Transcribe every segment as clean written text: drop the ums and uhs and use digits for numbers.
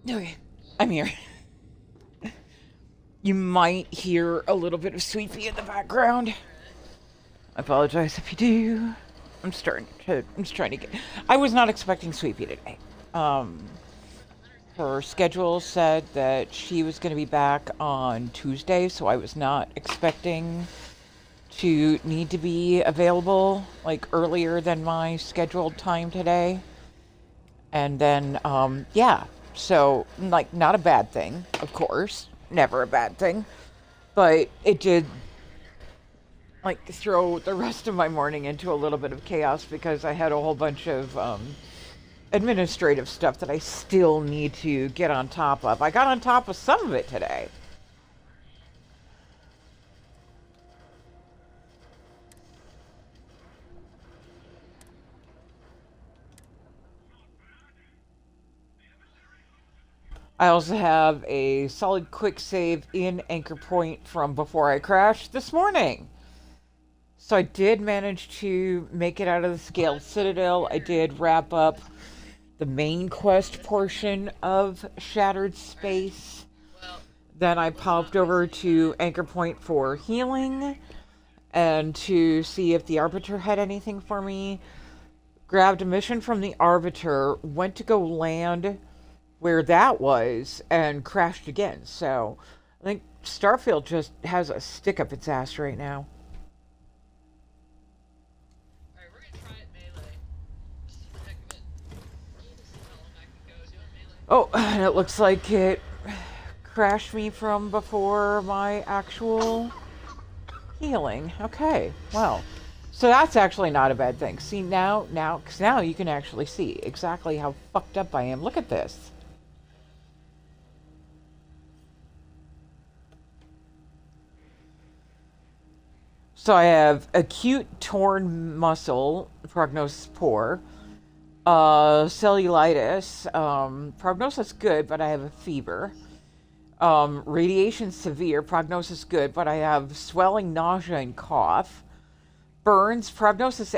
Okay, I'm here. You might hear a little bit of Sweet Pea in the background. I apologize if you do. I'm just trying to get. I was not expecting Sweet Pea today. Um, Her schedule said that she was going to be back on Tuesday, so I was not expecting to need to be available like earlier than my scheduled time today. And then, yeah, so like not a bad thing, of course, never a bad thing, but it did like throw the rest of my morning into a little bit of chaos because I had a whole bunch of administrative stuff that I still need to get on top of. I got on top of some of it today. I also have a solid quick save in Anchor Point from before I crashed this morning. So I did manage to make it out of the Scaled Citadel. I did wrap up the main quest portion of Shattered Space. Then I popped over to Anchor Point for healing and to see if the Arbiter had anything for me. Grabbed a mission from the Arbiter, went to go land where that was, and crashed again. So I think Starfield just has a stick up its ass right now. Alright, we're gonna try it melee. Just for the heck of it. Just see how long I can go doing melee. Oh, and it looks like it crashed me from before my actual healing. Okay, well, so that's actually not a bad thing. See, because now you can actually see exactly how fucked up I am. Look at this. So I have acute torn muscle, prognosis poor. Cellulitis, prognosis good, but I have a fever. Radiation severe, prognosis good, but I have swelling, nausea, and cough. Burns, prognosis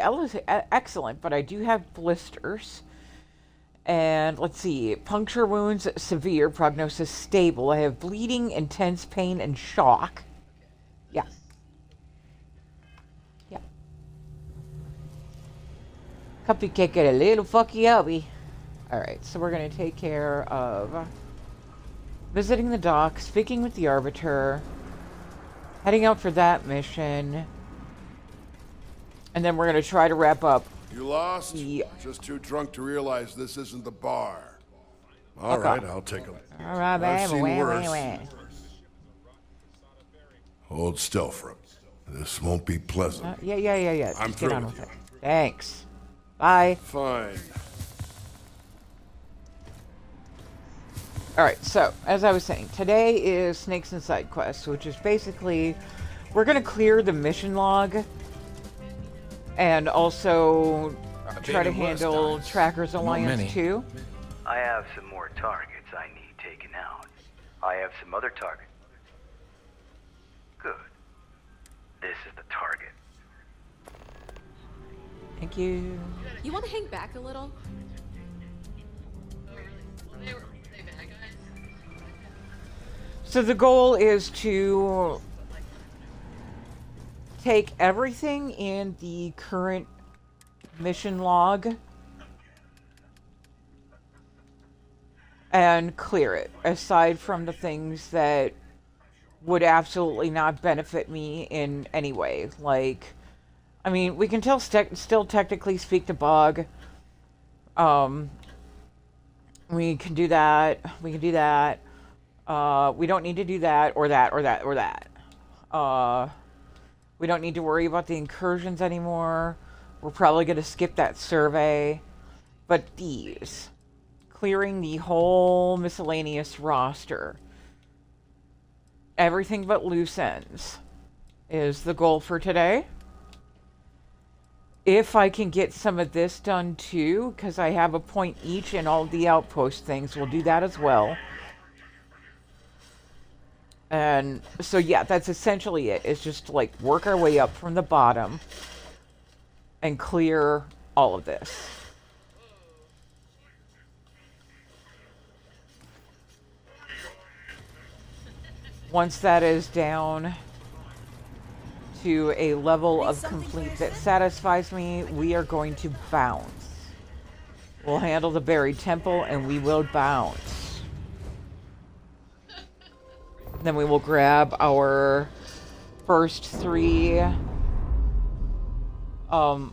excellent, but I do have blisters. And let's see, puncture wounds severe, prognosis stable. I have bleeding, intense pain, and shock. Yeah. Yeah. Cupcake get a little fucky ubby. Alright, so we're going to take care of visiting the dock, speaking with the Arbiter, heading out for that mission, and then we're going to try to wrap up. You lost? Yeah. Just too drunk to realize this isn't the bar. All Okay. right, I'll take them. All right, I've seen wah, worse. wah, wah. Hold still for him. This won't be pleasant. Yeah. I'm Just through get on with with you. it. Thanks. Bye. Fine. Alright, so, as I was saying, today is Snakes and Side Quests, which is basically, we're going to clear the mission log, and also try to handle Tracker's Alliance too. I have some more targets I need taken out. I have some other targets. Good. This is the target. Thank you. You want to hang back a little? Oh, really? Were they bad guys? So the goal is to take everything in the current mission log and clear it, aside from the things that would absolutely not benefit me in any way. Like, I mean, we can still technically speak to Bug. We can do that. We can do that. We don't need to do that or that or that or that. We don't need to worry about the incursions anymore. We're probably going to skip that survey. But these, clearing the whole miscellaneous roster, everything but loose ends, is the goal for today. If I can get some of this done too, because I have a point each in all the outpost things, we'll do that as well. And so yeah, that's essentially it. It's just like work our way up from the bottom and clear all of this. once that is down to a level of complete that satisfies me, we are going to bounce. We'll handle the buried temple and we will bounce. Then we will grab our first 3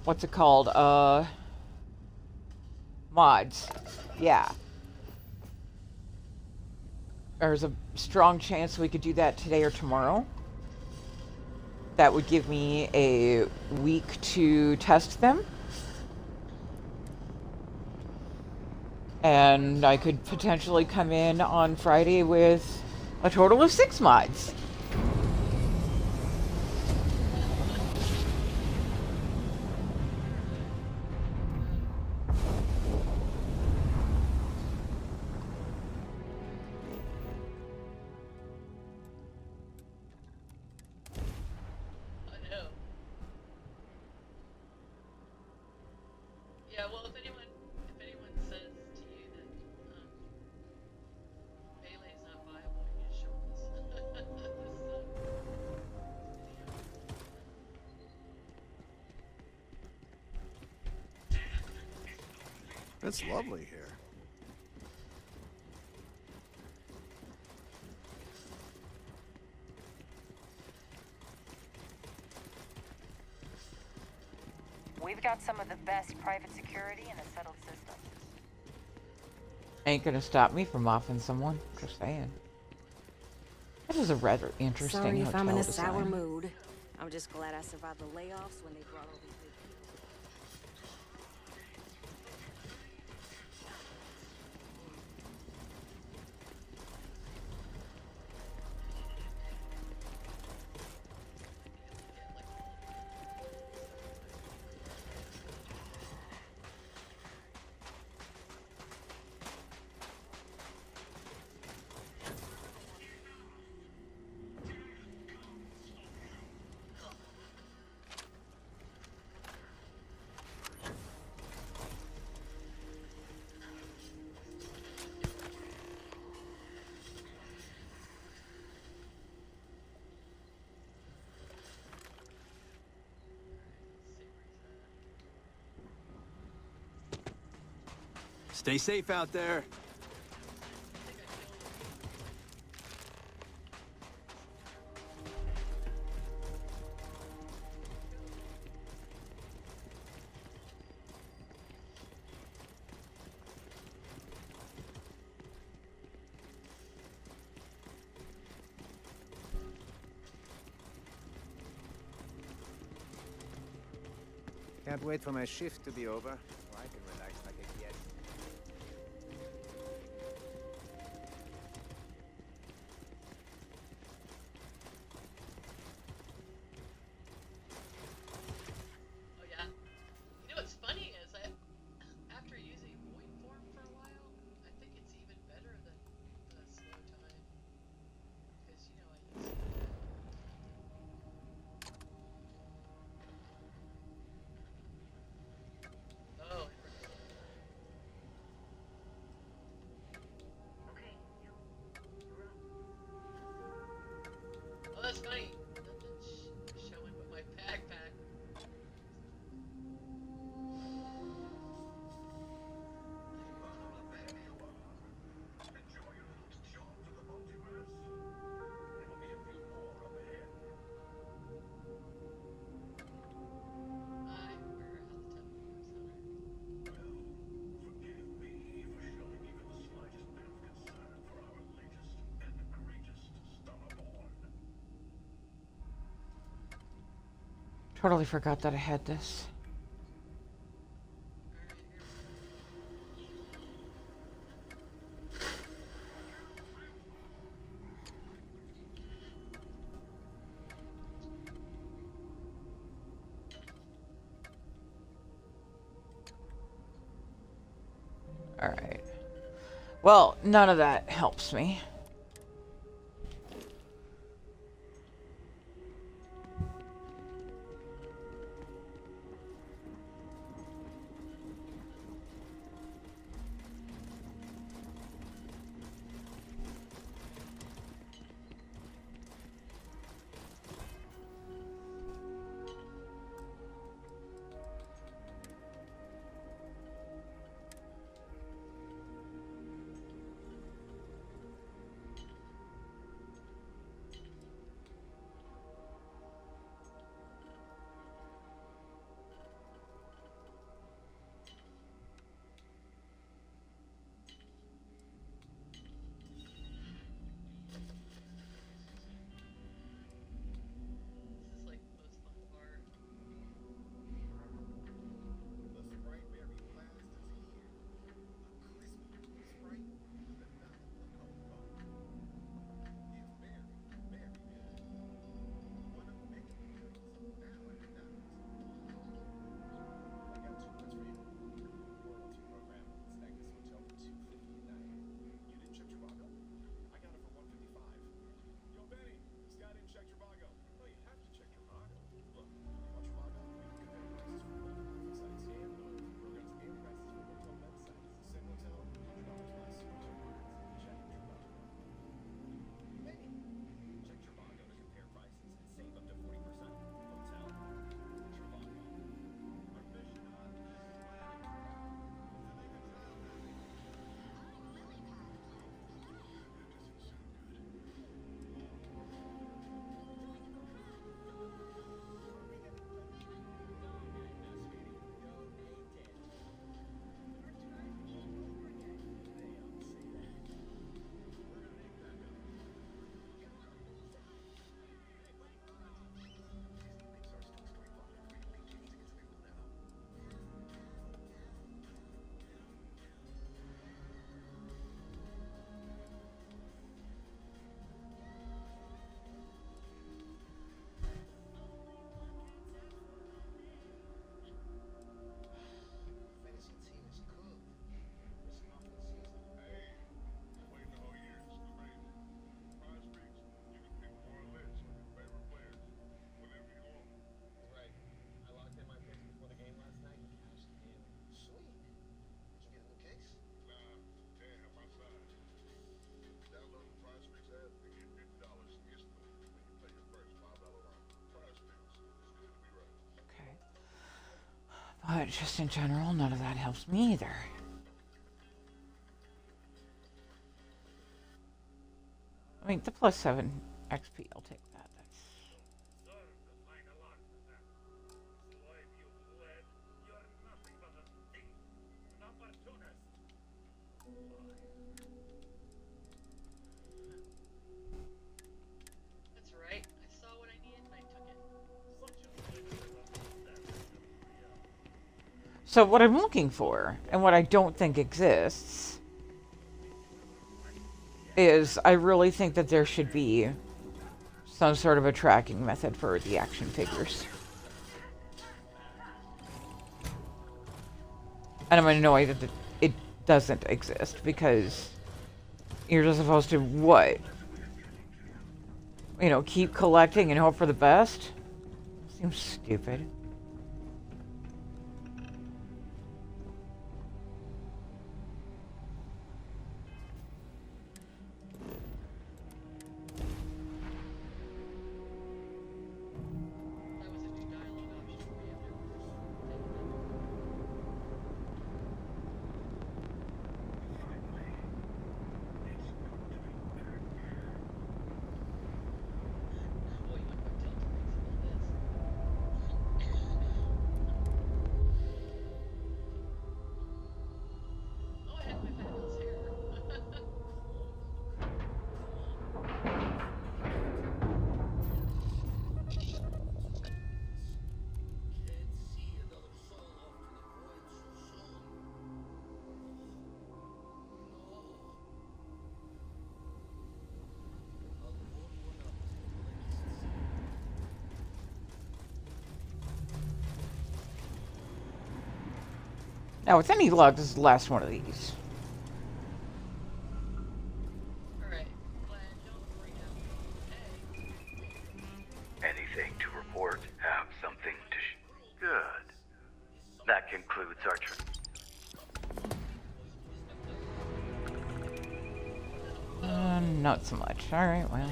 what's it called? Mods. Yeah. There's a strong chance we could do that today or tomorrow. That would give me a week to test them. And I could potentially come in on Friday with a total of 6 mods. I know. Yeah, well, if anyone says to you that Melee's not viable, you just show them this. It's lovely here. We've got some of the best private security in a settled system. Ain't gonna stop me from offing someone. Just saying. That is a rather interesting Sorry if hotel I'm in a design. sour mood. I'm just glad I survived the layoffs when they brought all these new people. Stay safe out there. Can't wait for my shift to be over, so I can relax like a kid. Oh yeah. You know what's funny is after using void form for a while, I think it's even better than the slow time. Because you know I use it. Oh, I forgot. Oh, that's funny. Nothing's showing but my backpack. Totally forgot that I had this. Alright. Well, none of that helps me. just in general, none of that helps me either. I mean, the +7 XP, I'll take that. That's... That's right. I saw what I needed and I took it. So what I'm looking for, and what I don't think exists, is I really think that there should be some sort of a tracking method for the action figures. And I'm annoyed that it doesn't exist, because you're just supposed to, what? You know, keep collecting and hope for the best? Seems stupid. That was a new dialogue option for you. Boy, you look like Delta thinks about this. Oh, I have my fabulous hair. Now, with any luck, this is the last one of these. Alright, glad don't bring out the hey. Anything to report? Have something to Good. That concludes our trip. Not so much. Alright, well.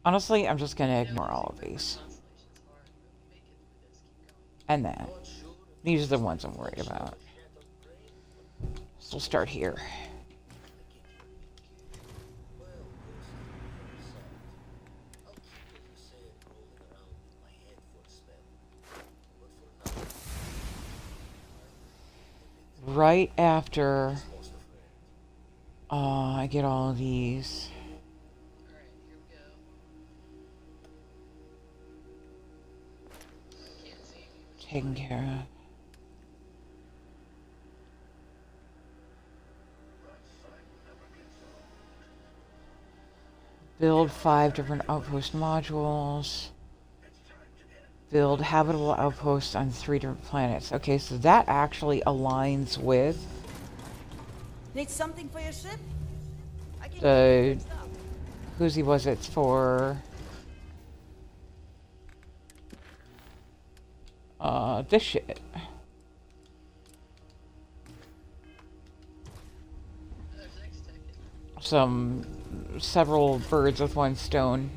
Honestly, I'm just gonna ignore all of these. And that. These are the ones I'm worried about. So we'll start here. Right after I get all of these. Alright, here we go. Can't see me. Taken care of. Build 5 different outpost modules. Build habitable outposts on 3 different planets. Okay, so that actually aligns with Need something for your ship? I can the whose was it for this shit. There's X-Tech. Several birds with one stone.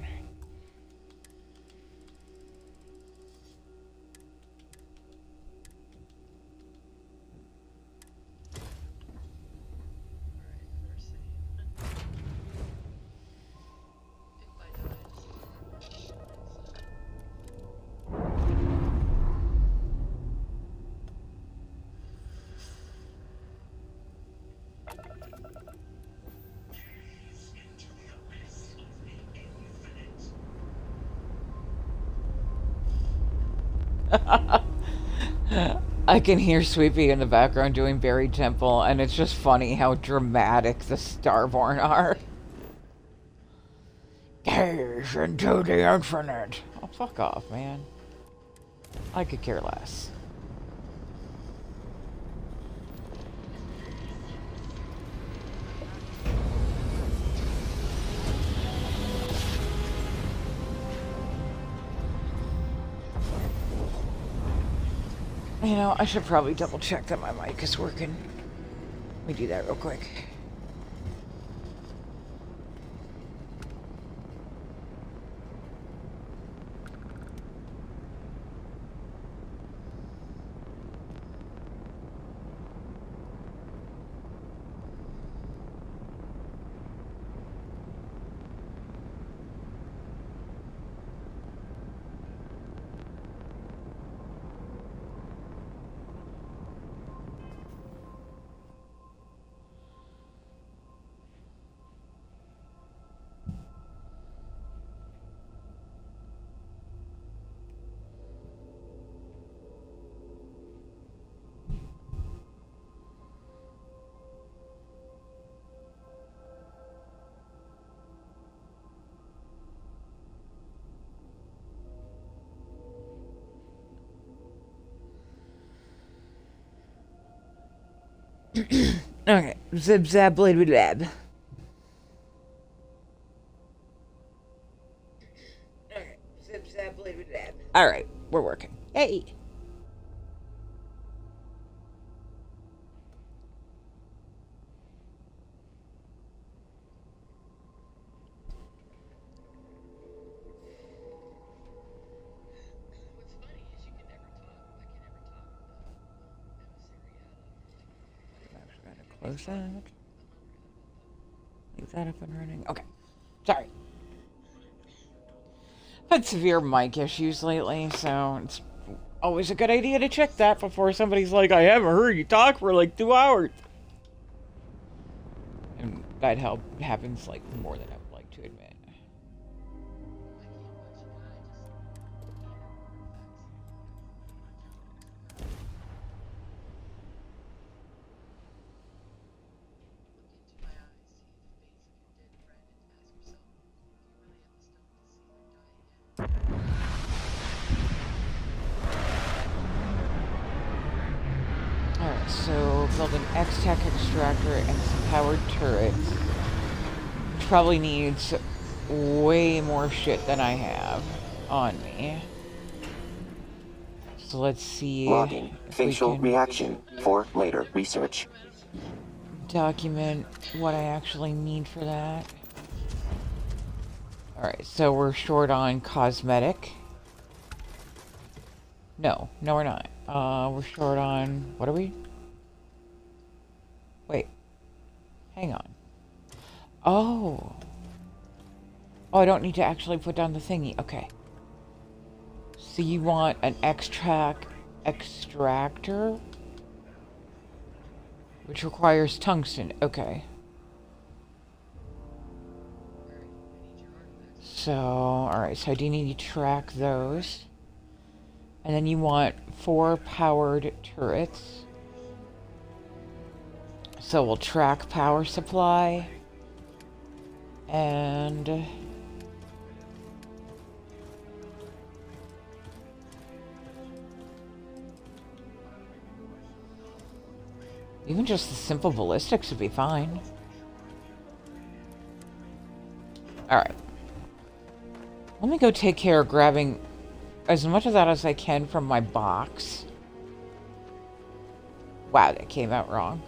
I can hear Sweepy in the background doing Buried Temple, and it's just funny how dramatic the Starborn are. Gaze into the infinite. Oh, fuck off, man. I could care less. You know, I should probably double check that my mic is working. Let me do that real quick. Okay, zib zab blade with lab. Okay, zib zab blade with lab. All right, we're working. Hey. What's funny is you can never talk. I can never talk emissary out of. I'm gonna close that. Leave that up and running. Okay, sorry. I've had severe mic issues lately, so it's always a good idea to check that before somebody's like, I haven't heard you talk for like 2 hours. And that happens like more than I would like to admit. Alright, so build an X-Tech extractor and some powered turrets. Which probably needs way more shit than I have on me. So let's see. Logging. Facial reaction for later research. Document what I actually need for that. Alright, so we're short on cosmetic. No, we're not. We're short on... What are we? Wait. Hang on. Oh. Oh, I don't need to actually put down the thingy. Okay. So you want an extractor? Which requires tungsten. Okay. So, alright. So I do need to track those. And then you want 4 powered turrets. So we'll track power supply. And... even just the simple ballistics would be fine. Alright. Let me go take care of grabbing as much of that as I can from my box. Wow, that came out wrong.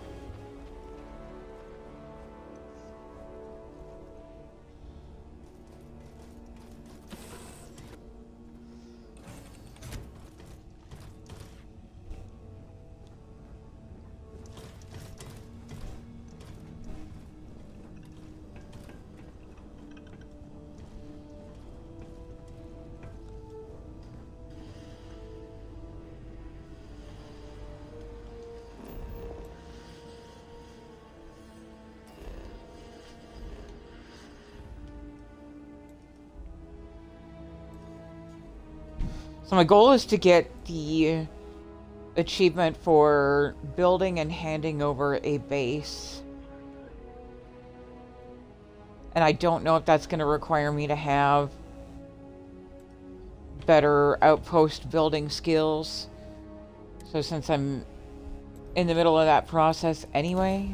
So my goal is to get the achievement for building and handing over a base. And I don't know if that's going to require me to have better outpost building skills. So since I'm in the middle of that process anyway...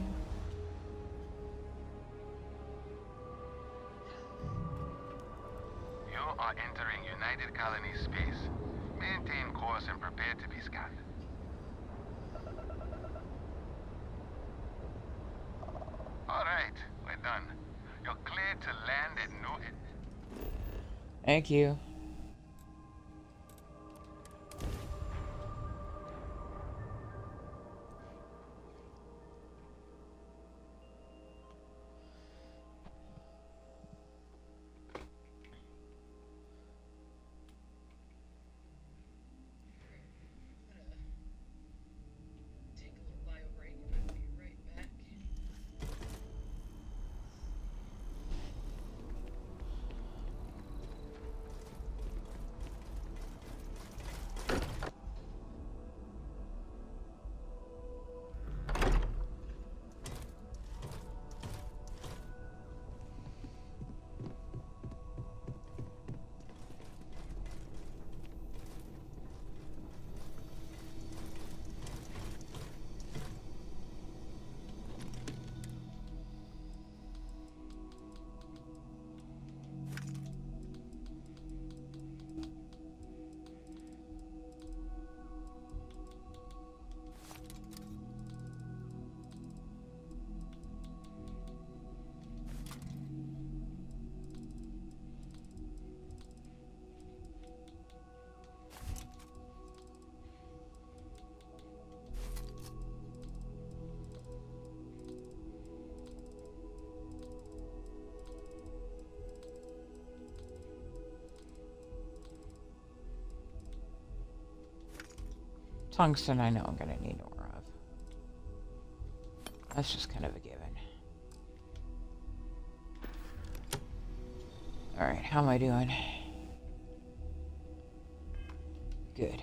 You are entering United Colony space. Maintain course and prepare to be scanned. Great. We're done. You're cleared to land at New... Thank you. Take a little bio break and I'll be right back. Tungsten, I know I'm gonna need more of. That's just kind of a given. Alright, how am I doing? Good.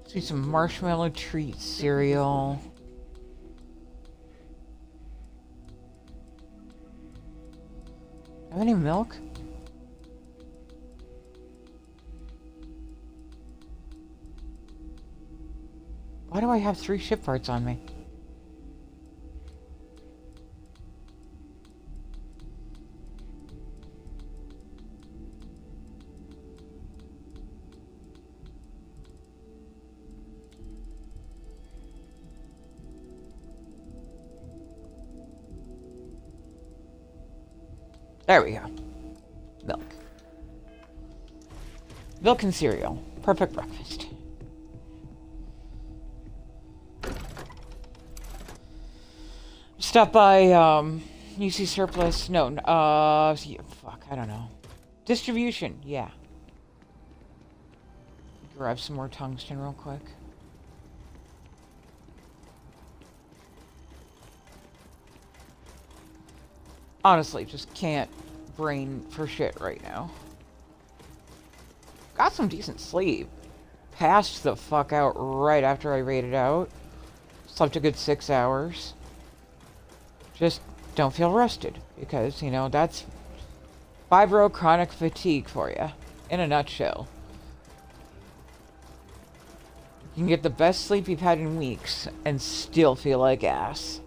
See some marshmallow treat cereal. Have any milk? Why do I have 3 ship parts on me? There we go. Milk. Milk and cereal. Perfect breakfast. Stop by, UC Surplus. No, fuck, I don't know. Distribution, yeah. Grab some more tungsten real quick. Honestly, just can't brain for shit right now. Got some decent sleep. Passed the fuck out right after I raided out. Slept a good 6 hours. Just don't feel rested because, you know, that's fibrochronic fatigue for you in a nutshell. You can get the best sleep you've had in weeks and still feel like ass.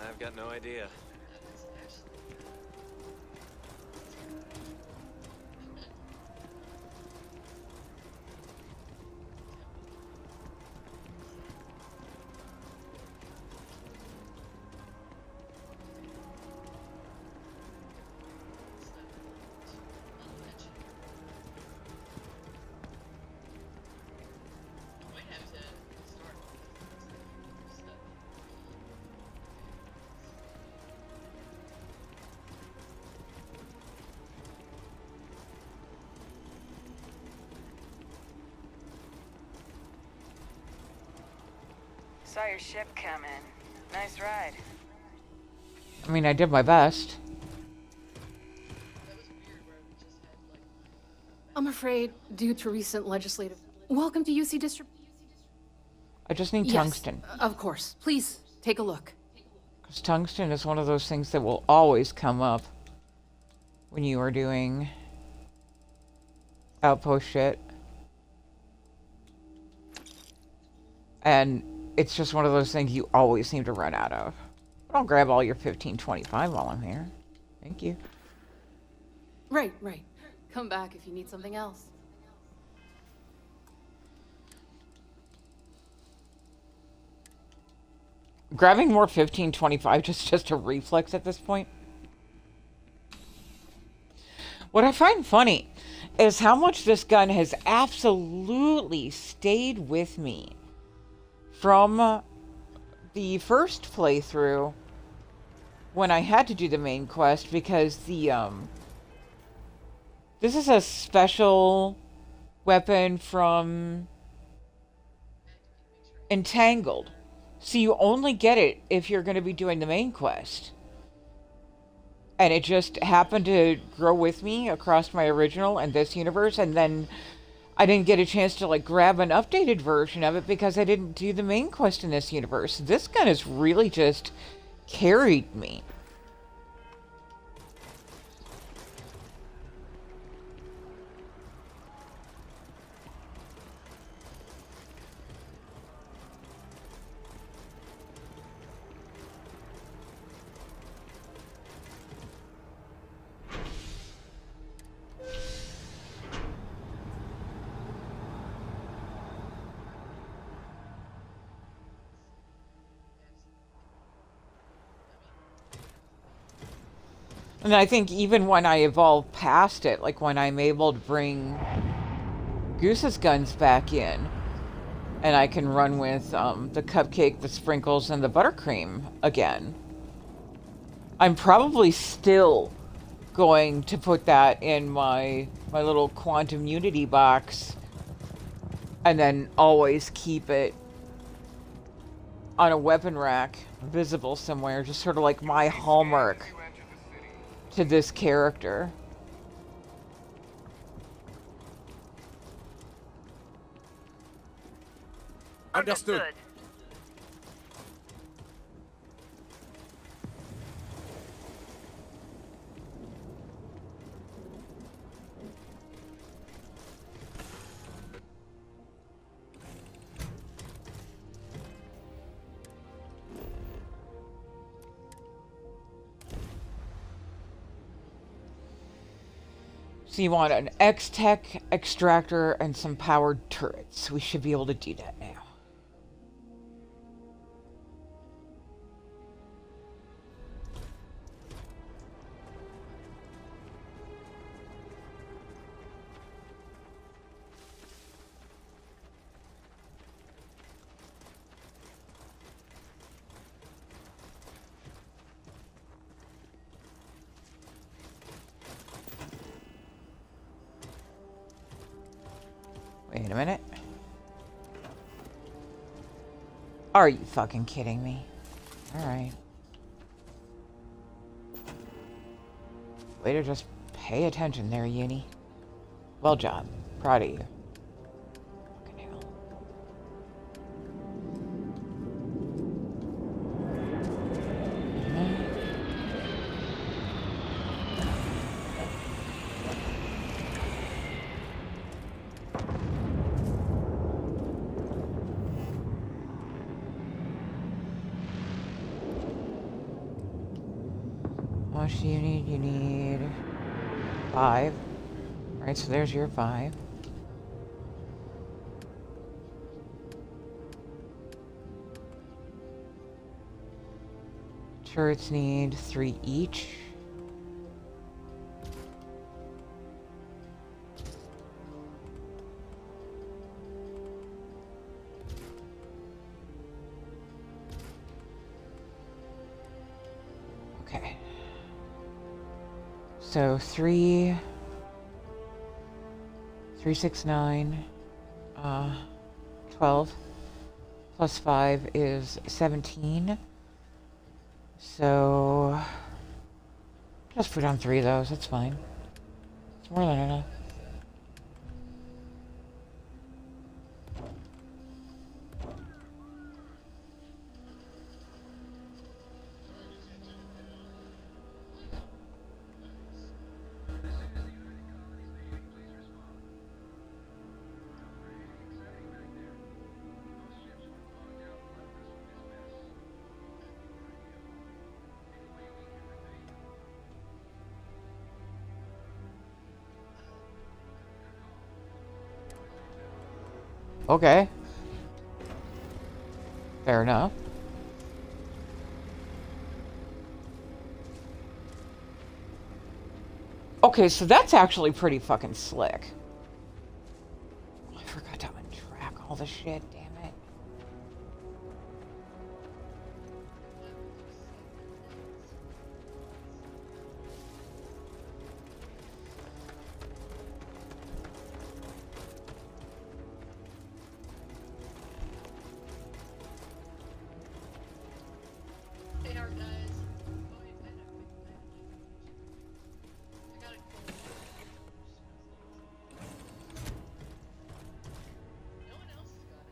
I've got no idea. Saw your ship come in. Nice ride. I mean, I did my best. I'm afraid, due to recent legislative... Welcome to UC District... I just need Yes, tungsten. of course. Please, take a look. Because tungsten is one of those things that will always come up when you are doing outpost shit. And it's just one of those things you always seem to run out of. But I'll grab all your 1525 while I'm here. Thank you. Right. Come back if you need something else. Grabbing more 1525 just a reflex at this point. What I find funny is how much this gun has absolutely stayed with me from the first playthrough when I had to do the main quest, because the this is a special weapon from Entangled. So you only get it if you're going to be doing the main quest. And it just happened to grow with me across my original and this universe, and then I didn't get a chance to like grab an updated version of it because I didn't do the main quest in this universe. This gun has really just carried me. And I think even when I evolve past it, like when I'm able to bring Goose's guns back in, and I can run with the cupcake, the sprinkles, and the buttercream again, I'm probably still going to put that in my little quantum unity box, and then always keep it on a weapon rack, visible somewhere, just sort of like my hallmark to this character. Understood. So you want an X-Tech extractor and some powered turrets. We should be able to do that now. Wait a minute. Are you fucking kidding me? Alright. Way to just pay attention there, Uni. Well job. Proud of you. Fucking hell. How much do you need? You need 5. Alright, so there's your 5. Turrets need 3 each. Okay. So 3, 6, 9, 12, plus 5 is 17. So just put on 3 of those, that's fine. It's more than enough. Okay. Fair enough. Okay, so that's actually pretty fucking slick. I forgot to untrack all the shit, damn it. Hey, our guys. Oh, wait, I got a cold. No one else has got it.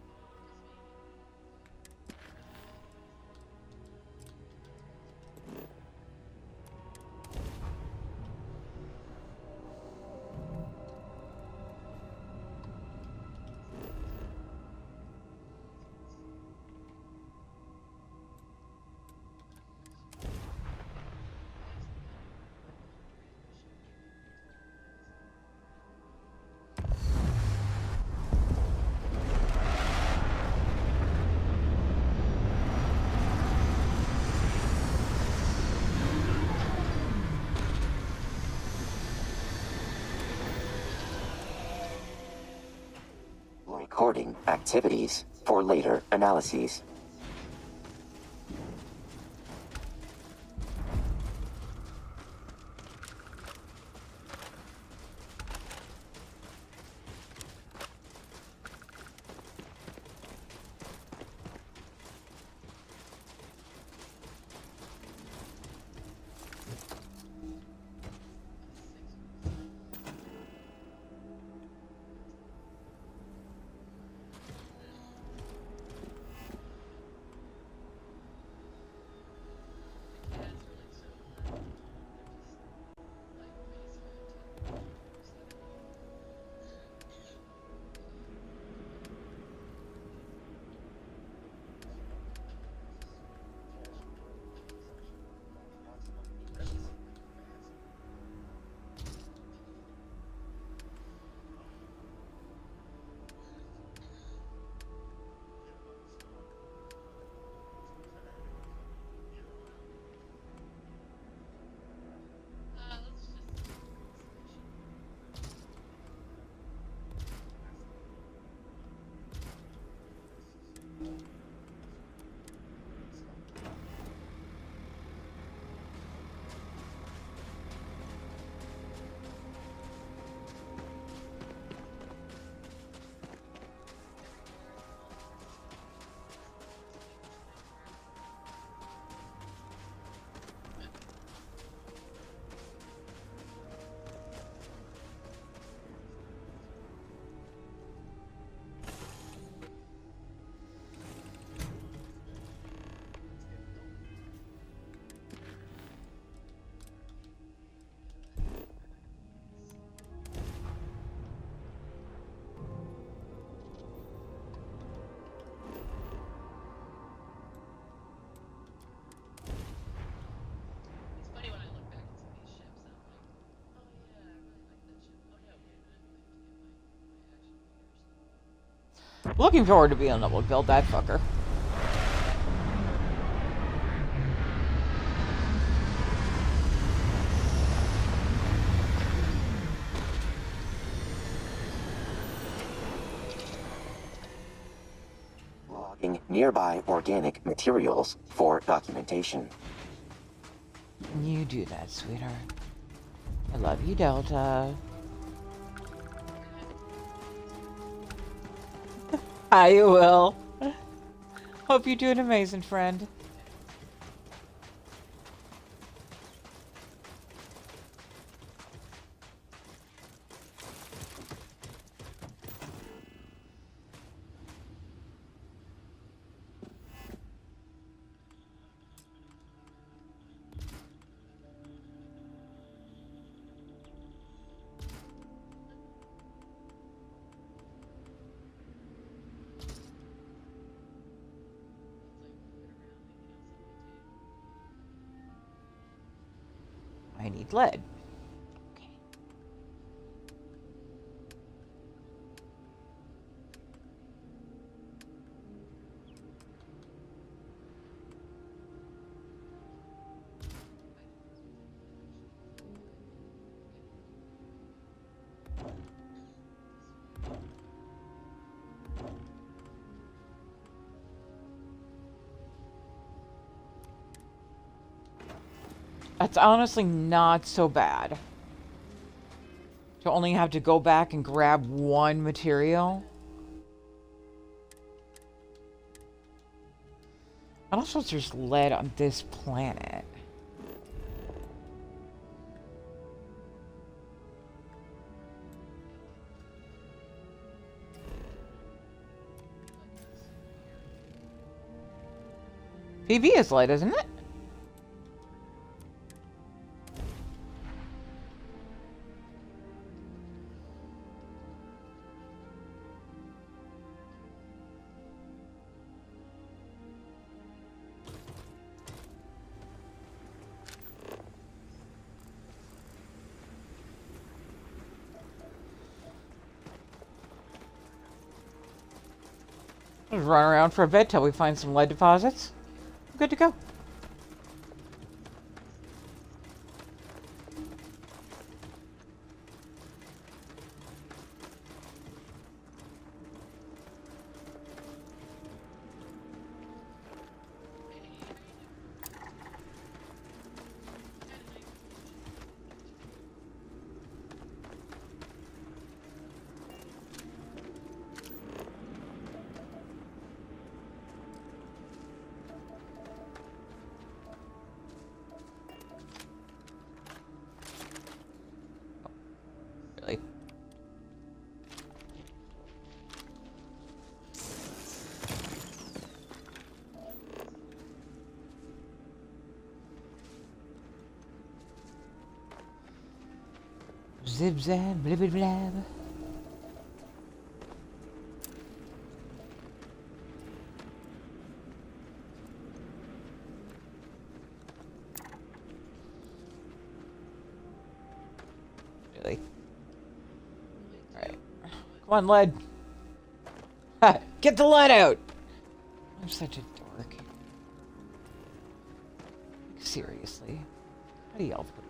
Recording activities for later analyses. Looking forward to being able to build that fucker. Logging nearby organic materials for documentation. You do that, sweetheart. I love you, Delta. Hi, you will. Hope you do an amazing, friend. I need lead. Okay. That's honestly not so bad. To only have to go back and grab one material. I don't suppose there's lead on this planet. PV is lead, isn't it? Just run around for a bit till we find some lead deposits. Good to go. Really? Zip zap, blah blah blah. Really? Alright. Come on, lead. Ha! Get the lead out! I'm such a dork. Seriously. How do y'all put it?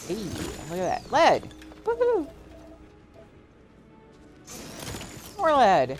Hey, look at that. Lead! Woohoo! More lead!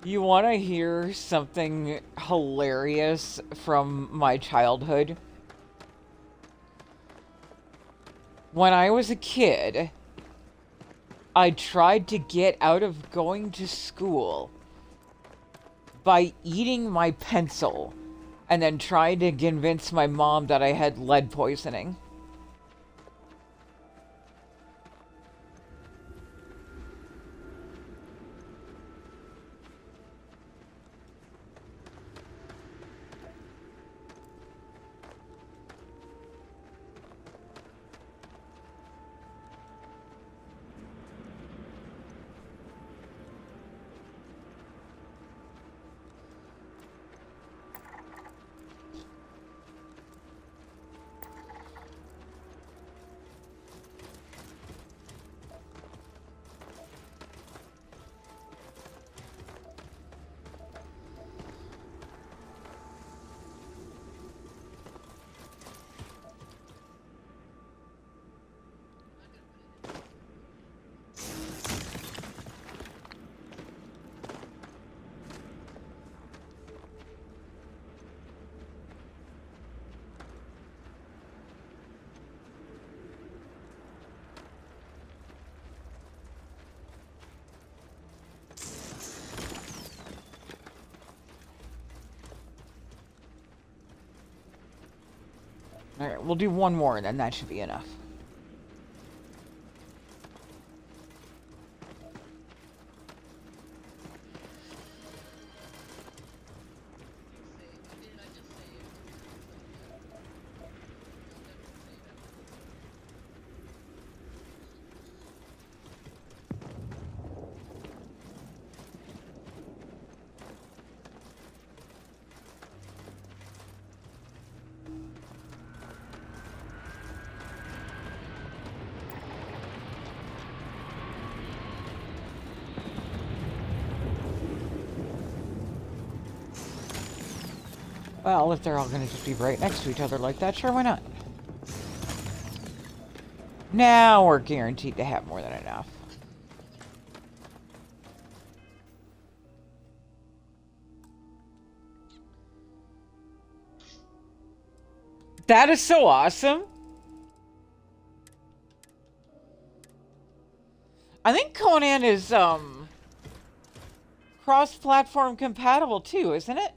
You want to hear something hilarious from my childhood? When I was a kid, I tried to get out of going to school by eating my pencil and then trying to convince my mom that I had lead poisoning. Alright, we'll do one more and then that should be enough. Well, if they're all gonna just be right next to each other like that, sure, why not? Now we're guaranteed to have more than enough. That is so awesome. I think Conan is cross-platform compatible too, isn't it?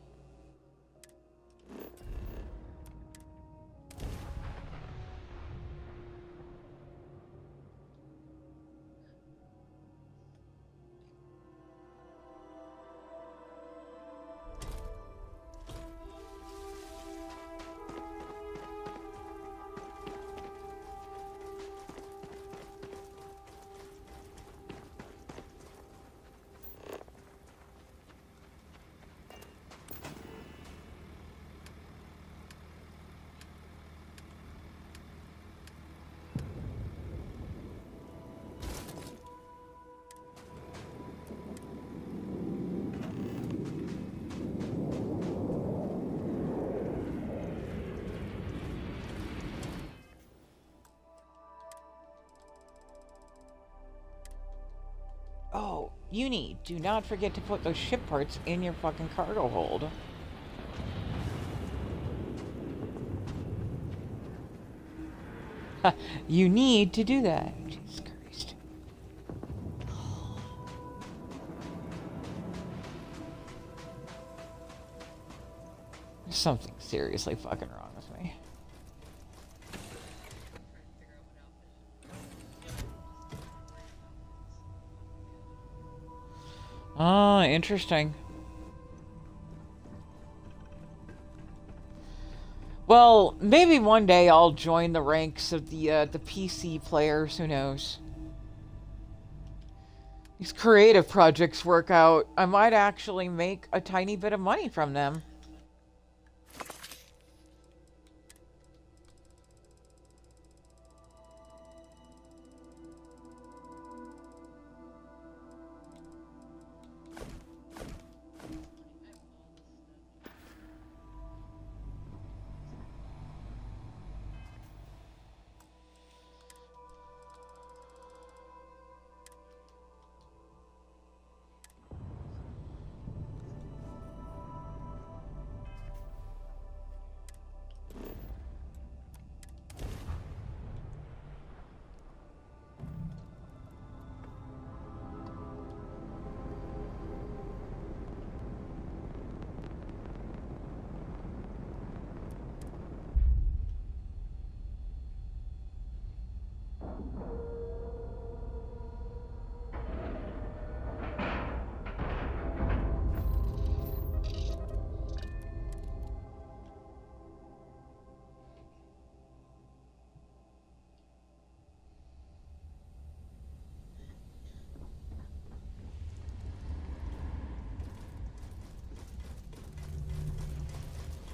Oh, Uni, do not forget to put those ship parts in your fucking cargo hold. You need to do that. Jesus Christ. There's something seriously fucking wrong with me. Ah, interesting. Well, maybe one day I'll join the ranks of the PC players, who knows. These creative projects work out. I might actually make a tiny bit of money from them.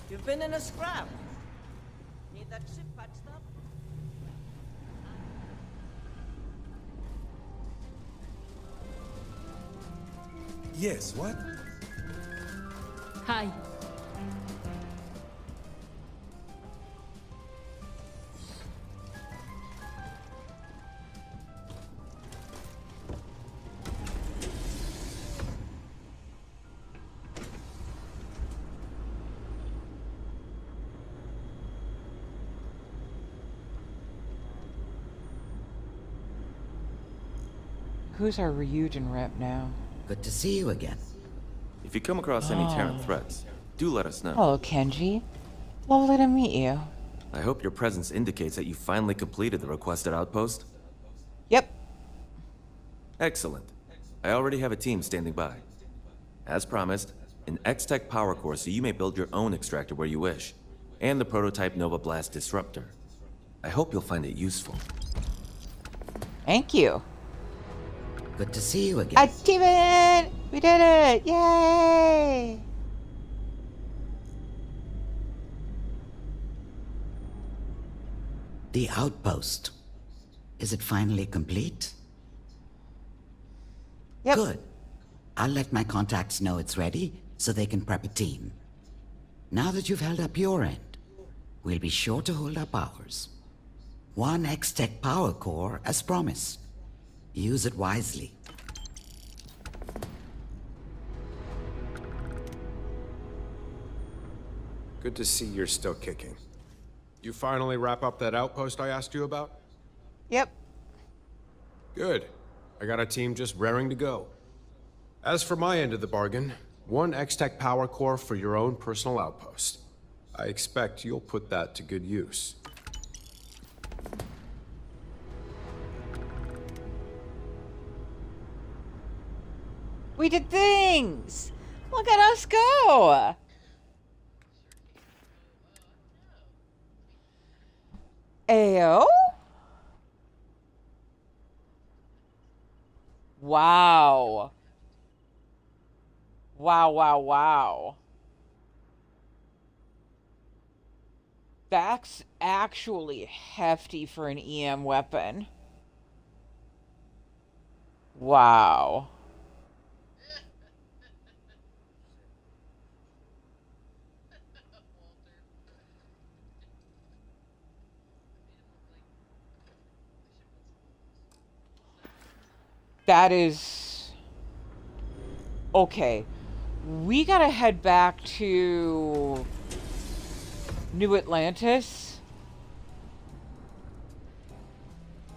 You've been in a scrap. Need that ship patched up? Yes, what? Hi. Who's our Ryujin rep now? Good to see you again. If you come across any Terran threats, do let us know. Hello, Kenji. Lovely to meet you. I hope your presence indicates that you finally completed the requested outpost. Yep. Excellent. I already have a team standing by. As promised, an X-Tech power core so you may build your own extractor where you wish, and the prototype Nova Blast disruptor. I hope you'll find it useful. Thank you. Good to see you again. Achievement! We did it! Yay! The outpost. Is it finally complete? Yep. Good. I'll let my contacts know it's ready so they can prep a team. Now that you've held up your end, we'll be sure to hold up ours. One X-Tech power core as promised. Use it wisely. Good to see you're still kicking. You finally wrap up that outpost I asked you about? Yep. Good. I got a team just raring to go. As for my end of the bargain, one X-Tech power core for your own personal outpost. I expect you'll put that to good use. We did things! Look at us go! Ayo? Wow. Wow, wow, wow. That's actually hefty for an EM weapon. Wow. That is... Okay. We gotta head back to New Atlantis.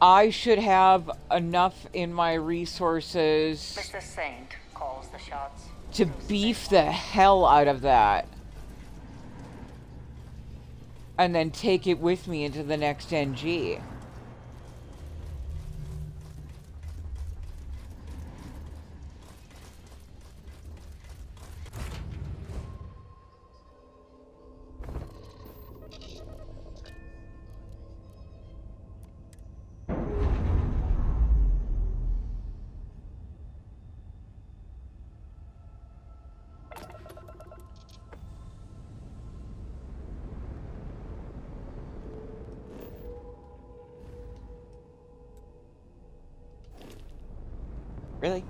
I should have enough in my resources Mr. Saint calls the shots. to beef the hell out of that. And then take it with me into the next NG. Really?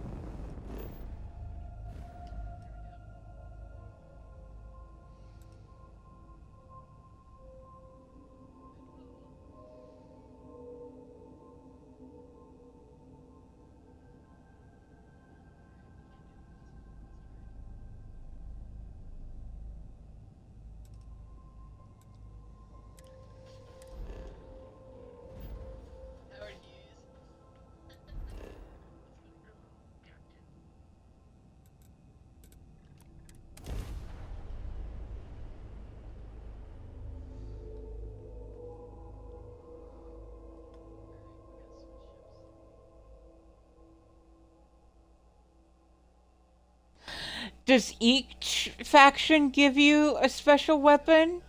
Does each faction give you a special weapon?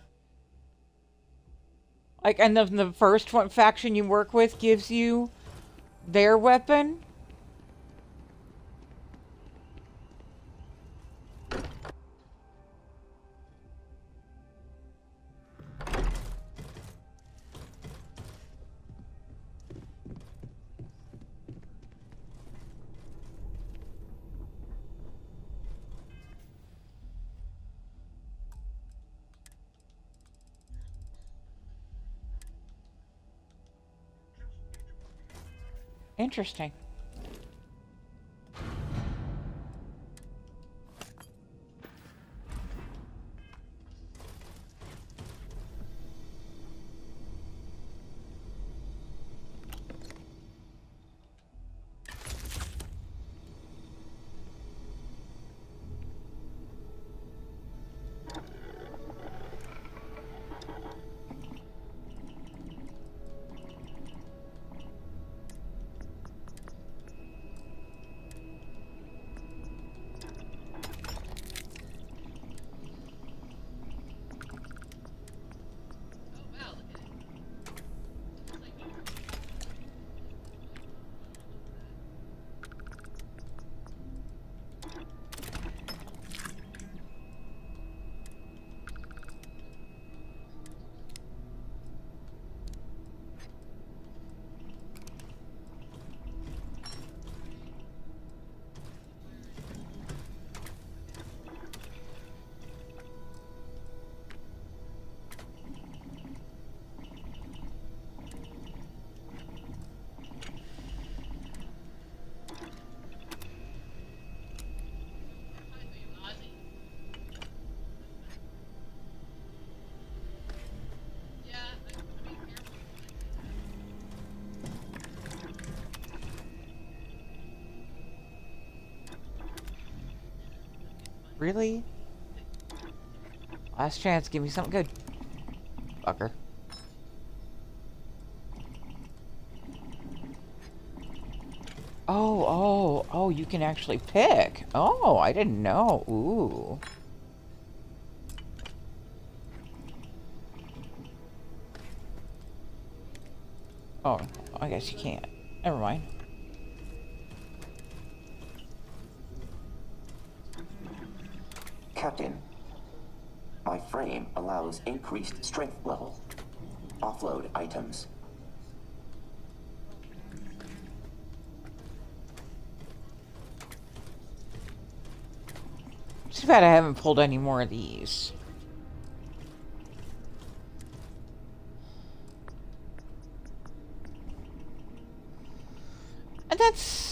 Like, and the first one faction you work with gives you their weapon? Interesting. Really? Last chance, give me something good. Fucker. Oh, you can actually pick. Oh, I didn't know. Ooh. Oh, I guess you can't. Never mind. Captain, my frame allows increased strength level. Offload items. Too bad I haven't pulled any more of these. And that's...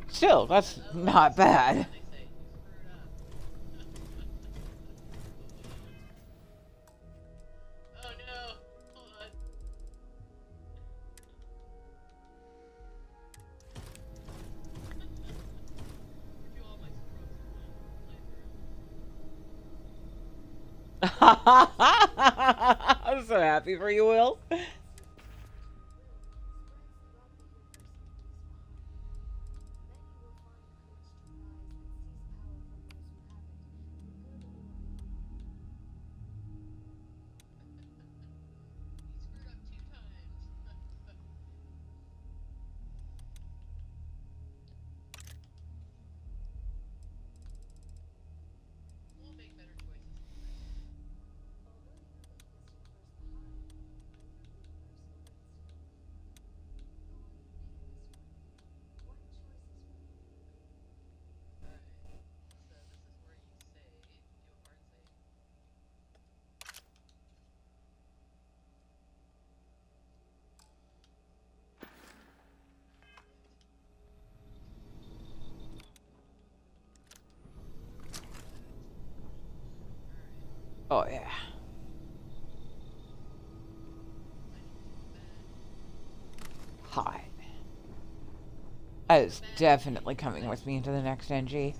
Still, that's not bad. Oh no! Hold on. Do all my I'm so happy for you, Will. Oh, yeah. Hot. That is definitely coming with me into the next NG.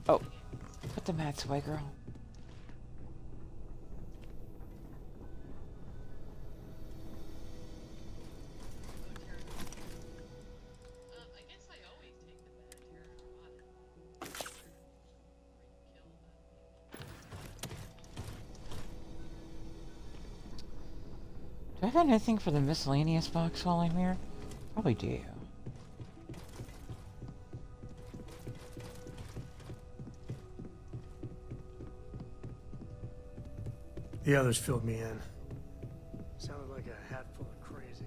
Oh. Put the mats away, girl. I guess I always take the bad Terra. Do I have anything for the miscellaneous box while I'm here? Probably do. The others filled me in. Sounded like a hatful of crazy.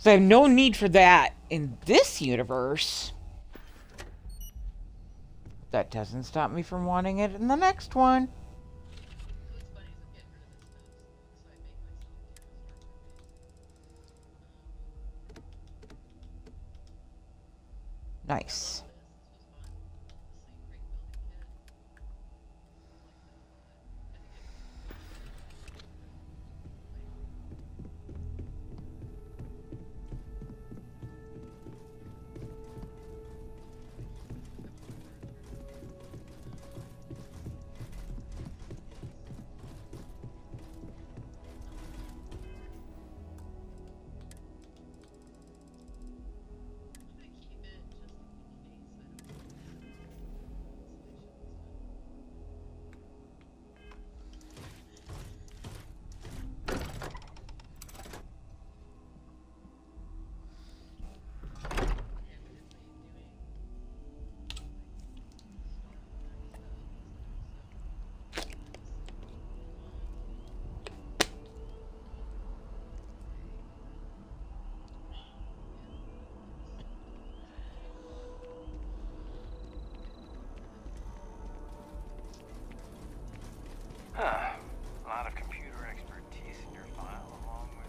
So I have no need for that in this universe. That doesn't stop me from wanting it in the next one. Nice. Huh. A lot of computer expertise in your file, along with...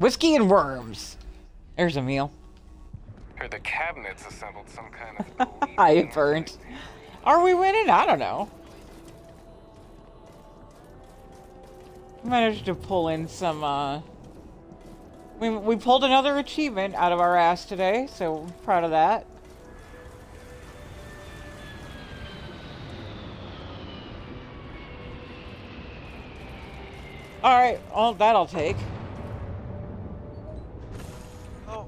Whiskey and worms. There's a meal. Heard the cabinet's assembled some kind of... I burnt. Are we winning? I don't know. Managed to pull in some, we pulled another achievement out of our ass today, so I'm proud of that. Alright, well, that I'll take. Oh.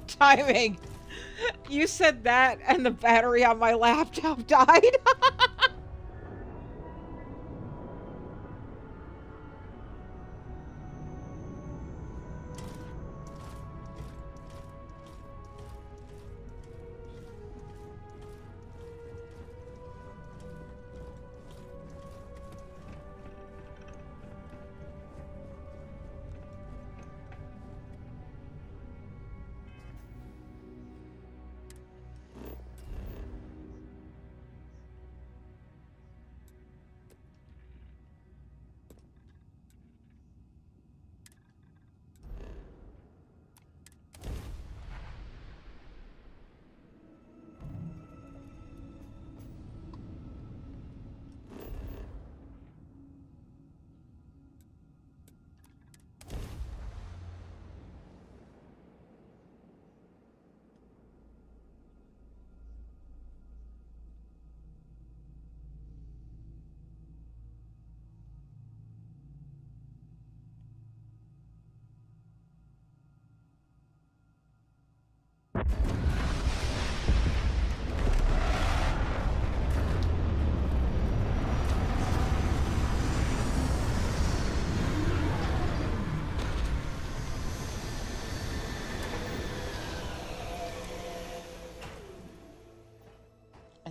Timing. You said that, and the battery on my laptop died.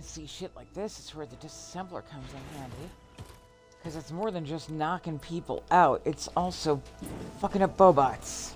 see shit like this is where the disassembler comes in handy. Because it's more than just knocking people out, it's also fucking up bobots.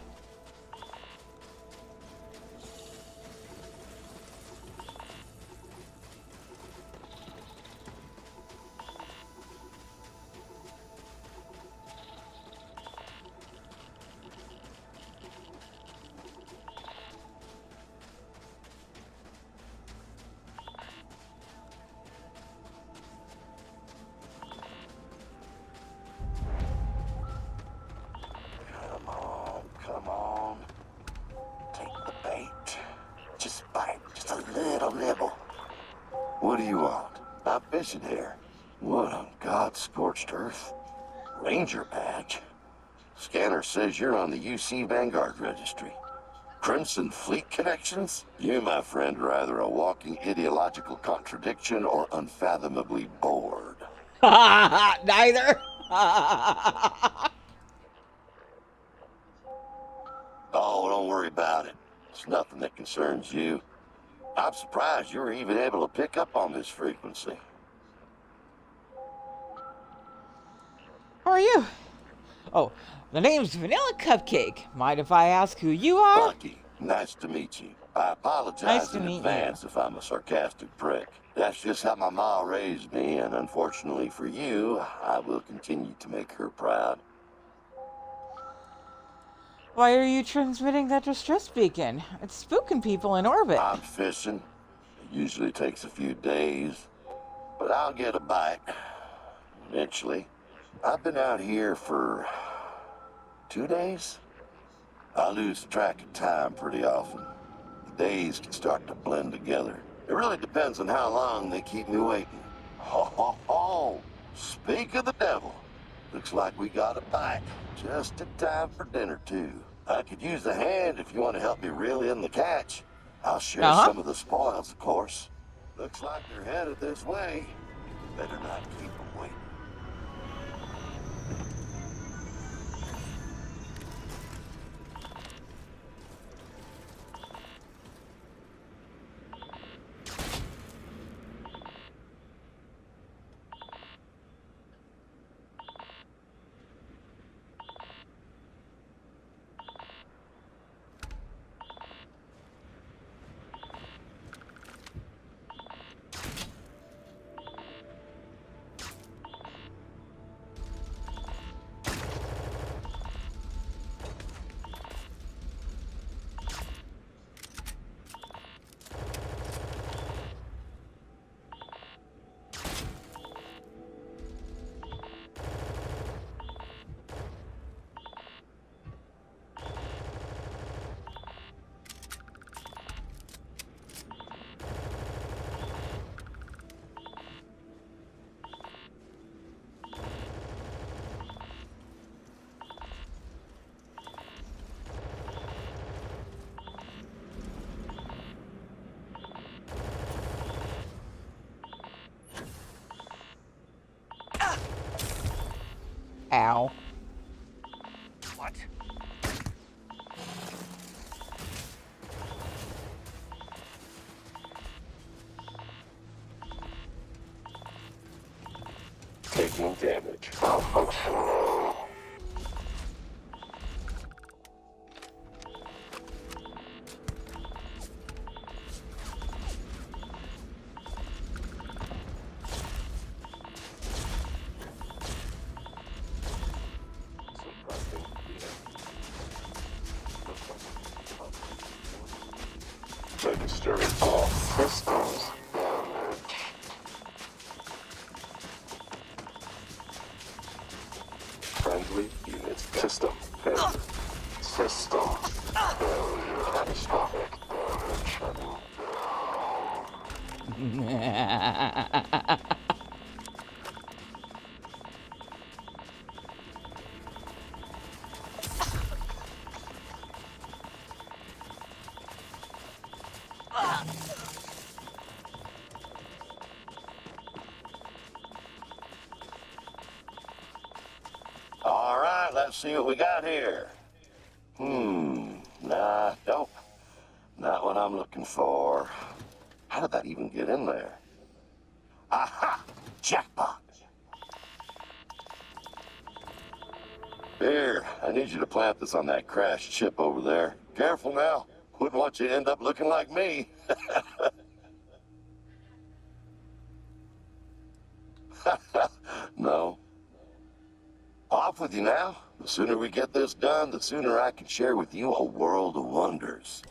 Come on. Take the bait. Just bite. Just a little nibble. What do you want? I'm fishing here. What on God's scorched earth? Ranger badge? Scanner says you're on the UC Vanguard registry. Crimson Fleet connections? You, my friend, are either a walking ideological contradiction or unfathomably bored. Neither. Oh, don't worry about it. It's nothing that concerns you. I'm surprised you were even able to pick up on this frequency. How are you? Oh, the name's Vanilla Cupcake. Mind if I ask who you are? Lucky. Nice to meet you. I apologize Nice to in meet advance if I'm a sarcastic prick. That's just how my ma raised me, and unfortunately for you, I will continue to make her proud. Why are you transmitting that distress beacon? It's spooking people in orbit. I'm fishing. It usually takes a few days, but I'll get a bite. Eventually. I've been out here for 2 days. I lose track of time pretty often. The days can start to blend together. It really depends on how long they keep me waiting. Ho, ho, ho! Speak of the devil. Looks like we got a bite. Just in time for dinner, too. I could use a hand if you want to help me reel in the catch. I'll share some of the spoils, of course. Looks like they're headed this way. Better not keep them waiting. Ow. What? Taking damage. Malfunction. Registering all systems. Friendly units system failure. System failure. Catastrophic damage. All right, let's see what we got here. Nah, nope. Not what I'm looking for. How did that even get in there? Jackpot. Here, I need you to plant this on that crashed ship over there. Careful now. Wouldn't want you to end up looking like me. No. Off with you now. The sooner we get this done, the sooner I can share with you a world of wonders.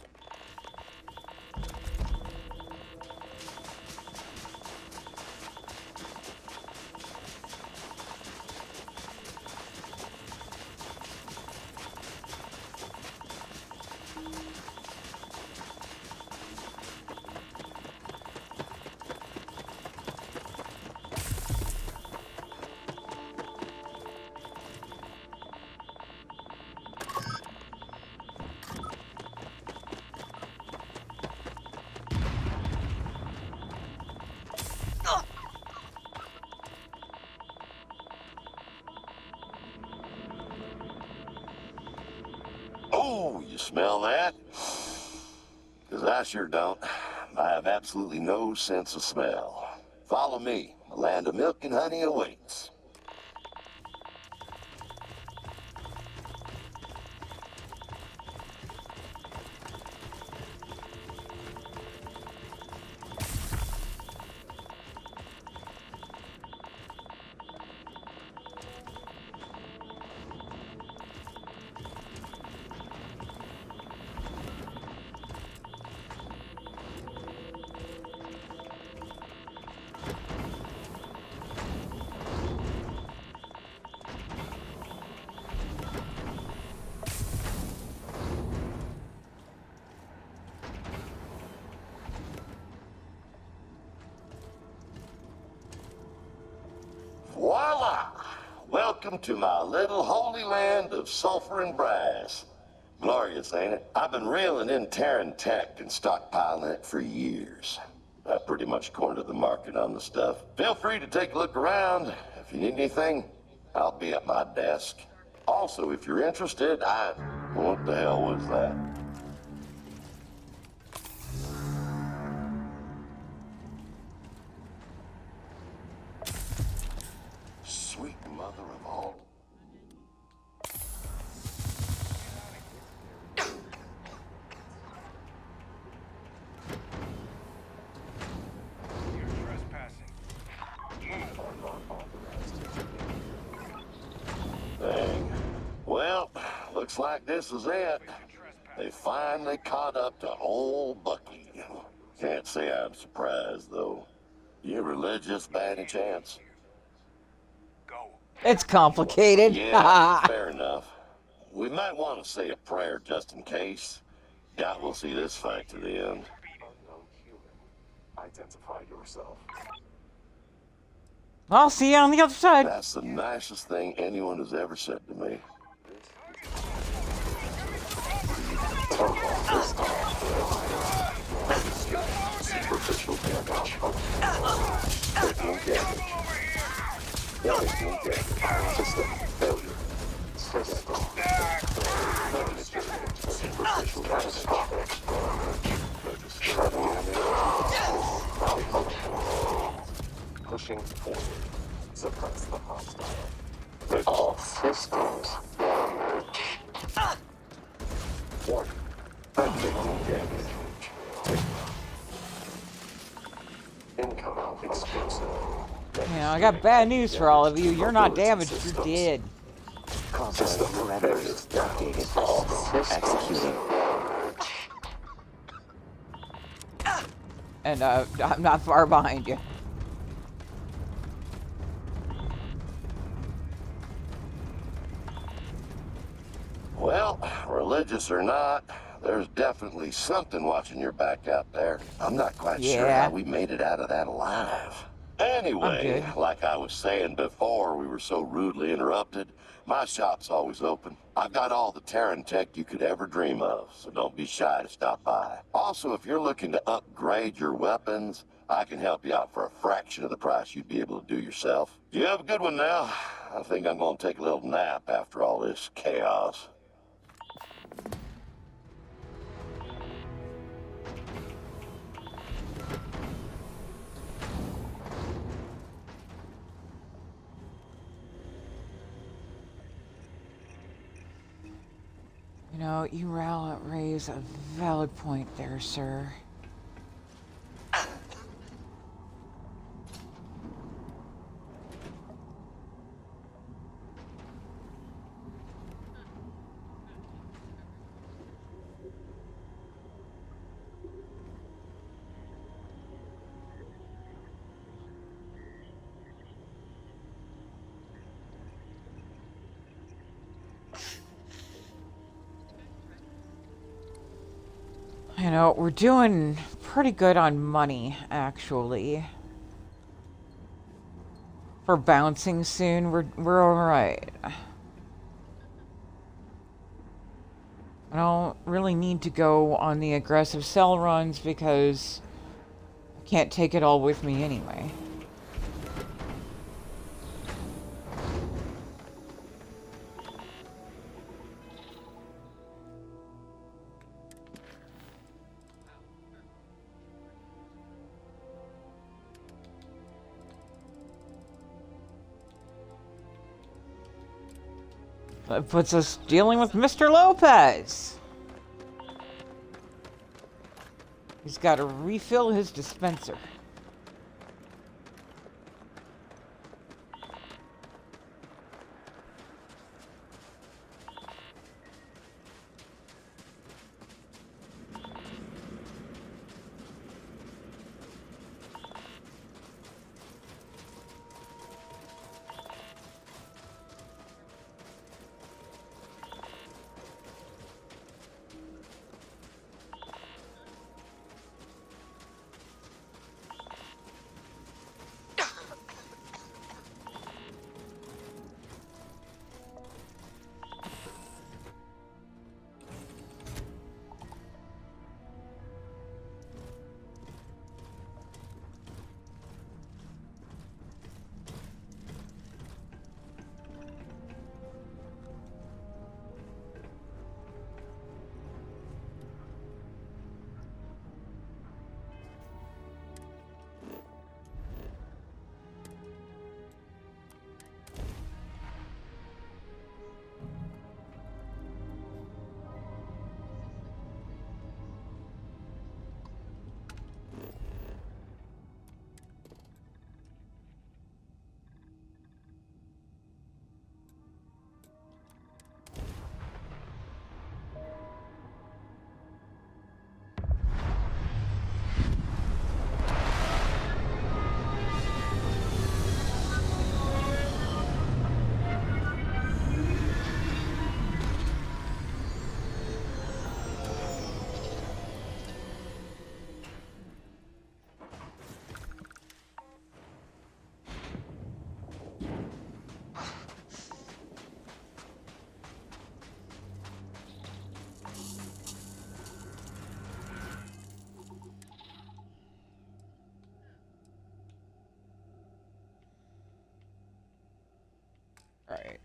Oh, you smell that? Because I sure don't. I have absolutely no sense of smell. Follow me. The land of milk and honey awaits. Voila! Welcome to my little holy land of sulfur and brass. Glorious, ain't it? I've been reeling in Terran tech and stockpiling it for years. I pretty much cornered the market on the stuff. Feel free to take a look around. If you need anything, I'll be at my desk. Also, if you're interested, what the hell was that? Sweet mother of all. Dang. Well, looks like this is it. They finally caught up to old Bucky. Can't say I'm surprised, though. You religious by any chance? It's complicated. Yeah, fair enough. We might want to say a prayer just in case. Doubt we'll see this fight to the end. Identify yourself. I'll see you on the other side. That's the nicest thing anyone has ever said to me. Superficial damage. Taking damage. Taking damage. System failure. System. Superficial damage. Pushing forward. Suppress the hostile. All systems damage. Warning. Taking damage. Incoming explosive. Yeah, I got bad news for all of you. You're not damaged, you're dead. System parameters updated. Executing. And I'm not far behind you. Well, religious or not, there's definitely something watching your back out there. I'm not quite sure how we made it out of that alive. Anyway, like I was saying before we were so rudely interrupted, my shop's always open. I've got all the Terran tech you could ever dream of, so don't be shy to stop by. Also, if you're looking to upgrade your weapons, I can help you out for a fraction of the price you'd be able to do yourself. You have a good one now. I think I'm going to take a little nap after all this chaos. You know, you raise a valid point there, sir. You know, we're doing pretty good on money, actually. For bouncing soon, we're alright. I don't really need to go on the aggressive sell runs because I can't take it all with me anyway. That puts us dealing with Mr. Lopez. He's got to refill his dispenser. Right.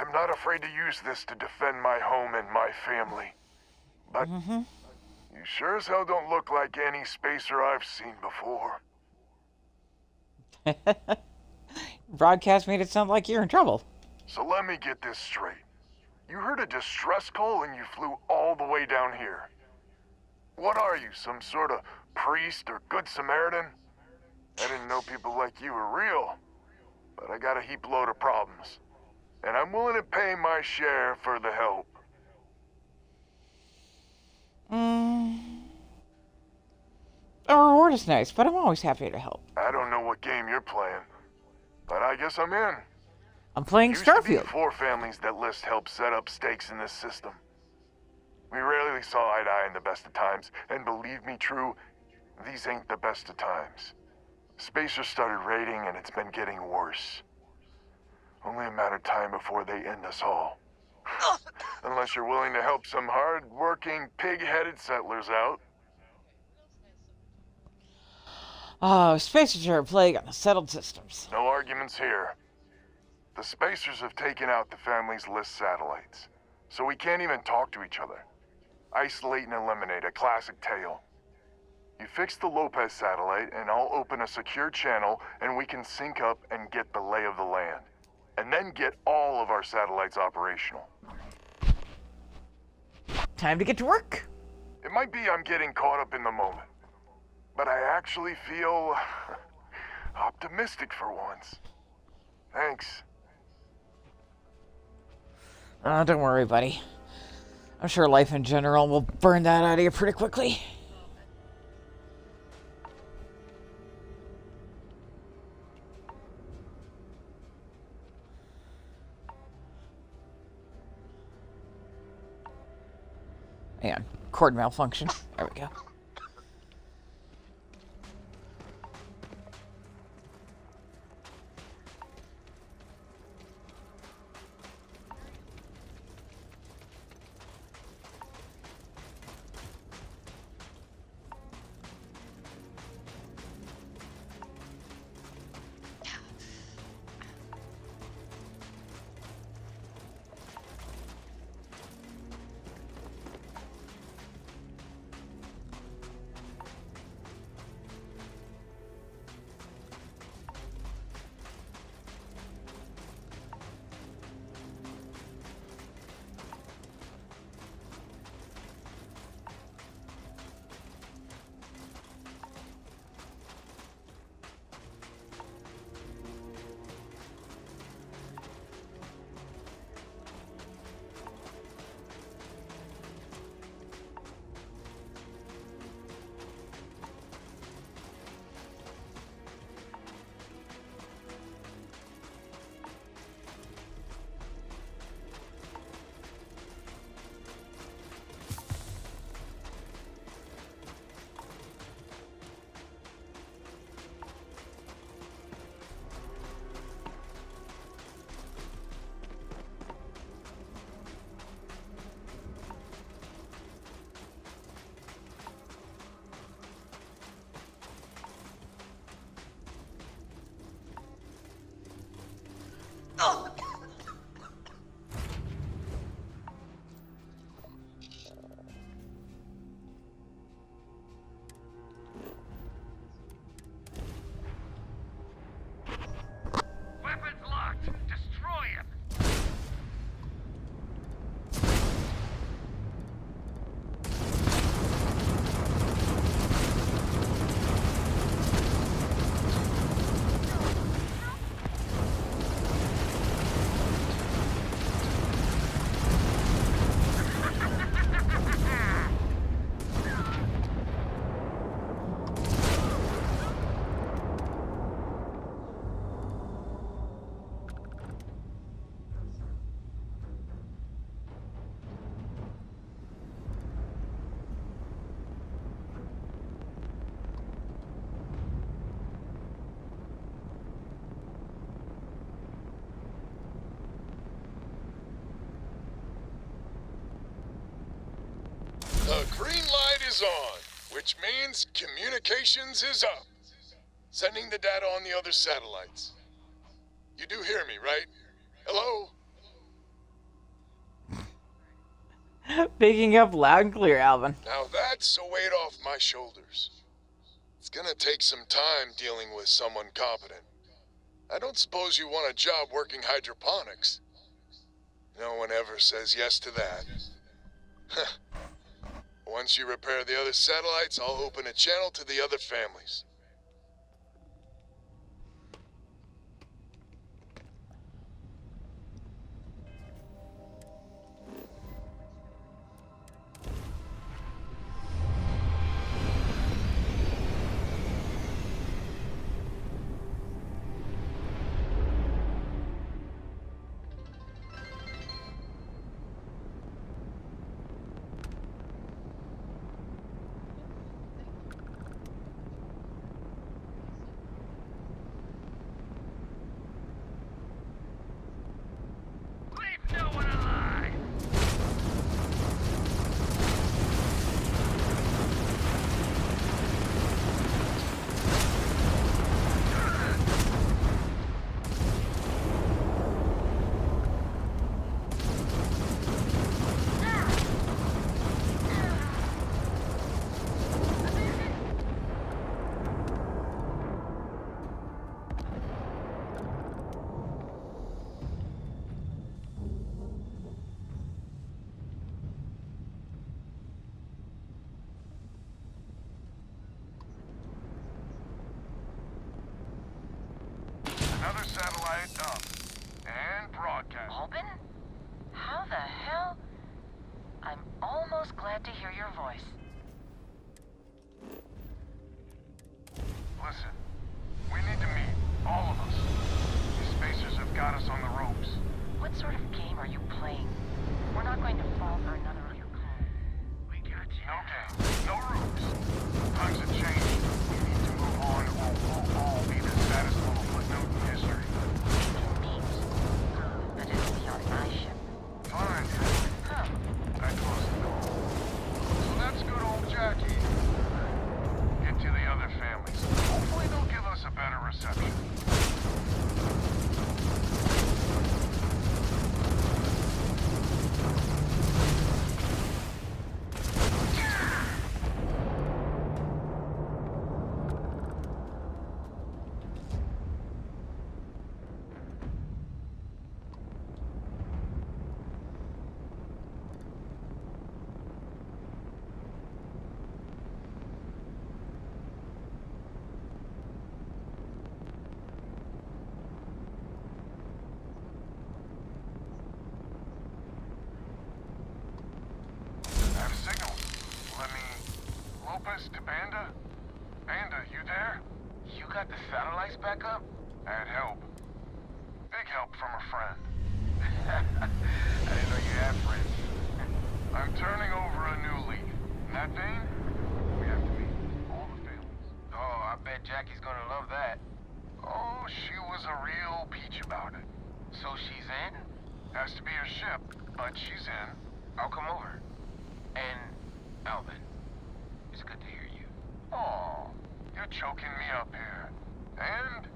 I'm not afraid to use this to defend my home and my family. But you sure as hell don't look like any spacer I've seen before. Broadcast made it sound like you're in trouble. So let me get this straight. You heard a distress call and you flew all the way down here. What are you, some sort of priest or good Samaritan? I didn't know people like you were real, but I got a heap load of problems. And I'm willing to pay my share for the help. A reward is nice, but I'm always happy to help. I don't know what game you're playing, but I guess I'm in. I'm playing Starfield. Starfield. 4 families that list help set up stakes in this system. We rarely saw eye to eye in the best of times, and believe me, True, these ain't the best of times. Spacers started raiding, and it's been getting worse. Only a matter of time before they end us all. Unless you're willing to help some hard-working, pig-headed settlers out. Oh, spacers are a plague on the settled systems. No arguments here. The Spacers have taken out the family's list satellites, so we can't even talk to each other. Isolate and eliminate, a classic tale. You fix the Lopez satellite, and I'll open a secure channel, and we can sync up and get the lay of the land. And then get all of our satellites operational. Time to get to work. It might be I'm getting caught up in the moment, but I actually feel optimistic for once. Thanks. Don't worry, buddy. I'm sure life in general will burn that out of you pretty quickly. And cord malfunction. There we go. The green light is on, which means communications is up. Sending the data on the other satellites. You do hear me, right? Hello? Picking up loud and clear, Alvin. Now that's a weight off my shoulders. It's gonna take some time dealing with someone competent. I don't suppose you want a job working hydroponics. No one ever says yes to that. Once you repair the other satellites, I'll open a channel to the other families. Another satellite up and broadcast. Albin? How the hell? I'm almost glad to hear your voice. Listen, we need to meet, all of us. These spacers have got us on the ropes. What sort of game are you playing? We're not going to fall for another of your calls. We got you. No games, no rules. Times have changed. We need to move on or we'll all be the saddest little footnote in history. But it'll be on my ship. Fine. I closed the door. So that's good old Jackie. Get to the other families. Hopefully they'll give us a better reception. I have a signal. Let me... Lopez to Banda? Banda, you there? You got the satellites back up? I had help. Big help from a friend. I didn't know you had friends. I'm turning over a new leaf. In that vein, we have to meet all the families. Oh, I bet Jackie's gonna love that. Oh, she was a real peach about it. So she's in? Has to be her ship, but she's in. I'll come over. And, Alvin, it's good to hear you. Oh, you're choking me up here. And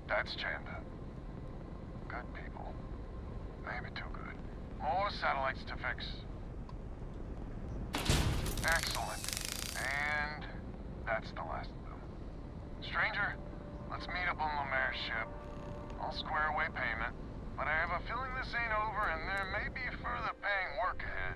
that's Chanda. Good people. Maybe too good. More satellites to fix. Excellent. And that's the last of them. Stranger, let's meet up on Lemaire's ship. I'll square away payment, but I have a feeling this ain't over and there may be further paying work ahead.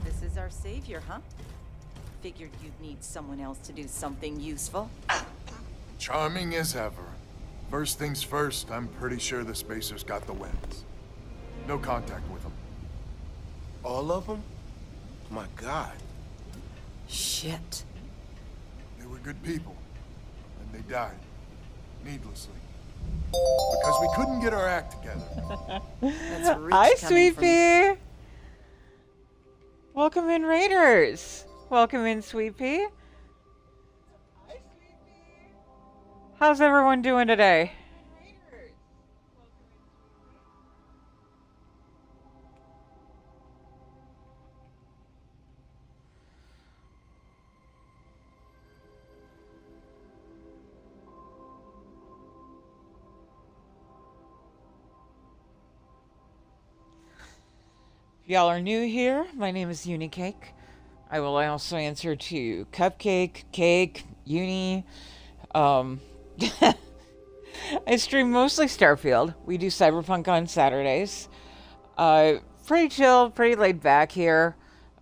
This is our savior, huh? Figured you'd need someone else to do something useful. Charming as ever. First things first, I'm pretty sure the Spacers got the wins. No contact with them. All of them? My God. Shit. They were good people, and they died. Needlessly. Because we couldn't get our act together. That's rich Hi, coming from- Sweet Pea. Welcome in, Raiders. Welcome in, Sweet Pea. How's everyone doing today? If y'all are new here, my name is Unicake. I will also answer to Cupcake, Cake, Uni. I stream mostly Starfield. We do Cyberpunk on Saturdays. Pretty chill, pretty laid back here.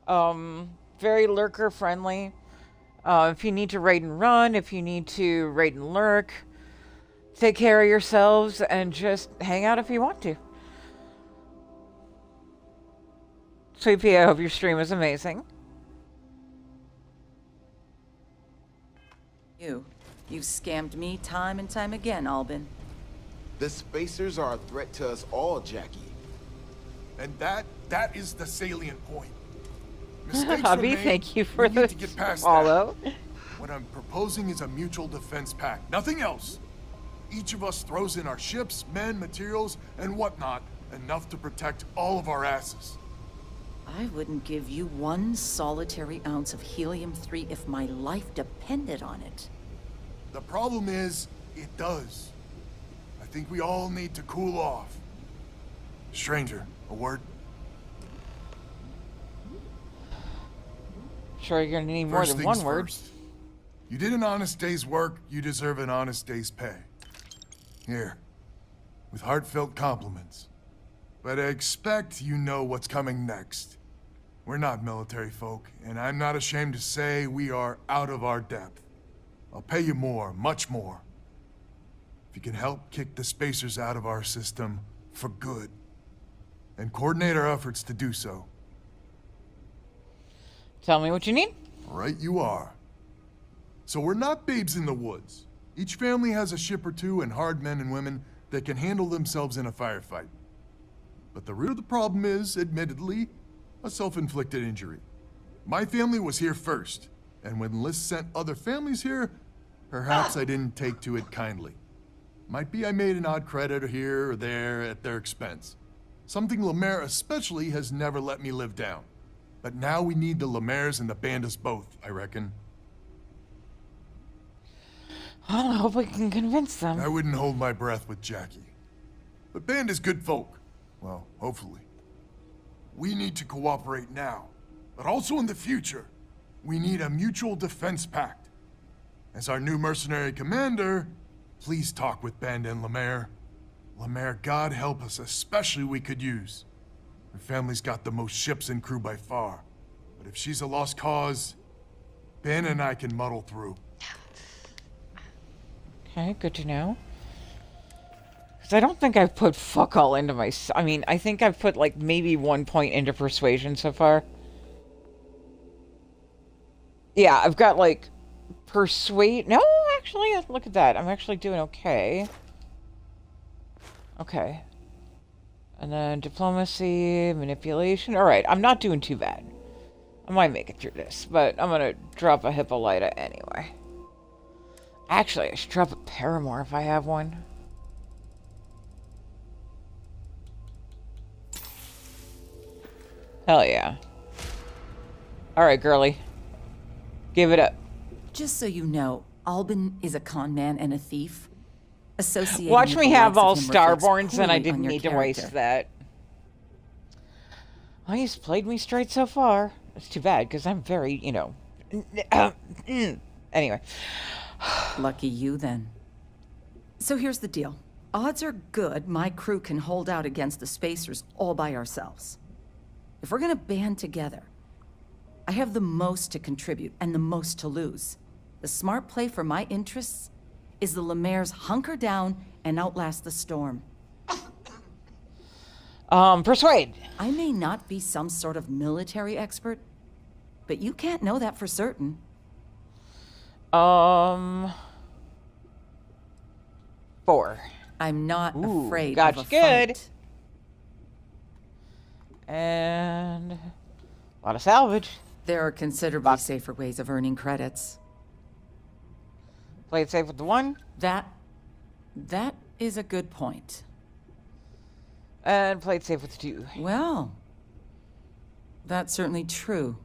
Very lurker friendly. If you need to raid and run, if you need to raid and lurk, take care of yourselves and just hang out if you want to. Sweet Pea, I hope your stream is amazing. You scammed me time and time again, Albin. The Spacers are a threat to us all, Jackie. And that is the salient point. Mistakes Hubby, were made. thank you for We need the to get past follow. that. What I'm proposing is a mutual defense pact. Nothing else. Each of us throws in our ships, men, materials, and whatnot, enough to protect all of our asses. I wouldn't give you one solitary ounce of helium-3 if my life depended on it. The problem is, it does. I think we all need to cool off. Stranger, a word? Sure, you're gonna need more First than things one word. first. You did an honest day's work, you deserve an honest day's pay. Here, with heartfelt compliments. But I expect you know what's coming next. We're not military folk, and I'm not ashamed to say we are out of our depth. I'll pay you more, much more. If you can help kick the Spacers out of our system for good, and coordinate our efforts to do so. Tell me what you need. Right you are. So we're not babes in the woods. Each family has a ship or two and hard men and women that can handle themselves in a firefight. But the root of the problem is, admittedly, a self-inflicted injury. My family was here first, and when Liz sent other families here, perhaps I didn't take to it kindly. Might be I made an odd credit here or there at their expense. Something Lemaire especially has never let me live down. But now we need the Lemaires and the Bandas both, I reckon. Well, I hope we can convince them. I wouldn't hold my breath with Jackie. But Banda's good folk. Well, hopefully. We need to cooperate now, but also in the future. We need a mutual defense pact. As our new mercenary commander, please talk with Banda and Lemaire. Lemaire, God help us, especially we could use. Her family's got the most ships and crew by far. But if she's a lost cause, Ben and I can muddle through. Okay, good to know. Because I don't think I've put fuck all into my... I mean, I think I've put, like, maybe 1 point into persuasion so far. Yeah, I've got, like, persuade... No, actually, look at that. I'm actually doing okay. Okay. And then diplomacy, manipulation. Alright, I'm not doing too bad. I might make it through this, but I'm gonna drop a Hippolyta anyway. Actually, I should drop a Paramore if I have one. Hell yeah. Alright, girly. Give it up. Just so you know, Albin is a con man and a thief. Associating Watch with me the have likes of all him reflects Starborns and I poorly didn't on your need to character. waste that. Well, he's played me straight so far. It's too bad, because I'm very, you know... Anyway. Lucky you, then. So here's the deal. Odds are good my crew can hold out against the Spacers all by ourselves. If we're gonna band together, I have the most to contribute and the most to lose. The smart play for my interests is the Lemaire's hunker down and outlast the storm. Persuade. I may not be some sort of military expert, but you can't know that for certain. 4. I'm not afraid Gotcha. of a Good. fight. And a lot of salvage. There are considerably safer ways of earning credits. Play it safe with the 1. That is a good point. And play it safe with the 2. Well, that's certainly true.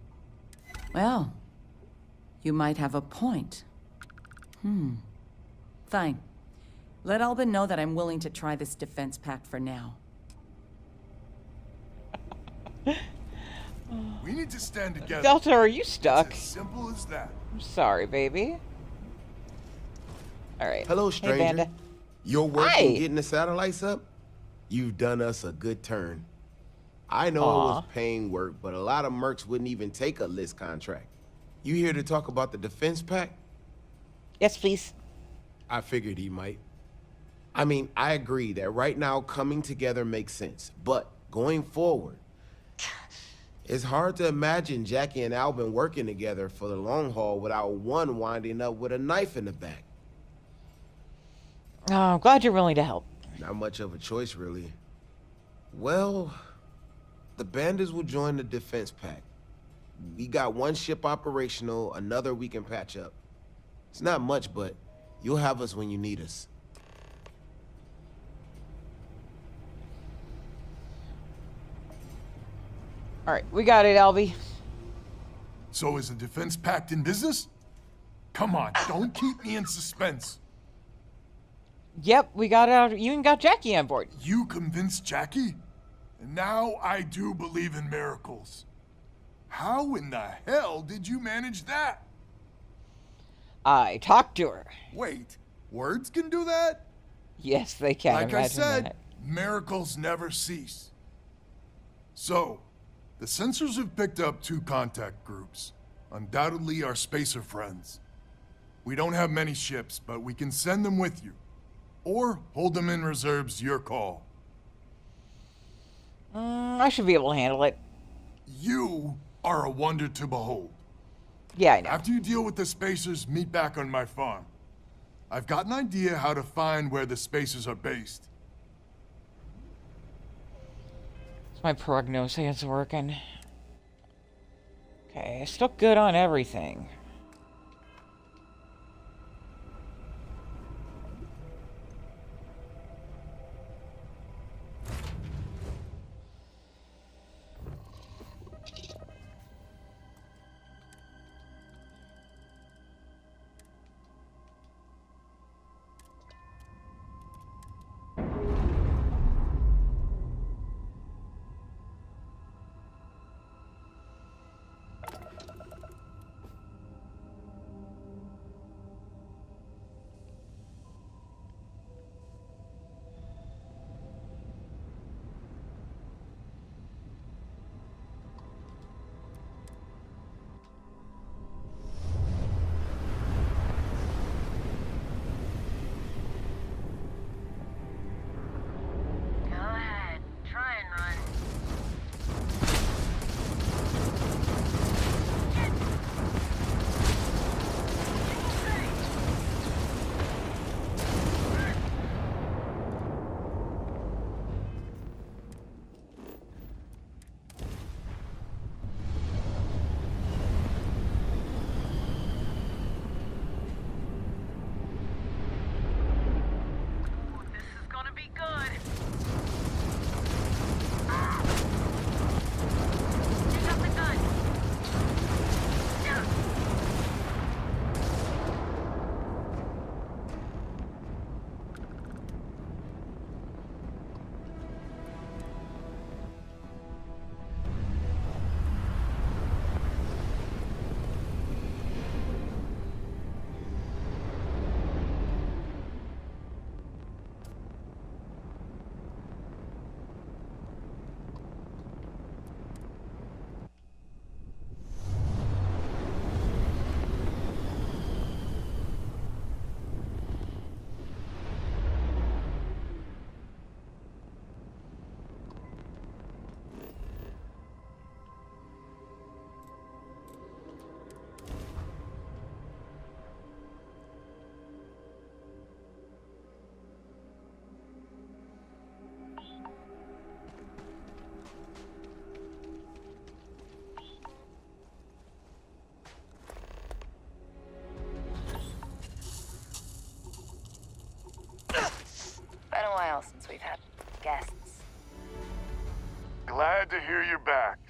Well, you might have a point. Fine. Let Albin know that I'm willing to try this defense pact for now. We need to stand together. Delta, are you stuck? It's as simple as that. I'm sorry, baby. All right. Hello, stranger. Hey, Banda. Your work Hi. in getting the satellites up? You've done us a good turn. I know it was paying work, but a lot of mercs wouldn't even take a list contract. You here to talk about the defense pact? Yes, please. I figured he might. I mean, I agree that right now coming together makes sense, but going forward, it's hard to imagine Jackie and Albin working together for the long haul without one winding up with a knife in the back. Oh, I'm glad you're willing to help. Not much of a choice, really. Well, the bandits will join the defense pact. We got one ship operational, another we can patch up. It's not much, but you'll have us when you need us. All right, we got it, Albie. So is the defense pact in business? Come on, don't keep me in suspense. Yep, we got it out. You even got Jackie on board. You convinced Jackie? And now I do believe in miracles. How in the hell did you manage that? I talked to her. Wait, words can do that? Yes, they can. Like I Imagine said, that. miracles never cease. So, the sensors have picked up 2 contact groups. Undoubtedly our spacer friends. We don't have many ships, but we can send them with you. Or hold them in reserves, your call. I should be able to handle it. You are a wonder to behold. Yeah, I know. After you deal with the spacers, meet back on my farm. I've got an idea how to find where the spacers are based. My prognosis is working. Okay, still good on everything.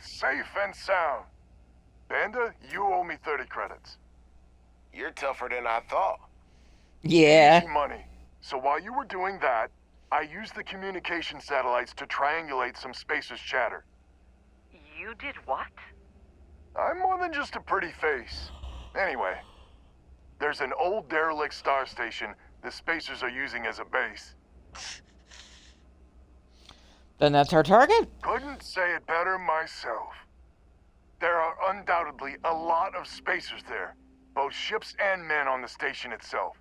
safe and sound. Banda, you owe me 30 credits. You're tougher than I thought. Yeah. Easy money. So while you were doing that, I used the communication satellites to triangulate some spacers' chatter. You did what? I'm more than just a pretty face. Anyway, there's an old derelict star station the spacers are using as a base. Then that's our target. Couldn't say it better myself. There are undoubtedly a lot of spacers there, both ships and men on the station itself.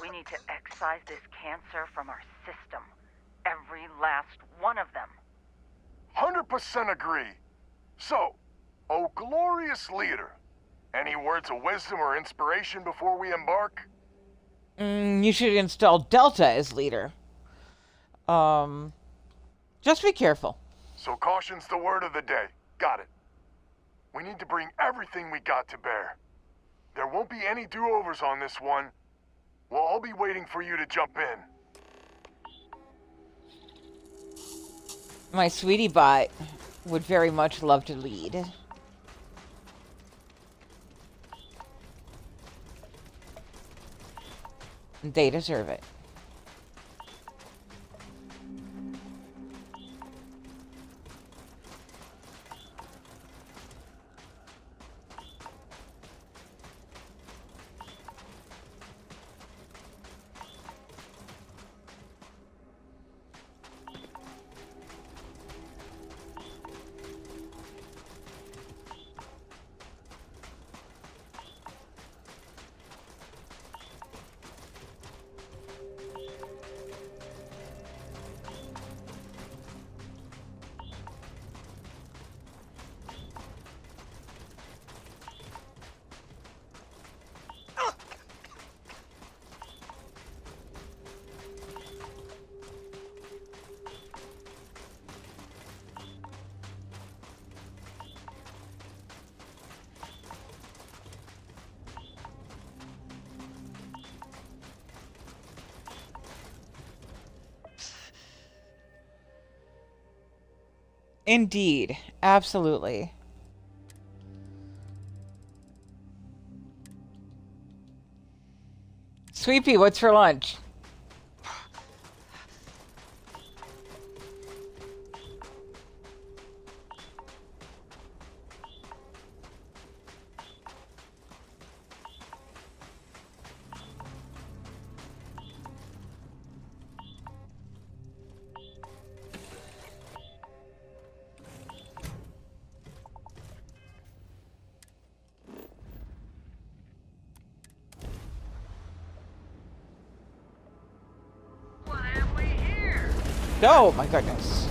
We need to excise this cancer from our system. Every last one of them. 100% agree. So, oh glorious leader, any words of wisdom or inspiration before we embark? You should install Delta as leader. Just be careful. So caution's the word of the day. Got it. We need to bring everything we got to bear. There won't be any do-overs on this one. We'll all be waiting for you to jump in. My sweetie bot would very much love to lead. They deserve it. Indeed. Absolutely. Sweepy, what's for lunch? Oh my goodness.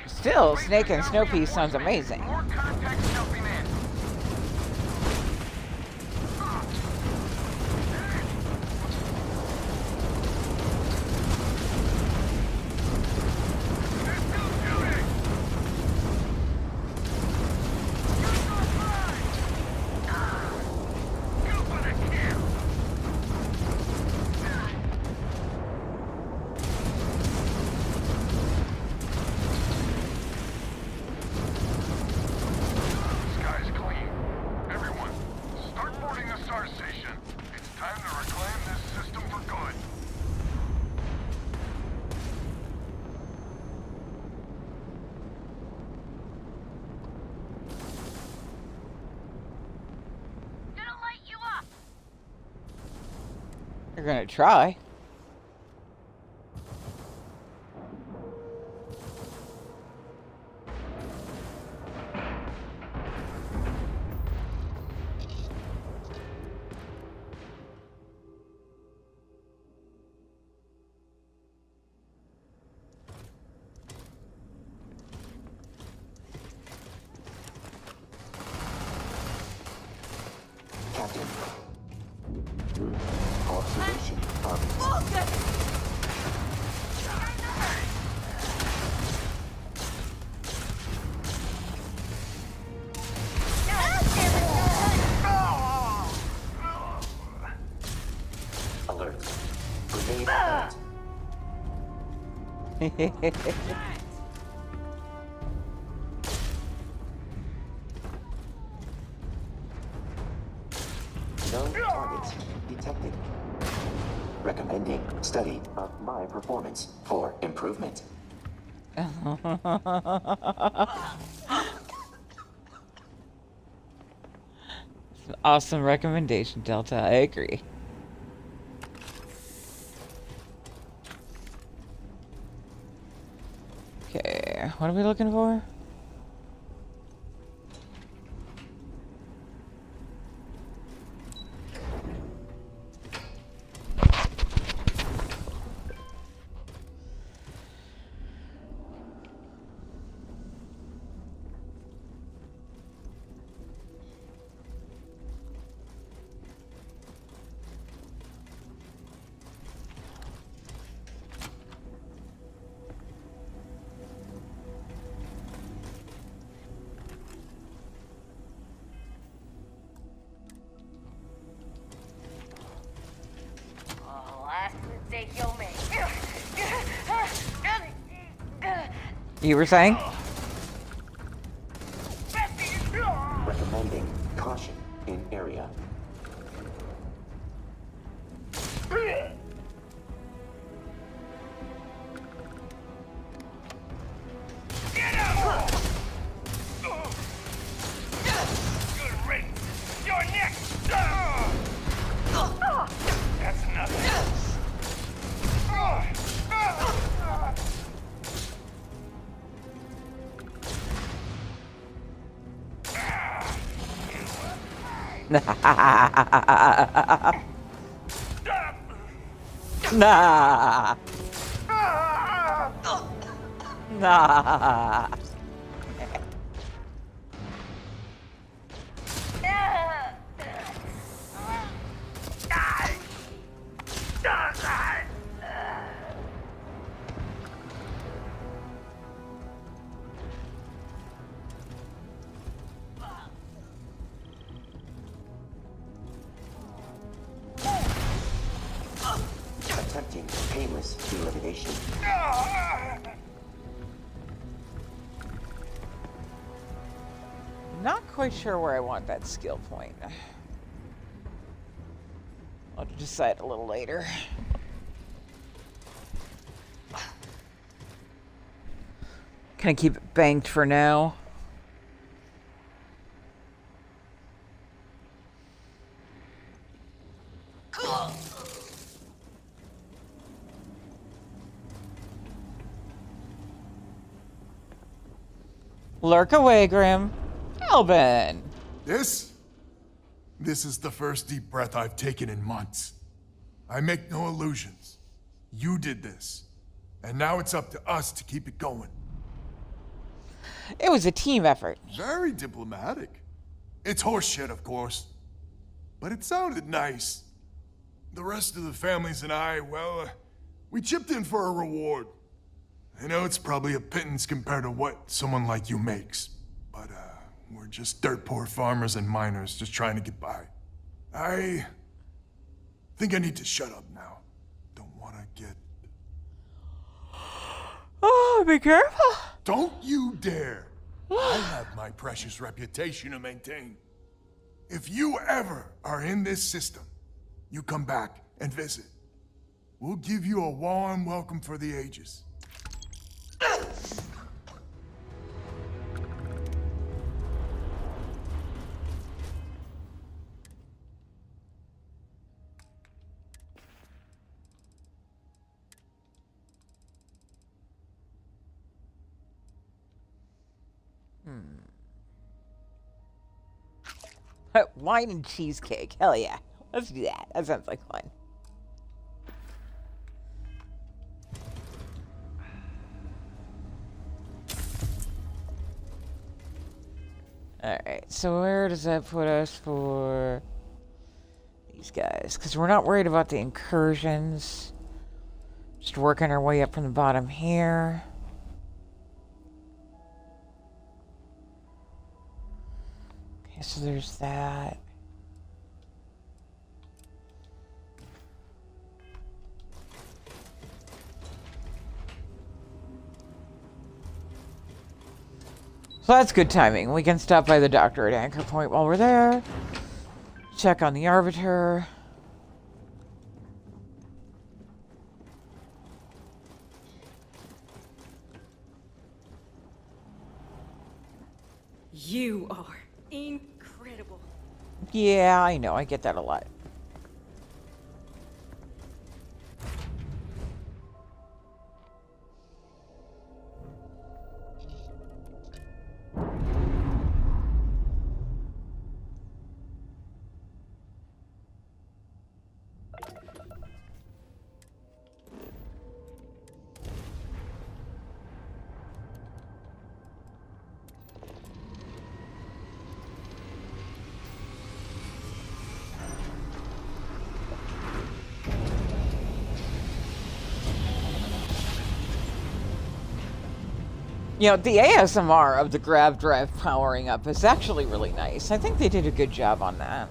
Still, Snake and Snowpiece sounds amazing. You're gonna try. Captain. Observation of Alert. Grenade out. No targets detected. Recommending study of my performance for improvement. It's an awesome recommendation, Delta. I agree. Okay, what are we looking for? You were saying? Recommending caution in area. That's nothing. Nah. Nah. Attempting painless elimination. Not quite sure where I want that skill point. I'll have to decide a little later. Can I keep it banked for now? Lurk away, Grim. Alvin! This is the first deep breath I've taken in months. I make no illusions. You did this. And now it's up to us to keep it going. It was a team effort. Very diplomatic. It's horseshit, of course. But it sounded nice. The rest of the families and I, well, we chipped in for a reward. I know it's probably a pittance compared to what someone like you makes. But, we're just dirt poor farmers and miners just trying to get by. I think I need to shut up now. Don't want to get... Oh, be careful. Don't you dare. I have my precious reputation to maintain. If you ever are in this system, you come back and visit. We'll give you a warm welcome for the ages. Wine and cheesecake. Hell yeah. Let's do that. That sounds like fun. Alright, so where does that put us for these these guys, because we're not worried about the incursions. Just working our way up from the bottom here. Okay, so there's that. So that's good timing. We can stop by the doctor at Anchor Point while we're there. Check on the Arbiter. You are incredible. Yeah, I know. I get that a lot. You know, the ASMR of the grab drive powering up is actually really nice. I think they did a good job on that.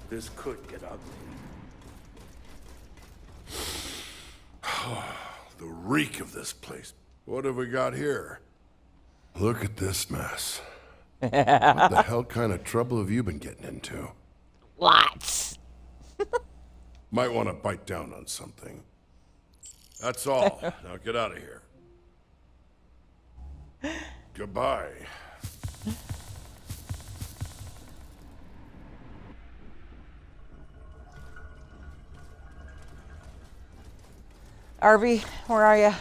This could get ugly. The reek of this place. What have we got here? Look at this mess. What the hell kind of trouble have you been getting into? Lots. Might want to bite down on something. That's all. Now get out of here. Goodbye. Arby, where are you?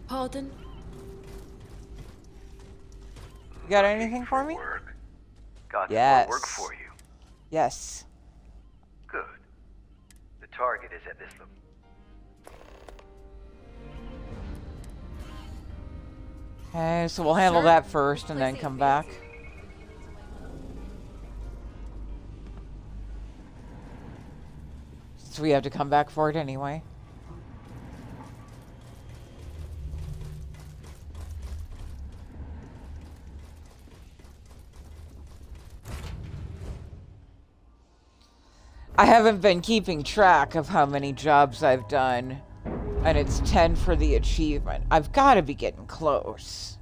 Pardon? You got anything for me? Got Yes. some more work for you. Yes. Good. The target is at this Okay, so we'll handle that first and then come back. So we have to come back for it anyway. I haven't been keeping track of how many jobs I've done, and it's 10 for the achievement. I've got to be getting close.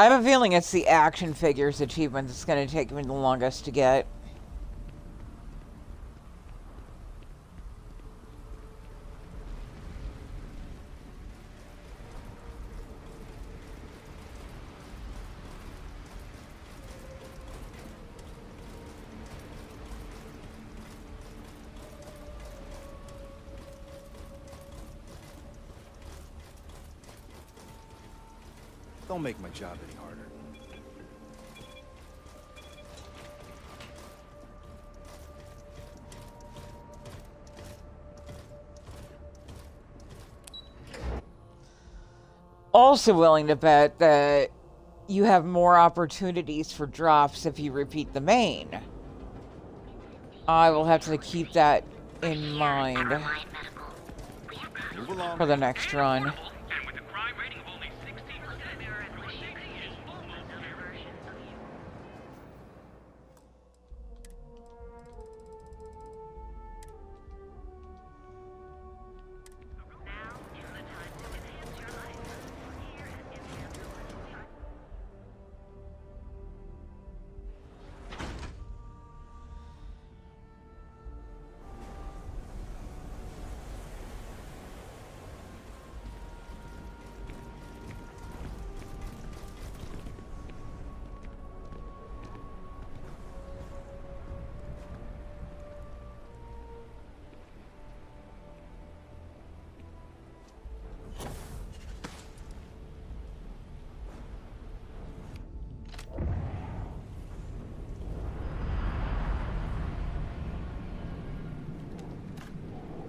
I have a feeling it's the action figures achievement that's going to take me the longest to get. Don't make my job any harder. Also willing to bet that you have more opportunities for drops if you repeat the main. I will have to keep that in mind. Move along. for the next run.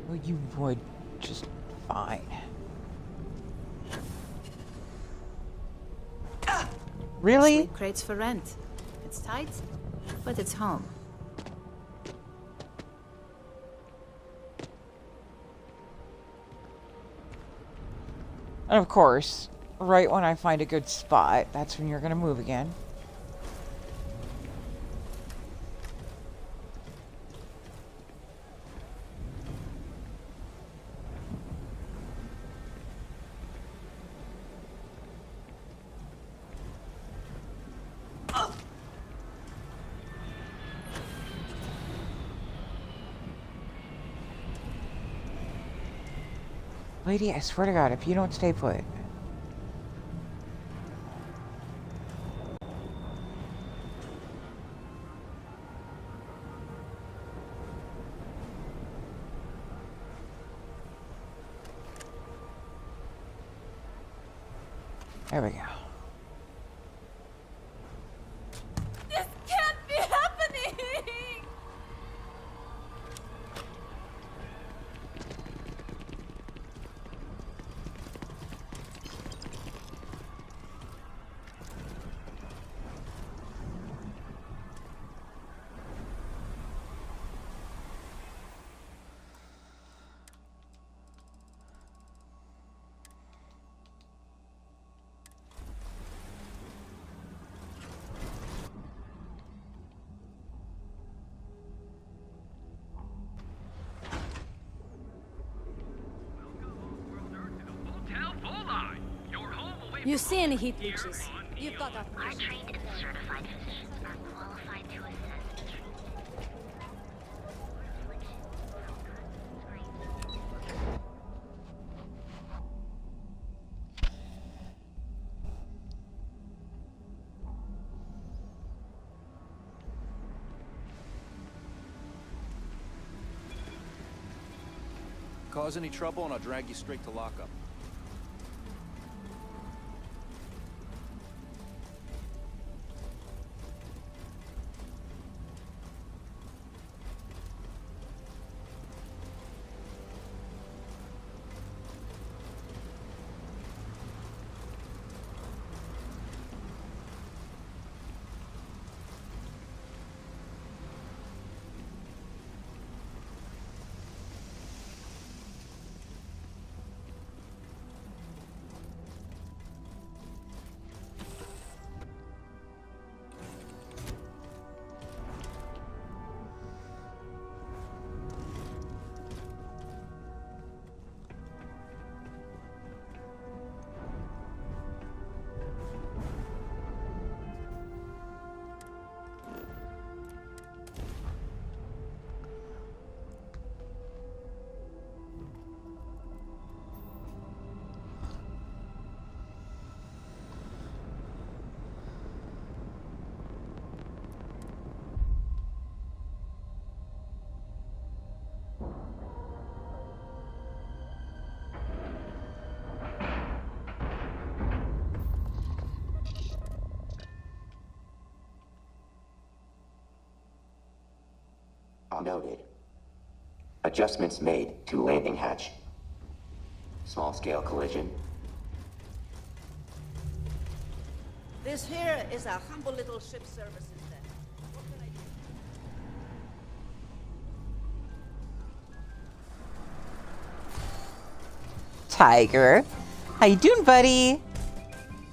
Well, you would just fine. Really? Sleep crates for rent. It's tight, but it's home. And of course, right when I find a good spot, that's when you're gonna move again. Lady, I swear to God, if you don't stay put. There we go. This can't be happening! You see any heat leeches? You've got that. Our trained and certified physicians are qualified to assess the Cause any trouble and I'll drag you straight to lockup. Noted. Adjustments made to landing hatch. Small-scale collision. This here is a humble little ship services deck. What can I do? Tiger. How you doing, buddy?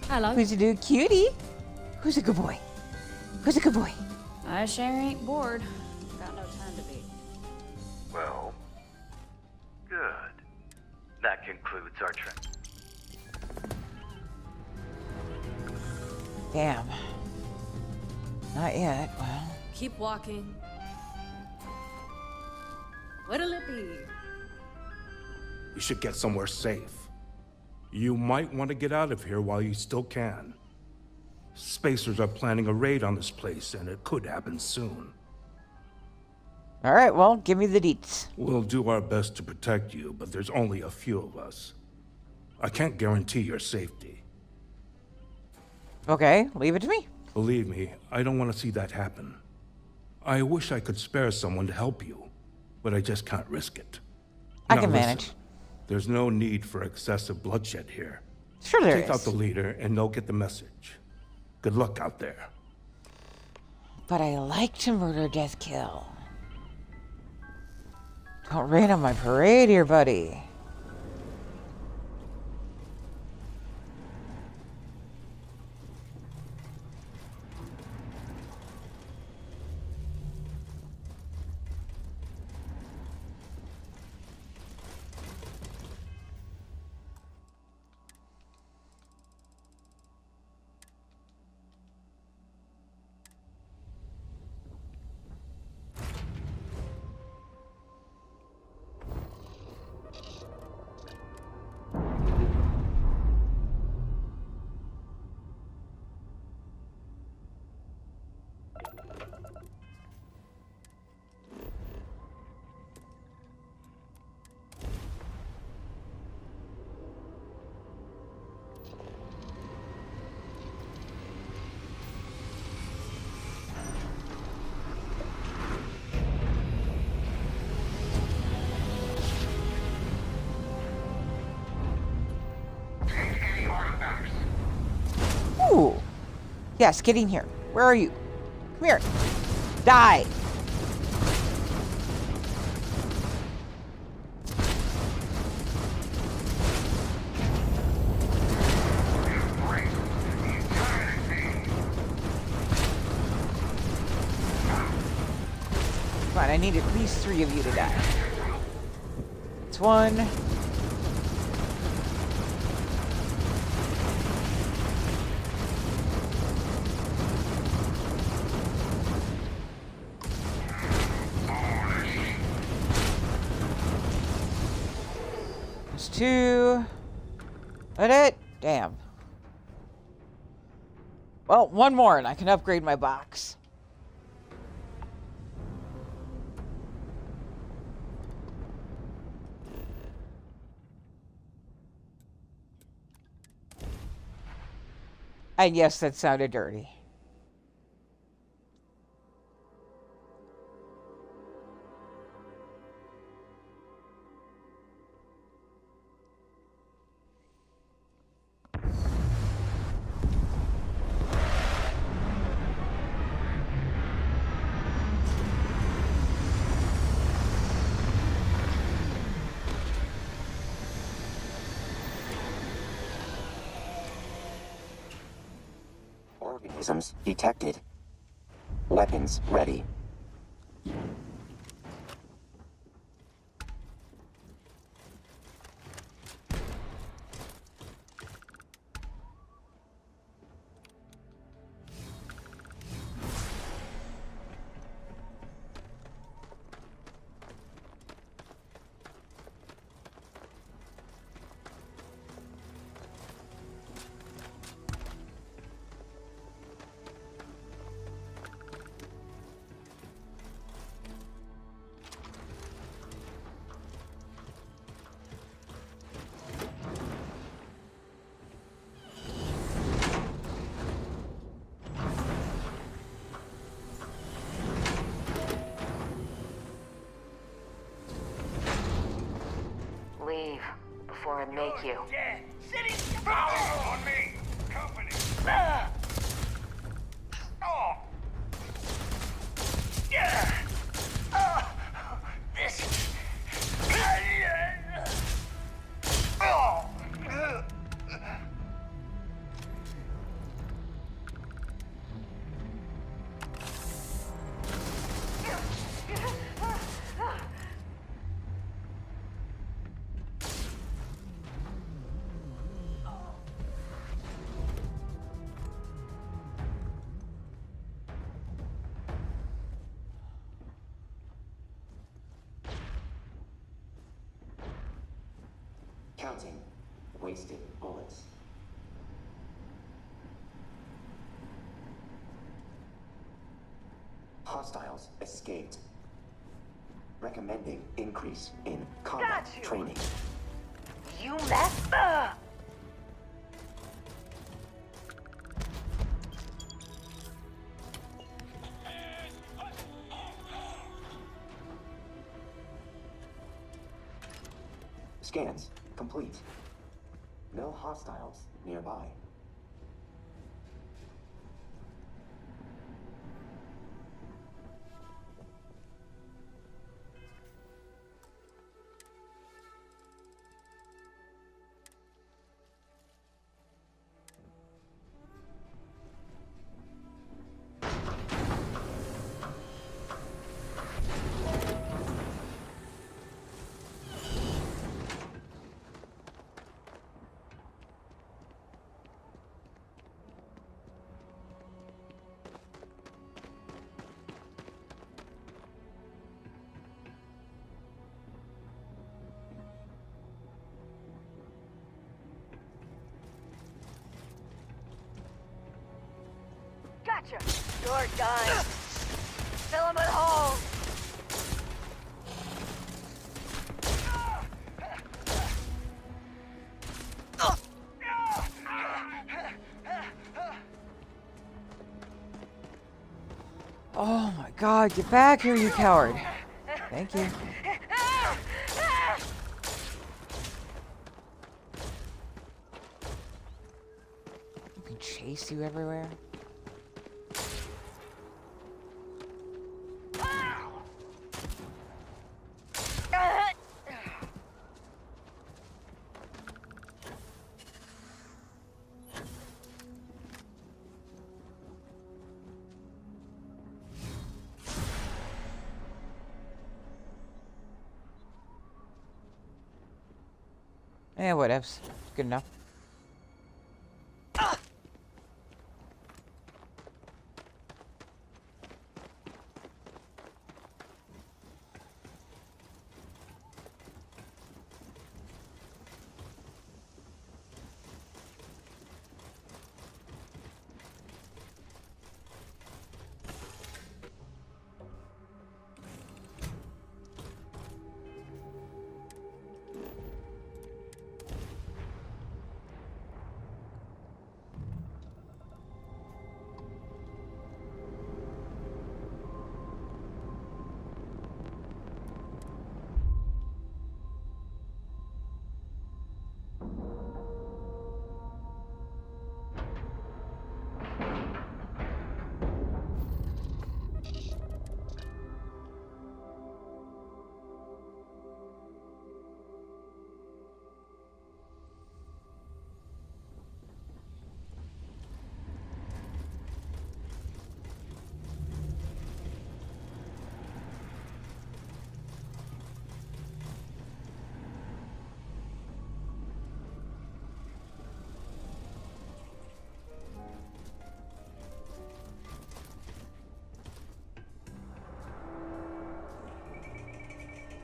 Hello. Who's a new cutie? Who's a good boy? Who's a good boy? I sure ain't bored. Got no time to be. Well, good. That concludes our trip. Damn. Not yet. Well. Keep walking. What'll it be? You should get somewhere safe. You might want to get out of here while you still can. Spacers are planning a raid on this place, and it could happen soon. All right, well, give me the deets. We'll do our best to protect you, but there's only a few of us. I can't guarantee your safety. Okay, leave it to me. Believe me, I don't want to see that happen. I wish I could spare someone to help you, but I just can't risk it. I Now can listen, manage. There's no need for excessive bloodshed here. Sure there Take out is. the leader and they'll get the message. Good luck out there. But I like to murder, death, kill. Don't rain on my parade here, buddy. Ooh. Yes, get in here. Where are you? Come here. Die. Come on, I need at least 3 of you to die. It's 1. There's 2. That it? Damn. Well, 1 more and I can upgrade my box. And yes, that sounded dirty. Organisms detected. Weapons ready. Leave before I make you. Power on me! Company! Oh! Yeah! This... Oh! wasted bullets. Hostiles escaped. Recommending increase in combat training. You messed up! Scans complete. No hostiles nearby. Gotcha! You're done! Fill him with holes! Oh my god, get back here, you coward. Thank you. I can chase you everywhere. Yeah, whatevs. Good enough.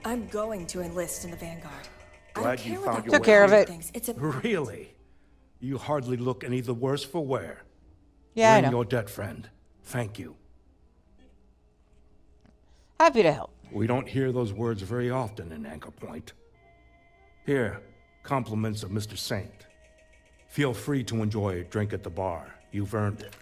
I'm going to enlist in the Vanguard. Glad you found your Took way care of here. it. It's a Really? You hardly look any the worse for wear. Yeah, I We're in know. your debt, friend. Thank you. Happy to help. We don't hear those words very often in Anchor Point. Here, compliments of Mr. Saint. Feel free to enjoy a drink at the bar. You've earned it.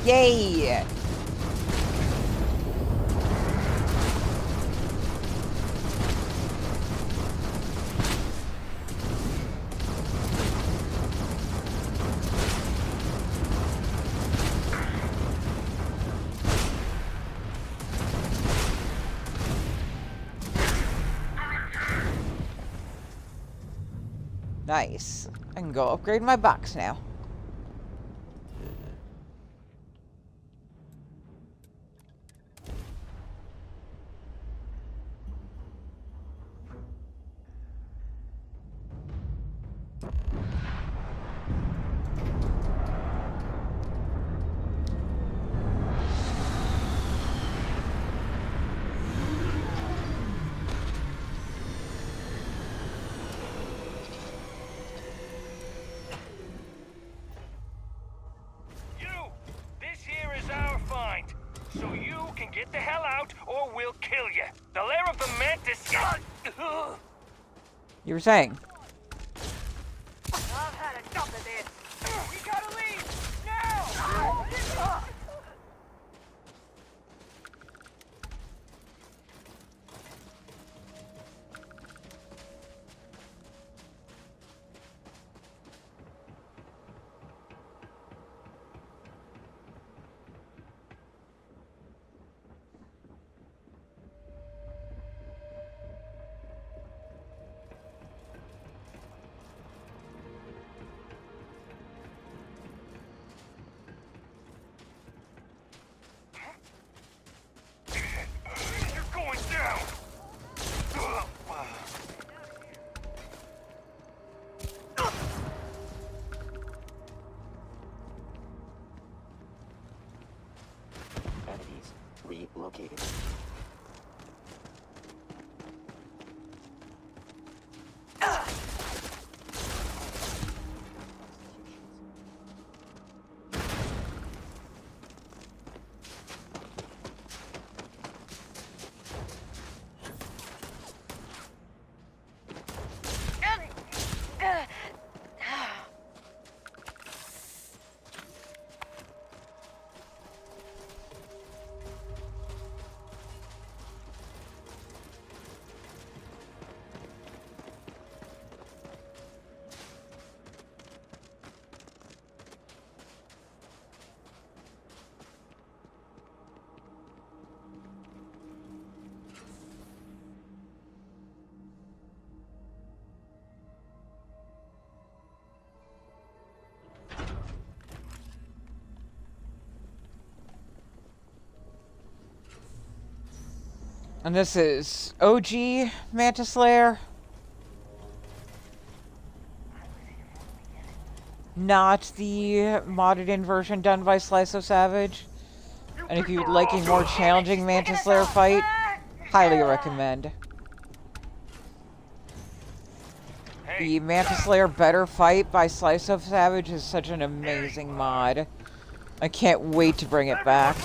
Yay! Nice. I can go upgrade my box now. This here is our find. So you can get the hell out or we'll kill you. The lair of the mantis. You were saying? I've had enough of this. We gotta leave now. You're going down. Enemies relocated. And this is OG Mantis Lair. Not the modded in version done by Slice of Savage. And if you'd like a more challenging Mantis Lair fight, highly recommend. The Mantis Lair Better Fight by Slice of Savage is such an amazing mod. I can't wait to bring it back.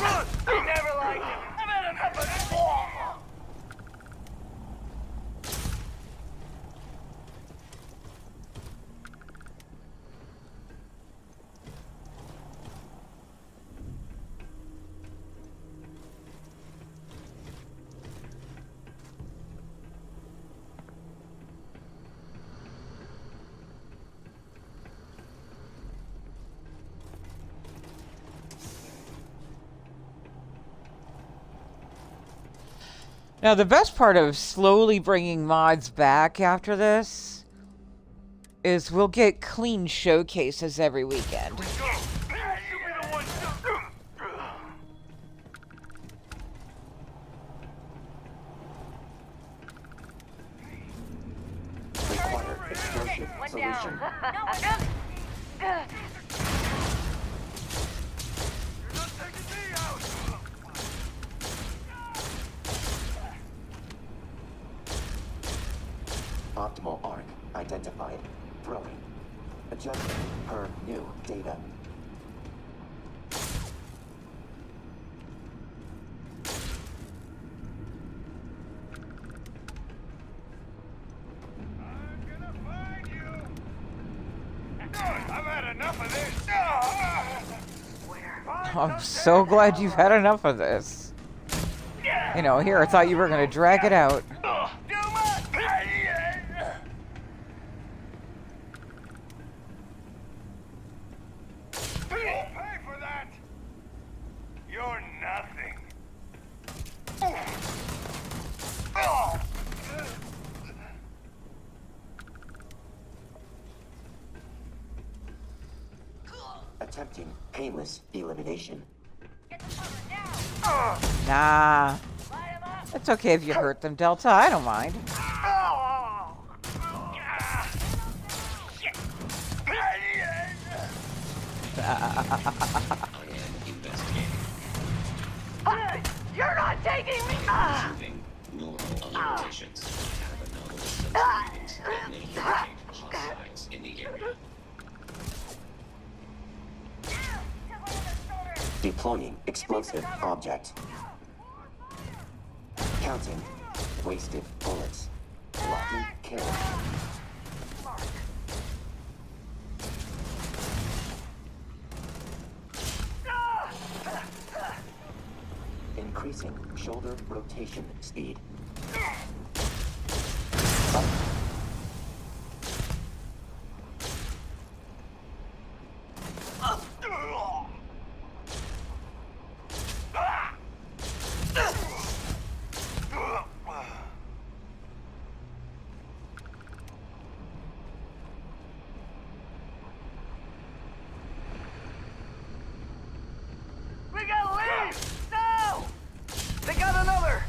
Now, the best part of slowly bringing mods back after this is we'll get clean showcases every weekend. Require explosive solution. Optimal arc identified. Throwing. Adjustment per new data. I've had enough of this. Where? I'm so glad you've had enough of this. You know, here, I thought you were going to drag it out. Pay for that! You're nothing. Attempting painless elimination. Nah. It's okay if you hurt them, Delta. I don't mind. You're not taking me! Normal operations have anomalous substrates that may indicate hostiles in the area. Deploying explosive object. Counting wasted bullets. Locking kill. Increasing shoulder rotation speed. We gotta leave! No! They got another!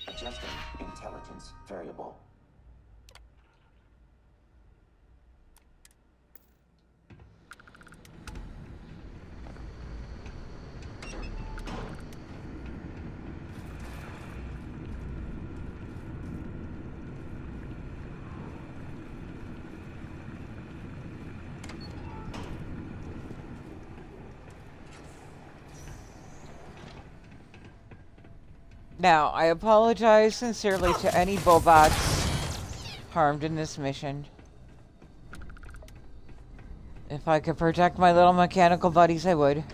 Adjusting intelligence variable. Now, I apologize sincerely to any Bobots harmed in this mission. If I could protect my little mechanical buddies, I would.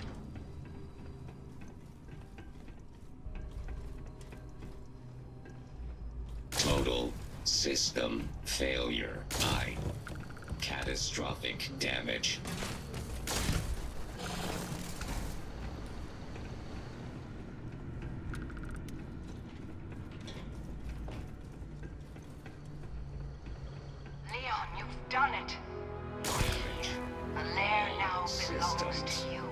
Total system failure. Catastrophic damage. Leon, you've done it. The lair now belongs to you.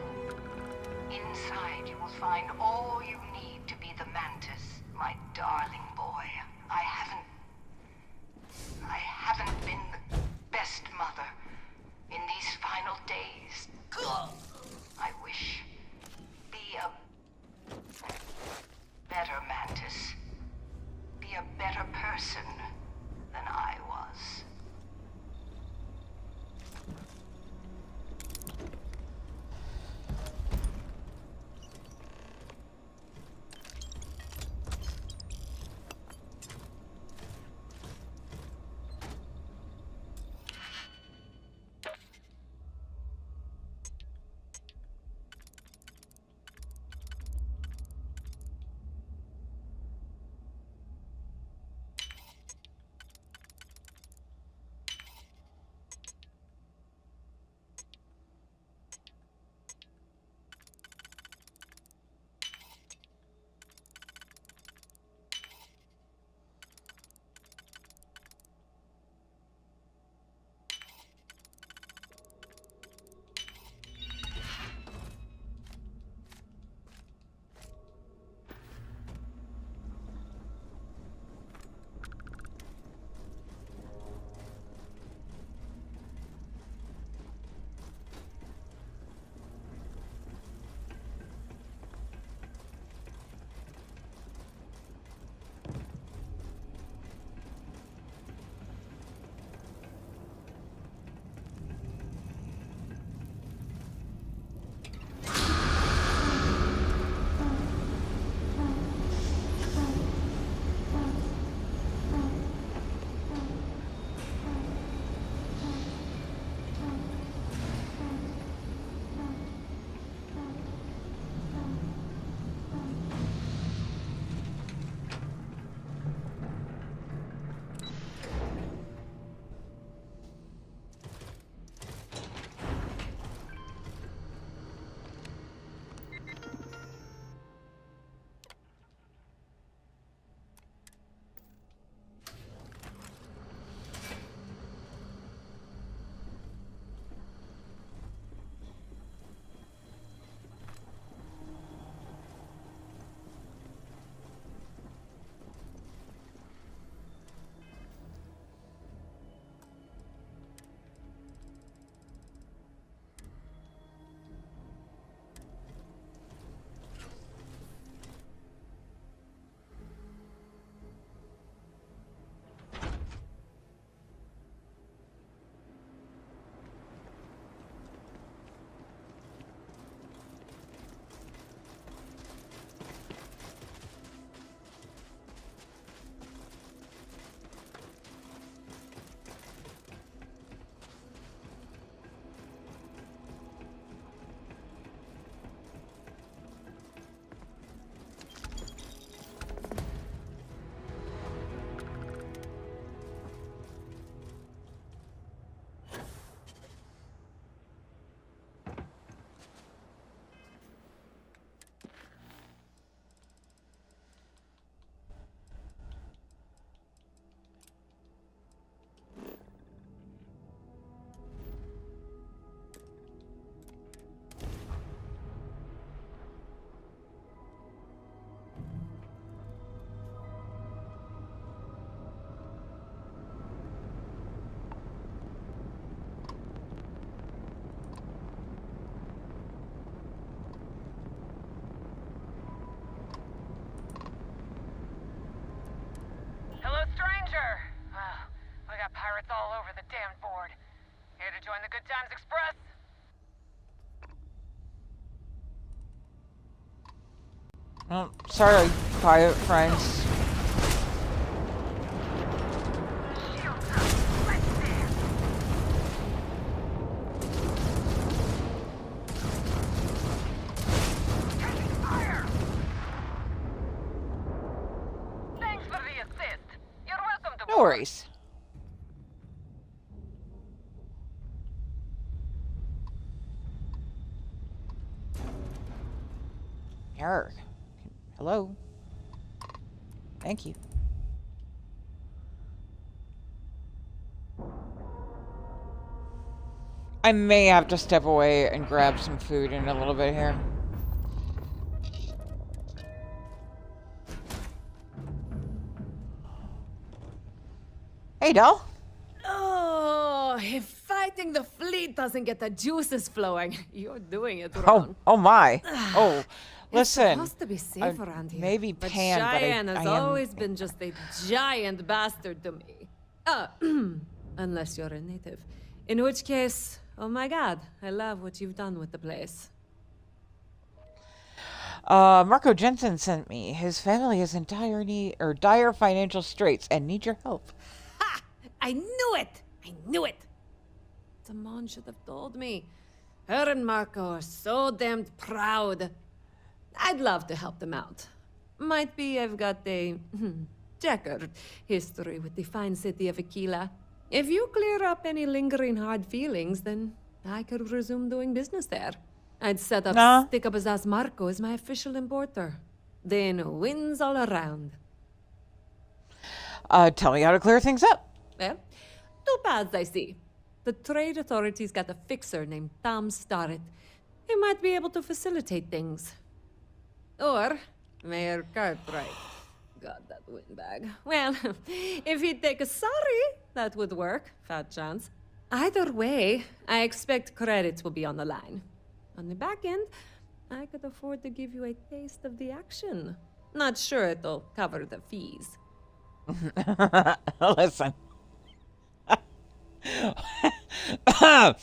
Inside, you will find all you need to be the Mantis, my darling boy. I haven't been the best mother in these final days. I wish. Be a better Mantis. Be a better person than I was. Times Express. Oh, sorry, private friends. Thanks for the assist. You're welcome to No worries. Yarg. Hello. Thank you. I may have to step away and grab some food in a little bit here. Hey, Del. Oh, if fighting the fleet doesn't get the juices flowing, you're doing it wrong. Oh my. Oh, listen. It's supposed to be safe around here. Maybe but Pan, but Cheyenne has I am... always been just a giant bastard to me. Unless you're a native. In which case, oh my god, I love what you've done with the place. Marco Jensen sent me. His family is in dire financial straits and need your help. Ha! I knew it! I knew it! Damon should have told me. Her and Marco are so damned proud. I'd love to help them out. Might be I've got a checkered history with the fine city of Aquila. If you clear up any lingering hard feelings, then I could resume doing business there. I'd set up Stick Up His Ass Marco as my official importer. Then wins all around. Tell me how to clear things up. Well, two paths I see. The trade authorities got a fixer named Tom Starrett. He might be able to facilitate things. Or Mayor Cartwright. God, that windbag. Well, if he'd take a sorry, that would work. Fat chance. Either way, I expect credits will be on the line. On the back end, I could afford to give you a taste of the action. Not sure it'll cover the fees. Listen. I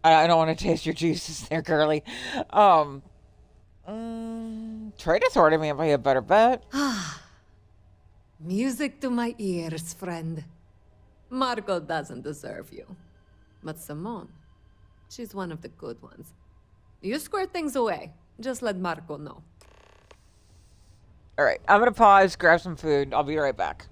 don't want to taste your juices there, girly. Trade authority may be a better bet. Music to my ears, friend. Marco doesn't deserve you. But Simone, she's one of the good ones. You square things away. Just let Marco know. All right, I'm going to pause, grab some food. I'll be right back.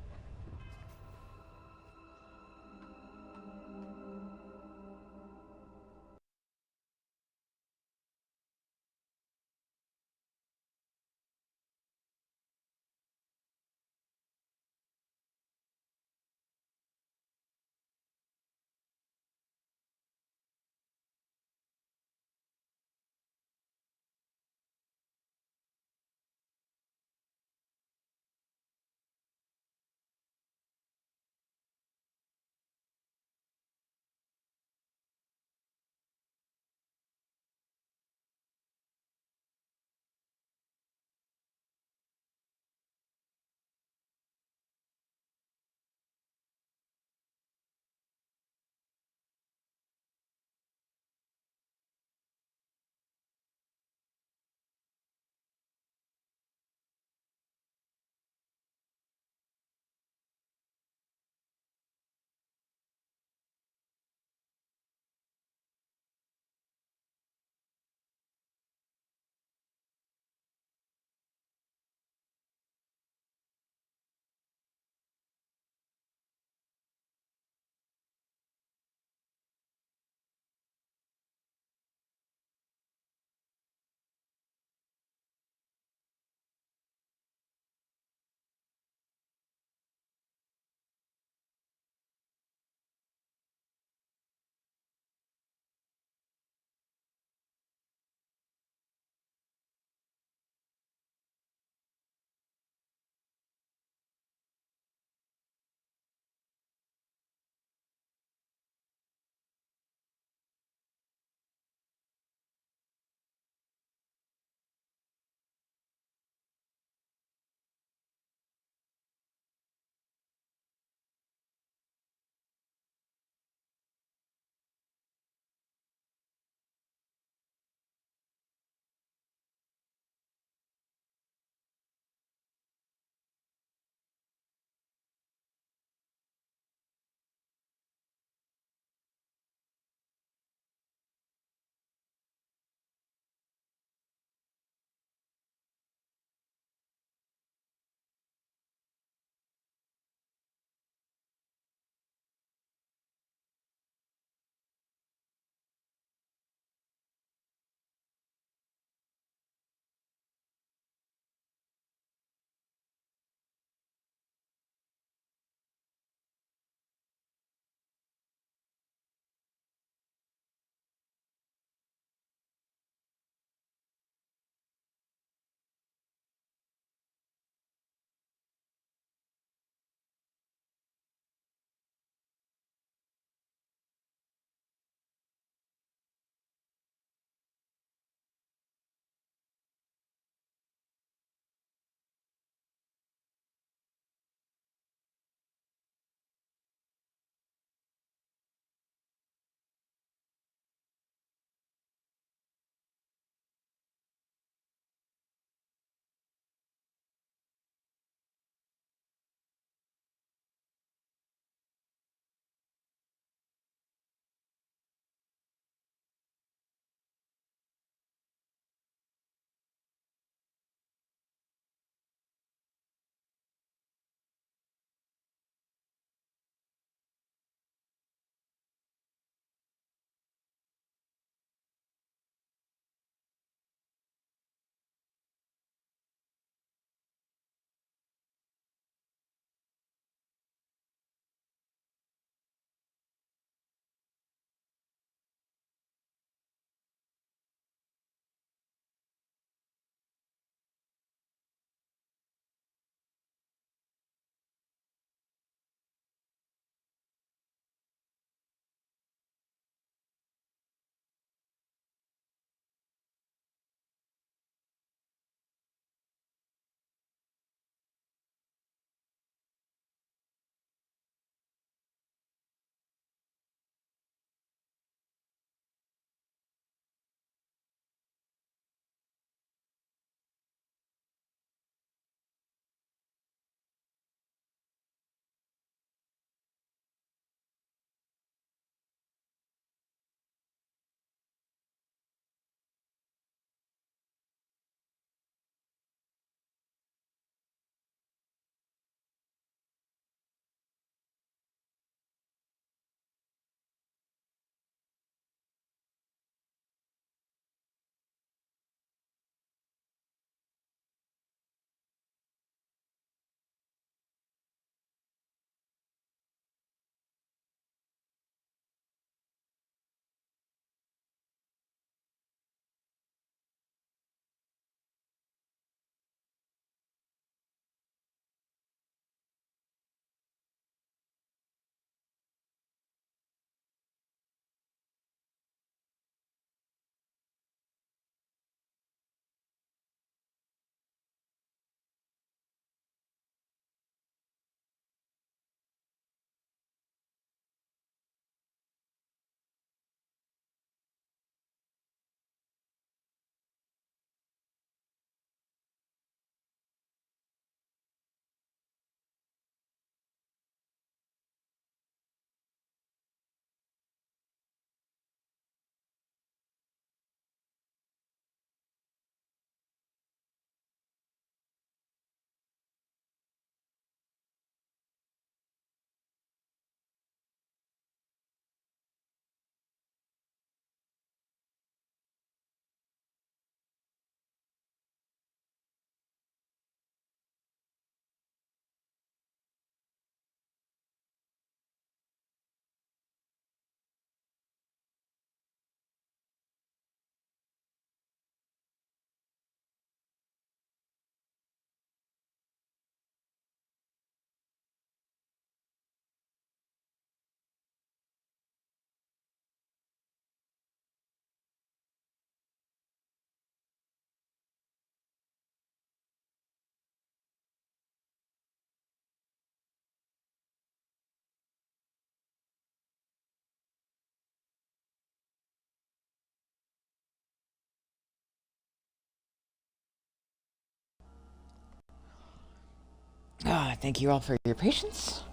Thank you all for your patience.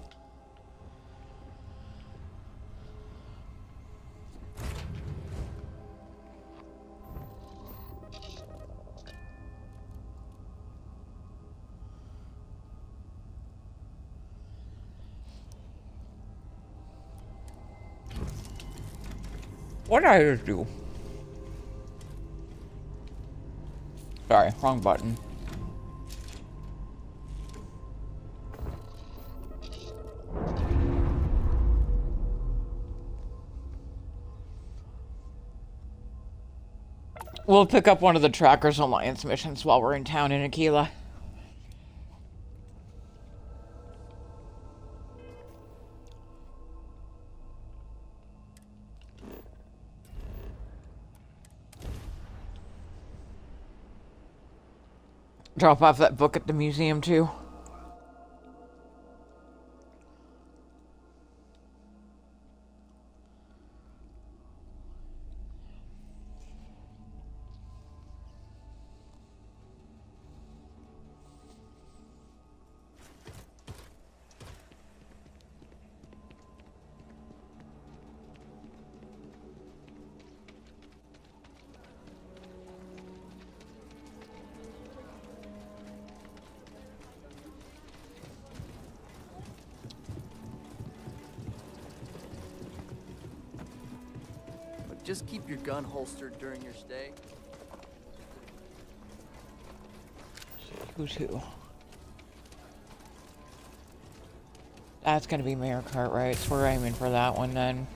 What did I just do? Sorry, wrong button. We'll pick up one of the Trackers Alliance missions while we're in town in Aquila. Drop off that book at the museum too. Just keep your gun holstered during your stay. Who's who? That's gonna be Mayor Cartwright, so we're aiming for that one then.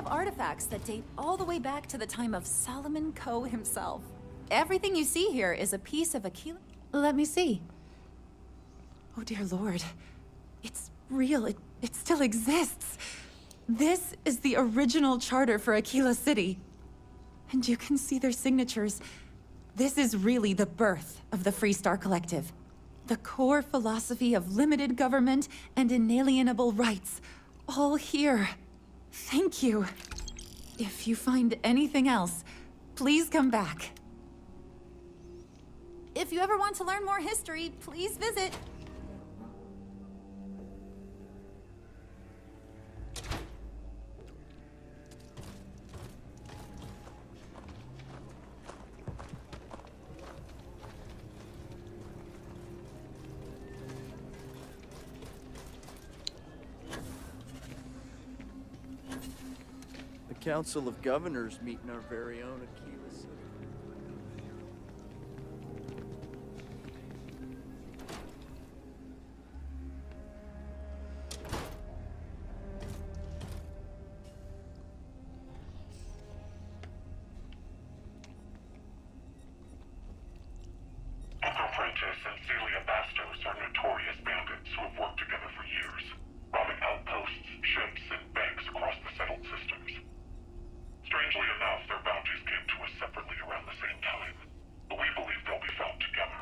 Artifacts that date all the way back to the time of Solomon Coe himself. Everything you see here is a piece of Aquila. Let me see. Oh dear Lord. It's real. It still exists. This is the original charter for Aquila City. And you can see their signatures. This is really the birth of the Free Star Collective. The core philosophy of limited government and inalienable rights. All here. Thank you. If you find anything else, please come back. If you ever want to learn more history, please visit. The Council of Governors meet in our very own Aquila City. Apprentice and Celia Bastos are notorious bandits who have worked together for years, robbing outposts, ships, and banks across the settled systems. Strangely enough, their bounties came to us separately around the same time, but we believe they'll be found together.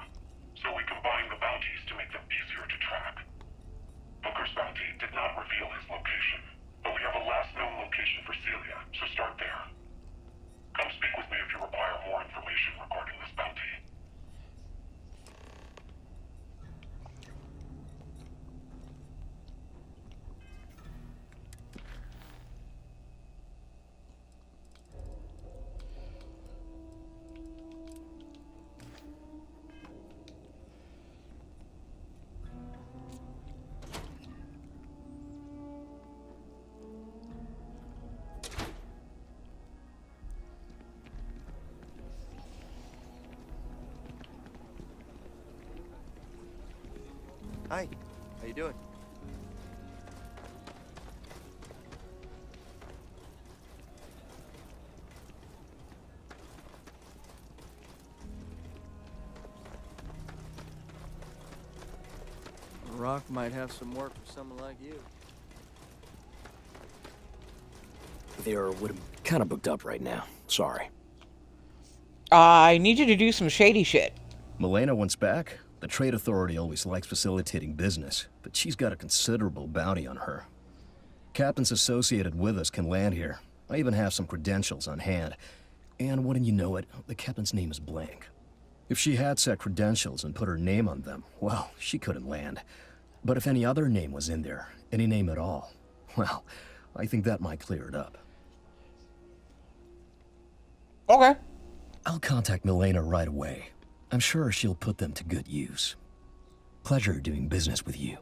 So we combined the bounties to make them easier to track. Booker's bounty did not reveal his location, but we have a last known location for Celia, so start there. Come speak with me if you require more information regarding this bounty. Hi, how you doing? Rock might have some work for someone like you. We're kind of booked up right now. Sorry. I need you to do some shady shit. Milena wants back? The Trade Authority always likes facilitating business, but she's got a considerable bounty on her. Captains associated with us can land here. I even have some credentials on hand. And wouldn't you know it, the captain's name is blank. If she had set credentials and put her name on them, well, she couldn't land. But if any other name was in there, any name at all, well, I think that might clear it up. Okay. I'll contact Milena right away. I'm sure she'll put them to good use. Pleasure doing business with you.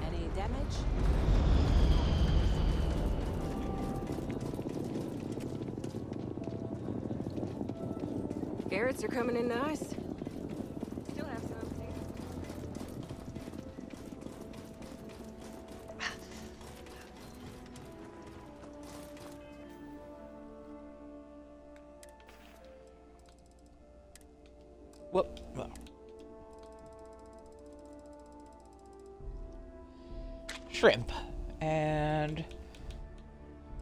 Any damage? Garrett's are coming in nice. Still have some. Whoop. Shrimp. And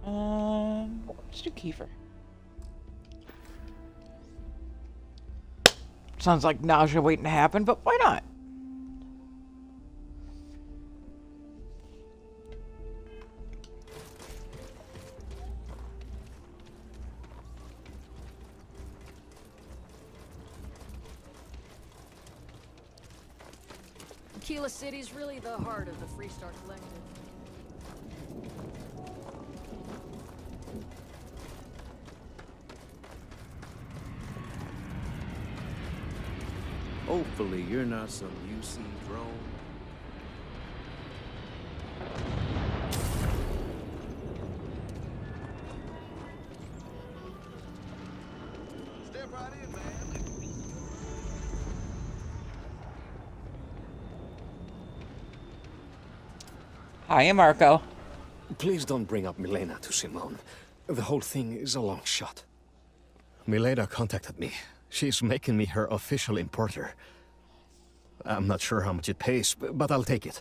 let's do kefir. Sounds like nausea waiting to happen, but why not? Tequila City's really the heart of the Freestar Collective. Hopefully you're not some UC drone. Step right in, man. Hi, Marco. Please don't bring up Milena to Simone. The whole thing is a long shot. Milena contacted me. She's making me her official importer. I'm not sure how much it pays, but I'll take it.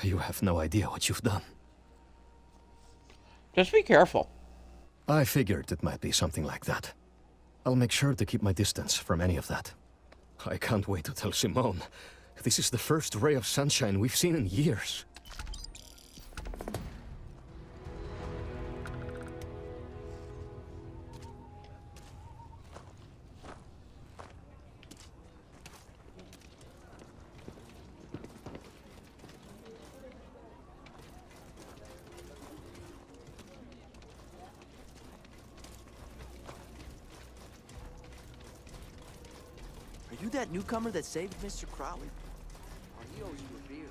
You have no idea what you've done. Just be careful. I figured it might be something like that. I'll make sure to keep my distance from any of that. I can't wait to tell Simone. This is the first ray of sunshine we've seen in years. Are you that newcomer that saved Mr. Crowley? Or he owes you a beer.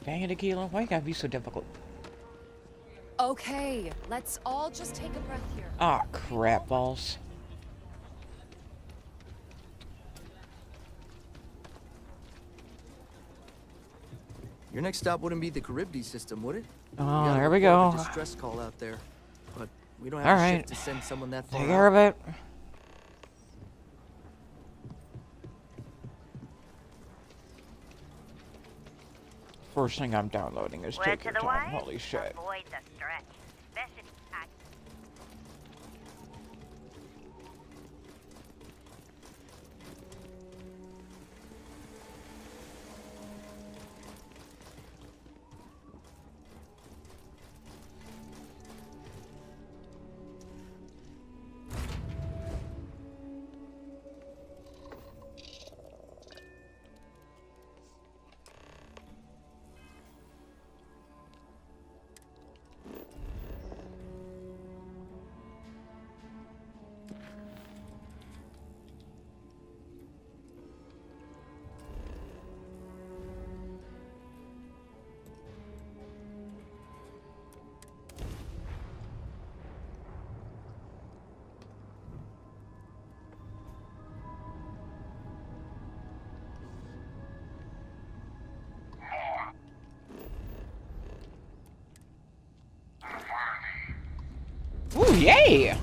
Dang it, Aquila. Why you gotta be so difficult? Okay, let's all just take a breath here. Ah, crap balls. Your next stop wouldn't be the Charybdis system, would it? Oh, there we report go. a distress call out there, but we don't All have a right. ship to send someone that far Take care of it. First thing I'm downloading is Word Take to Your the Time. wise, Holy shit. avoid the stretch. Best if I... Yay!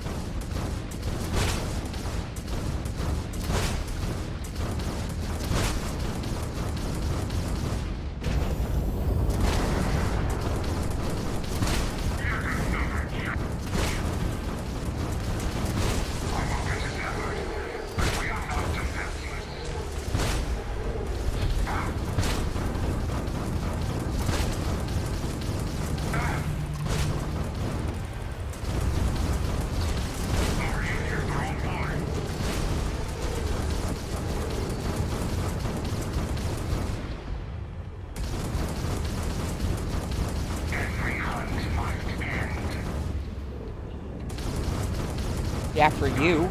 Yeah, for you.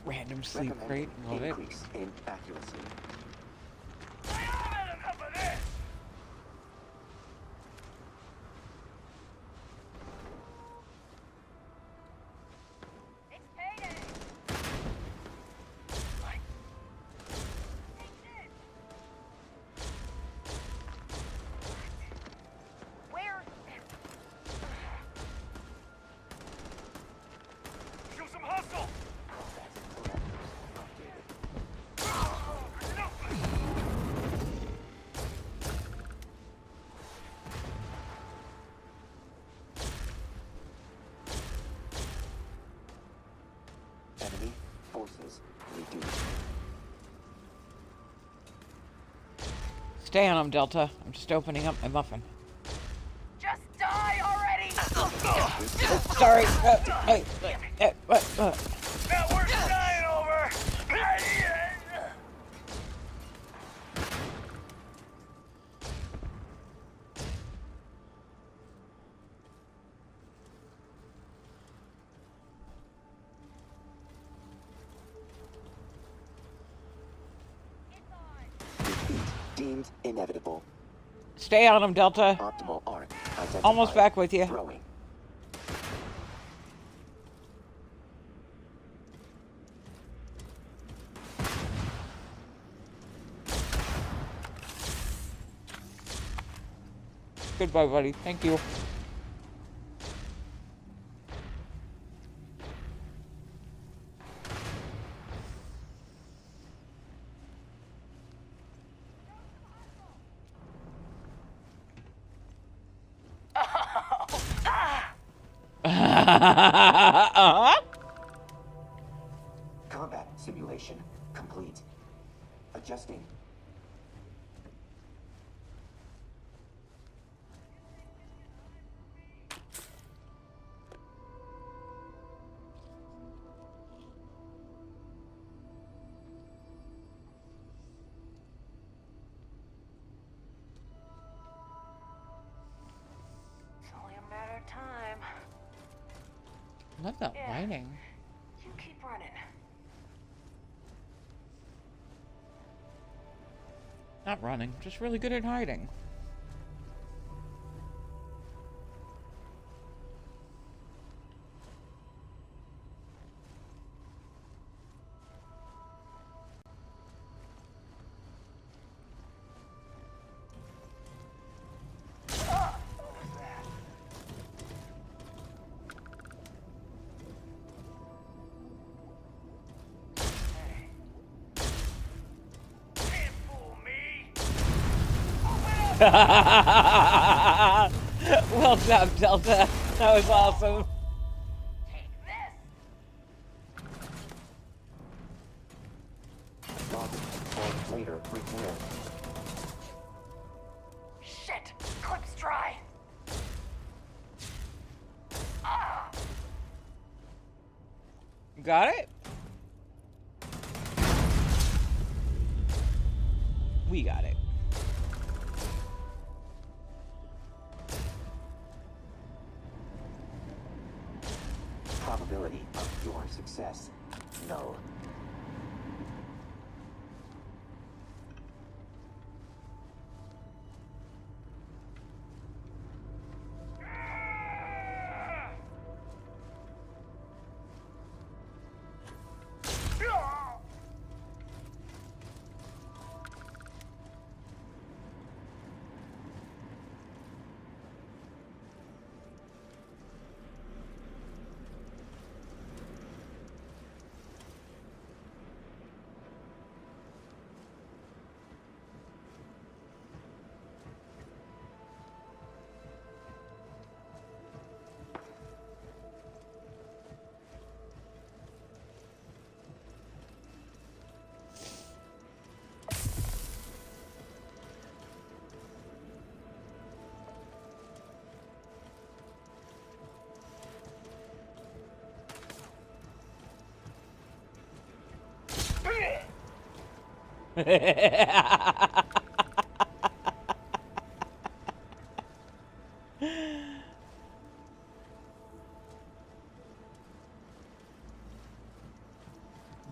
Random sleep rate. Love it. Increase in accuracy. Show some hustle! Enemy forces reduced. Stay on him, Delta. I'm just opening up my muffin. Just die already! Sorry. Now we're dying deemed inevitable. Stay on him, Delta. Optimal arc identified. Almost back with you. Throwing. Goodbye, buddy. Thank you. Combat simulation complete. Adjusting. It's only a matter of time. Love that lighting. You keep running. Not running, just really good at hiding. Well done, Delta. That was awesome. Or later, repair. Shit! Clip's dry. Ah! Got it? We got it. Probability of your success. No.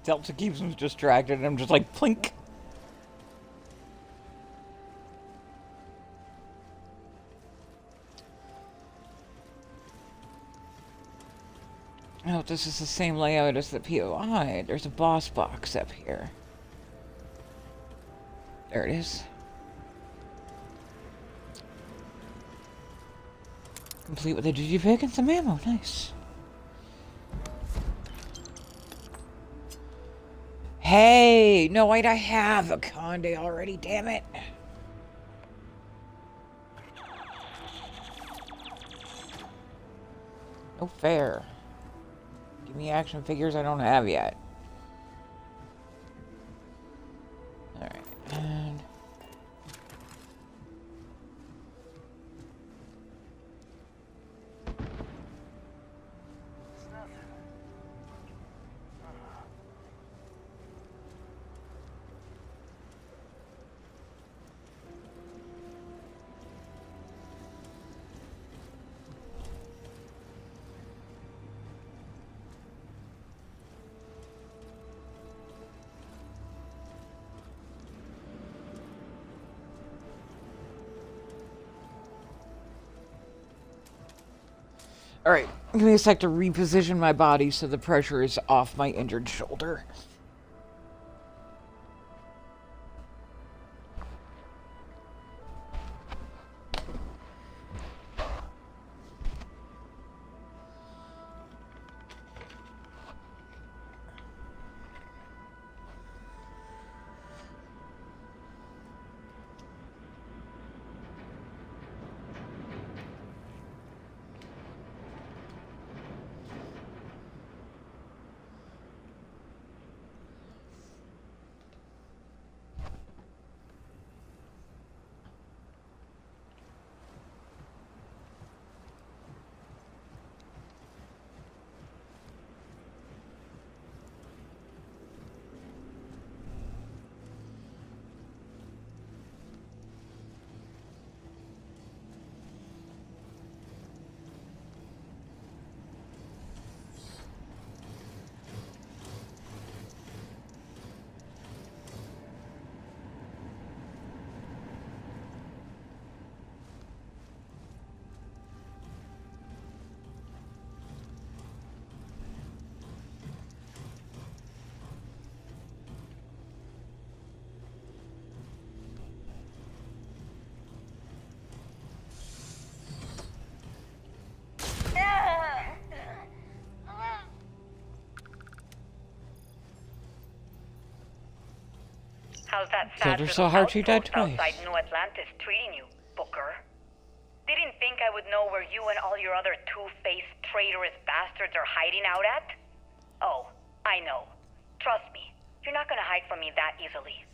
Delta keeps him distracted and I'm just like, plink. Oh, this is the same layout as the POI. There's a boss box up here. There it is. Complete with a digipick and some ammo. Nice. Hey! No, wait, I have a Conde already, damn it. No fair. Give me action figures I don't have yet. Alright, and... Alright, give me a sec to reposition my body so the pressure is off my injured shoulder. How's that Killed sad her little so hard she died outpost twice. outside New Atlantis treating you, Booker? Didn't think I would know where you and all your other two-faced, traitorous bastards are hiding out at? Oh, I know. Trust me, you're not gonna hide from me that easily.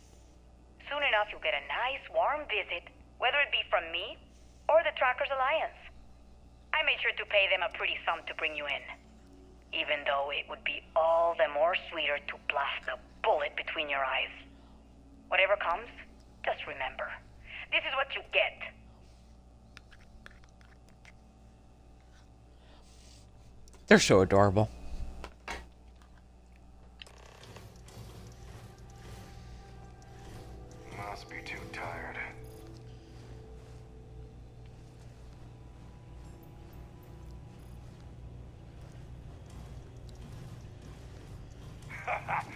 Soon enough, you'll get a nice, warm visit, whether it be from me or the Trackers Alliance. I made sure to pay them a pretty sum to bring you in. Even though it would be all the more sweeter to blast a bullet between your eyes. Whatever comes, just remember, this is what you get. They're so adorable. Must be too tired.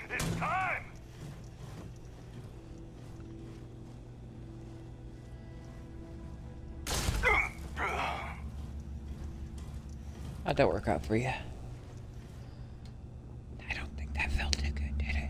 It's time! How'd that work out for you? I don't think that felt too good, did it?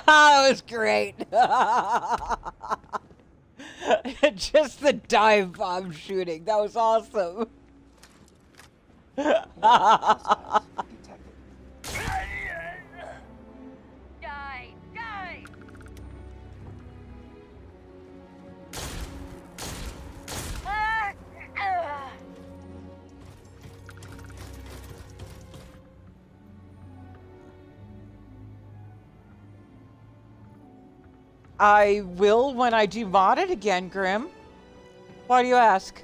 That was great. Just the dive bomb shooting. That was awesome. Die! Die! I will when I do mod it again, Grim. Why do you ask?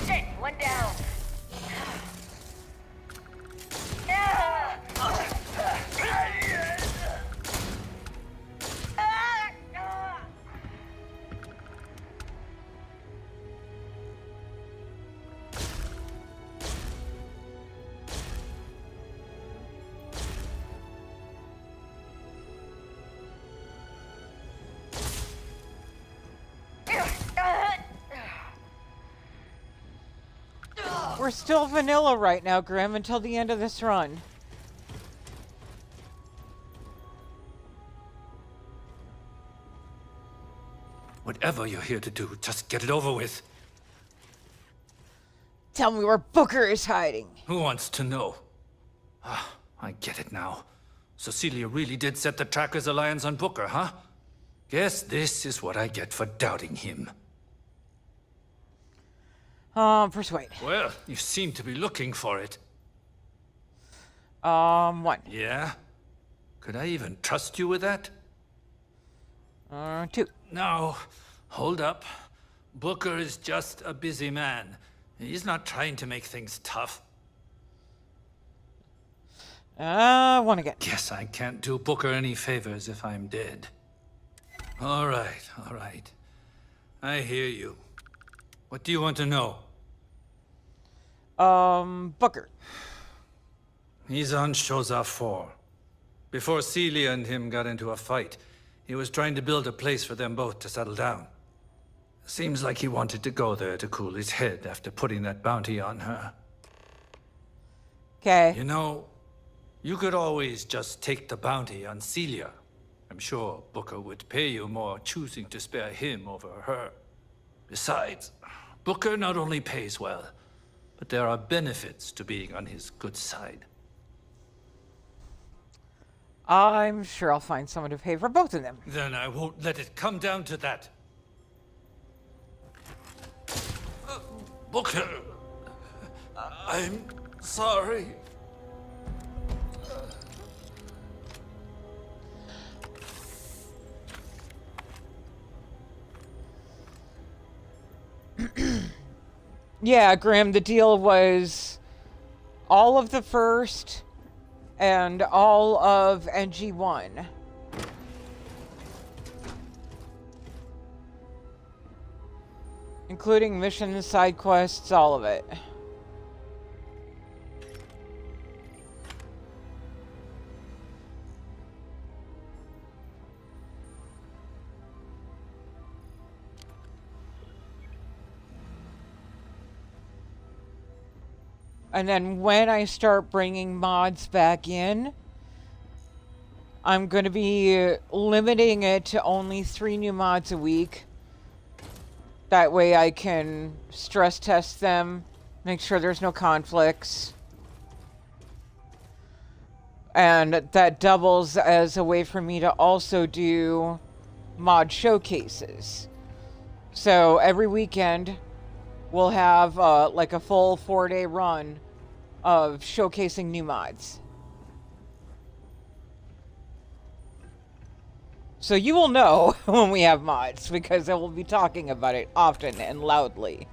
Shit! One down. We're still vanilla right now, Grim, until the end of this run. Whatever you're here to do, just get it over with. Tell me where Booker is hiding. Who wants to know? Ah, I get it now. Cecilia really did set the Trackers Alliance on Booker, huh? Guess this is what I get for doubting him. Persuade. Well, you seem to be looking for it. 1. Yeah? Could I even trust you with that? 2. No. Hold up. Booker is just a busy man. He's not trying to make things tough. 1 again. Guess I can't do Booker any favors if I'm dead. All right, all right. I hear you. What do you want to know? Booker. He's on Shoza 4. Before Celia and him got into a fight, he was trying to build a place for them both to settle down. Seems like he wanted to go there to cool his head after putting that bounty on her. Okay. You know, you could always just take the bounty on Celia. I'm sure Booker would pay you more choosing to spare him over her. Besides, Booker not only pays well, but there are benefits to being on his good side. I'm sure I'll find someone to pay for both of them. Then I won't let it come down to that. Booker, I'm sorry. Yeah, Grim, the deal was all of the first and all of NG1. Including missions, side quests, all of it. And then when I start bringing mods back in, I'm going to be limiting it to only 3 new mods a week. That way I can stress test them, make sure there's no conflicts. And that doubles as a way for me to also do mod showcases. So every weekend we'll have like a full 4-day run of showcasing new mods. So you will know when we have mods, because I will be talking about it often and loudly.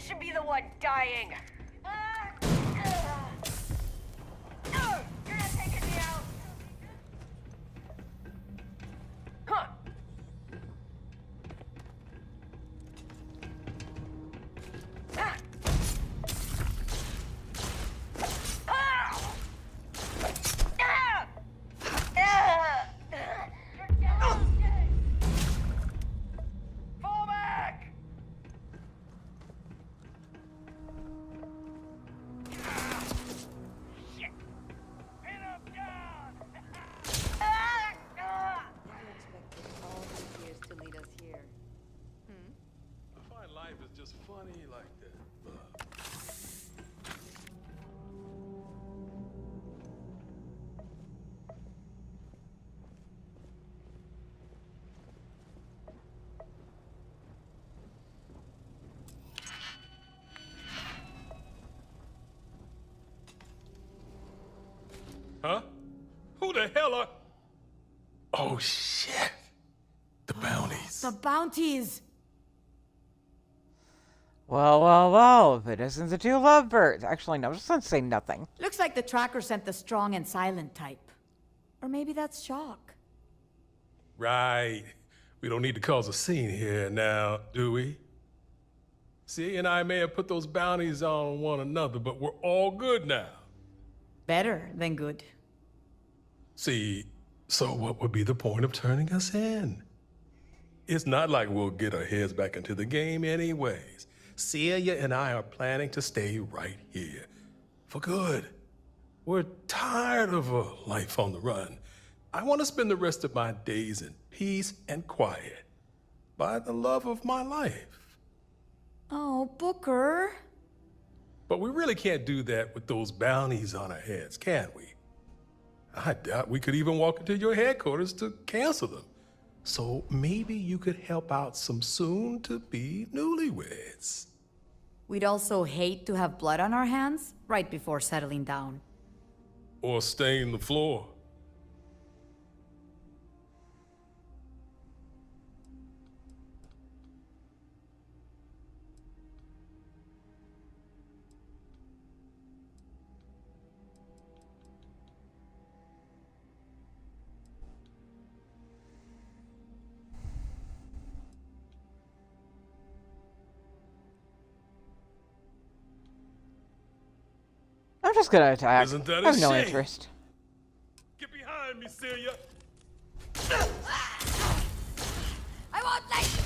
should be the one dying. You're not taking me out. Huh. Fall back! just funny like that, love. Huh? Who the hell are... Oh, shit. The bounties. The bounties! Well, well, well, if it isn't the two lovebirds. Actually, no, just don't say nothing. Looks like the tracker sent the strong and silent type. Or maybe that's Shock. Right. We don't need to cause a scene here now, do we? See, and I may have put those bounties on one another, but we're all good now. Better than good. See, so what would be the point of turning us in? It's not like we'll get our heads back into the game anyways. Celia and I are planning to stay right here. For good. We're tired of a life on the run. I want to spend the rest of my days in peace and quiet. By the love of my life. Oh, Booker. But we really can't do that with those bounties on our heads, can we? I doubt we could even walk into your headquarters to cancel them. So maybe you could help out some soon-to-be newlyweds. We'd also hate to have blood on our hands right before settling down. Or stain the floor. I'm just gonna attack. Isn't that I a have no shame? interest. Get behind me, Celia. I won't let you!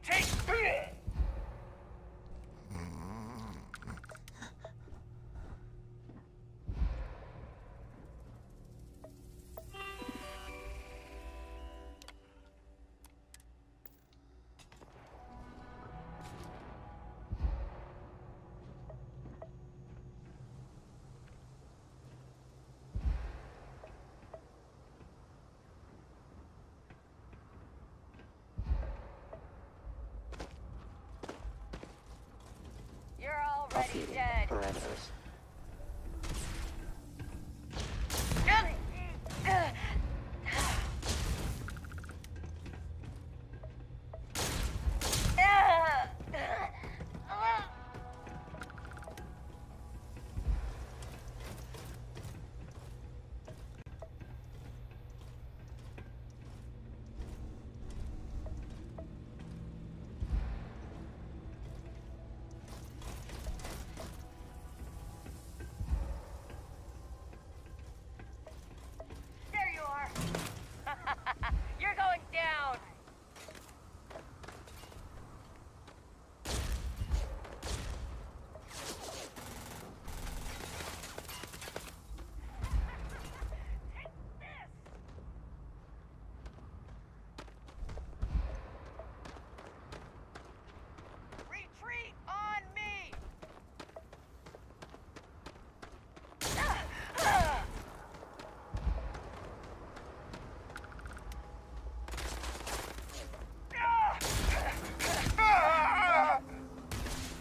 Take. You're already Updating dead. parameters. There you are. You're going down. Retreat on me.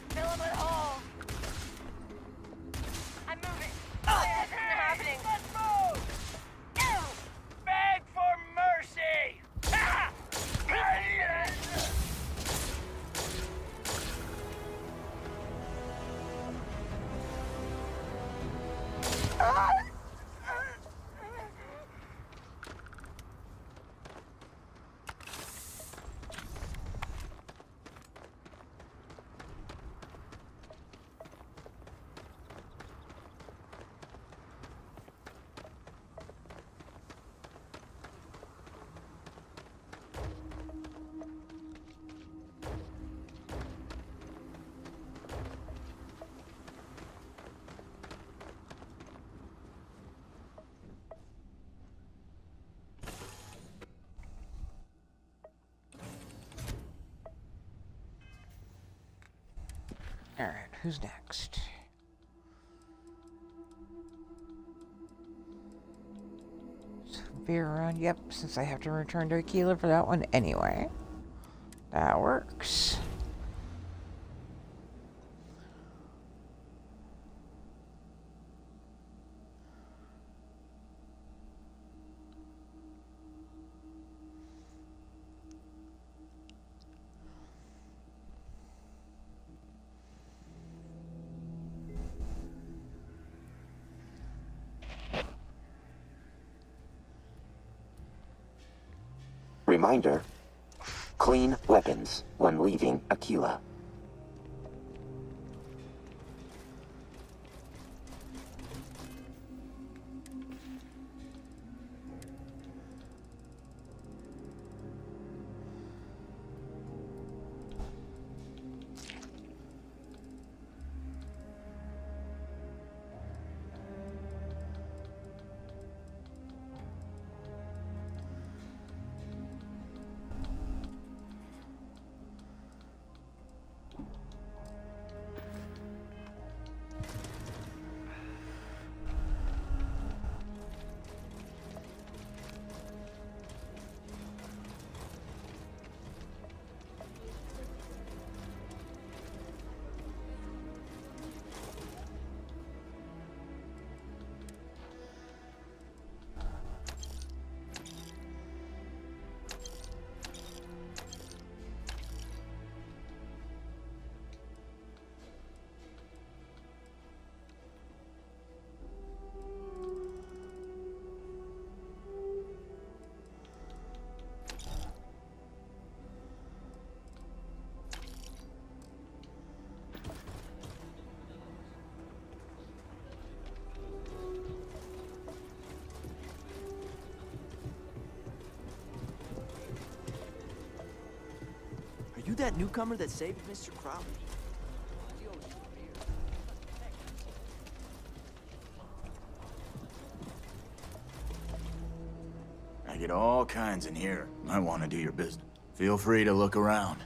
Fill him with holes. I'm moving. Oh, this isn't happening. Let's move. Beg for mercy. Alright, who's next? So Vera, yep, since I have to return to Aquila for that one anyway. That works. Reminder, clean weapons when leaving Aquila. that newcomer that saved Mr. Crowley? I get all kinds in here. I want to do your business. Feel free to look around.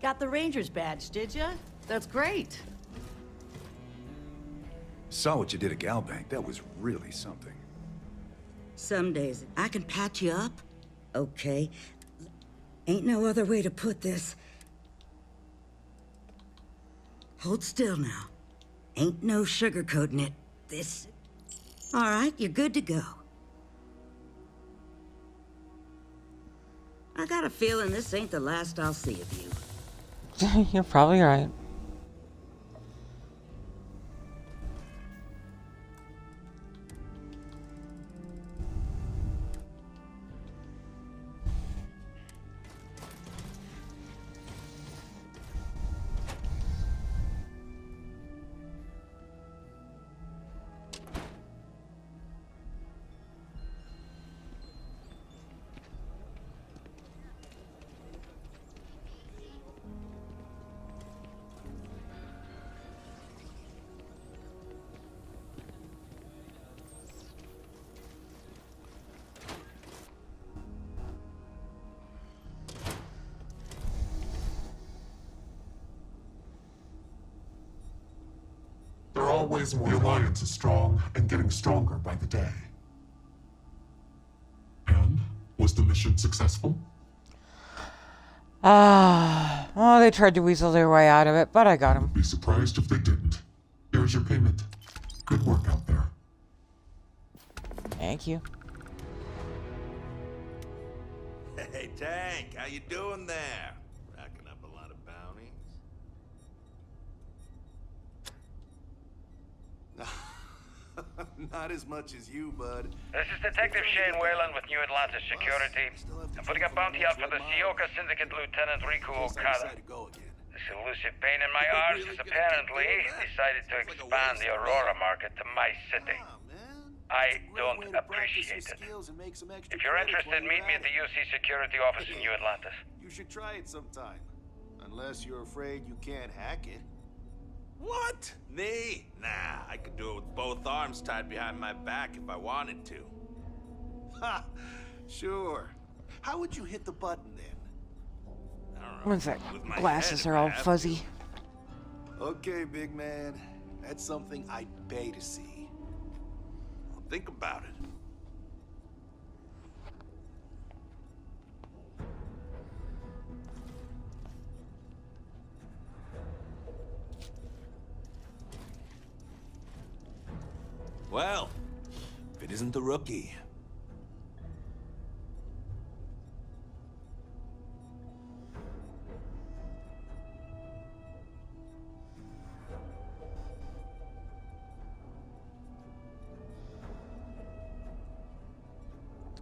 Got the Ranger's badge, did ya? That's great. Saw what you did at Galbank. That was really something. Some days I can patch you up. Okay. Ain't no other way to put this. Hold still now. Ain't no sugarcoating it. This... All right, you're good to go. I got a feeling this ain't the last I'll see of you. You're probably right. There are always more. The Alliance is strong and getting stronger by the day. And was the mission successful? Well, they tried to weasel their way out of it, but I got them. Be surprised if they didn't. Here's your payment. Good work out there. Thank you. Hey, Tank, how you doing there? Racking up a lot of bounties? Not as much as you, bud. This is Detective Shane Whalen with New Atlantis Security. I'm putting a bounty out for the Sioka Syndicate Lieutenant Riku Okada. This elusive pain in my arse has apparently decided to expand the Aurora market to my city. I don't appreciate it. If you're interested, meet me at the UC security office in New Atlantis. You should try it sometime. Unless you're afraid you can't hack it. What? Me? Nah, I could do it with both arms tied behind my back if I wanted to. Ha! Sure. How would you hit the button then? I don't know. One sec. With my Glasses head, are if I all have fuzzy. to. Okay, big man. That's something I'd pay to see. Well, think about it. Well, if it isn't the rookie.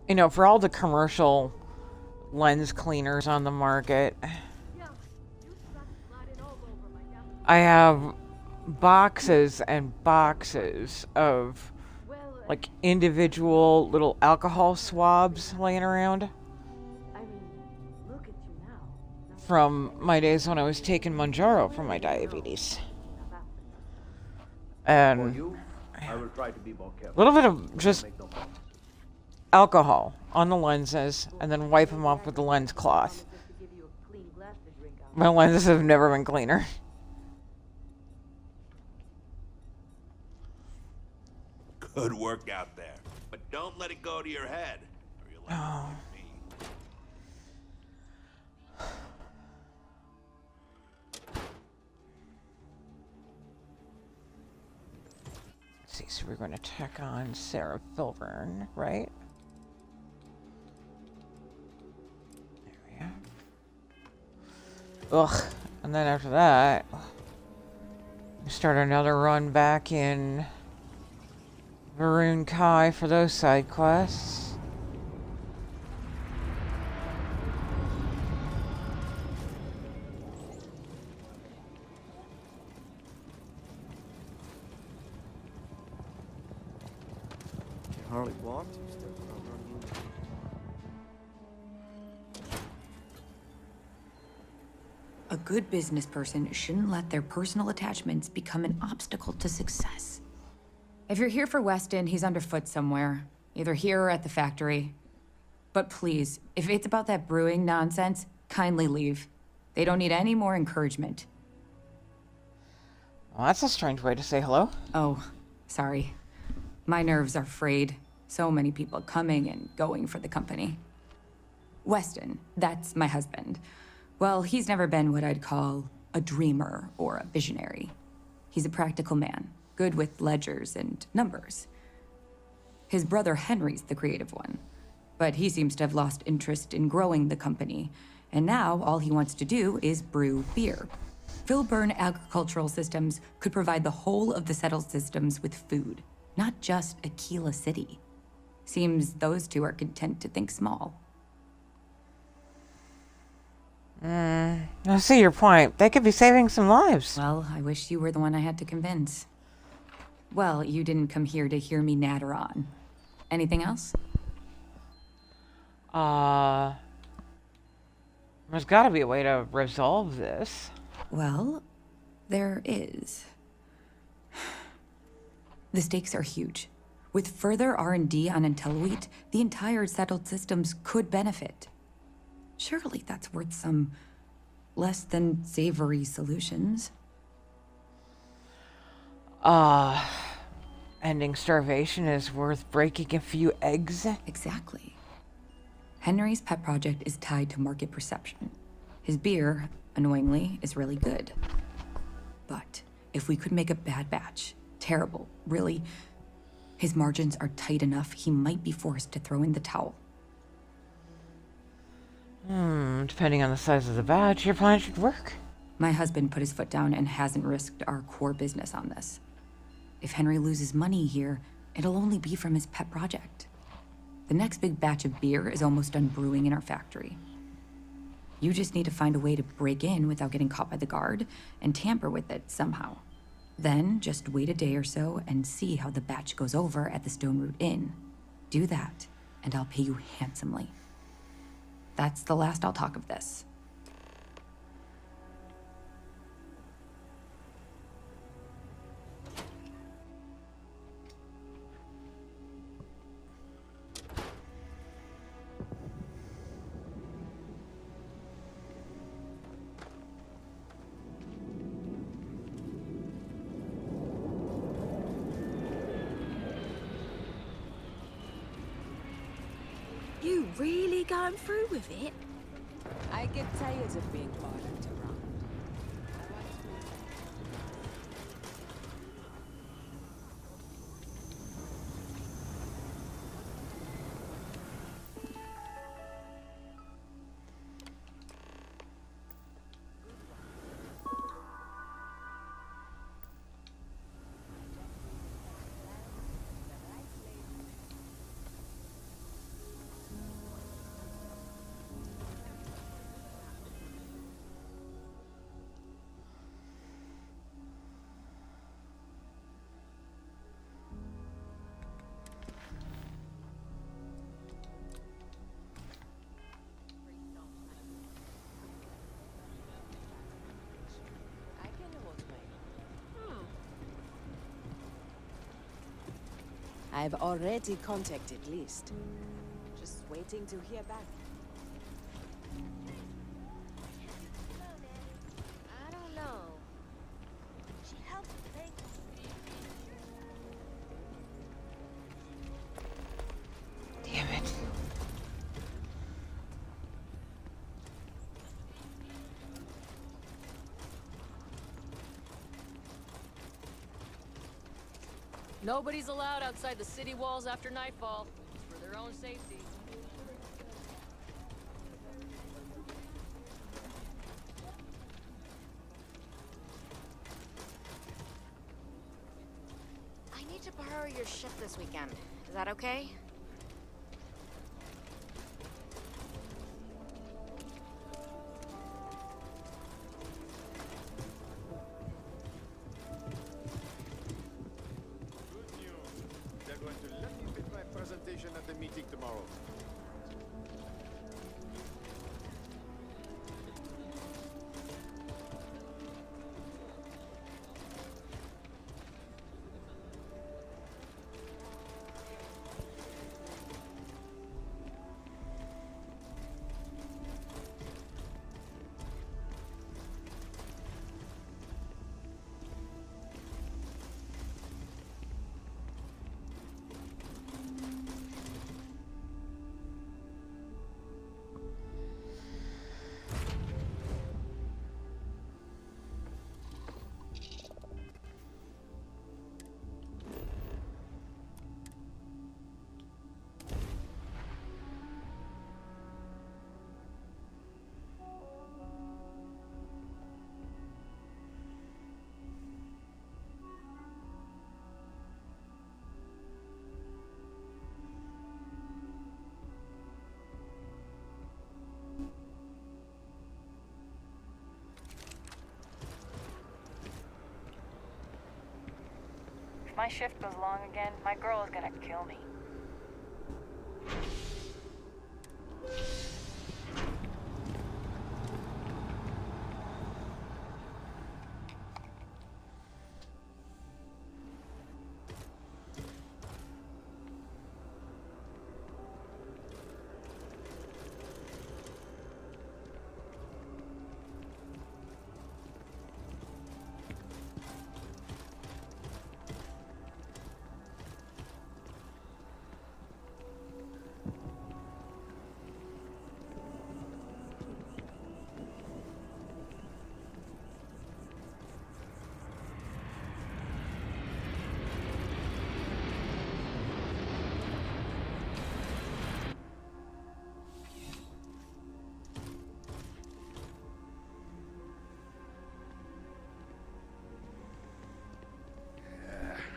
You know, for all the commercial lens cleaners on the market, I have boxes and boxes of like individual little alcohol swabs laying around from my days when I was taking Manjaro for my diabetes. And I will try to be more a careful. little bit of just alcohol on the lenses and then wipe them off with the lens cloth. My lenses have never been cleaner. Good work out there. But don't let it go to your head. Or you'll Oh. Let's see, so we're going to check on Sarah Filburn, right? There we are. Ugh. And then after that, we start another run back in Varun Kai for those side quests. Harley walked. A good business person shouldn't let their personal attachments become an obstacle to success. If you're here for Weston, he's underfoot somewhere, either here or at the factory. But please, if it's about that brewing nonsense, kindly leave. They don't need any more encouragement. Well, that's a strange way to say hello. Oh, sorry. My nerves are frayed. So many people coming and going for the company. Weston, that's my husband. Well, he's never been what I'd call a dreamer or a visionary. He's a practical man, good with ledgers and numbers. His brother Henry's the creative one, but he seems to have lost interest in growing the company, and now all he wants to do is brew beer. Filburn Agricultural Systems could provide the whole of the settled systems with food, not just Aquila City. Seems those two are content to think small. I see your point. They could be saving some lives. Well, I wish you were the one I had to convince. Well, you didn't come here to hear me natter on. Anything else? There's gotta be a way to resolve this. Well, there is. The stakes are huge. With further R&D on IntelliWheat, the entire settled systems could benefit. Surely that's worth some less than savory solutions. Ending starvation is worth breaking a few eggs. Exactly. Henry's pet project is tied to market perception. His beer, annoyingly, is really good. But if we could make a bad batch, terrible, really, his margins are tight enough he might be forced to throw in the towel. Depending on the size of the batch, your plan should work. My husband put his foot down and hasn't risked our core business on this. If Henry loses money here, it'll only be from his pet project. The next big batch of beer is almost done brewing in our factory. You just need to find a way to break in without getting caught by the guard and tamper with it somehow. Then just wait a day or so and see how the batch goes over at the Stone Root Inn. Do that, and I'll pay you handsomely. That's the last I'll talk of this. You really going through with it? I get tired of being bothered around. I've already contacted List. Just waiting to hear back. I don't know. She helped me. Damn it. Nobody's allowed outside the city walls after nightfall. For their own safety. I need to borrow your ship this weekend. Is that okay? They're going to let me fit my presentation at the meeting tomorrow. If my shift goes long again, my girl is gonna kill me.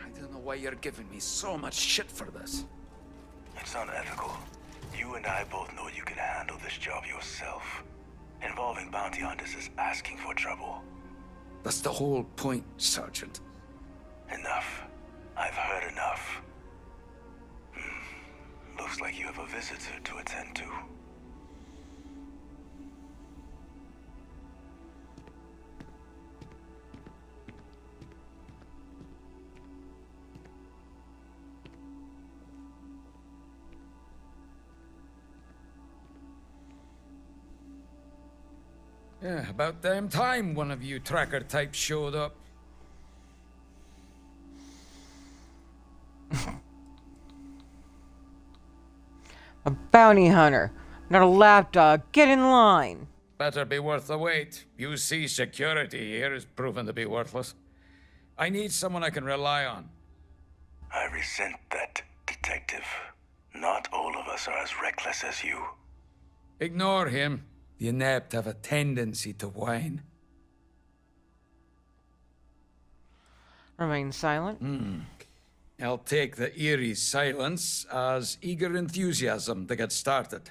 I don't know why you're giving me so much shit for this. It's unethical. You and I both know you can handle this job yourself. Involving bounty hunters is asking for trouble. That's the whole point, Sergeant. Enough. I've heard enough. Looks like you have a visitor to attend to. Yeah, about damn time one of you tracker types showed up. A bounty hunter, not a lapdog. Get in line. Better be worth the wait. UC security here is proven to be worthless. I need someone I can rely on. I resent that, Detective. Not all of us are as reckless as you. Ignore him. The inept have a tendency to whine. Remain silent. I'll take the eerie silence as eager enthusiasm to get started.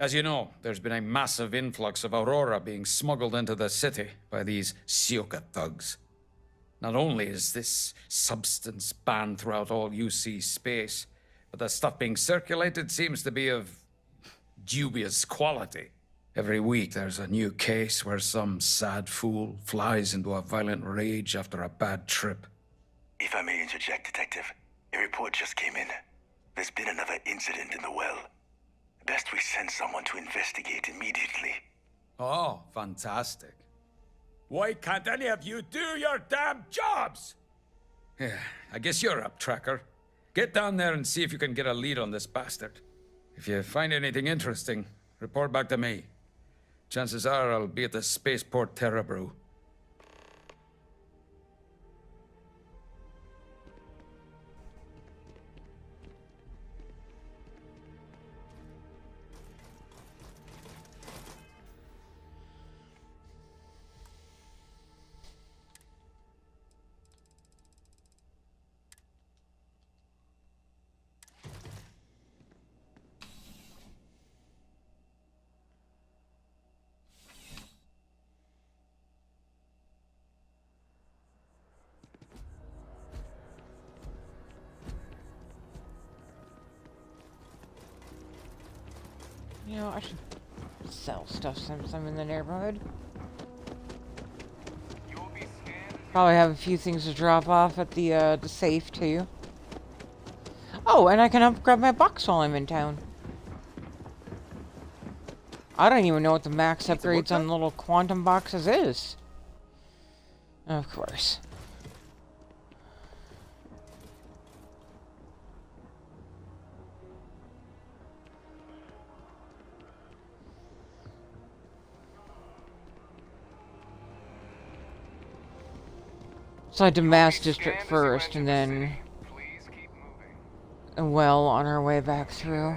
As you know, there's been a massive influx of Aurora being smuggled into the city by these Sioka thugs. Not only is this substance banned throughout all UC space, but the stuff being circulated seems to be of dubious quality. Every week there's a new case where some sad fool flies into a violent rage after a bad trip. If I may interject, Detective, A report just came in. There's been another incident in the well. Best we send someone to investigate immediately. Oh, fantastic. Why can't any of you do your damn jobs? Yeah, I guess you're up, Tracker. Get down there and see if you can get a lead on this bastard. If you find anything interesting, report back to me. Chances are I'll be at the spaceport Terrabrew. You know, I should sell stuff since I'm in the neighborhood. Probably have a few things to drop off at the safe too. Oh, and I can upgrade my box while I'm in town. I don't even know what the max upgrades on little quantum boxes is. Of course. So I did Mass District first, and then well on our way back through.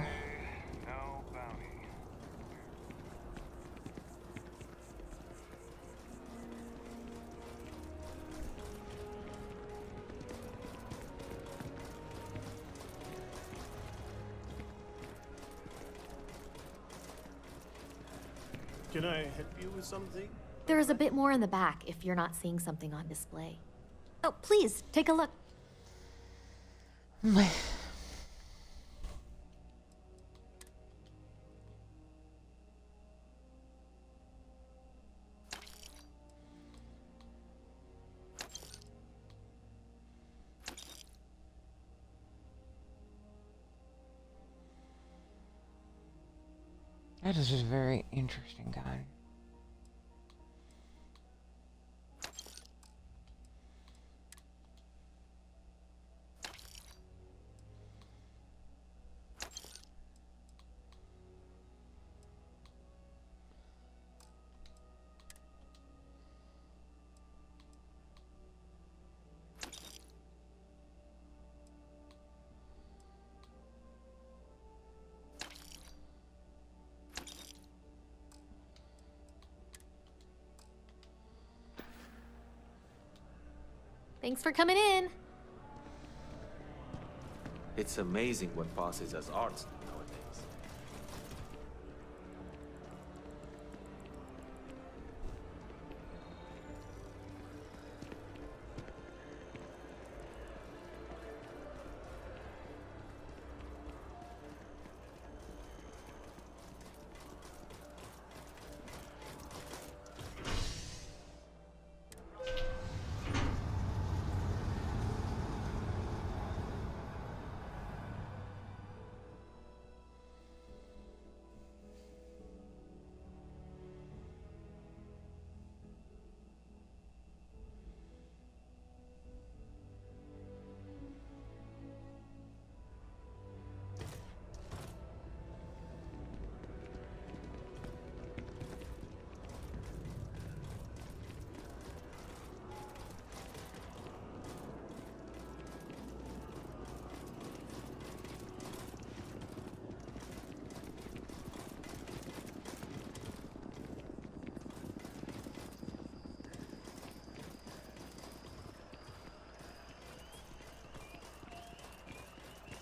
Can I help you with something? There is a bit more in the back if you're not seeing something on display. Oh, please, take a look. That is a very interesting guy. Thanks for coming in. It's amazing what passes as art nowadays.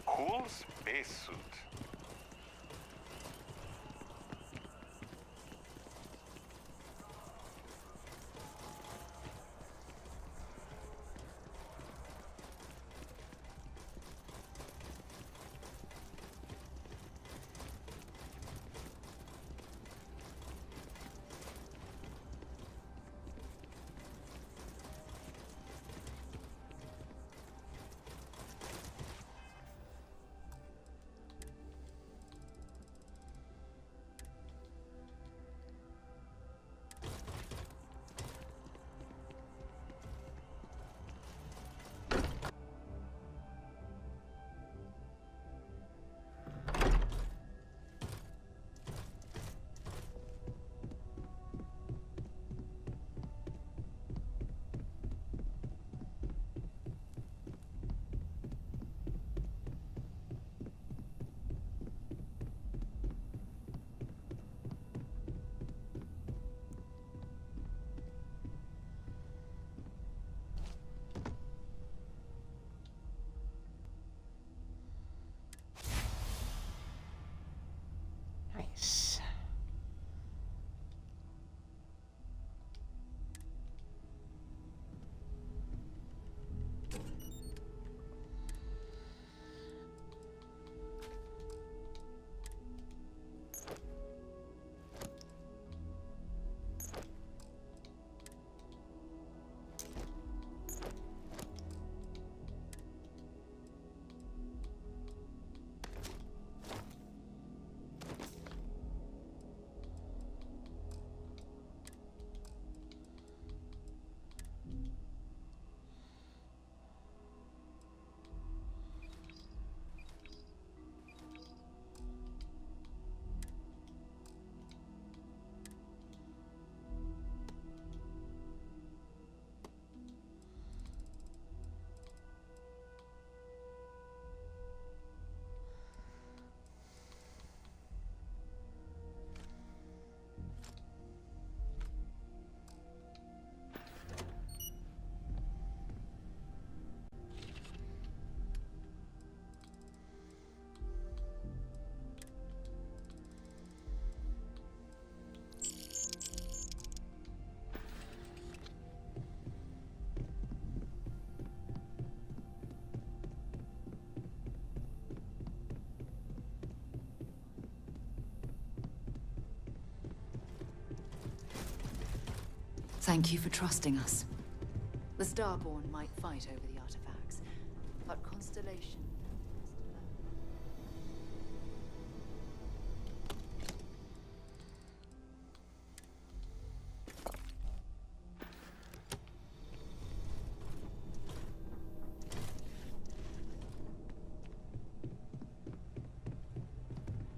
Cool spacesuit. Thank you for trusting us. The Starborn might fight over the artifacts, but Constellation...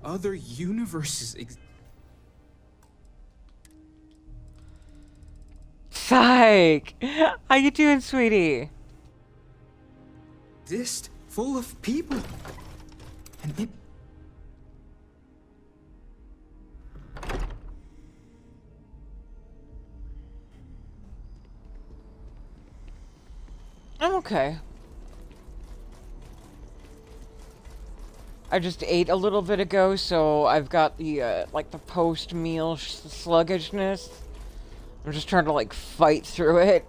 Other universes Psych! How you doing, sweetie? exist full of people. And it... I'm okay. I just ate a little bit ago, so I've got the, like, the post-meal sluggishness. I'm just trying to, like, fight through it.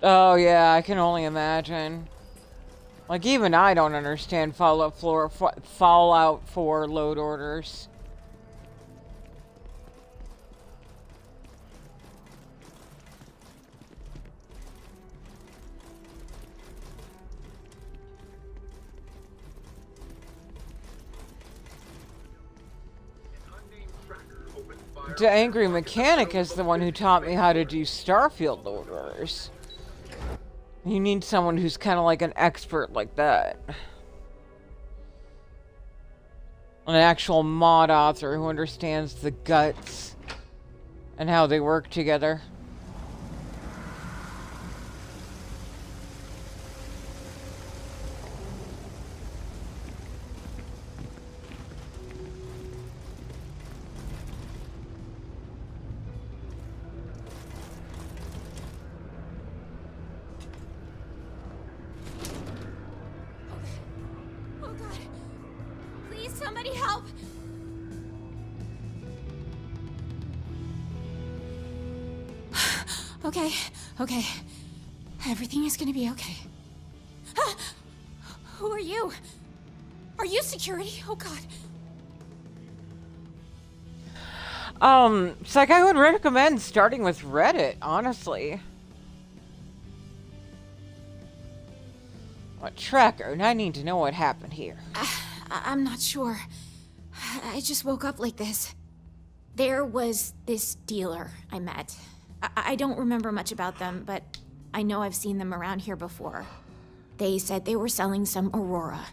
Oh yeah, I can only imagine. Like, even I don't understand Fallout 4 load orders. The Angry Mechanic is the one who taught me how to do Starfield load orders. You need someone who's kind of like an expert like that. An actual mod author who understands the guts and how they work together. Somebody help! Okay, okay. Everything is gonna be okay. Who are you? Are you security? Oh god. It's like I would recommend starting with Reddit, honestly. What tracker? And I need to know what happened here. I'm not sure. I just woke up like this. There was this dealer I met. I don't remember much about them, but I know I've seen them around here before. They said they were selling some Aurora.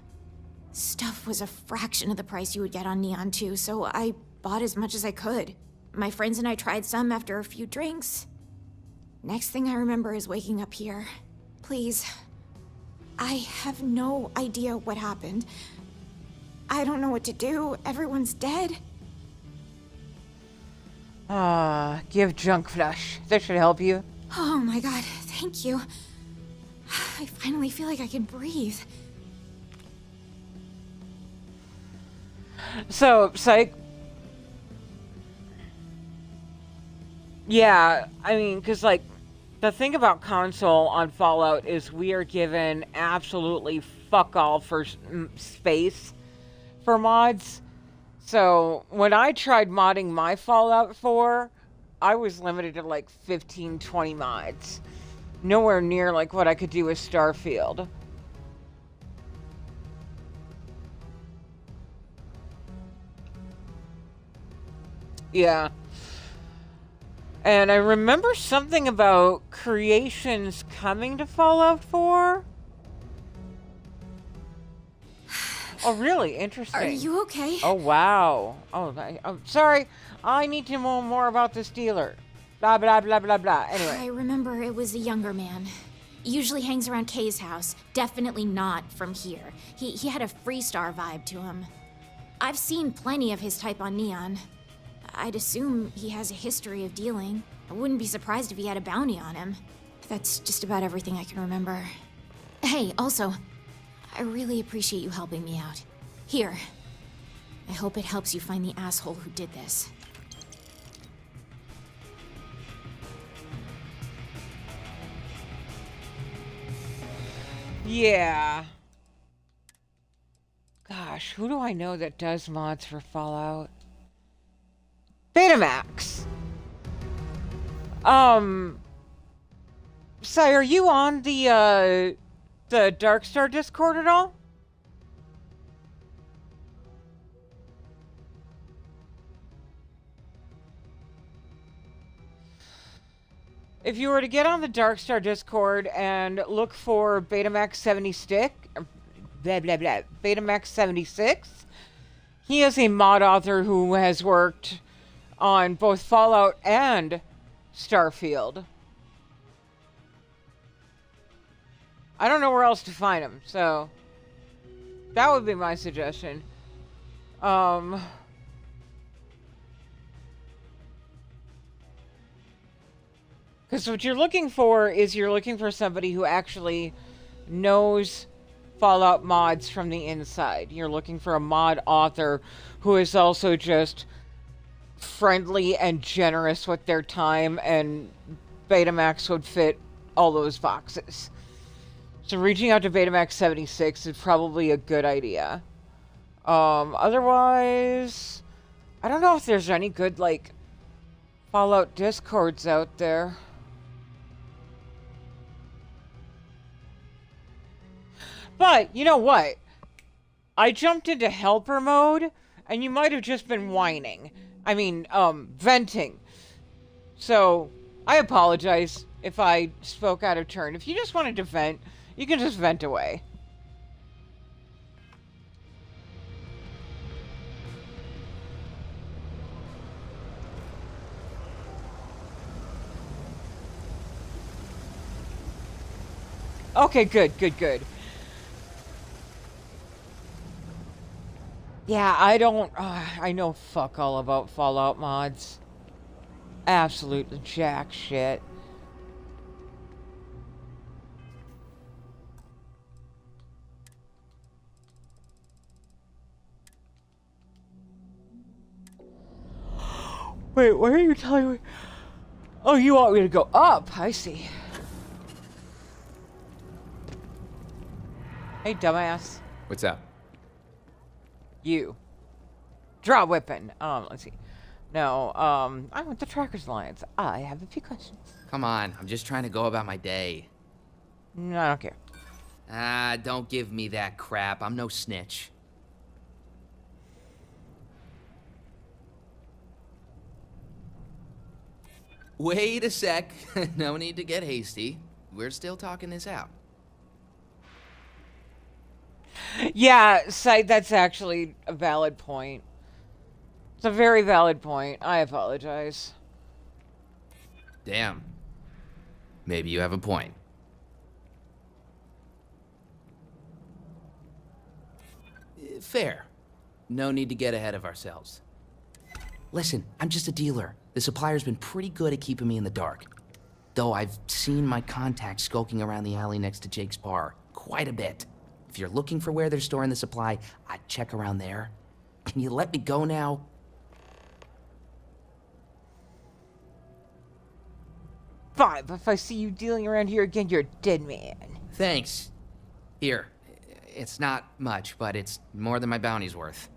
Stuff was a fraction of the price you would get on Neon too, so I bought as much as I could. My friends and I tried some after a few drinks. Next thing I remember is waking up here. Please. I have no idea what happened. I don't know what to do. Everyone's dead. Give junk flush. That should help you. Oh my god, thank you. I finally feel like I can breathe. So, Psych. Yeah, I mean, because, like, the thing about console on Fallout is we are given absolutely fuck all for space for mods. So when I tried modding my Fallout 4, I was limited to like 15, 20 mods. Nowhere near like what I could do with Starfield. Yeah. And I remember something about creations coming to Fallout 4. Oh, really? Interesting. Are you okay? Oh, wow. Oh, sorry. I need to know more about this dealer. Blah, blah, blah, blah, blah. Anyway. I remember it was a younger man. Usually hangs around Kay's house. Definitely not from here. He had a Freestar vibe to him. I've seen plenty of his type on Neon. I'd assume he has a history of dealing. I wouldn't be surprised if he had a bounty on him. That's just about everything I can remember. Hey, also, I really appreciate you helping me out. Here. I hope it helps you find the asshole who did this. Yeah. Gosh, who do I know that does mods for Fallout? Betamax. Sai, are you on the Darkstar Discord at all? If you were to get on the Darkstar Discord and look for Betamax 76, blah blah blah, Betamax 76, he is a mod author who has worked on both Fallout and Starfield. I don't know where else to find him, so that would be my suggestion. Because what you're looking for is you're looking for somebody who actually knows Fallout mods from the inside. You're looking for a mod author who is also just friendly and generous with their time, and Betamax would fit all those boxes. So reaching out to Betamax 76 is probably a good idea. Otherwise, I don't know if there's any good, like, Fallout Discords out there. But, you know what? I jumped into helper mode, and you might have just been whining. I mean, venting. So, I apologize if I spoke out of turn. If you just wanted to vent, you can just vent away. Okay, good, good, good. Yeah, I know fuck all about Fallout mods. Absolutely jack shit. Wait, where are you telling me? Oh, you want me to go up? I see. Hey, dumbass. What's up? You. Draw weapon. Let's see. No, I'm with the Trackers Alliance. I have a few questions. Come on, I'm just trying to go about my day. No, I don't care. Ah, don't give me that crap. I'm no snitch. Wait a sec. No need to get hasty. We're still talking this out. Yeah, that's actually a valid point. It's a very valid point. I apologize. Damn. Maybe you have a point. Fair. No need to get ahead of ourselves. Listen, I'm just a dealer. The supplier's been pretty good at keeping me in the dark. Though I've seen my contacts skulking around the alley next to Jake's bar quite a bit. If you're looking for where they're storing the supply, I'd check around there. Can you let me go now? Fine, but if I see you dealing around here again, you're a dead man. Thanks. Here. It's not much, but it's more than my bounty's worth.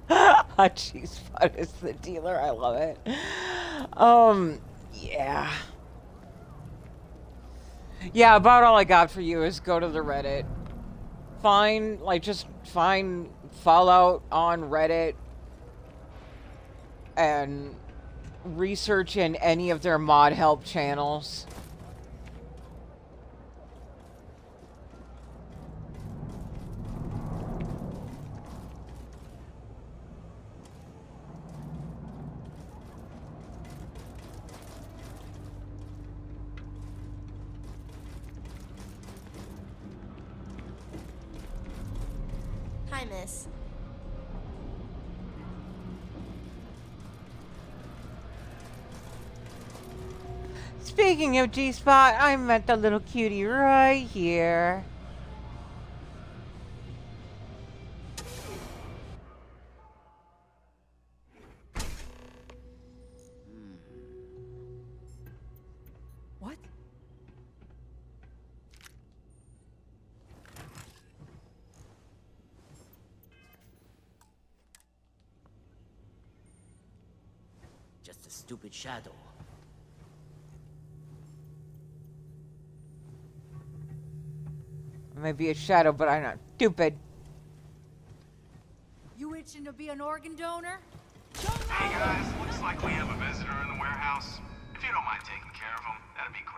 Jeez, Spot is the dealer. I love it. Yeah. Yeah, about all I got for you is go to the Reddit. Just find Fallout on Reddit and research in any of their mod help channels. Hi, miss. Speaking of G-Spot, I met the little cutie right here. a stupid shadow. I may be a shadow, but I'm not stupid. You itching to be an organ donor? Hey guys, looks like we have a visitor in the warehouse. If you don't mind taking care of him, that'd be great.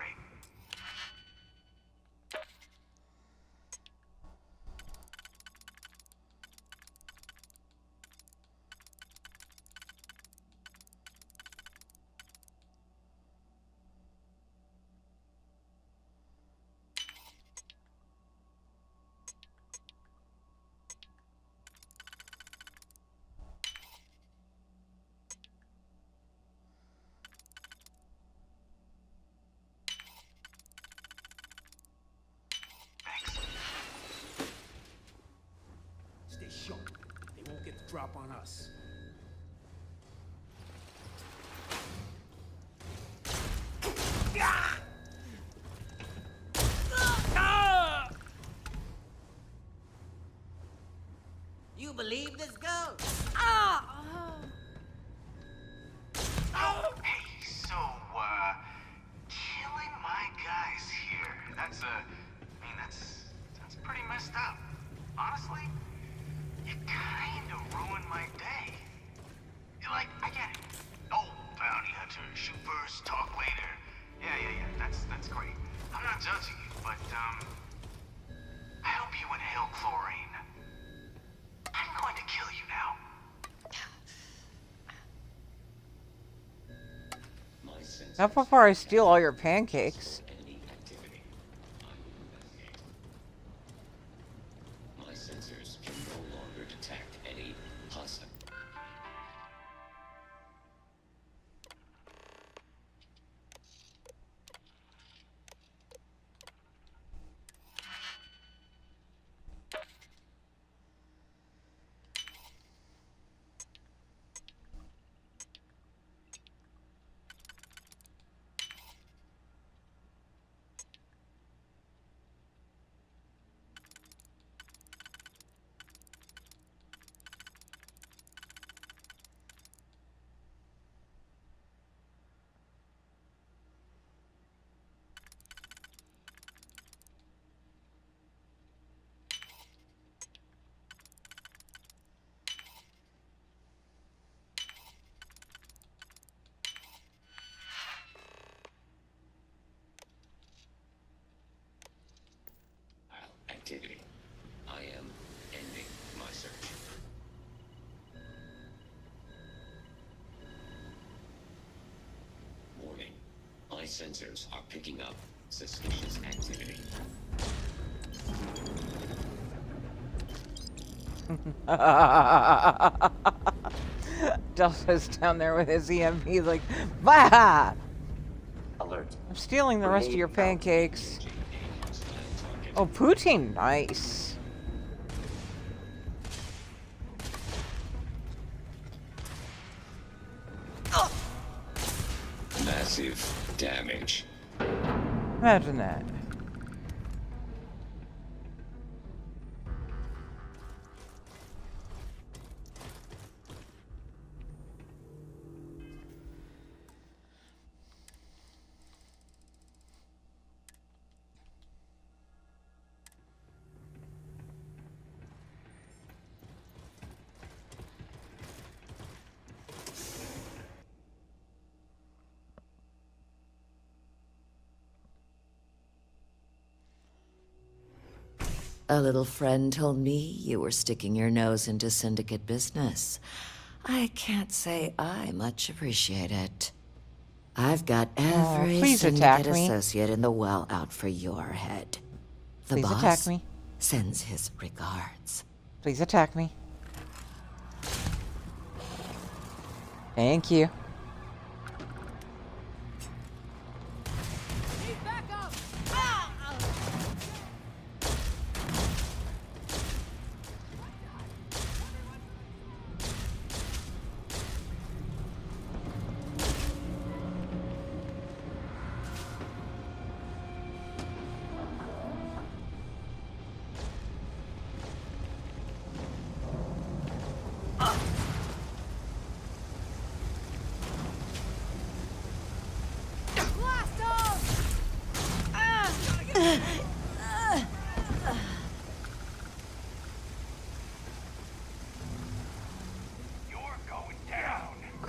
Stay sharp. They won't get the drop on us. You believe this ghost? Hey, so, killing my guys here, that's pretty messed up. Honestly, you kinda ruined my day. Like, I get it. Oh, bounty hunter, shoot first, talk later. Yeah, that's great. I'm not judging you, but, I hope you inhale chlorine. I'm going to kill you now. Not before I steal all your pancakes. My sensors can no longer detect any hostile. Activity. I am ending my search. Warning. My sensors are picking up suspicious activity. Delta's down there with his EMP like, bah! Alert. I'm stealing the rest of your pancakes. Oh, poutine, nice. Massive damage. Imagine that. A little friend told me you were sticking your nose into syndicate business. I can't say I much appreciate it. I've got every please attack syndicate me. associate in the well out for your head. The Please boss attack me. sends his regards. Please attack me. Thank you.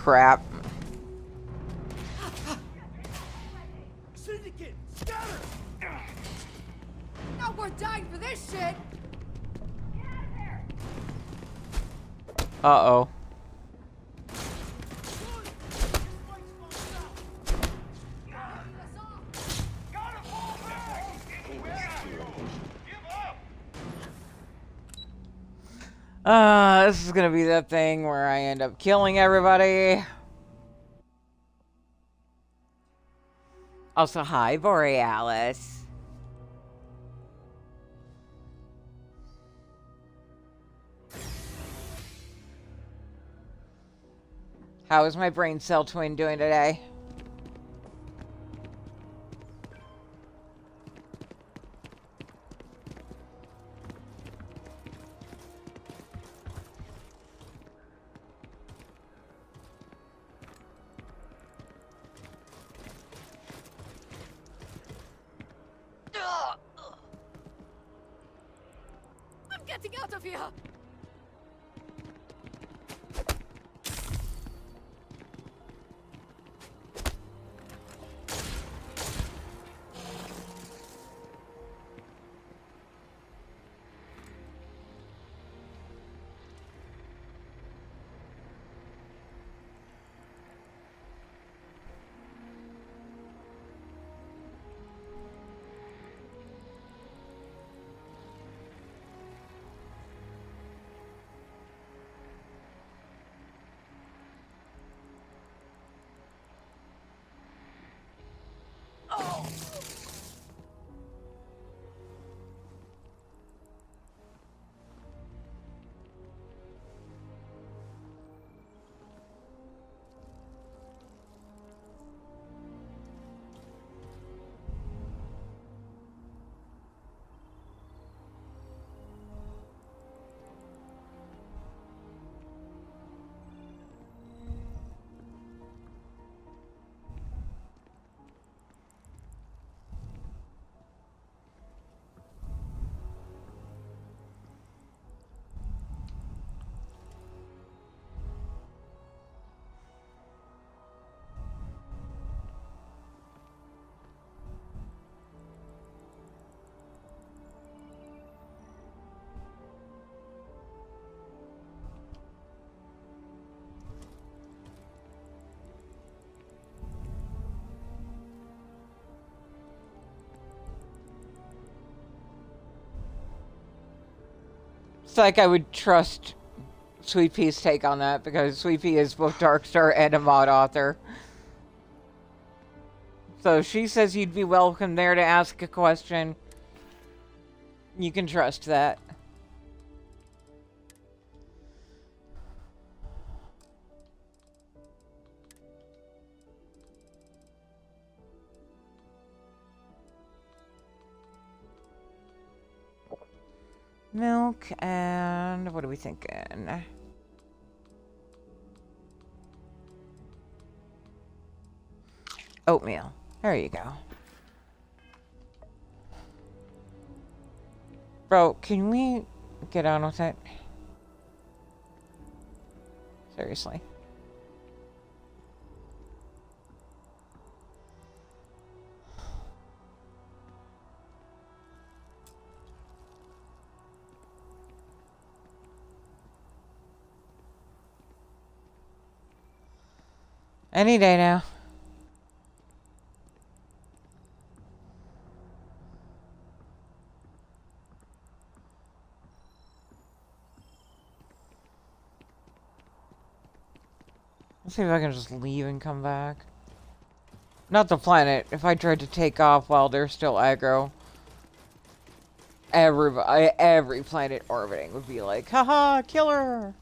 crap. Syndicate, scatter! Not worth dying for this shit! Uh-oh. This is gonna be that thing where I end up killing everybody. Also, hi, Borealis. How is my brain cell twin doing today? I'm getting out of here! It's like I would trust Sweet Pea's take on that, because Sweet Pea is both Darkstar and a mod author. So she says you'd be welcome there to ask a question. You can trust that. Milk and what are we thinking? Oatmeal. There you go. Bro, can we get on with it? Seriously. Any day now. Let's see if I can just leave and come back. Not the planet. If I tried to take off while they're still aggro, every planet orbiting would be like, haha, killer!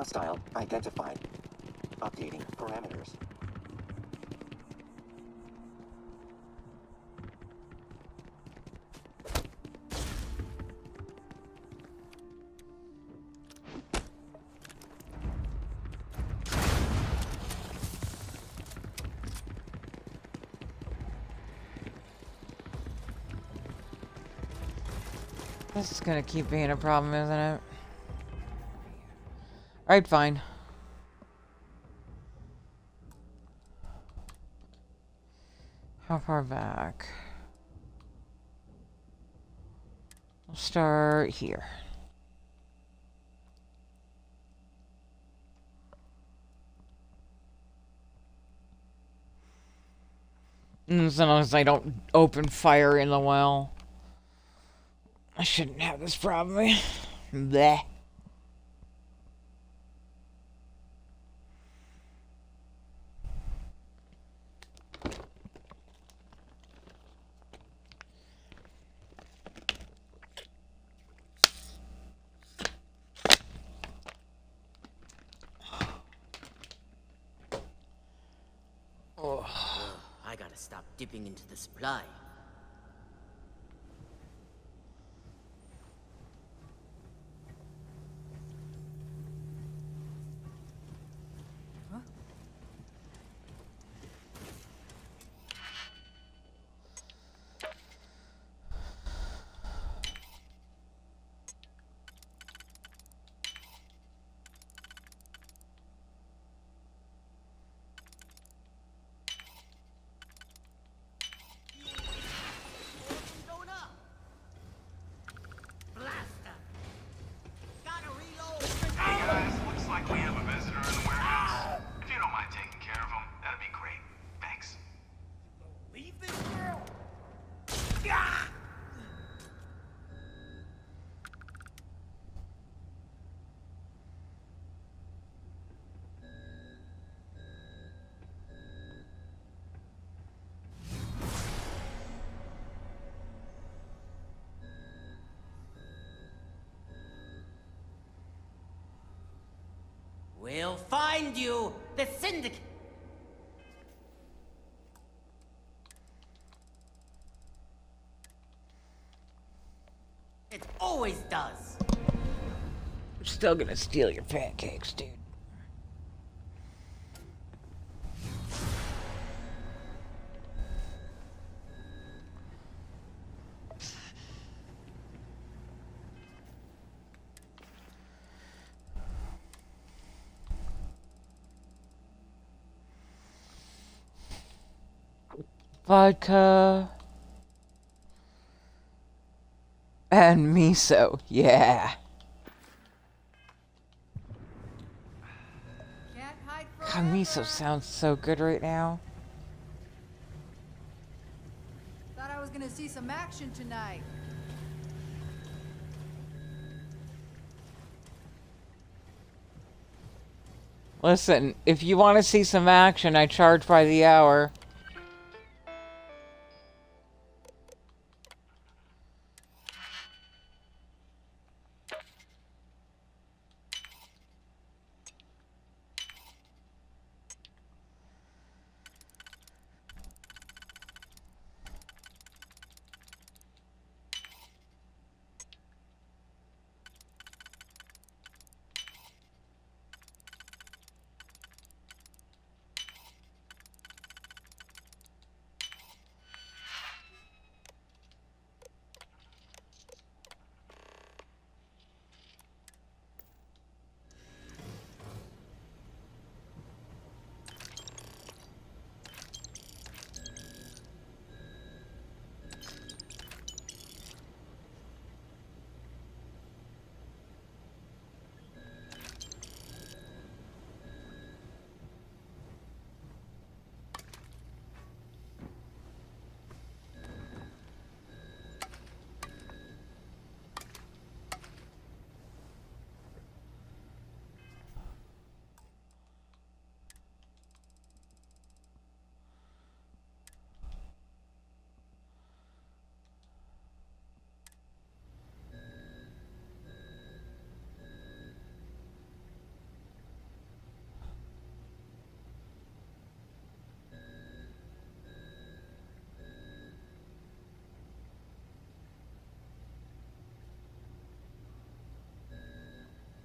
Hostile identified. Updating parameters. This is gonna keep being a problem, isn't it? Alright, fine. How far back? We'll start here. As long as I don't open fire in the well. I shouldn't have this problem. Bleh. Oh. I gotta stop dipping into the supply. Hey guys, looks like we have a visitor in the warehouse. If you don't mind taking care of him, that'd be great. Thanks. Leave this girl! We'll find you, the Syndicate. It always does. I'm still gonna steal your pancakes, dude. Vodka and miso, yeah. God, miso sounds so good right now. Thought I was gonna see some action tonight. Listen, if you want to see some action, I charge by the hour.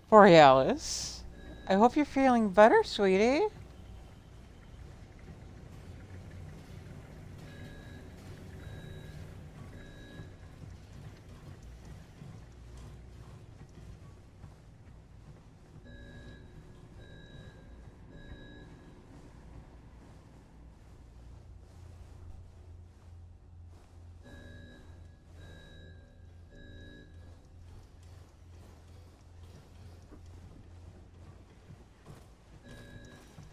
Borealis, I hope you're feeling better, sweetie.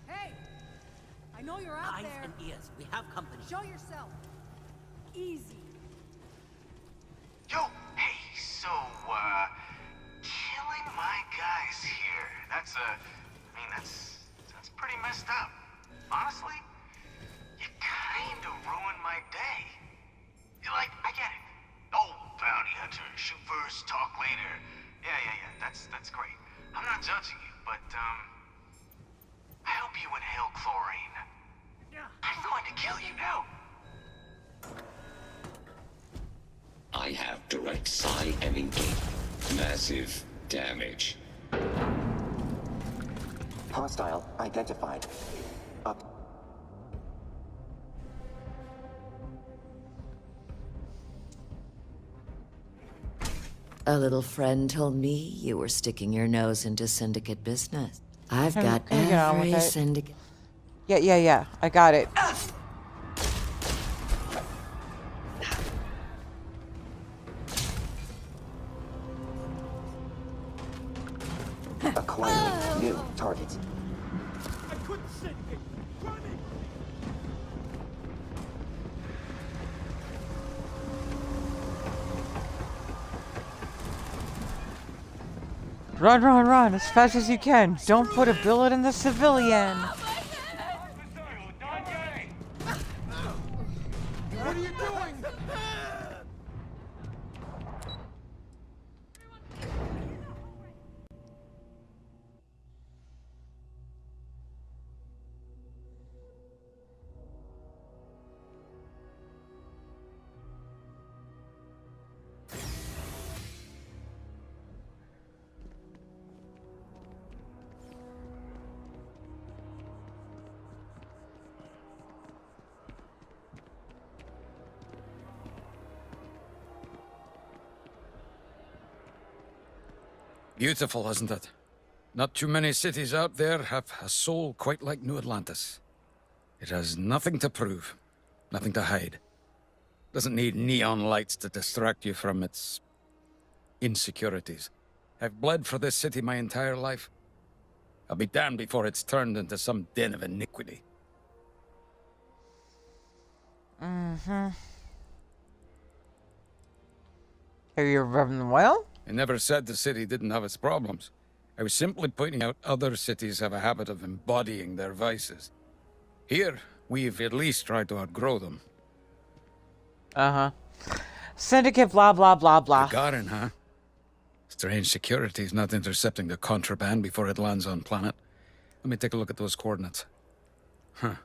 Hey! I know you're out Eyes there. and ears, we have company. Show yourself. Easy. Yo, hey, so, killing my guys here. That's, that's pretty messed up. Honestly, you kinda ruined my day. You're like, I get it. Oh, bounty hunter, shoot first, talk later. Yeah, that's great. I'm not judging you, but, I hope you inhale chlorine. I'm going to kill you now. I have direct psi eminking. Massive damage. Hostile identified. Up. A little friend told me you were sticking your nose into syndicate business. I've got every syndicate. Yeah. I got it. Acquiring new targets. I couldn't sit here. Running. Run as fast as you can. Don't put a bullet in the civilian. What are you doing? Beautiful, isn't it? Not too many cities out there have a soul quite like New Atlantis. It has nothing to prove, nothing to hide. Doesn't need neon lights to distract you from its insecurities. I've bled for this city my entire life. I'll be damned before it's turned into some den of iniquity. Mm-hmm. Are you rubbing well? I never said the city didn't have its problems. I was simply pointing out other cities have a habit of embodying their vices. Here, we've at least tried to outgrow them. Uh-huh. Syndicate, blah, blah, blah, blah. Gagarin, huh? Strange security's not intercepting the contraband before it lands on planet. Let me take a look at those coordinates. Huh.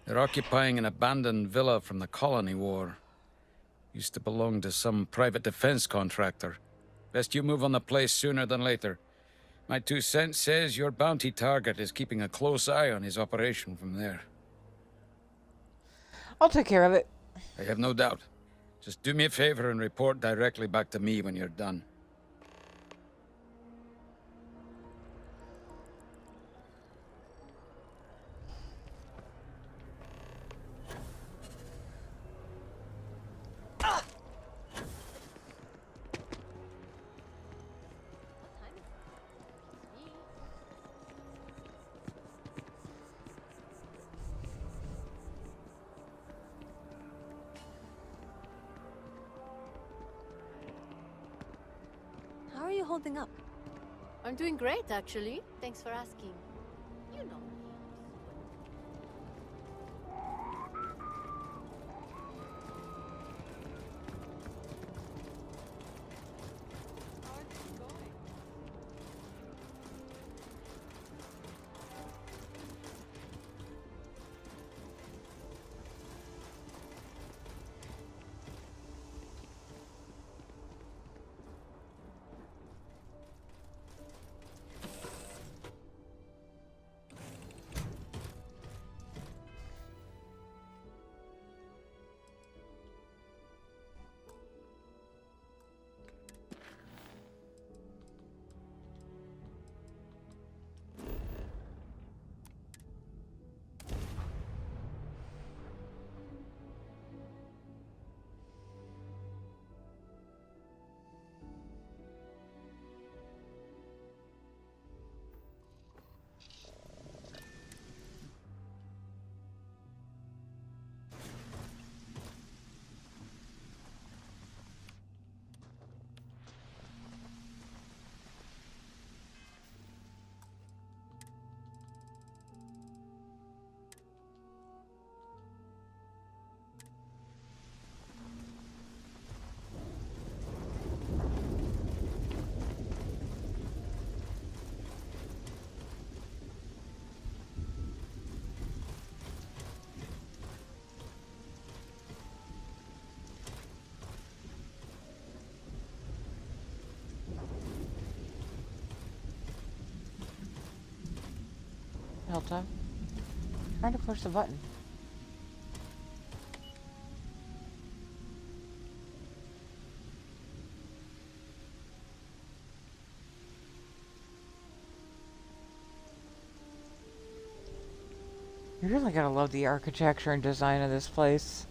They're occupying an abandoned villa from the Colony War. Used to belong to some private defense contractor. Best you move on the place sooner than later. My 2 cents says your bounty target is keeping a close eye on his operation from there. I'll take care of it. I have no doubt. Just do me a favor and report directly back to me when you're done. How are you holding up? I'm doing great, actually. Thanks for asking. You know me. Delta. Trying to push the button. You really gotta love the architecture and design of this place.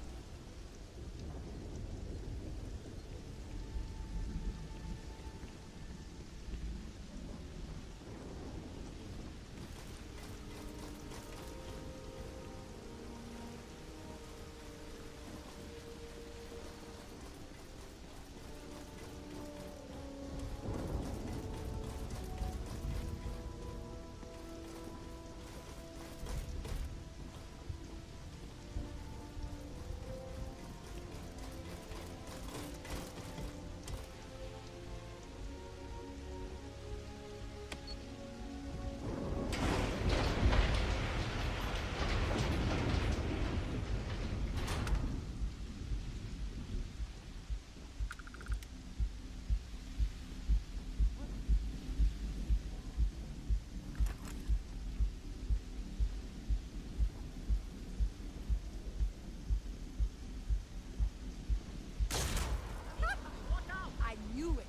I knew it.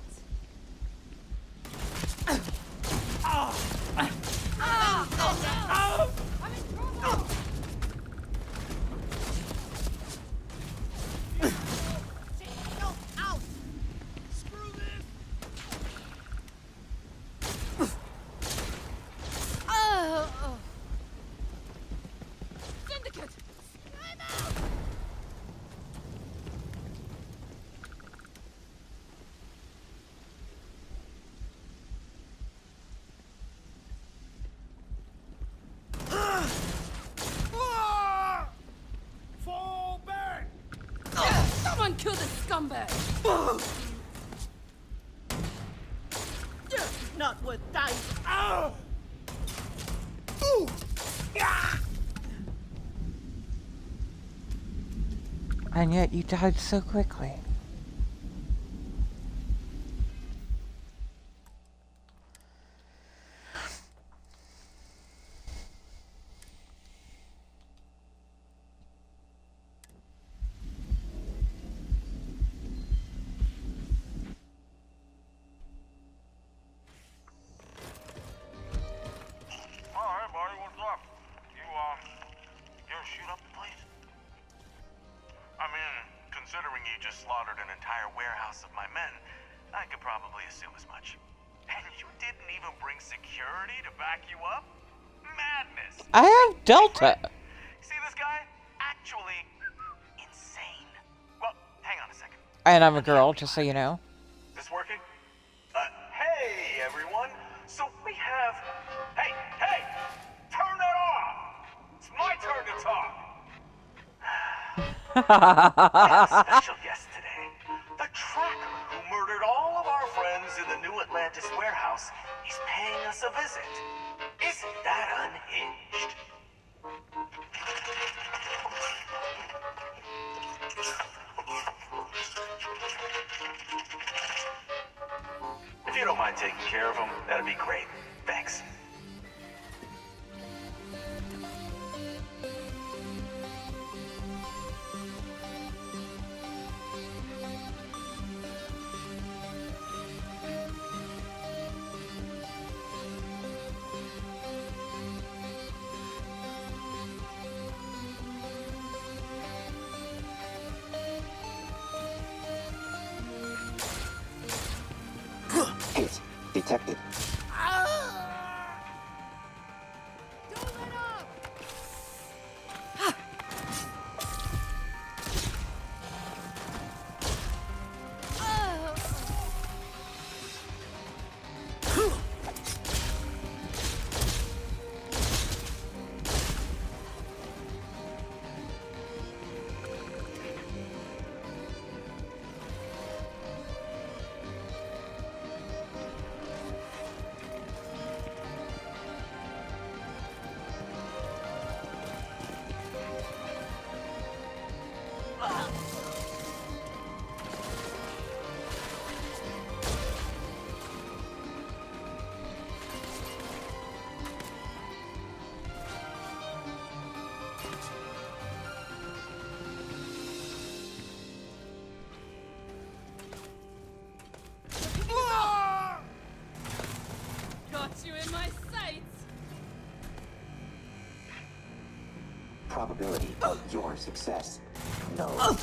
Syndicate! Fall back! Someone kill this scumbag! Not with dice. And yet you died so quickly. Alright, Marty, what's up? You shoot up the place? I mean, considering you just slaughtered an entire warehouse of my men, I could probably assume as much. And you didn't even bring security to back you up? Madness! I have Delta. See this guy? Actually insane. Well, hang on a second. And I'm a girl, just so you know. This working? Hey, everyone. So we have... Hey! Turn that off! It's my turn to talk! We have a special guest today. The tracker who murdered all of our friends in the New Atlantis warehouse is paying us a visit. Isn't that unhinged? If you don't mind taking care of him, that'd be great. Thanks. Detected. probability of your success? No.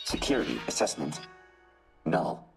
Security assessment. Null.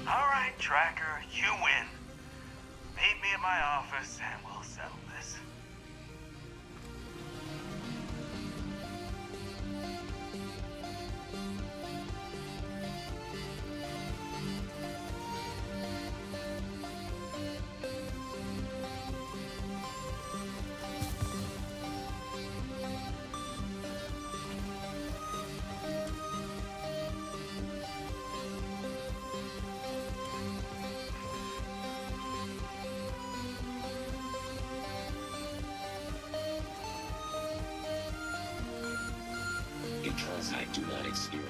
Alright, Tracker, you win. Meet me at my office and we'll settle this. Because I do not experience.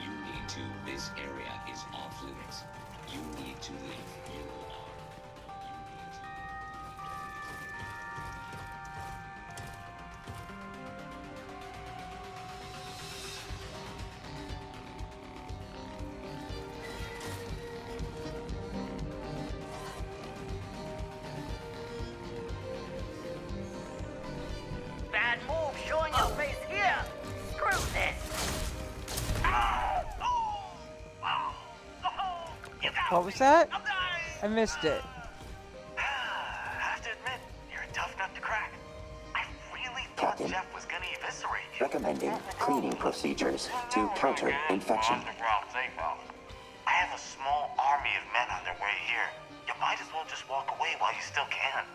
You need to. This area is off limits. You need to leave. You are. What was that? I missed it. I have to admit, you're a tough nut to crack. I really thought Captain. Jeff was gonna eviscerate you. Recommending cleaning procedures to counter infection. I have a small army of men on their way here. You might as well just walk away while you still can.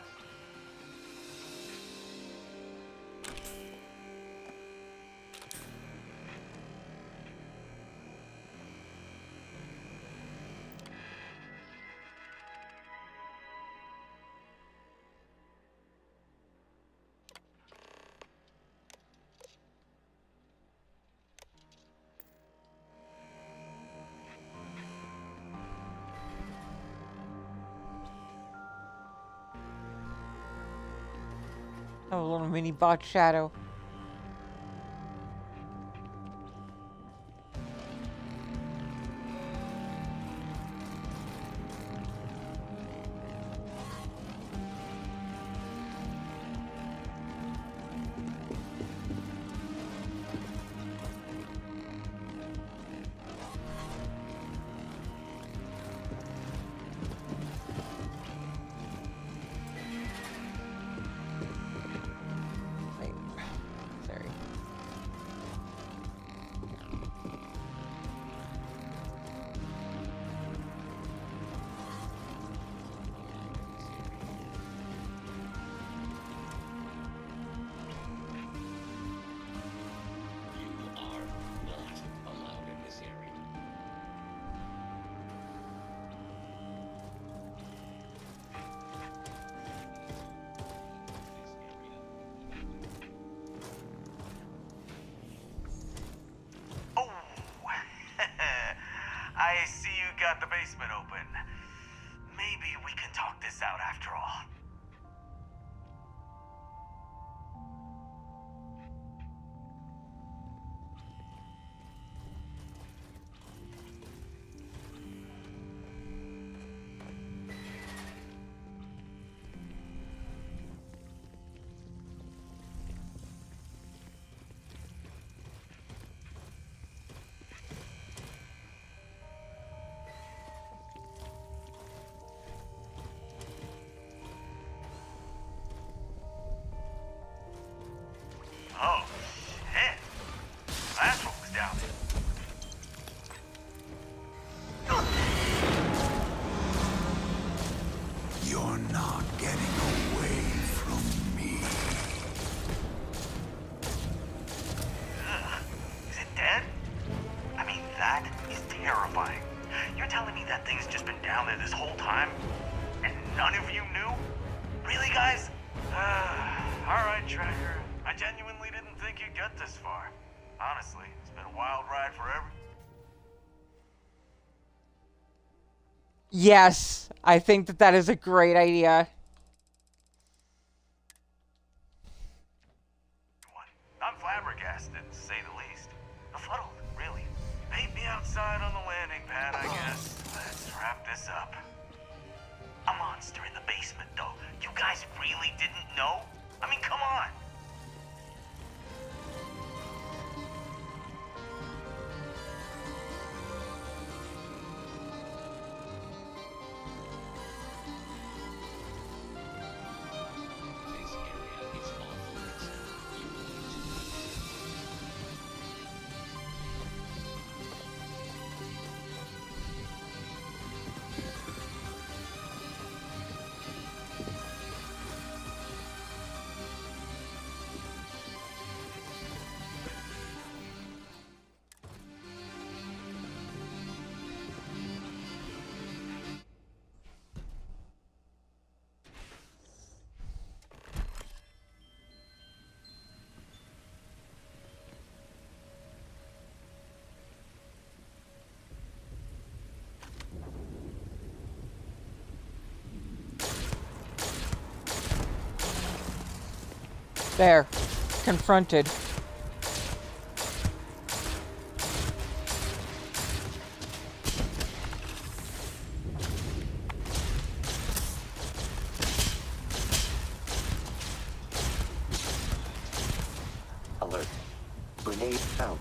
Oh, a little mini bot shadow. I see you got the basement open. Maybe we can talk this out after all. Oh, shit. That's what was down there. You're not getting away from me. Is it dead? I mean, that is terrifying. You're telling me that thing's just been down there this whole time? And none of you knew? Really, guys? Alright, Tracker. I genuinely didn't think you'd get this far. Honestly, it's been a wild ride for everyone. Yes, I think that that is a great idea. I'm flabbergasted, to say the least. Befuddled, really. Meet me outside on the landing pad, I guess. Let's wrap this up. A monster in the basement, though. You guys really didn't know? I mean, come on. There. Confronted. Alert. Grenade out.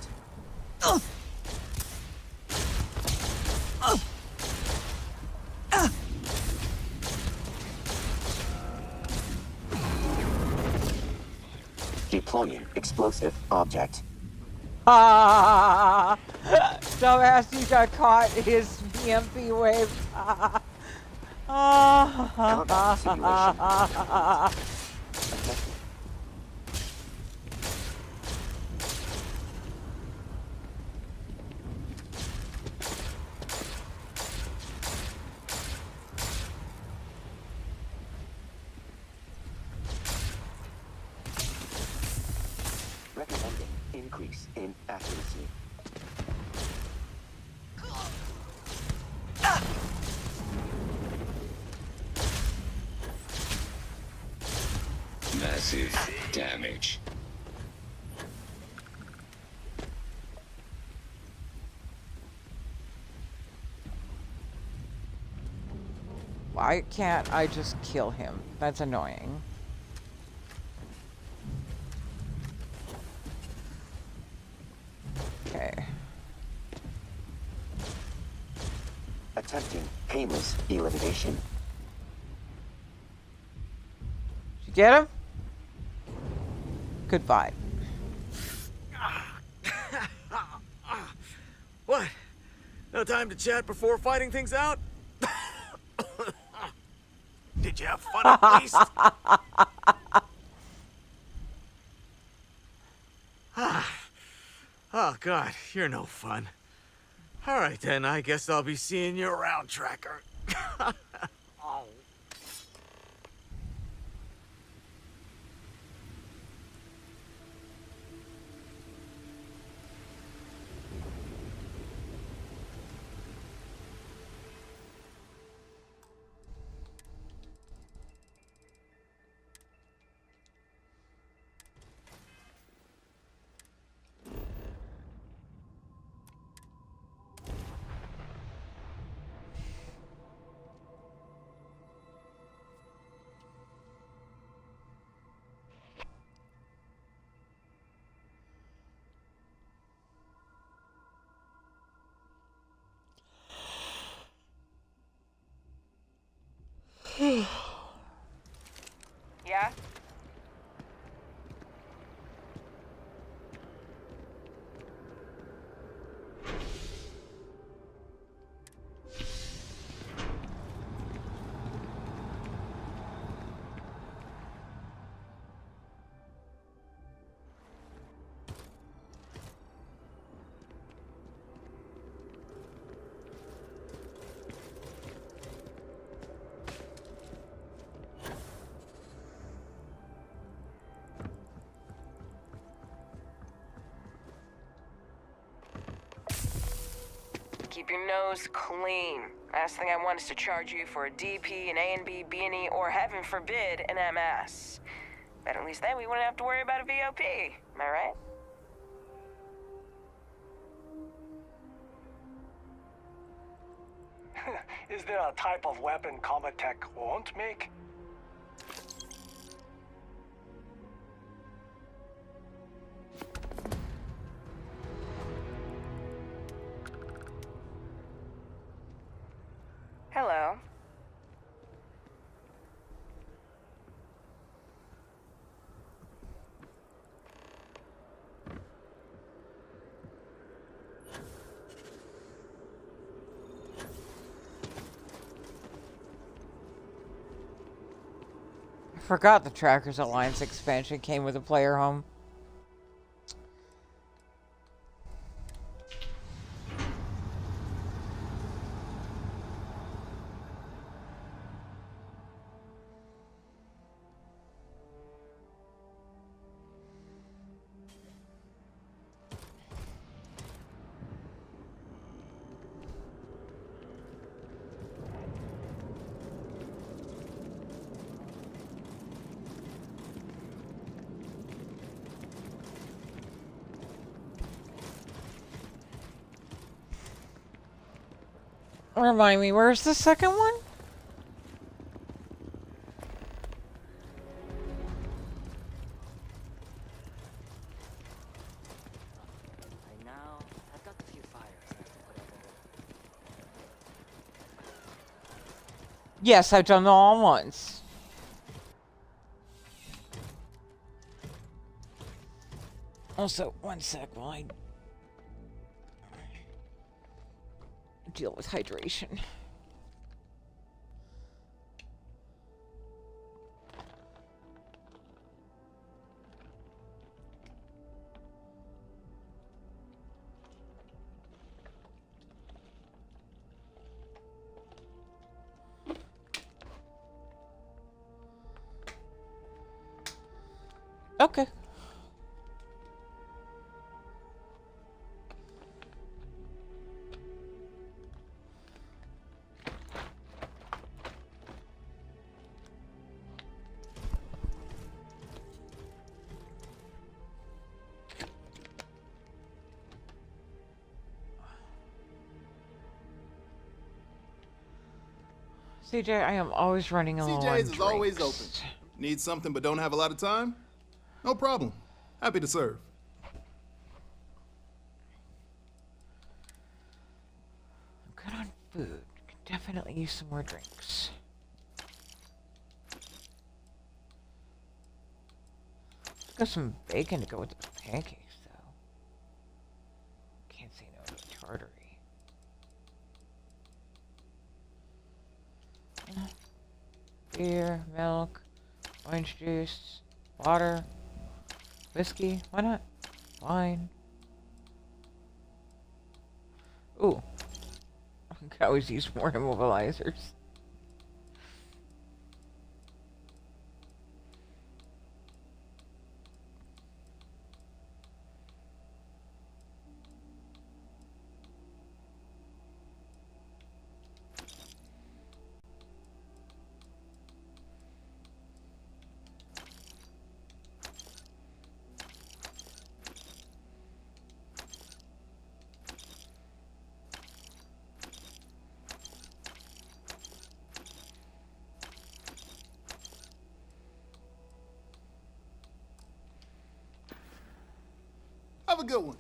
Deploying explosive object. Ah, dumbass, you got caught his EMP wave. Combat simulation. Recommending increase in accuracy. Massive damage. Why can't I just kill him? That's annoying. Okay. Attempting painless elimination. Did you get him? Goodbye. What? No time to chat before fighting things out? Did you have fun at least? Oh, God, you're no fun. All right, then, I guess I'll be seeing you around, Tracker. Oh. Yeah? Keep your nose clean. Last thing I want is to charge you for a DP, an A&B, B&E, or heaven forbid, an MS. But at least then we wouldn't have to worry about a VOP. Am I right? Is there a type of weapon combat tech won't make? Hello. I forgot the Trackers Alliance expansion came with a player home. Remind me, where's the second one? I know. I've got a few fires I have to put out there. Yes, I've done them all once. Also, one sec while I deal with hydration. Okay. CJ, I am always running a little on CJ's is always open. drinks. Need something but don't have a lot of time? No problem. Happy to serve. I'm good on food. Could definitely use some more drinks. Let's go some bacon to go with the pancakes, though. Can't say no to a tartary. Beer, milk, orange juice, water, whiskey, why not? Wine. Ooh. I could always use more immobilizers. Have a good one.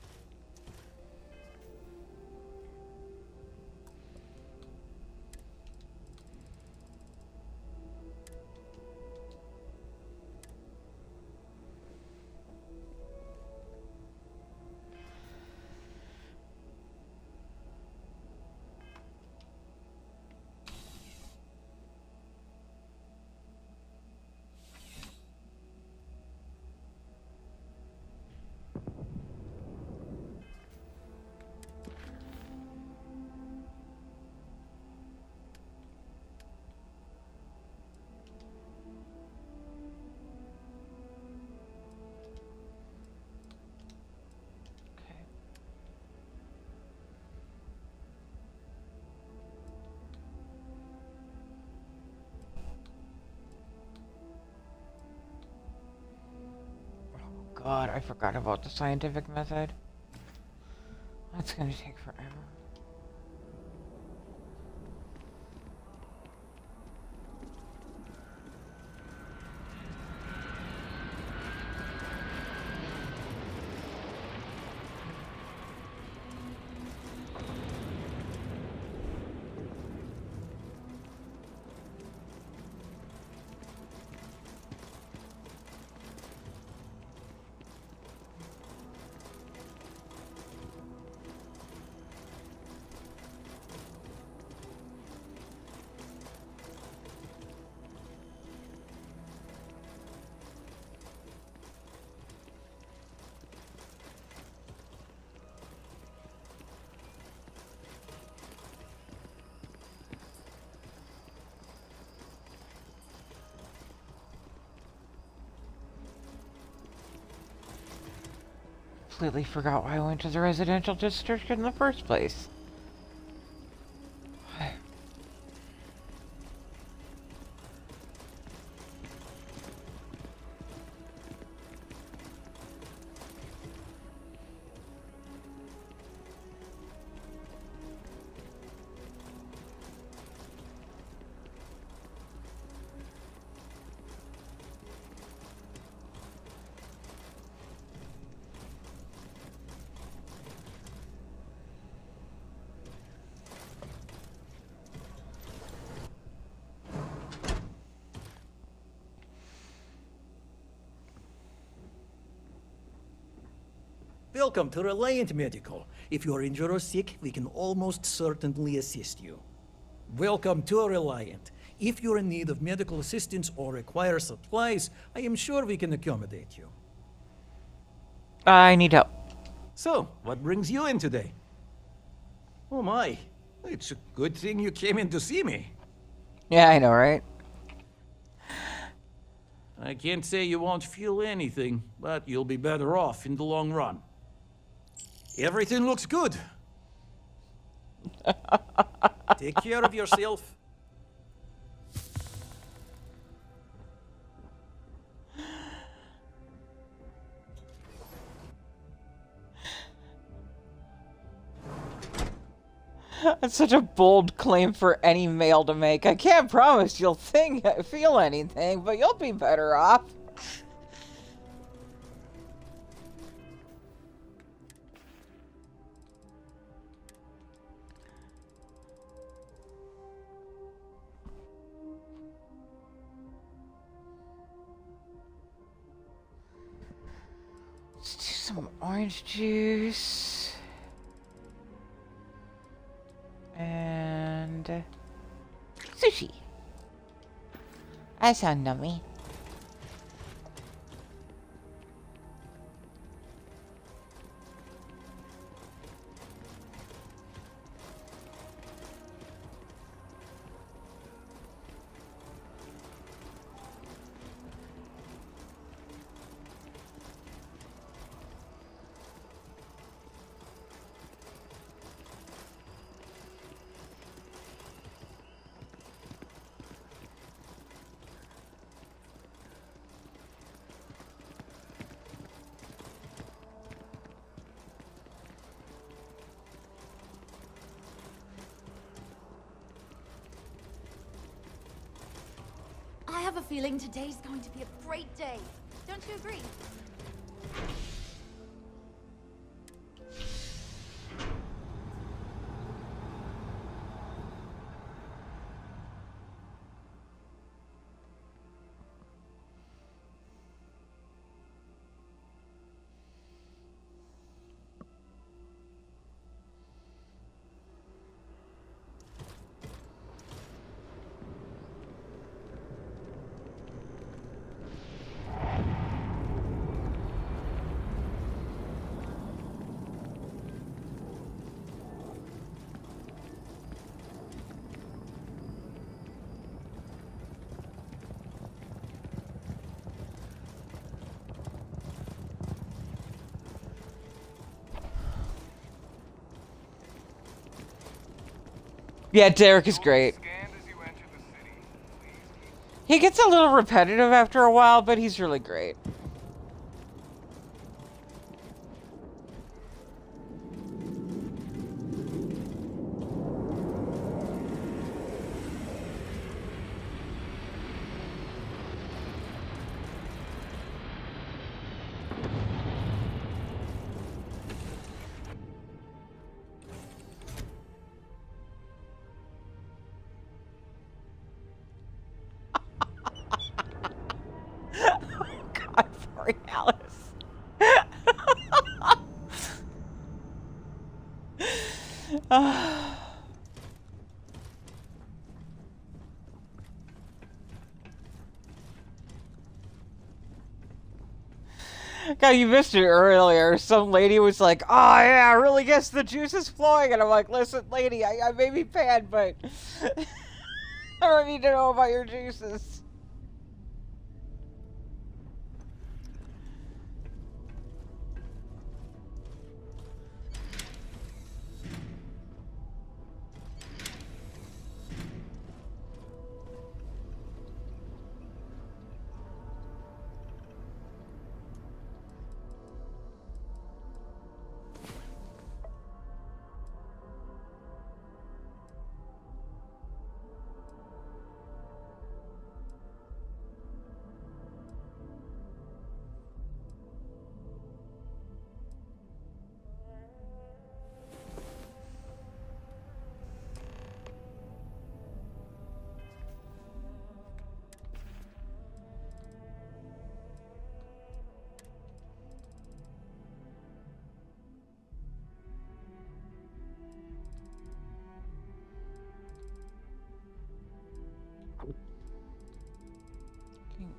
God, I forgot about the scientific method. That's gonna take forever. Completely forgot why I went to the residential district in the first place. Welcome to Reliant Medical. If you are injured or sick, we can almost certainly assist you. Welcome to Reliant. If you're in need of medical assistance or require supplies, I am sure we can accommodate you. I need help. So, what brings you in today? Oh my, it's a good thing you came in to see me. Yeah, I know, right? I can't say you won't feel anything, but you'll be better off in the long run. Everything looks good. Take care of yourself. That's such a bold claim for any male to make. I can't promise you'll feel anything, but you'll be better off. Let's do some orange juice. And sushi. I sound nummy. I have a feeling today's going to be a great day. Don't you agree? Yeah, Derek is great. He gets a little repetitive after a while, but he's really great. God, sorry, Alice. God, you missed it earlier. Some lady was like, "Oh yeah, I really guess the juice is flowing," and I'm like, "Listen, lady, I may be bad, but I don't need to know about your juices."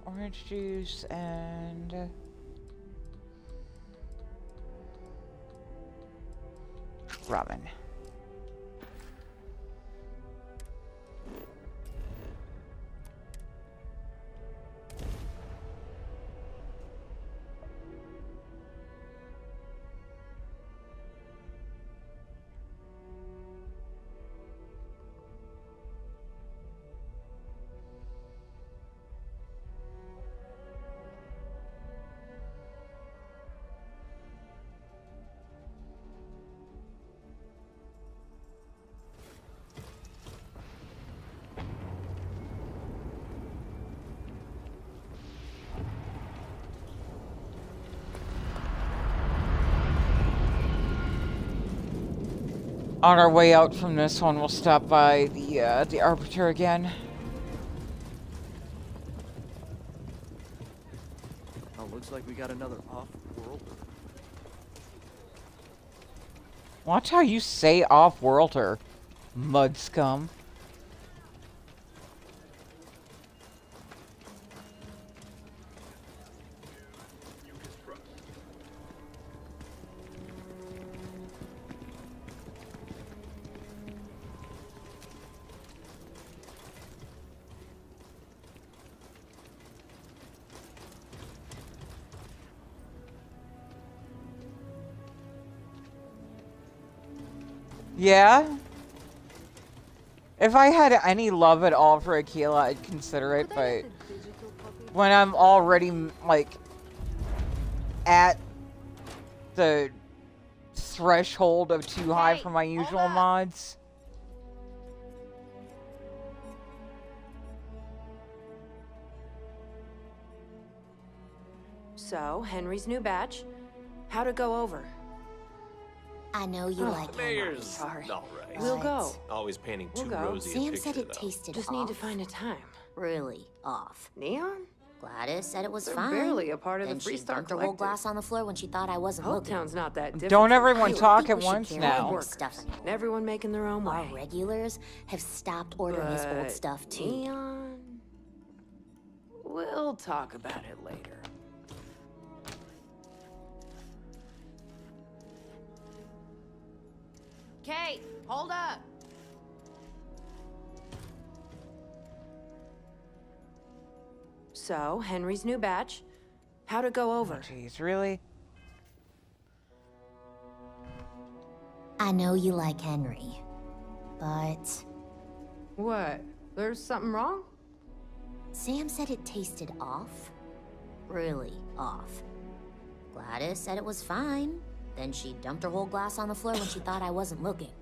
orange juice and ramen. On our way out from this one, we'll stop by the Arbiter again. Oh, looks like we got another off-world. Watch how you say off-worlder, mud scum. Yeah? If I had any love at all for Aquila, I'd consider it, but when I'm already, like, at the threshold of too high for my usual mods... So, Henry's new batch. How'd it go over? I know you like Henry. Sorry. All right. We'll go. Always painting too We'll go. rosy a Sam picture, said it though. tasted Just off. need to find a time. Really off. Neon? Gladys said it was They're fine. barely a part of Then the Free she Star dumped her whole Collective. glass on the floor when she thought I wasn't looking. Hopetown's not that different. Don't from everyone I talk think at we should once carry now. more stuff in here. Everyone making their own Our way. regulars have stopped ordering his old But stuff too. Neon? We'll talk about it later. Kate, hold up. So, Henry's new batch. How'd it go over? Jeez, really? I know you like Henry, but What? There's something wrong? Sam said it tasted off. Really off. Gladys said it was fine. Then she dumped her whole glass on the floor when she thought I wasn't looking.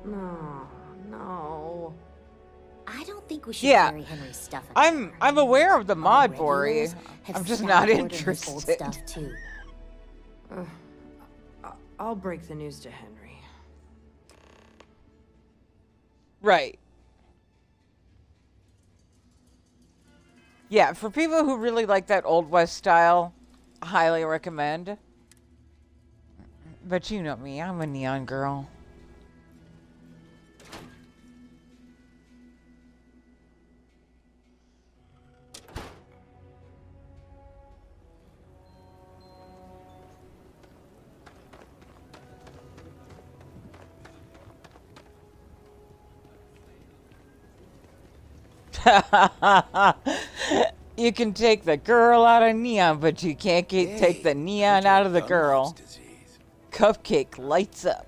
No, no. I don't think we should Yeah, carry Henry's stuff in I'm aware of the mod, Bori. regulars have I'm just stopped not ordering his old interested. stuff too. I'll break the news to Henry. Right. Yeah, for people who really like that Old West style, highly recommend. But you know me, I'm a neon girl. You can take the girl out of neon, but you can't take the neon out of the girl. Cupcake lights up.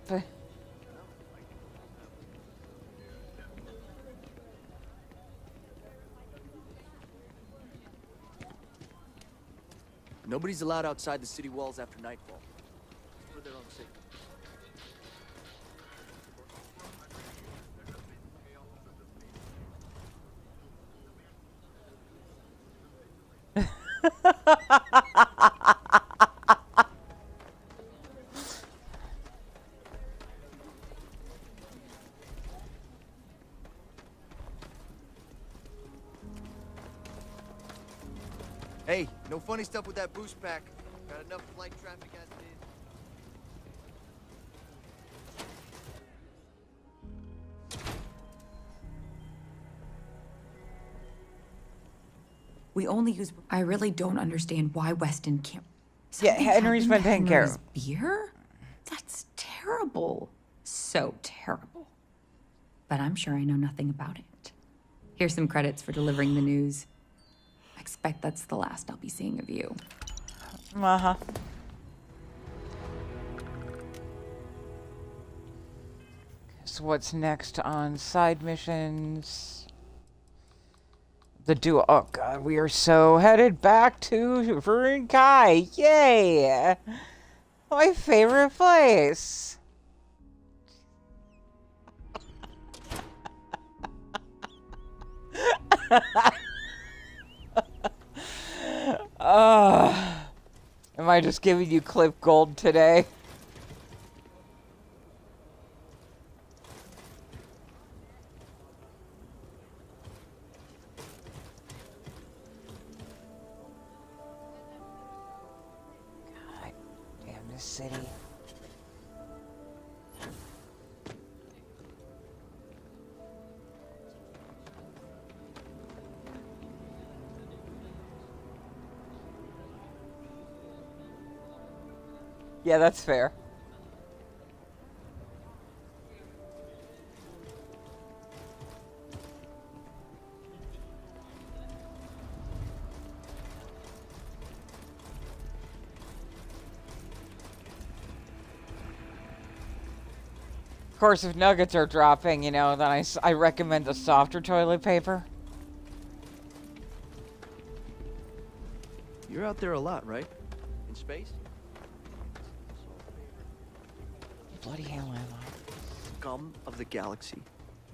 Nobody's allowed outside the city walls after nightfall. For their own safety. Hey, no funny stuff with that boost pack. Got enough flight traffic as it is. We only use... I really don't understand why Weston can't... Yeah, Something Henry's been happened to taken care Henry's of. beer? That's terrible. So terrible. But I'm sure I know nothing about it. Here's some credits for delivering the news. I expect that's the last I'll be seeing of you. Uh-huh. So what's next on side missions? The duo. Oh god, we are so headed back to Varun Kai. Yay! My favorite place. Am I just giving you Cliff Gold today? God damn this city. Yeah, that's fair. Of course, if nuggets are dropping, you know, then I recommend the softer toilet paper. You're out there a lot, right? In space? Bloody hell, am I? Scum of the galaxy.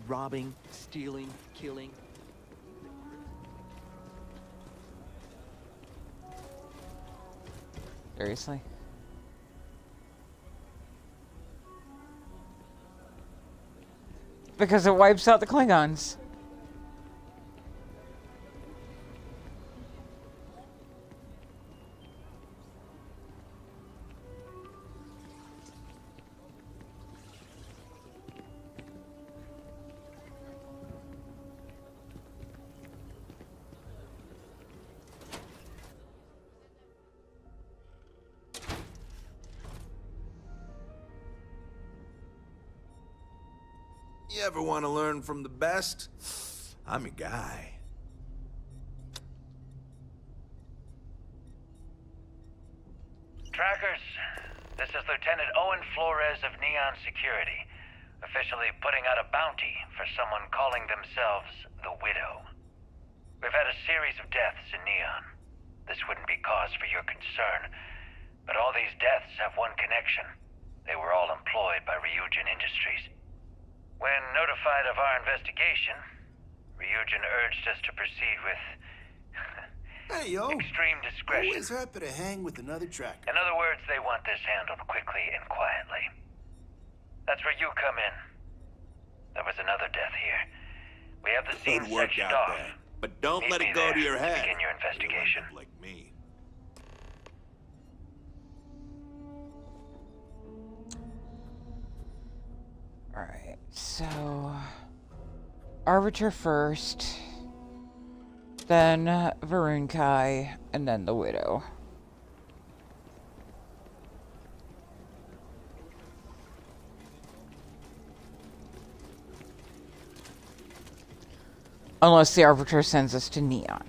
Robbing, stealing, killing. Seriously? Because it wipes out the Klingons. You ever want to learn from the best? I'm your guy. Trackers, this is Lieutenant Owen Flores of Neon Security, officially putting out a bounty for someone calling themselves the Widow. We've had a series of deaths in Neon. This wouldn't be cause for your concern, but all these deaths have one connection. They were all employed by Ryujin Industries. When notified of our investigation, Ryujin urged us to proceed with Hey, yo. extreme discretion. Always happy to hang with another tracker. In other words, they want this handled quickly and quietly. That's where you come in. There was another death here. We have the scene Good work sectioned out off. there. But don't Meet let me it go there to your head. Begin your investigation. Like me. Alright, so... Arbiter first, then Varun Kai, and then the Widow. Unless the Arbiter sends us to Neon.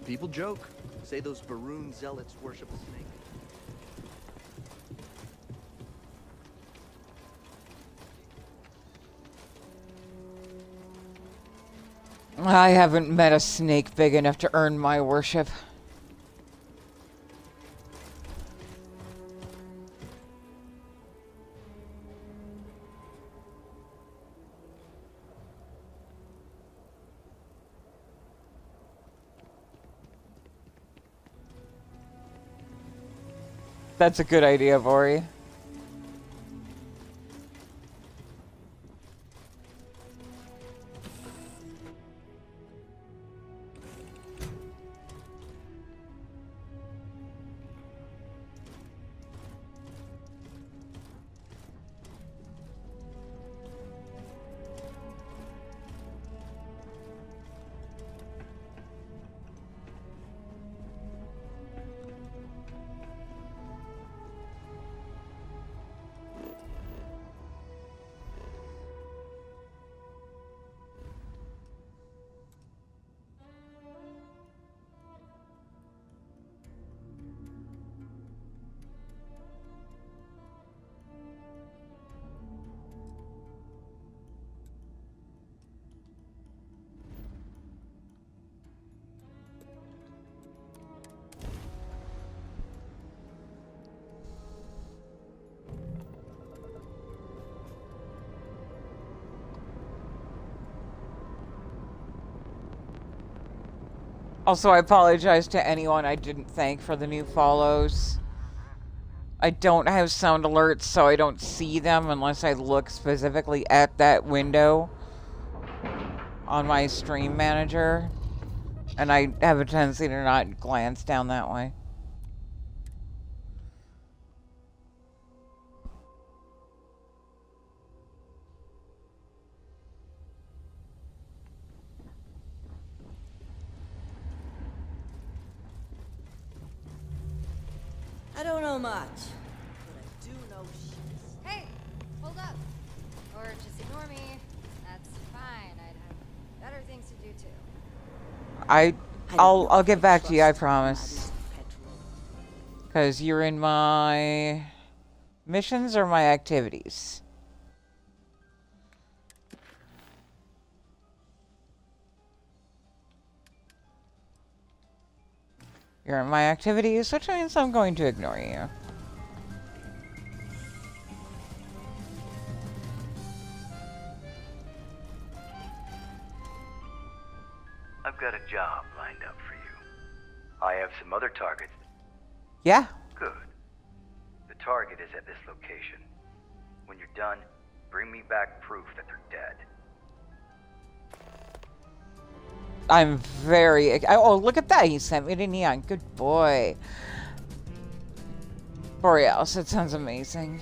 People joke. Say those Baroon zealots worship a snake. I haven't met a snake big enough to earn my worship. That's a good idea, Vori. Also, I apologize to anyone I didn't thank for the new follows. I don't have sound alerts, so I don't see them unless I look specifically at that window on my stream manager. And I have a tendency to not glance down that way. I don't know much, but I do know shit. Hey, hold up. Or just ignore me. That's fine. I'd have better things to do too. I'll get back to you, I promise. Because you're in my missions or my activities? You're in my activities, which means I'm going to ignore you. I've got a job lined up for you. I have some other targets. Yeah. Good. The target is at this location. When you're done, bring me back proof that they're dead. I'm very... Oh, look at that. He sent me to Neon. Good boy. Borealis, that sounds amazing.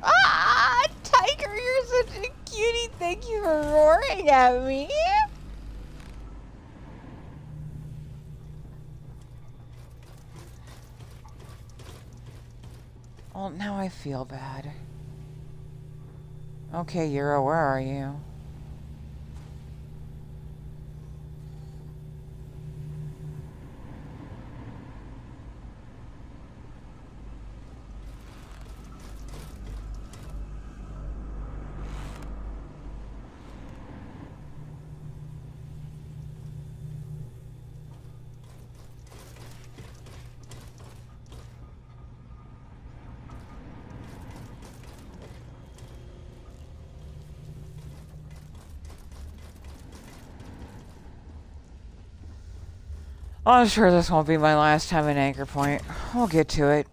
Ah! Tiger, you're such a cutie. Thank you for roaring at me. Well, now I feel bad. Okay, Euro, where are you? I'm sure this won't be my last time in Anchor Point. We'll get to it.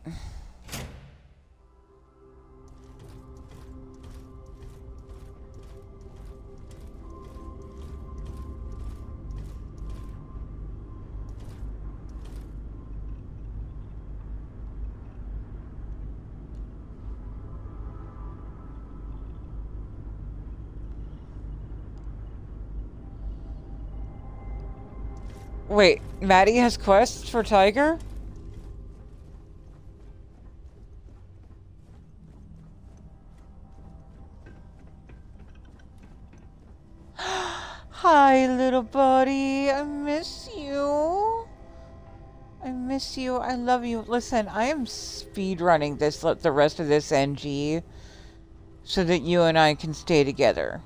Wait, Maddie has quests for Tiger? Hi, little buddy. I miss you. I miss you. I love you. Listen, I am speedrunning the rest of this NG so that you and I can stay together.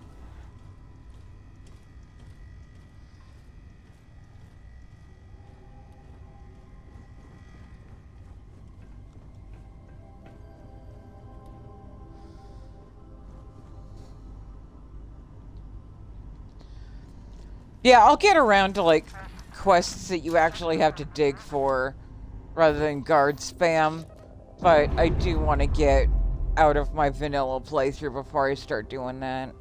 Yeah, I'll get around to, like, quests that you actually have to dig for rather than guard spam. But I do want to get out of my vanilla playthrough before I start doing that.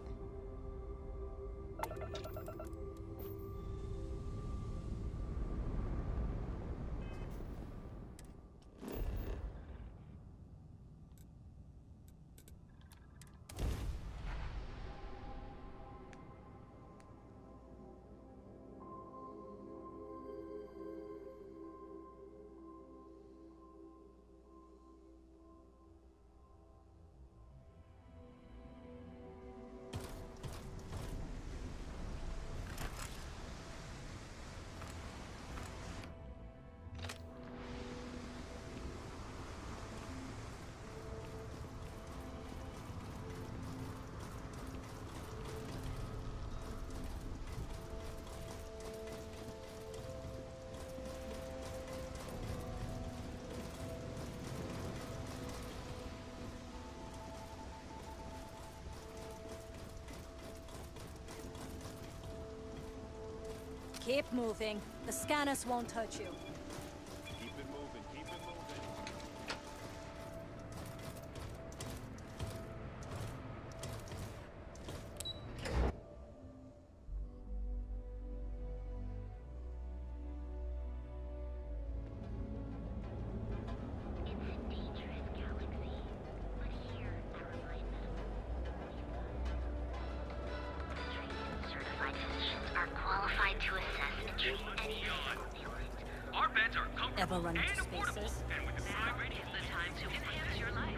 Keep moving. The scanners won't hurt you. Keep it moving, keep it moving. Certified physicians are qualified to assess and treat any physical ailment. Our beds are comfortable Ever run into and affordable, spaces? and with the Now is the time to enhance your life.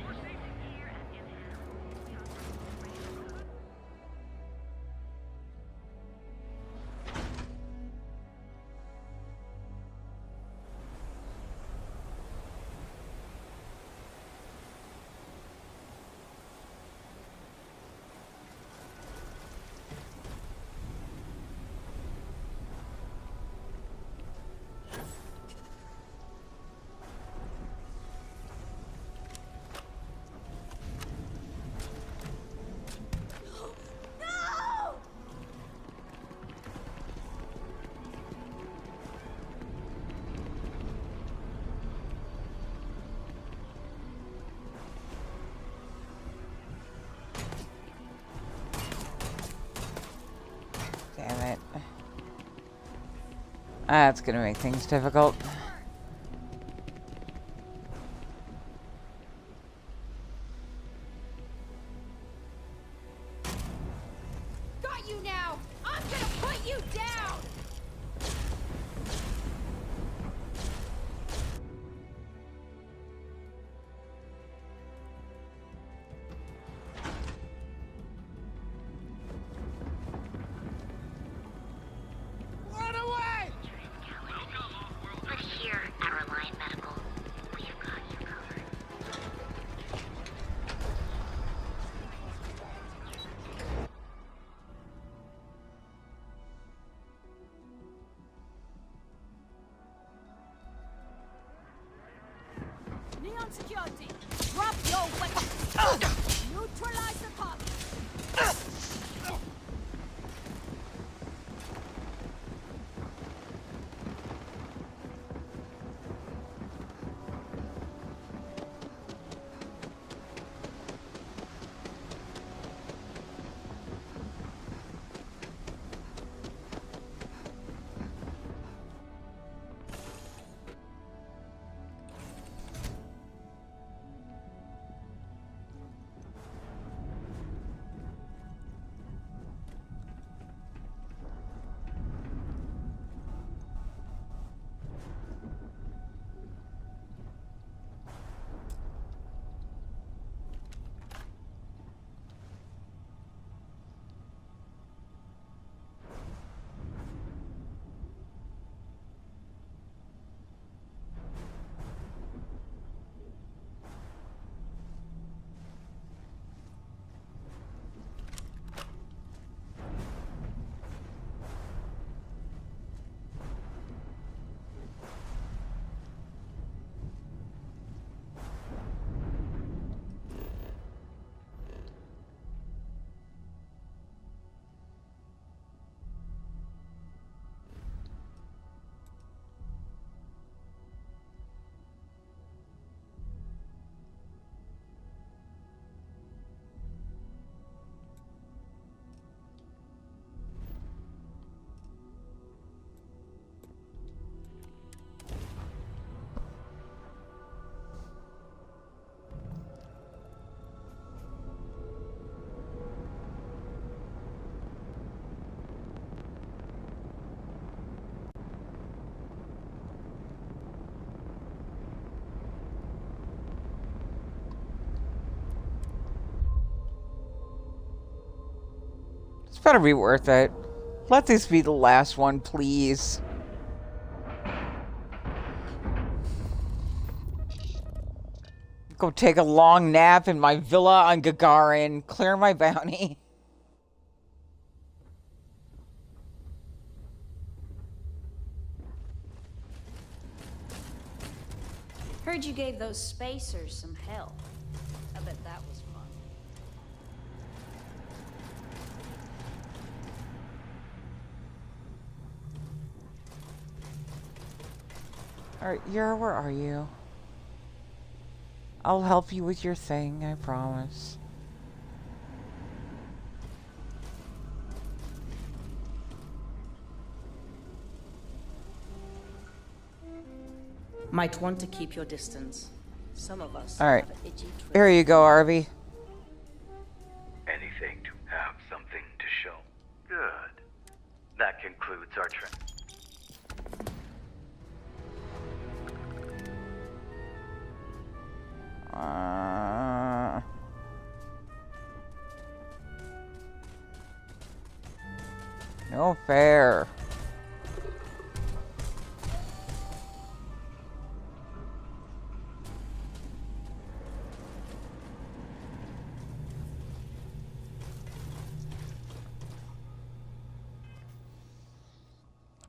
Damn it. That's gonna make things difficult. Got you now! I'm gonna put you down! Run away! But here at Reliant Medical, we've got you covered. Neon security! Drop your weapon! Neutralize the target! It's better be worth it. Let this be the last one, please. Go take a long nap in my villa on Gagarin. Clear my bounty. Heard you gave those spacers some hell. I bet that was fun. Alright, Yura, where are you? I'll help you with your thing, I promise. Might want to keep your distance. Some of us Alright. have an itchy twitch. Here you go, Arby. Anything to have something to show. Good. That concludes our trip. No fair.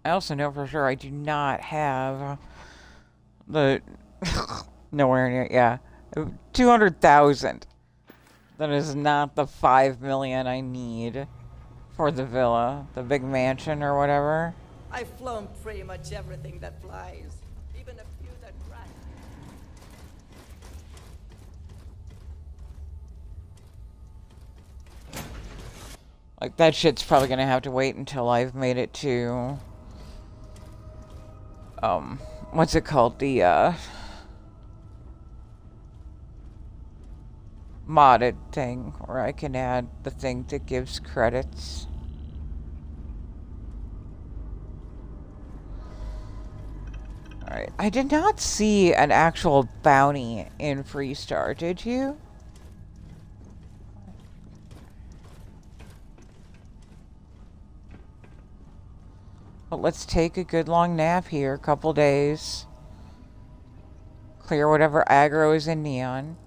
I also know for sure I do not have the nowhere near, yeah, 200,000. That is not the 5 million I need for the villa, the big mansion or whatever. I've flown pretty much everything that flies, even a few that crash. Like, that shit's probably gonna have to wait until I've made it to, what's it called? The, modded thing, where I can add the thing that gives credits. Alright, I did not see an actual bounty in Freestar, did you? But let's take a good long nap here, couple days. Clear whatever aggro is in Neon.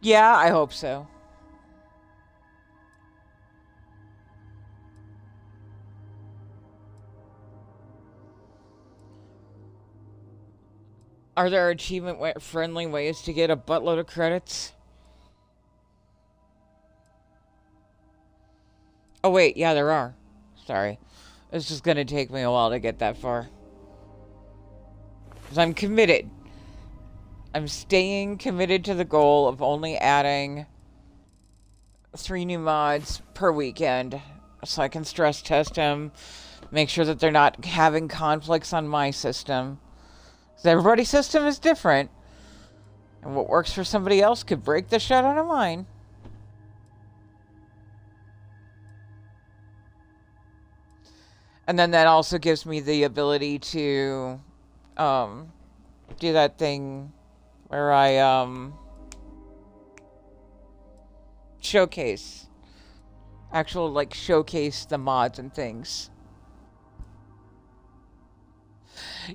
Yeah, I hope so. Are there achievement-friendly ways to get a buttload of credits? Oh wait, yeah, there are. Sorry. It's just gonna take me a while to get that far. 'Cause I'm committed. I'm staying committed to the goal of only adding 3 new mods per weekend. So I can stress test them. Make sure that they're not having conflicts on my system. 'Cause everybody's system is different. And what works for somebody else could break the shit out of mine. And then that also gives me the ability to do that thing where I showcase the mods and things.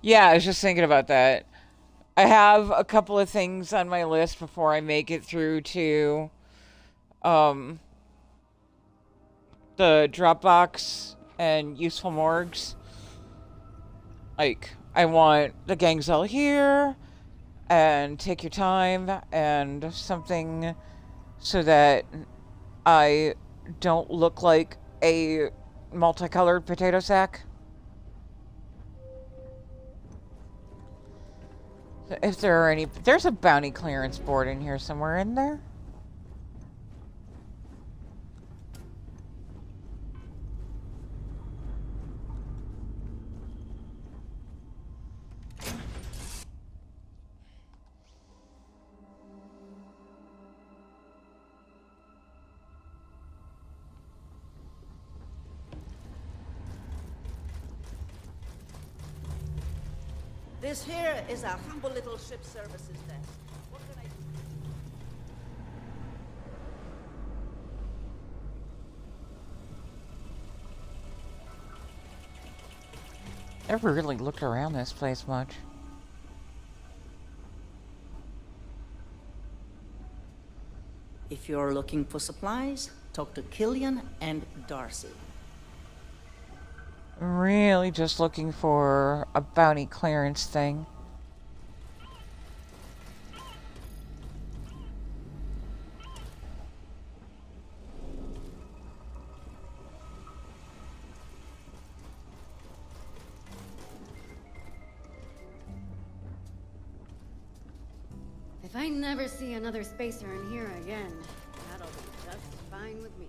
Yeah, I was just thinking about that. I have a couple of things on my list before I make it through to the Dropbox and useful morgues. Like, I want the gangs all here, and take your time, and something so that I don't look like a multicolored potato sack. If there are any... There's a bounty clearance board in here somewhere, isn't there? This here is our humble little ship services desk. What can I do? Never really looked around this place much. If you're looking for supplies, talk to Killian and Darcy. Really just looking for a bounty clearance thing. If I never see another spacer in here again, that'll be just fine with me.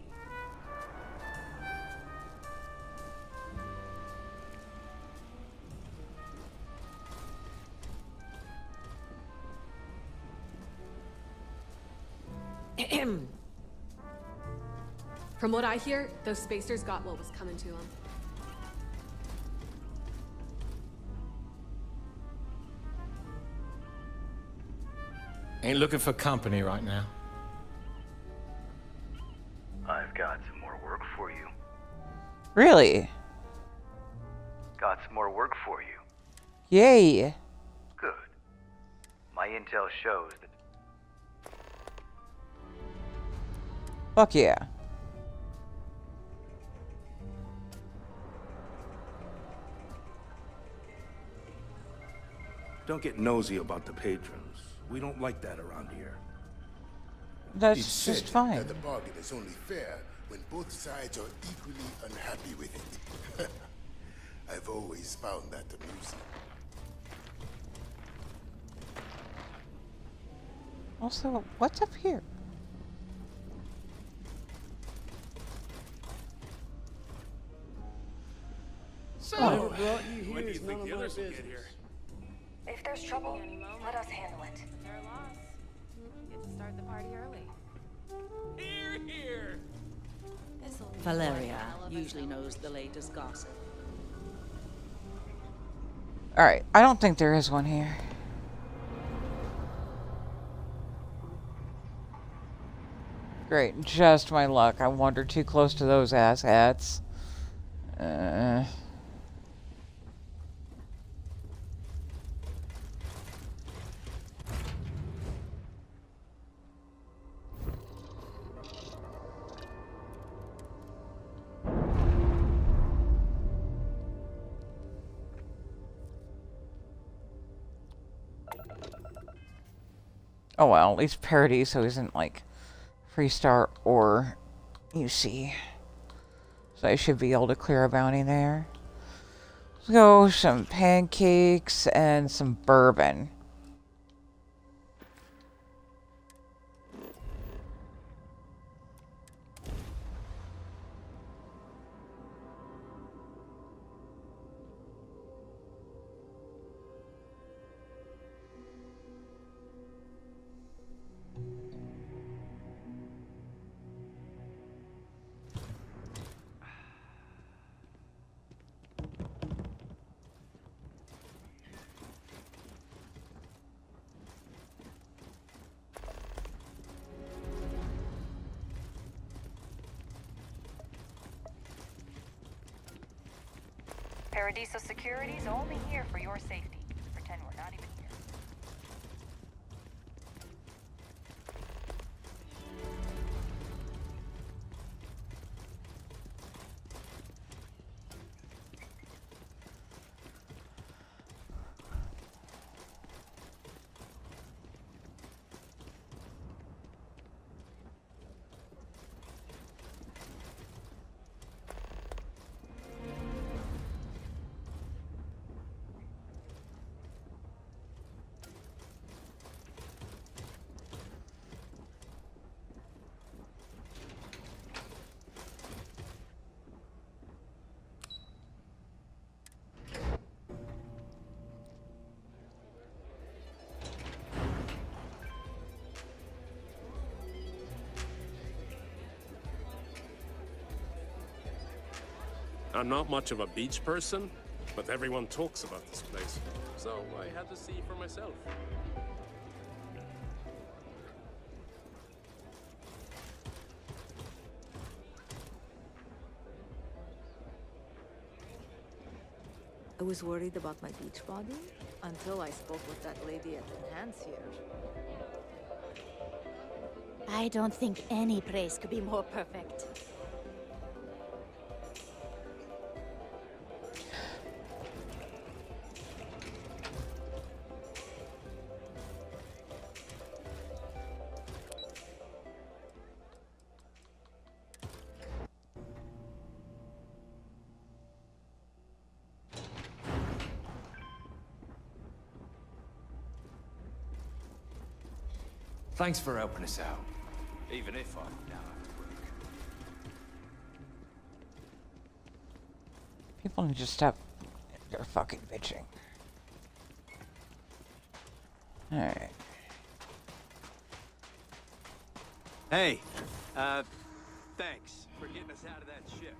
From what I hear, those spacers got what was coming to them. Ain't looking for company right now. I've got some more work for you. Really? Got some more work for you. Yay. Good. My intel shows that... Fuck yeah. Don't get nosy about the patrons. We don't like that around here. That's It's just said fine. that the bargain is only fair when both sides are equally unhappy with it. I've always found that amusing. Also, what's up here? So, Oh. when do you think the others will get here? If there's trouble, let us handle it. Their loss. Get to start the party early. Here, here! This'll be Valeria one hell of a usually knows the latest gossip. Alright, I don't think there is one here. Great, just my luck. I wandered too close to those asshats. Oh well, at least parody, so he isn't like Freestar or UC. So I should be able to clear a bounty there. Let's go some pancakes and some bourbon. Paradiso Security's only here for your safety. Pretend we're not even here. I'm not much of a beach person, but everyone talks about this place. So I had to see for myself. I was worried about my beach body until I spoke with that lady at Enhance here. I don't think any place could be more perfect. Thanks for helping us out. Even if I now have to work. People need to stop their fucking bitching. Alright. Hey, thanks for getting us out of that ship.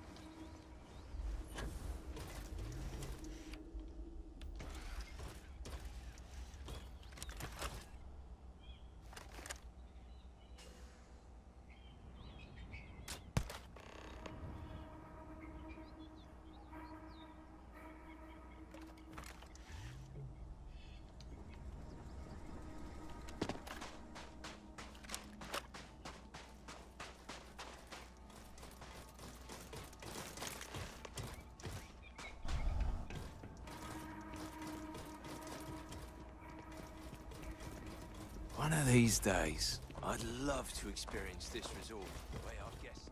One of these days, I'd love to experience this resort the way our guests.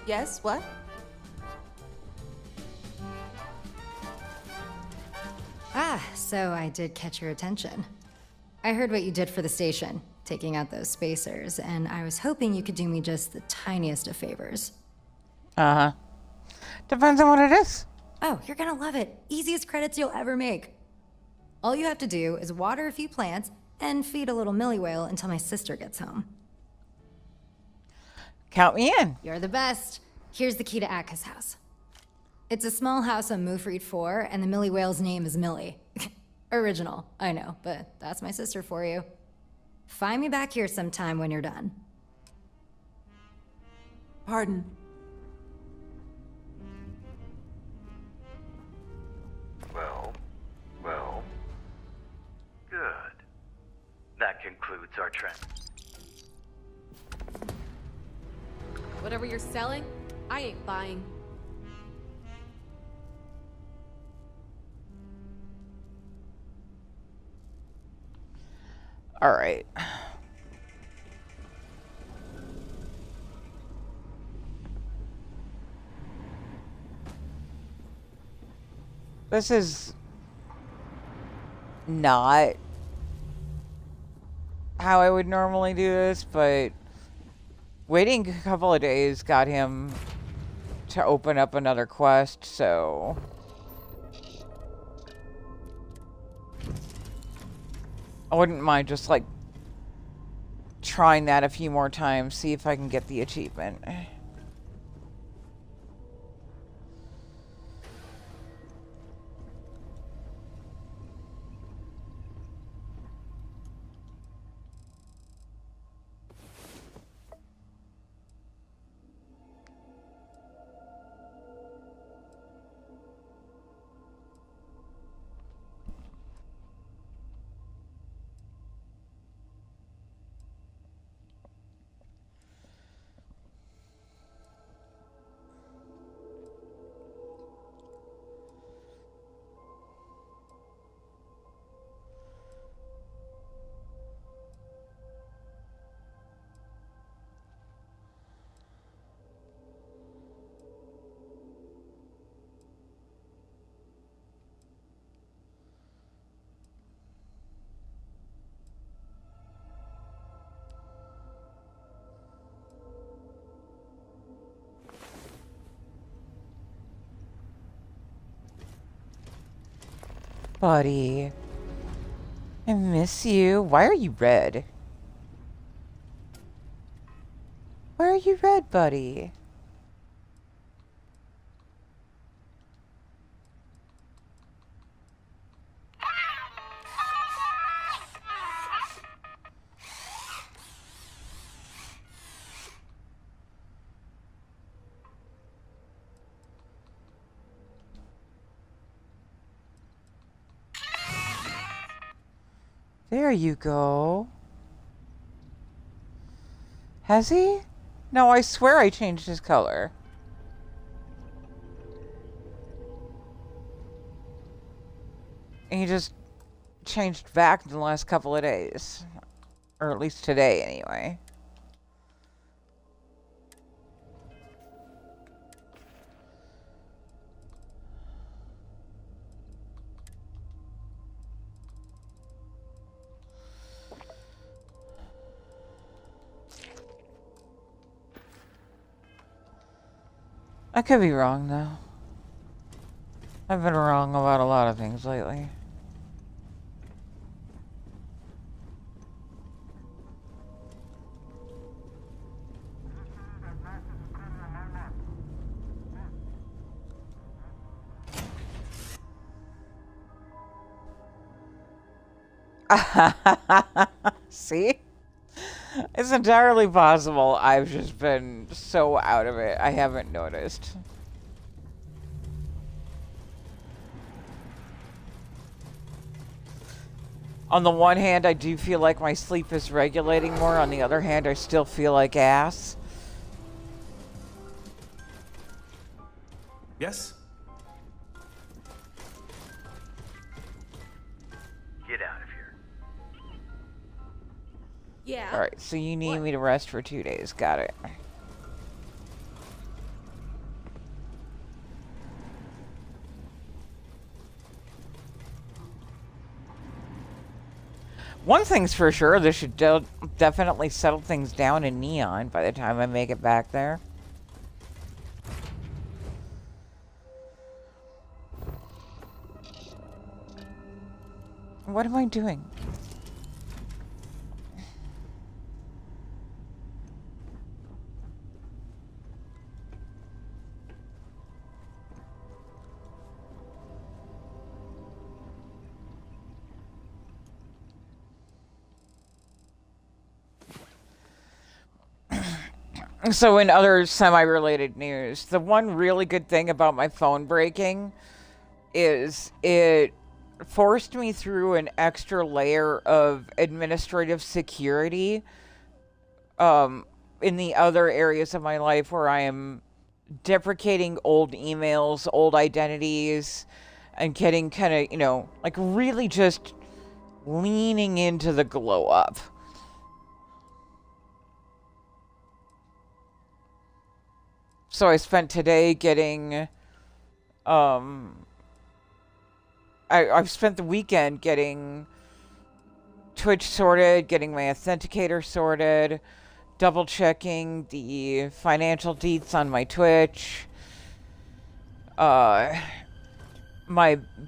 Yes, what? Ah, so I did catch your attention. I heard what you did for the station, taking out those spacers, and I was hoping you could do me just the tiniest of favors. Uh-huh. Depends on what it is. Oh, you're gonna love it. Easiest credits you'll ever make. All you have to do is water a few plants and feed a little Millie whale until my sister gets home. Count me in. You're the best. Here's the key to Atka's house. It's a small house on Mufreed 4, and the Millie whale's name is Millie. Original, I know, but that's my sister for you. Find me back here sometime when you're done. Pardon. Well. Good. That concludes our trend. Whatever you're selling, I ain't buying. All right. This is not how I would normally do this, but waiting a couple of days got him to open up another quest, so I wouldn't mind just like trying that a few more times, see if I can get the achievement. Buddy, I miss you. Why are you red? Why are you red, buddy? There you go. Has he? No, I swear I changed his color. And he just changed back in the last couple of days. Or at least today, anyway. I could be wrong, though. I've been wrong about a lot of things lately. See? It's entirely possible I've just been so out of it, I haven't noticed. On the one hand, I do feel like my sleep is regulating more. On the other hand, I still feel like ass. Yes? Get out of here. Yeah. Alright, so you need me to rest for 2 days. Got it. One thing's for sure, this should definitely settle things down in Neon by the time I make it back there. What am I doing? So in other semi-related news, the one really good thing about my phone breaking is it forced me through an extra layer of administrative security in the other areas of my life where I am deprecating old emails, old identities, and getting kind of, you know, like really just leaning into the glow up. So I spent today getting, I've spent the weekend getting Twitch sorted, getting my authenticator sorted, double checking the financial deets on my Twitch. My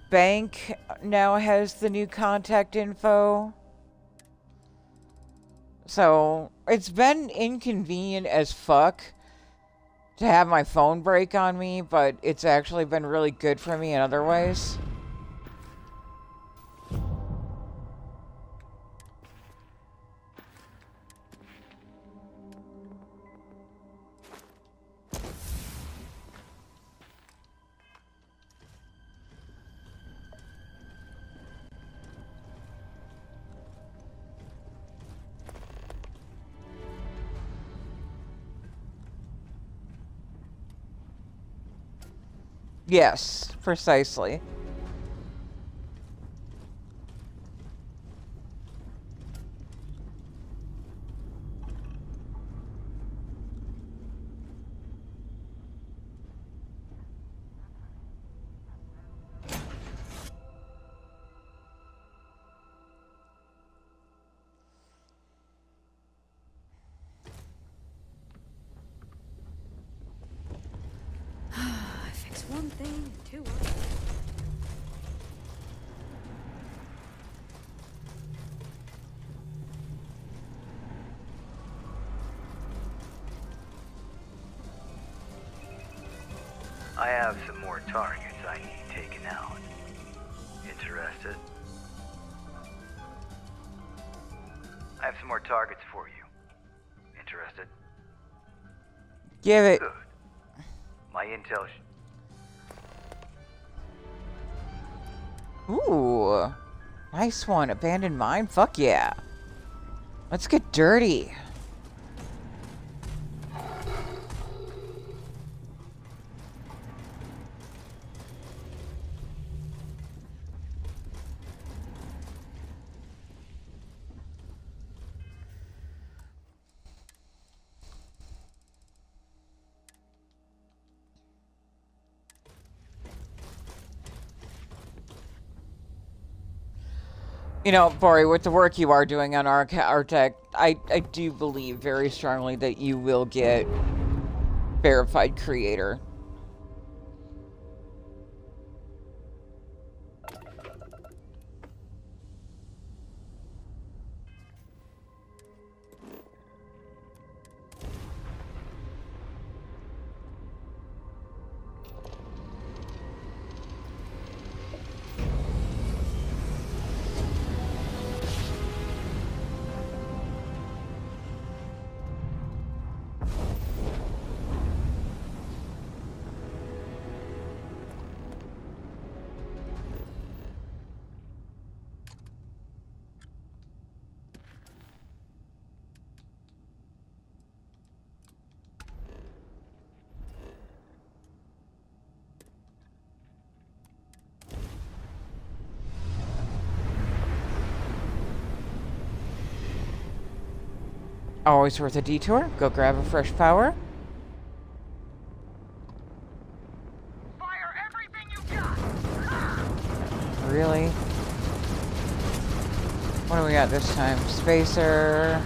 bank now has the new contact info. So, it's been inconvenient as fuck to have my phone break on me, but it's actually been really good for me in other ways. Yes, precisely. I fix one thing, two others. I have some more targets I need taken out. Interested? I have some more targets for you. Interested? Give it. Good. My intel Ooh. Nice one. Abandoned mine? Fuck yeah. Let's get dirty. You know, Bori, with the work you are doing on our tech, I do believe very strongly that you will get verified creator. Always worth a detour. Go grab a fresh power. Fire everything you got! Really? What do we got this time? Spacer.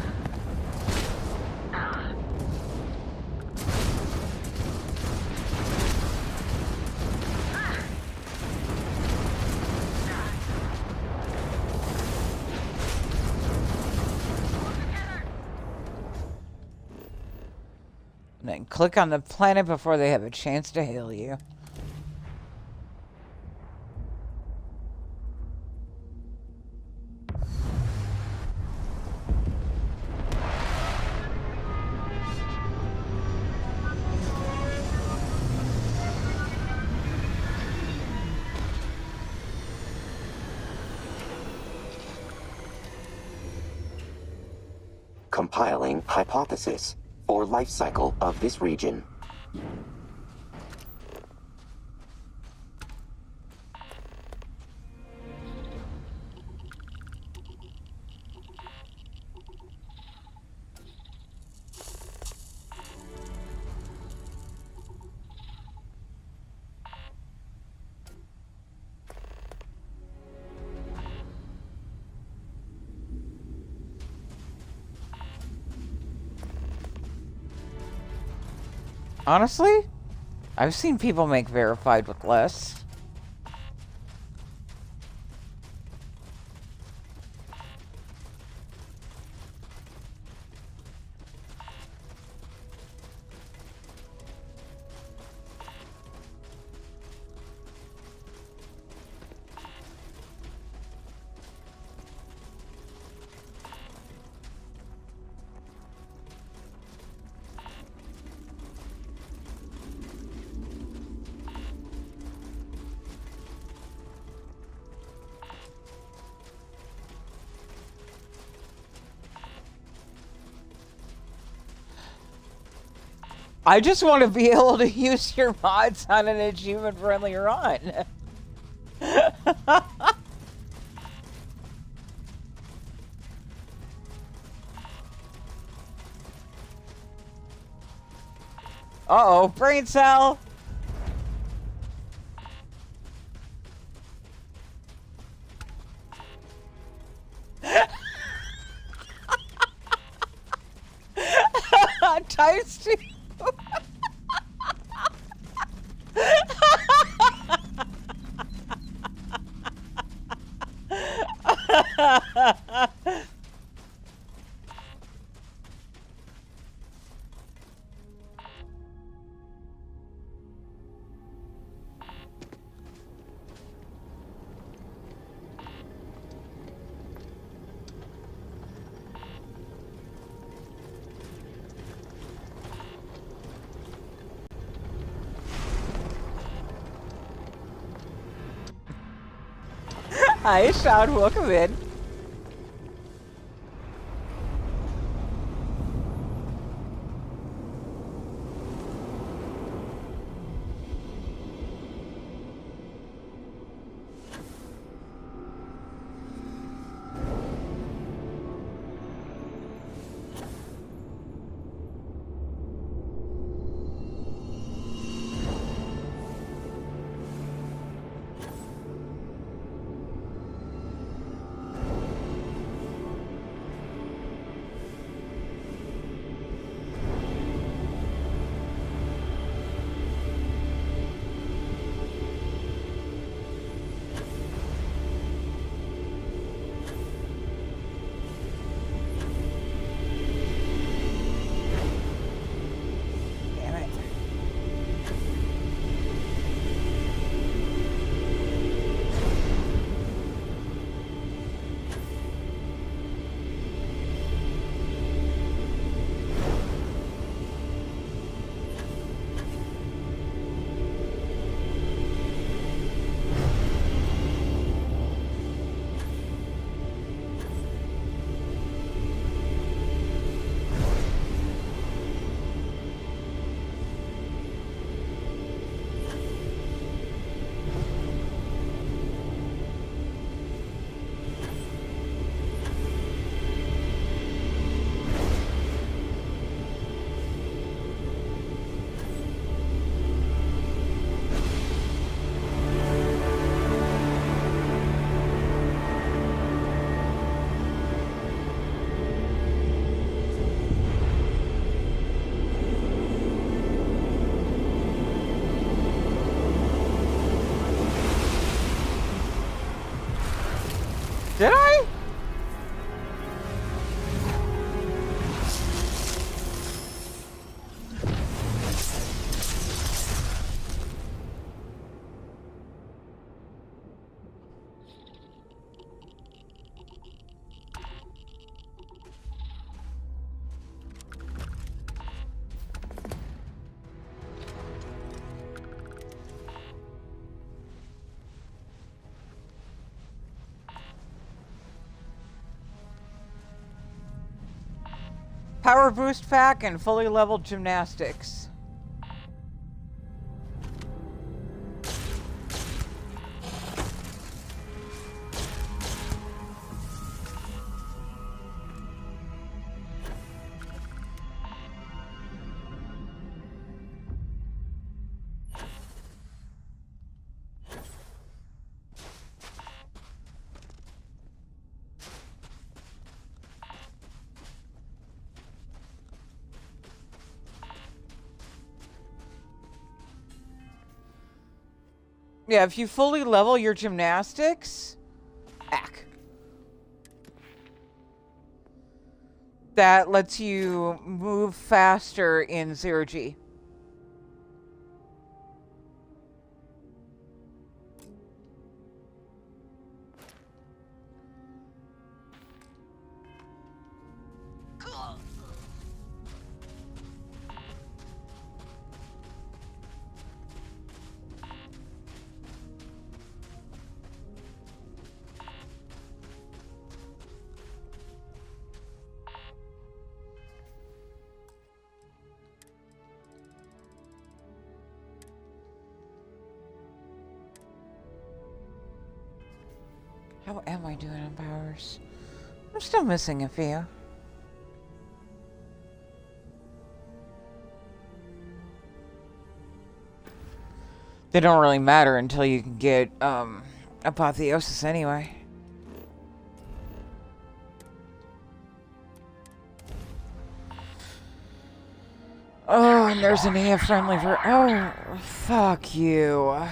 And then click on the planet before they have a chance to hail you. Compiling hypothesis for life cycle of this region. Honestly, I've seen people make verified with less. I just want to be able to use your mods on an achievement-friendly run. Uh-oh, brain cell! Times 2. Hi, Sean. Welcome in. Did I? Power boost pack and fully leveled gymnastics. Yeah, if you fully level your gymnastics, that lets you move faster in 0G. How am I doing on powers? I'm still missing a few. They don't really matter until you can get apotheosis anyway. Oh, and there's an AF friendly for. Oh, fuck you.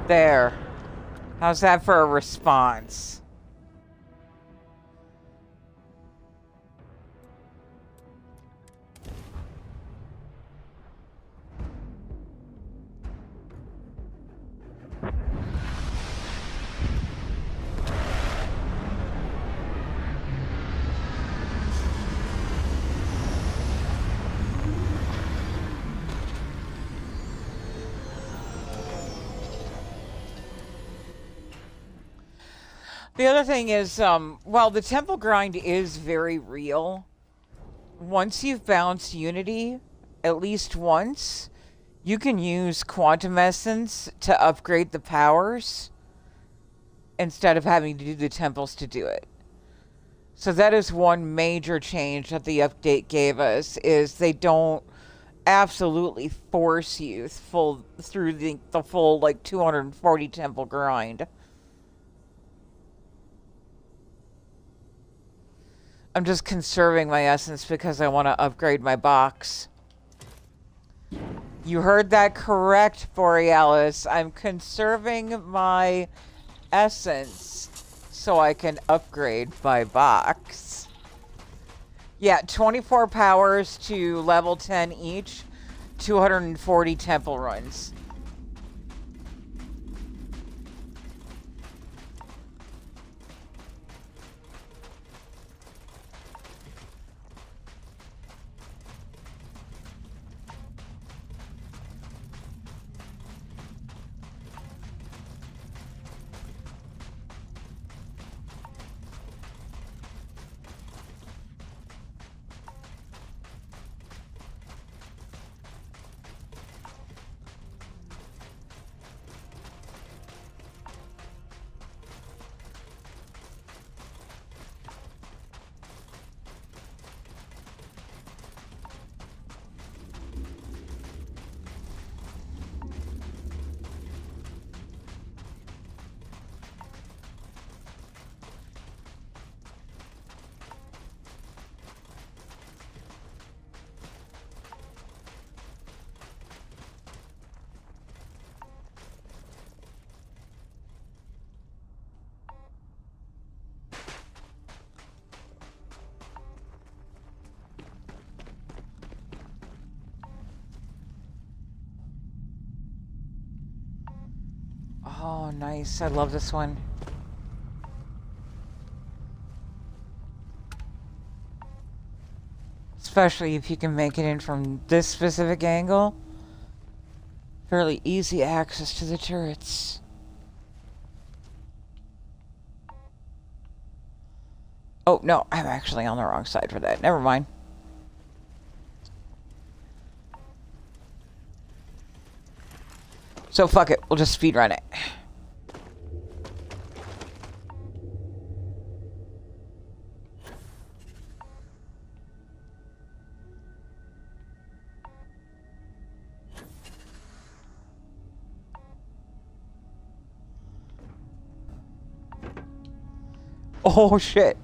There. How's that for a response? The other thing is, while the temple grind is very real, once you've bounced Unity, at least once, you can use Quantum Essence to upgrade the powers instead of having to do the temples to do it. So that is one major change that the update gave us, is they don't absolutely force you through the full, like, 240 temple grind. I'm just conserving my essence because I want to upgrade my box. You heard that correct, Borealis. I'm conserving my essence so I can upgrade my box. Yeah, 24 powers to level 10 each, 240 temple runs. Oh, nice. I love this one. Especially if you can make it in from this specific angle. Fairly easy access to the turrets. Oh, no. I'm actually on the wrong side for that. Never mind. So fuck it. We'll just speedrun it. Oh shit.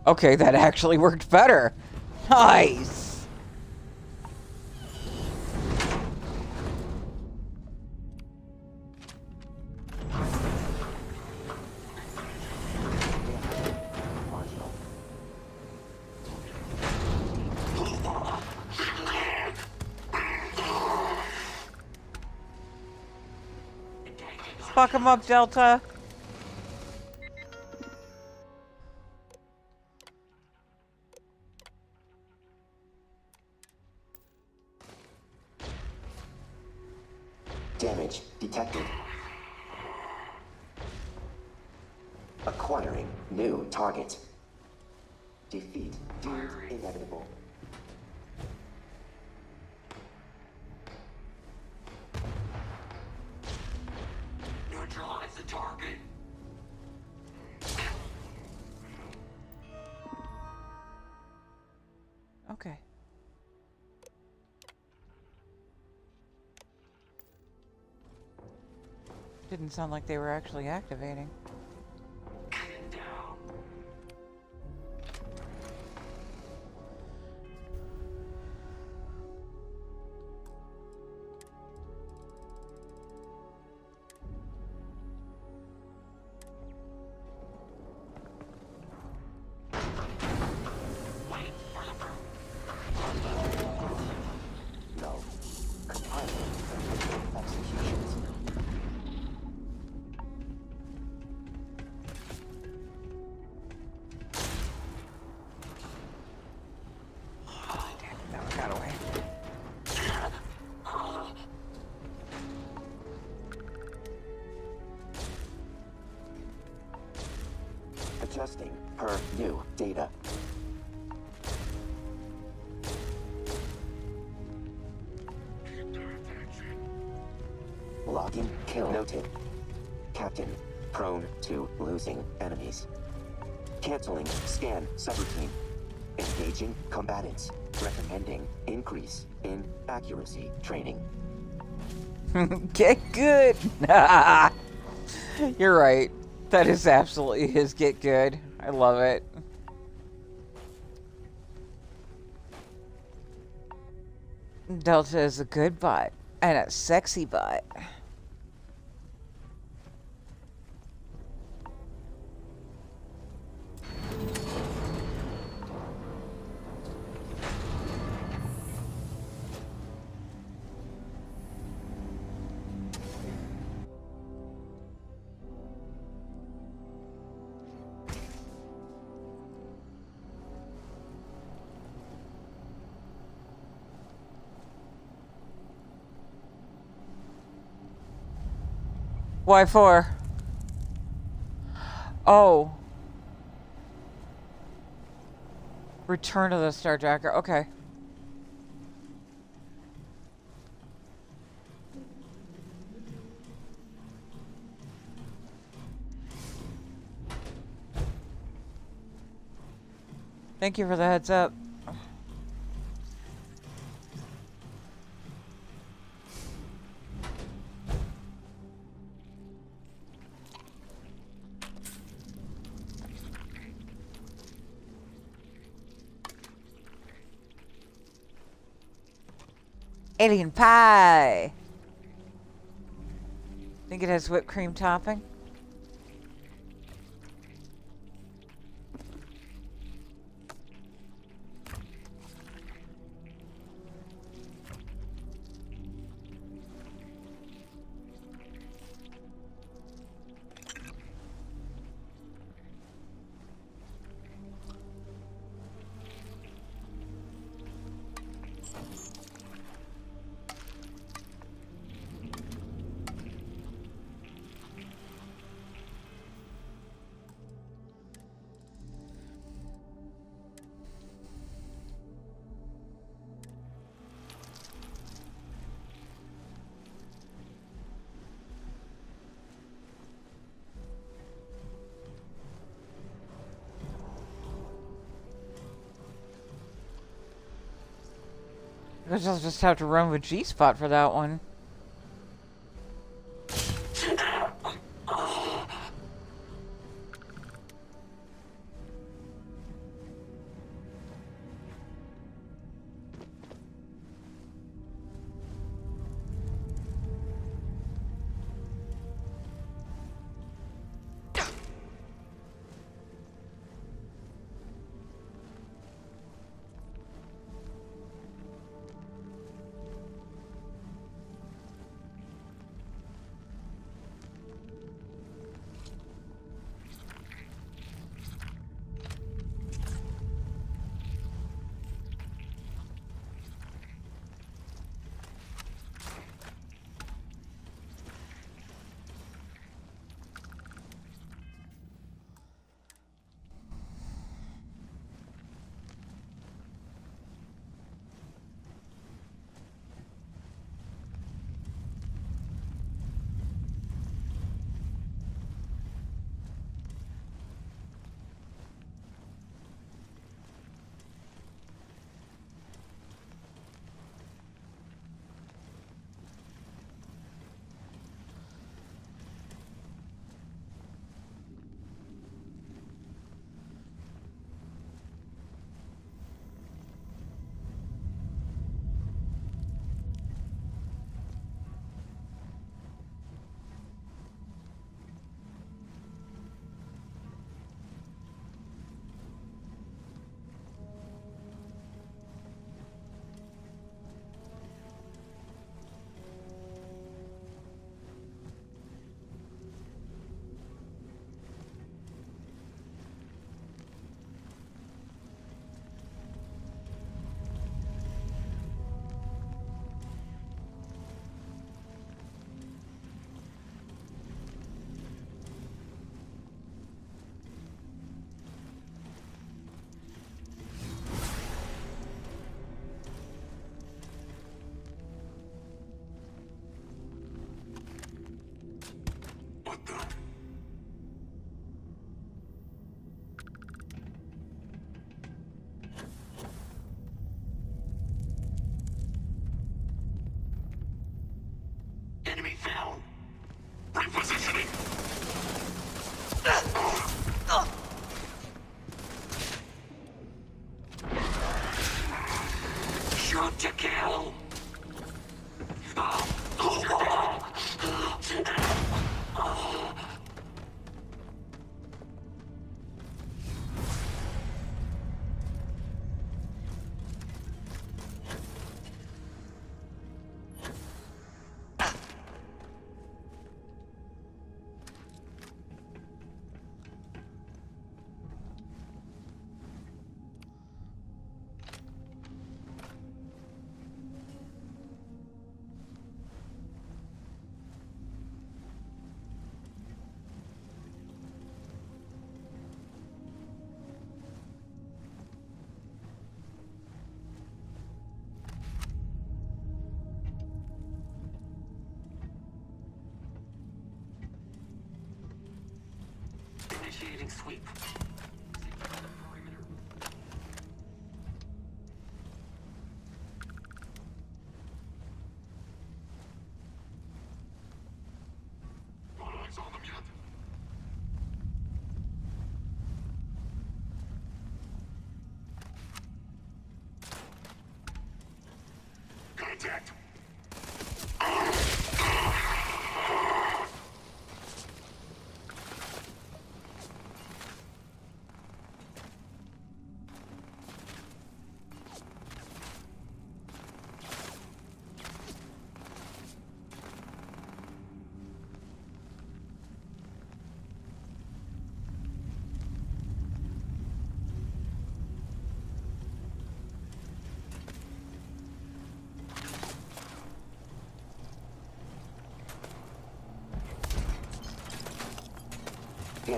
Okay, that actually worked better. Nice. Fuck him up, Delta. Damage detected. Acquiring new target. Defeat deemed inevitable. Neutralize the target. Okay. Didn't sound like they were actually activating. No. Compiling executions. That one got away. Adjusting per new data. Logging kill noted. Captain, prone to losing enemies. Canceling scan subroutine. Engaging combatants. Recommending increase in accuracy training. Get good. You're right. That is absolutely his get good. I love it. Delta is a good bot and a sexy bot. Why for? Oh. Return of the Starjacker. Okay. Thank you for the heads up. Alien pie. Think it has whipped cream topping? I guess I'll just have to run with G-Spot for that one.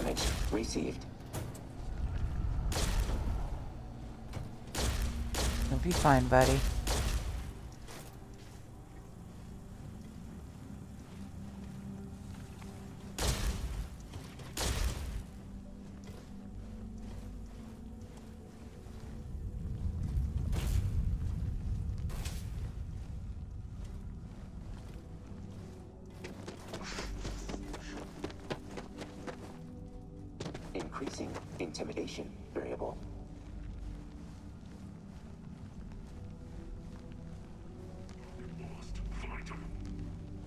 damage received. You'll be fine, buddy. Increasing intimidation variable.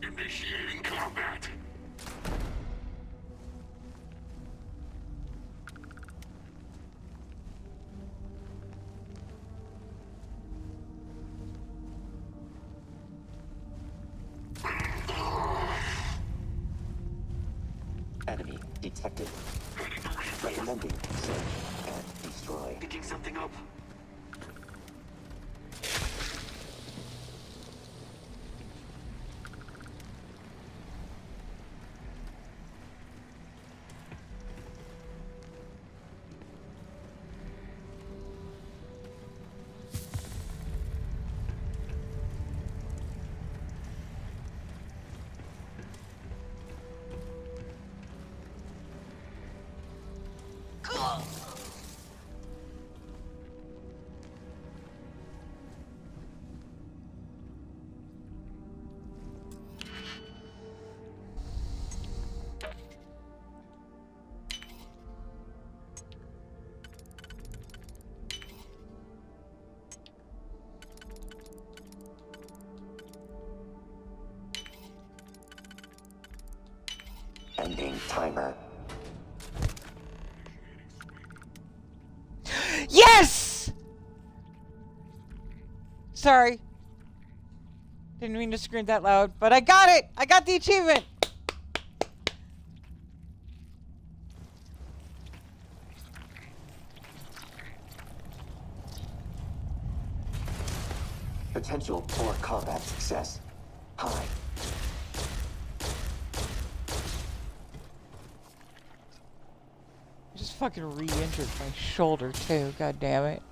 Initiating combat. Enemy detected. Recommending search and destroy. Picking something up. Ending timer. Yes! Sorry. Didn't mean to scream that loud, but I got it! I got the achievement! Potential for combat success high. I just fucking re-injured my shoulder too, god damn it.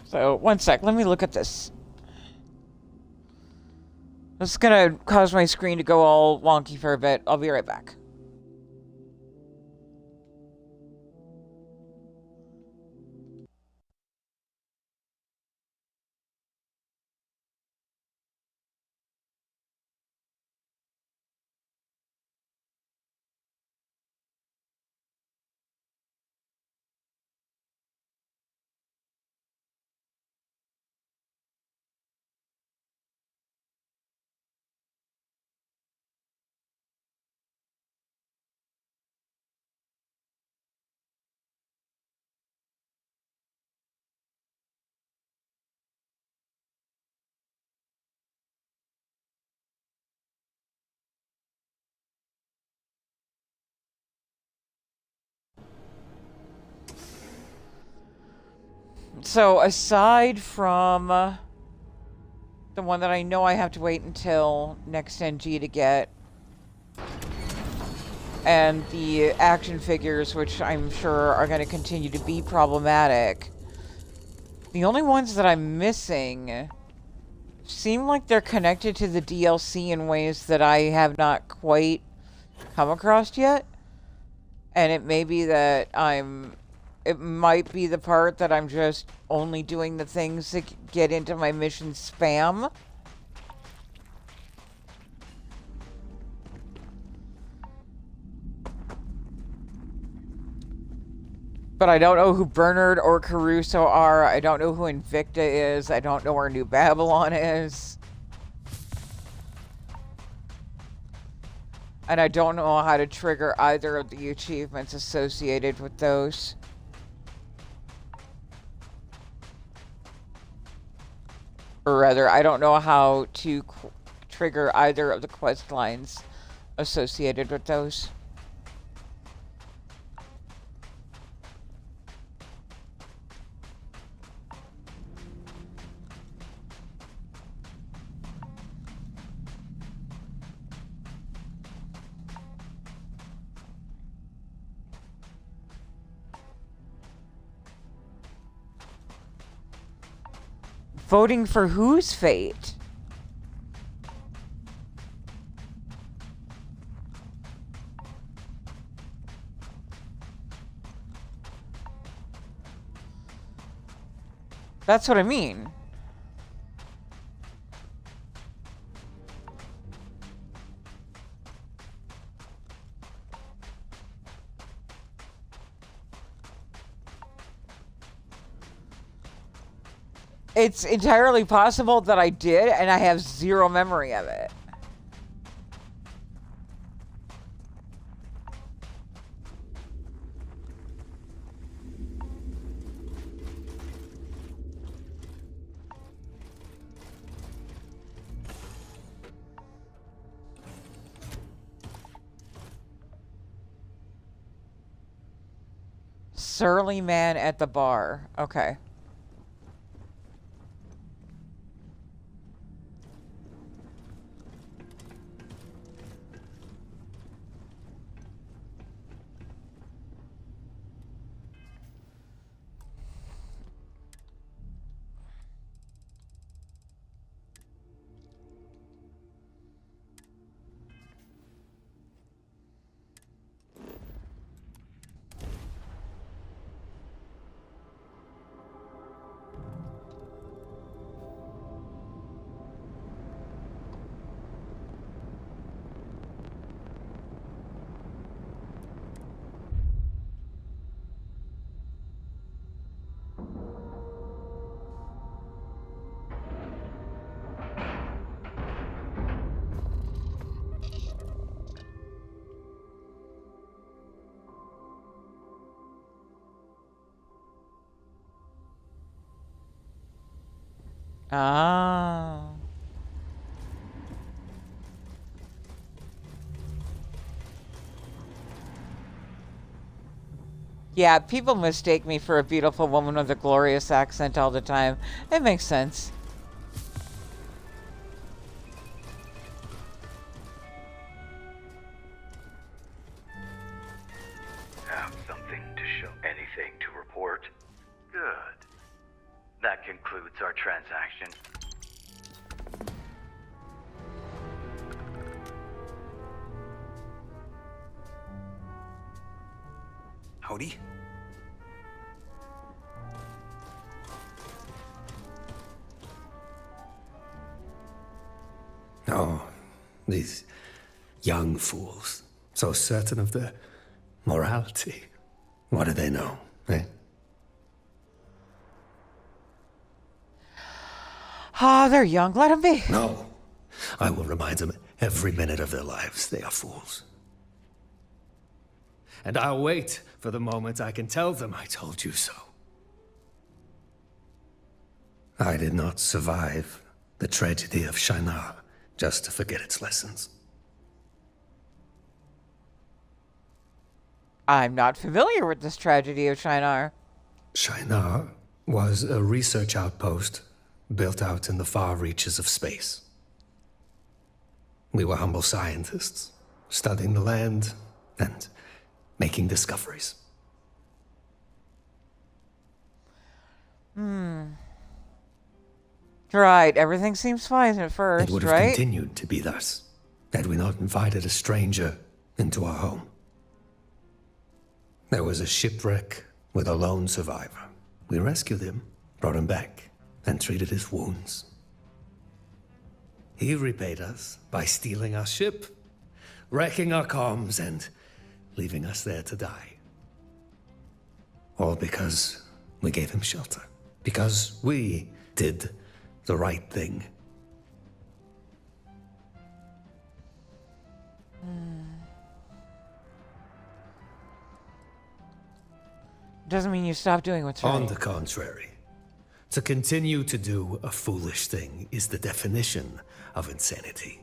So, one sec, let me look at this. This is gonna cause my screen to go all wonky for a bit. I'll be right back. So, aside from the one that I know I have to wait until next NG to get, and the action figures, which I'm sure are going to continue to be problematic, the only ones that I'm missing seem like they're connected to the DLC in ways that I have not quite come across yet. And it may be that I'm it might be the part that I'm just only doing the things that get into my mission spam. But I don't know who Bernard or Caruso are. I don't know who Invicta is. I don't know where New Babylon is. And I don't know how to trigger either of the achievements associated with those. Or rather, I don't know how to trigger either of the quest lines associated with those. Voting for whose fate? That's what I mean. It's entirely possible that I did, and I have zero memory of it. Surly man at the bar. Okay. Ah. Yeah, people mistake me for a beautiful woman with a glorious accent all the time. It makes sense. Have something to show, anything to report? Good. That concludes our transaction. Howdy. Oh, these young fools, so certain of their morality. What do they know, eh? Ah, they're young. Let them be. No. I will remind them every minute of their lives they are fools. And I'll wait for the moment I can tell them I told you so. I did not survive the tragedy of Shinar just to forget its lessons. I'm not familiar with this tragedy of Shinar. Shinar was a research outpost built out in the far reaches of space. We were humble scientists, studying the land and making discoveries. Right, everything seems fine at first, It would have right? continued to be thus, had we not invited a stranger into our home. There was a shipwreck with a lone survivor. We rescued him, brought him back, and treated his wounds. He repaid us by stealing our ship, wrecking our comms, and leaving us there to die. All because we gave him shelter. Because we did the right thing. Doesn't mean you stop doing what's right. On the contrary, to continue to do a foolish thing is the definition of insanity.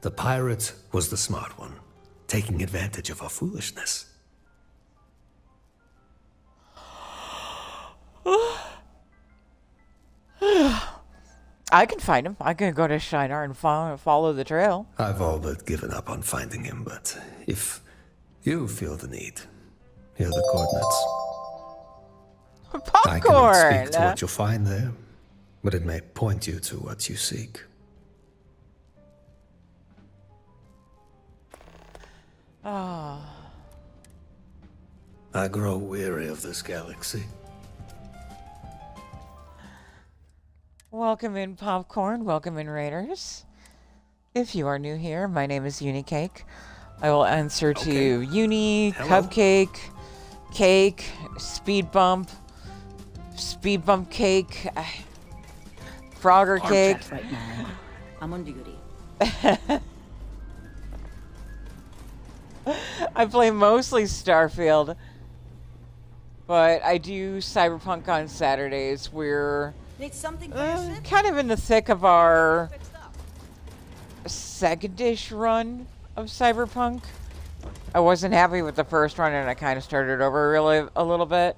The pirate was the smart one, taking advantage of our foolishness. I can find him. I can go to Shinar and follow the trail. I've all but given up on finding him, but if you feel the need, here are the coordinates. Popcorn! I cannot speak to what you'll find there, but it may point you to what you seek. Oh. I grow weary of this galaxy. Welcome in, Popcorn. Welcome in, Raiders. If you are new here, my name is Unicake. I will answer to Uni, Hello. Cupcake, Cake, Speed Bump Cake, Frogger Cake. Right now. I'm on duty. I play mostly Starfield, but I do Cyberpunk on Saturdays. We're Need something for your ship? kind of in the thick of our second-ish run of Cyberpunk. I wasn't happy with the first run, and I kind of started over a little bit.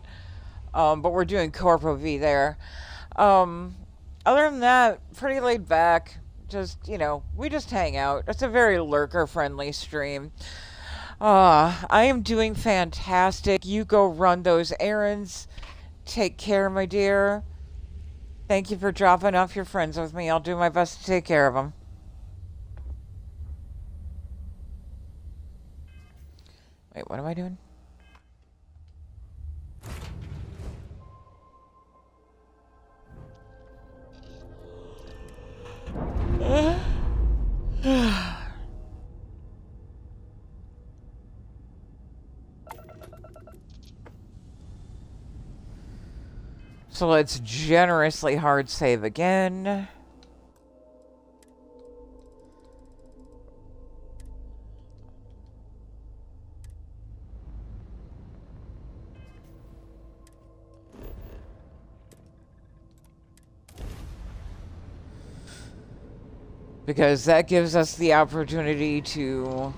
But we're doing Corpo V there. Other than that, pretty laid back. Just, you know, we just hang out. It's a very lurker-friendly stream. I am doing fantastic. You go run those errands. Take care, my dear. Thank you for dropping off your friends with me. I'll do my best to take care of them. Wait, what am I doing? So let's generously hard save again. Because that gives us the opportunity to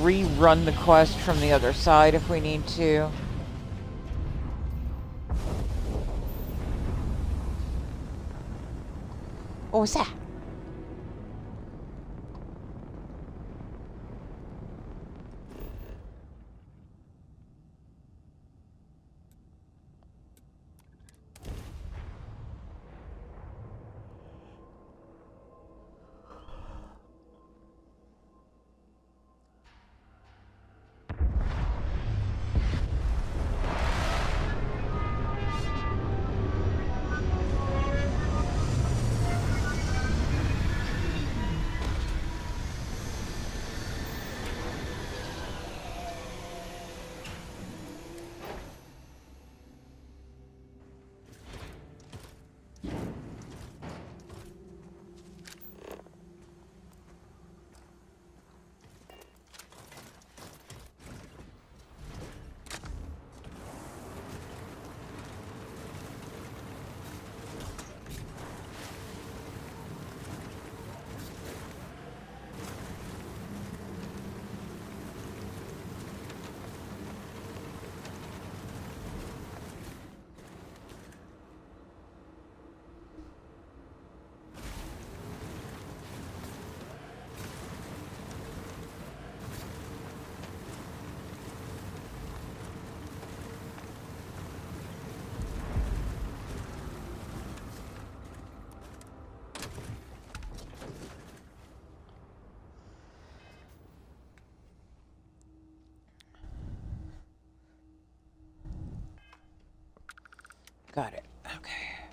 rerun the quest from the other side if we need to. What was that? Got it. Okay.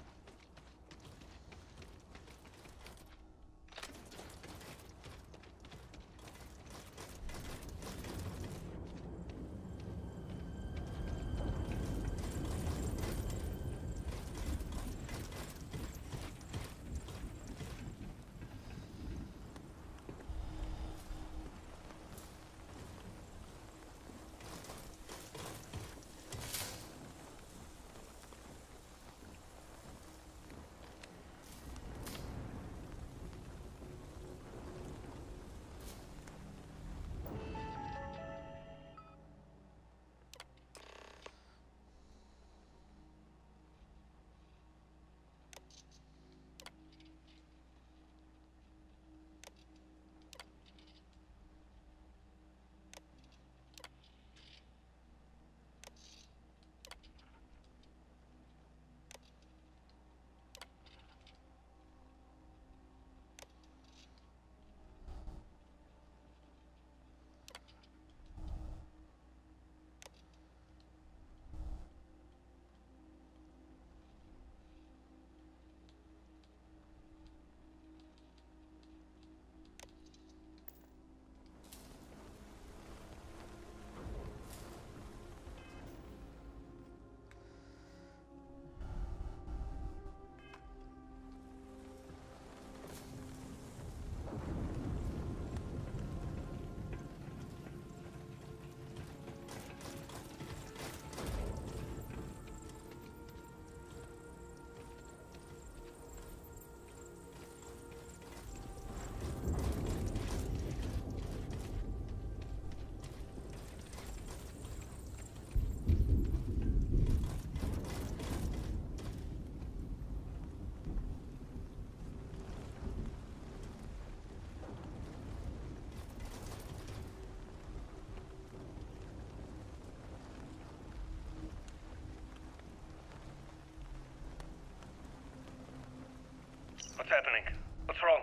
What's happening? What's wrong?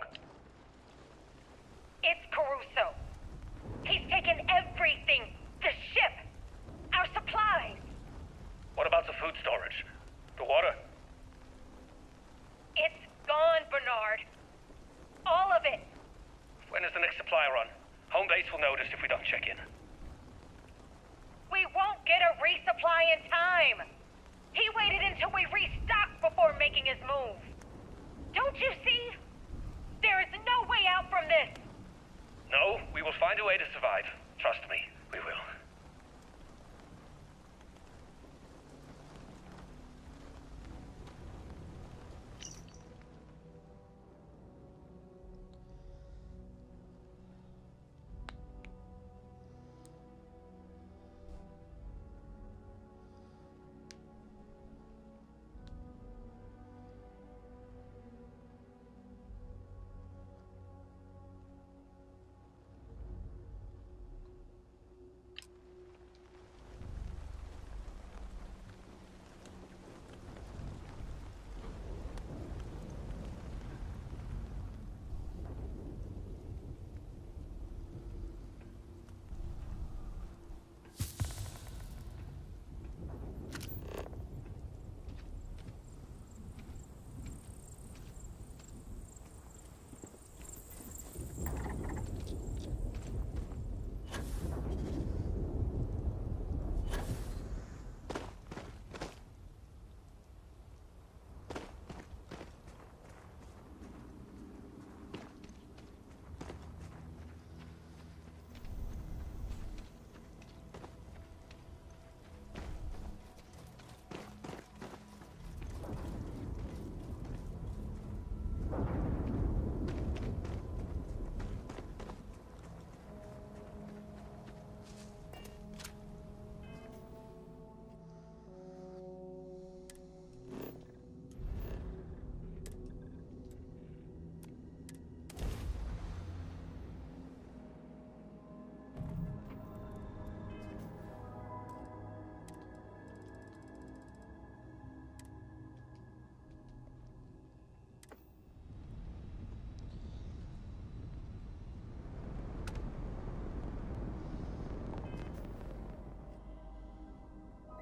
It's Caruso. He's taken everything. The ship. Our supplies. What about the food storage? The water? It's gone, Bernard. All of it. When is the next supply run? Home base will notice if we don't check in. We won't get a resupply in time. He waited until we restocked before making his move. Don't you see? There is no way out from this. No, we will find a way to survive. Trust me, we will.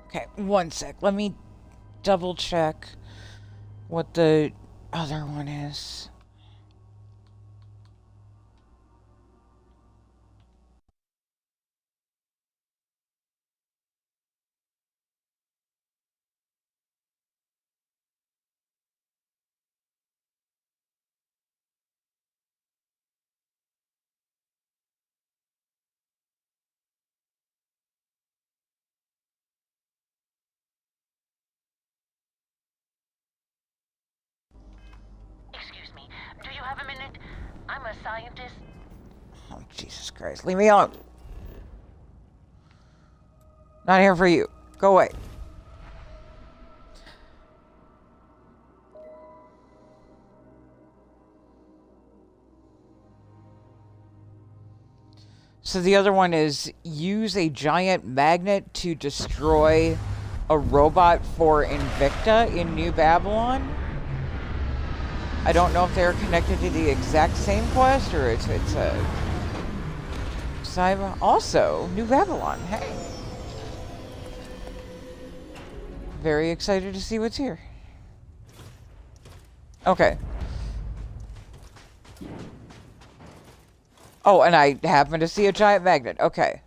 Okay, one sec. Let me double check what the other one is. Excuse me, do you have a minute? I'm a scientist. Oh, Jesus Christ. Leave me alone. Not here for you. Go away. So the other one is use a giant magnet to destroy a robot for Invicta in New Babylon. I don't know if they're connected to the exact same quest or it's a cyber. Also, New Babylon. Hey. Very excited to see what's here. Okay. Oh, and I happen to see a giant magnet. Okay.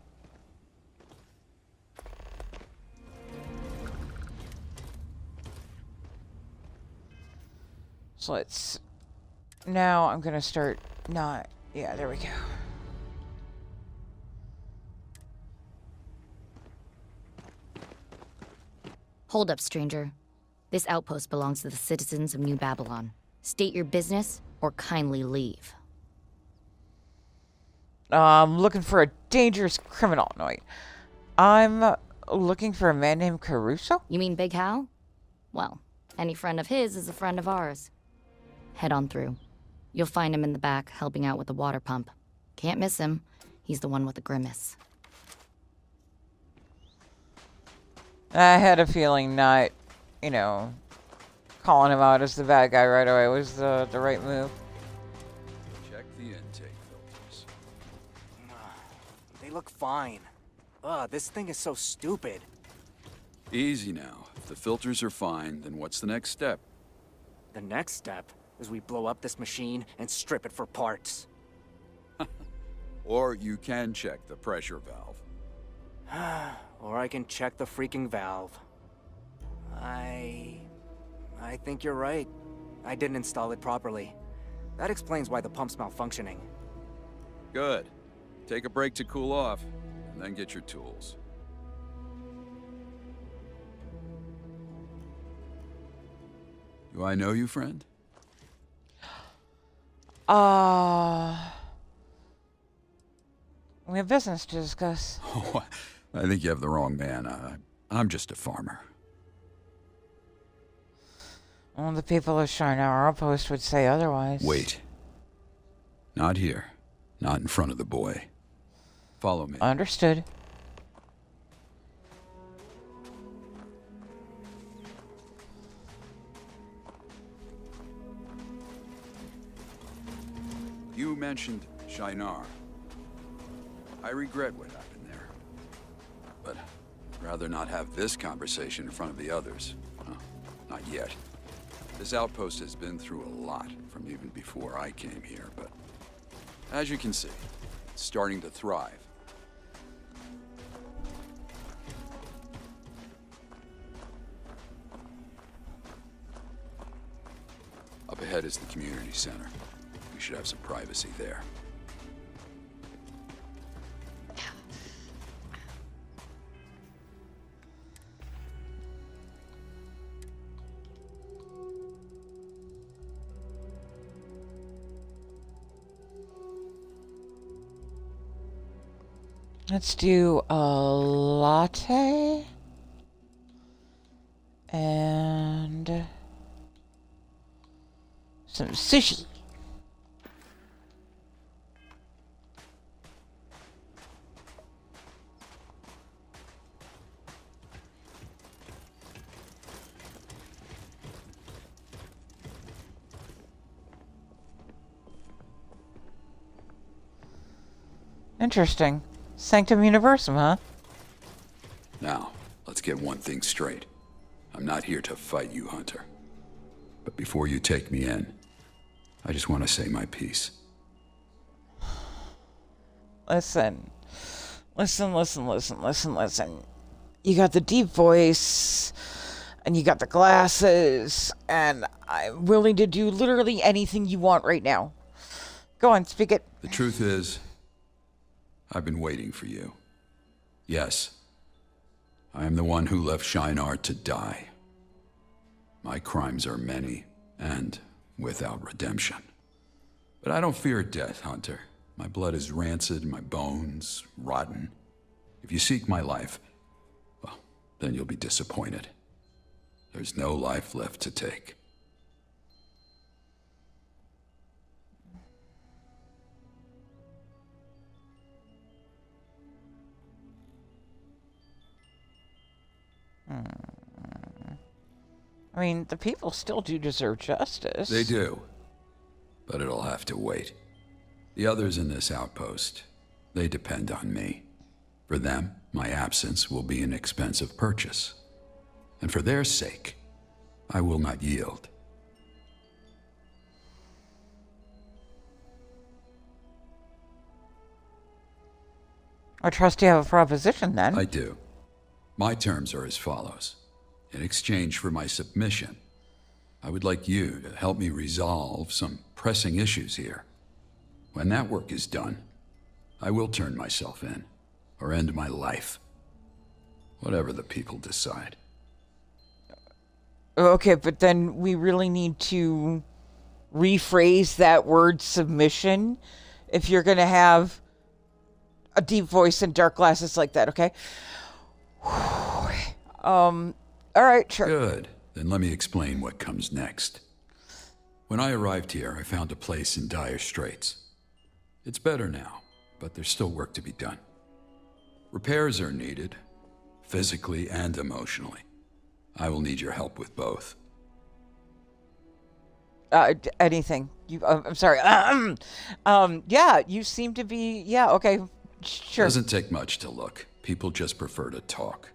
So let's... Now I'm gonna start not... Yeah, there we go. Hold up, stranger. This outpost belongs to the citizens of New Babylon. State your business, or kindly leave. Looking for a dangerous criminal. No, wait. I'm looking for a man named Caruso? You mean Big Hal? Well, any friend of his is a friend of ours. Head on through. You'll find him in the back, helping out with the water pump. Can't miss him. He's the one with the grimace. I had a feeling not, you know, calling him out as the bad guy right away was the right move. Check the intake filters. They look fine. Ugh, this thing is so stupid. Easy now. If the filters are fine, then what's the next step? The next step is we blow up this machine and strip it for parts. Or you can check the pressure valve. Or I can check the freaking valve. I think you're right. I didn't install it properly. That explains why the pump's malfunctioning. Good. Take a break to cool off, and then get your tools. Do I know you, friend? We have business to discuss. Oh, I think you have the wrong man. I'm just a farmer. Well, the people of Shinar Outpost would say otherwise. Wait. Not here. Not in front of the boy. Follow me. Understood. You mentioned Shinar. I regret what happened there. But I'd rather not have this conversation in front of the others. Well, not yet. This outpost has been through a lot from even before I came here, but as you can see, it's starting to thrive. Up ahead is the community center. We should have some privacy there. Let's do a latte and some sushi. Interesting. Sanctum Universum, huh? Now, let's get one thing straight. I'm not here to fight you, Hunter. But before you take me in, I just want to say my piece. Listen. You got the deep voice, and you got the glasses, and I'm willing to do literally anything you want right now. Go on, speak it. The truth is, I've been waiting for you. Yes, I am the one who left Shinar to die. My crimes are many, and without redemption. But I don't fear death, Hunter. My blood is rancid, my bones rotten. If you seek my life, well, then you'll be disappointed. There's no life left to take. I mean, the people still do deserve justice. They do. But it'll have to wait. The others in this outpost, they depend on me. For them, my absence will be an expensive purchase. And for their sake, I will not yield. I trust you have a proposition, then. I do. My terms are as follows. In exchange for my submission, I would like you to help me resolve some pressing issues here. When that work is done, I will turn myself in, or end my life. Whatever the people decide. Okay, but then we really need to rephrase that word submission if you're going to have a deep voice and dark glasses like that, okay? All right, sure. Good. Then let me explain what comes next. When I arrived here, I found a place in dire straits. It's better now, but there's still work to be done. Repairs are needed, physically and emotionally. I will need your help with both. Anything. I'm sorry. Yeah, you seem to be, yeah, okay, sure. Doesn't take much to look. People just prefer to talk.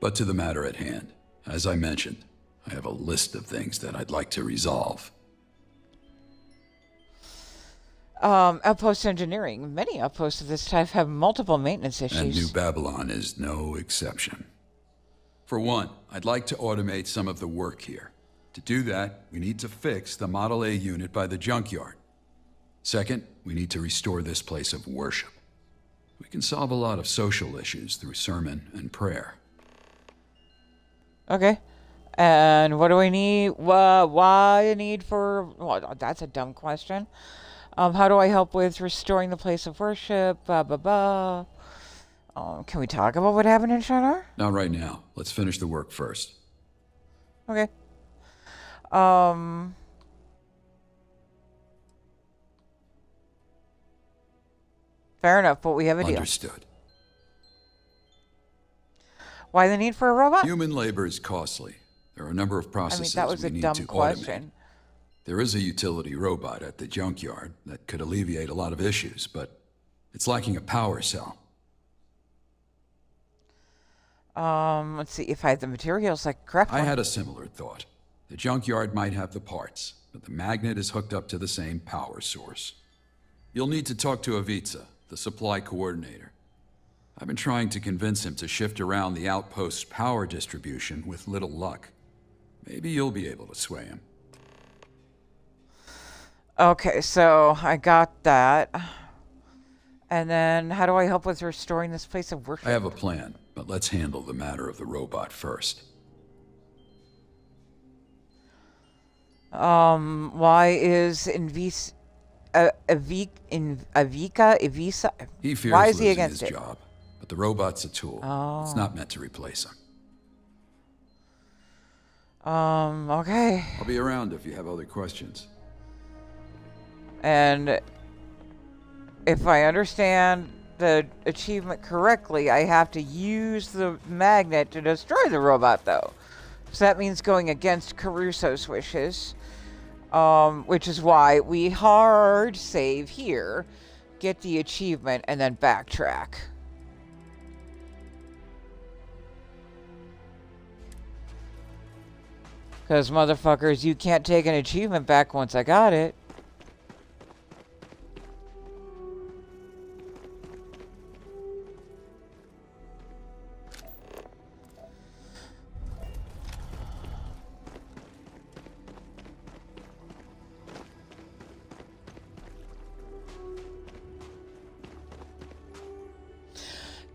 But to the matter at hand, as I mentioned, I have a list of things that I'd like to resolve. Outpost engineering. Many outposts of this type have multiple maintenance issues. And New Babylon is no exception. For one, I'd like to automate some of the work here. To do that, we need to fix the Model A unit by the junkyard. Second, we need to restore this place of worship. We can solve a lot of social issues through sermon and prayer. Okay. And what do we need? Why a need for... Well, that's a dumb question. How do I help with restoring the place of worship? Blah, blah, blah. Can we talk about what happened in Shinar? Not right now. Let's finish the work first. Okay. Fair enough, but we have a deal. Understood. Why the need for a robot? Human labor is costly. There are a number of processes that was we a need dumb to question. automate. There is a utility robot at the junkyard that could alleviate a lot of issues, but it's lacking a power cell. Let's see if I had the materials like craft I one. had a similar thought. The junkyard might have the parts, but the magnet is hooked up to the same power source. You'll need to talk to Avitsa, the supply coordinator. I've been trying to convince him to shift around the outpost's power distribution with little luck. Maybe you'll be able to sway him. Okay, so I got that. And then how do I help with restoring this place of worship? I have a plan, but let's handle the matter of the robot first. Why is Avisa? He fears Why is he losing against his it? job, but the robot's a tool. It's not meant to replace him. Okay. I'll be around if you have other questions. And if I understand the achievement correctly, I have to use the magnet to destroy the robot, though. So that means going against Caruso's wishes, which is why we hard save here, get the achievement, and then backtrack. Because, motherfuckers, you can't take an achievement back once I got it.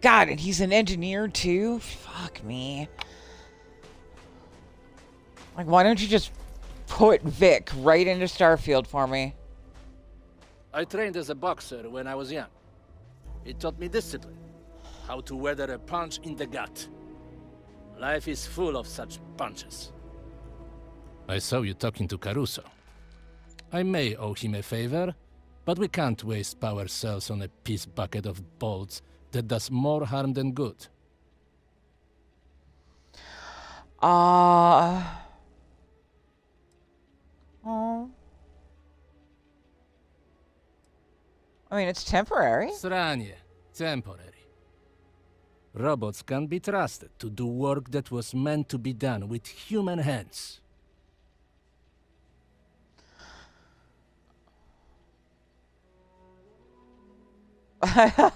God, and he's an engineer too? Fuck me. Like, why don't you just put Vic right into Starfield for me? I trained as a boxer when I was young. It taught me discipline. How to weather a punch in the gut. Life is full of such punches. I saw you talking to Caruso. I may owe him a favor, but we can't waste power cells on a piece bucket of bolts that does more harm than good. Oh. I mean, it's temporary. Sranie. Temporary. Robots can be trusted to do work that was meant to be done with human hands.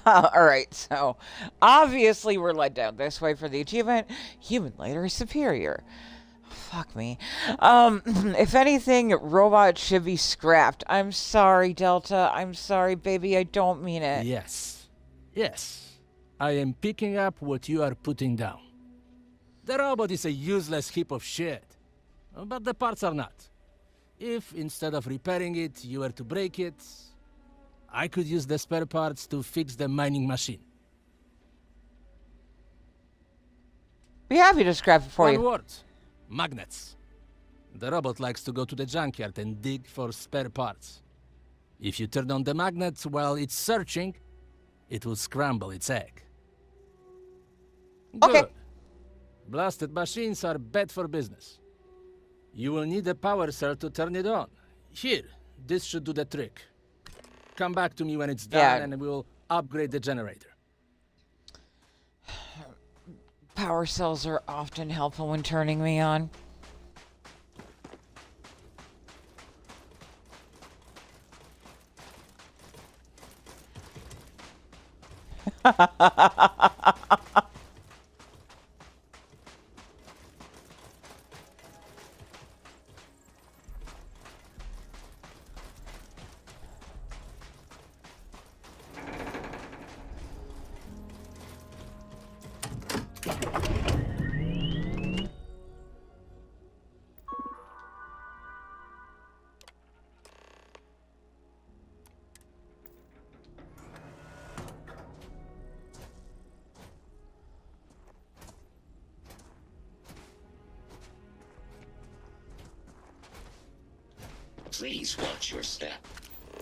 Alright, so obviously we're led down this way for the achievement. Human later is superior. Fuck me. If anything, robots should be scrapped. I'm sorry, Delta. I'm sorry, baby. I don't mean it. Yes. Yes. I am picking up what you are putting down. The robot is a useless heap of shit. But the parts are not. If, instead of repairing it, you were to break it, I could use the spare parts to fix the mining machine. Be happy to scrap it for you. One word. Magnets. The robot likes to go to the junkyard and dig for spare parts. If you turn on the magnets while it's searching, it will scramble its egg. Okay. Good. Blasted machines are bad for business. You will need a power cell to turn it on. Here, this should do the trick. Come back to me when it's done and we'll upgrade the generator. Power cells are often helpful when turning me on. Please watch your step.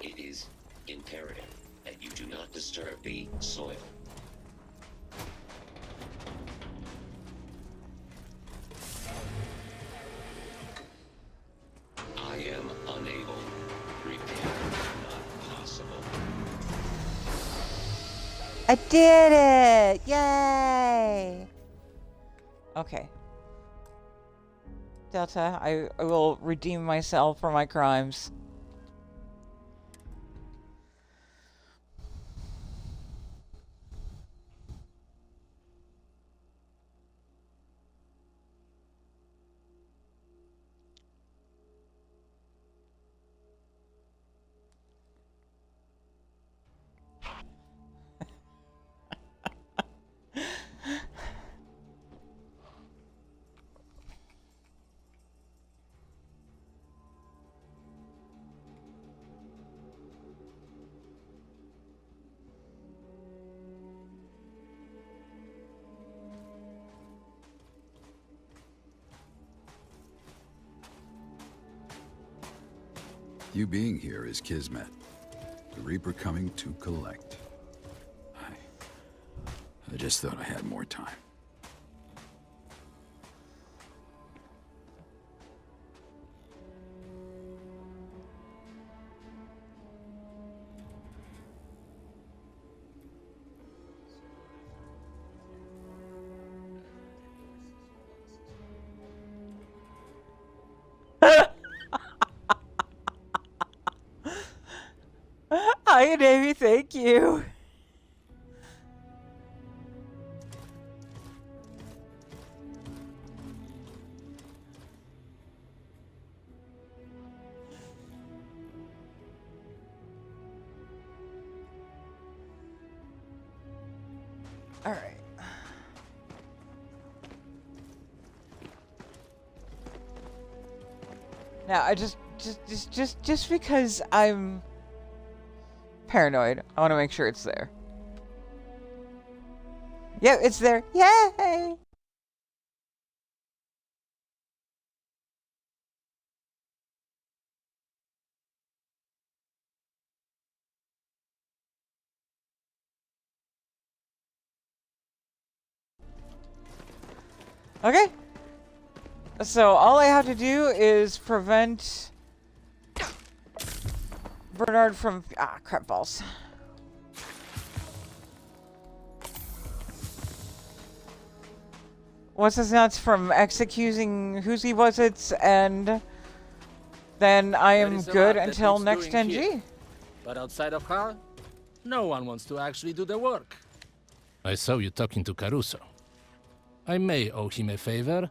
It is imperative that you do not disturb the soil. I am unable. Repair not possible. I did it! Yay! Okay. Delta, I will redeem myself for my crimes. You being here is kismet. The Reaper coming to collect. I just thought I had more time. Hi, Davey. Thank you. All right. Now, I just because I'm paranoid, I want to make sure it's there. Yep, it's there. Yay! Okay. So all I have to do is prevent Bernard from crap balls. What's his nuts from executing whose he was it, and then I am good until next NG. Here. But outside of her, no one wants to actually do the work. I saw you talking to Caruso. I may owe him a favor,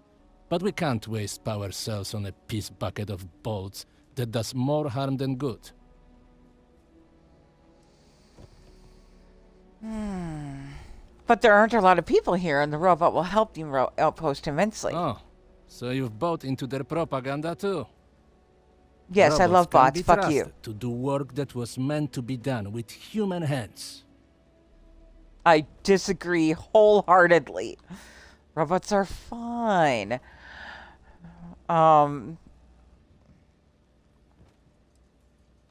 but we can't waste power cells on a piece bucket of bolts that does more harm than good. But there aren't a lot of people here, and the robot will help the outpost immensely. Oh, so you've bought into their propaganda too? Yes, I love bots. Fuck you. To do work that was meant to be done with human hands. I disagree wholeheartedly. Robots are fine. I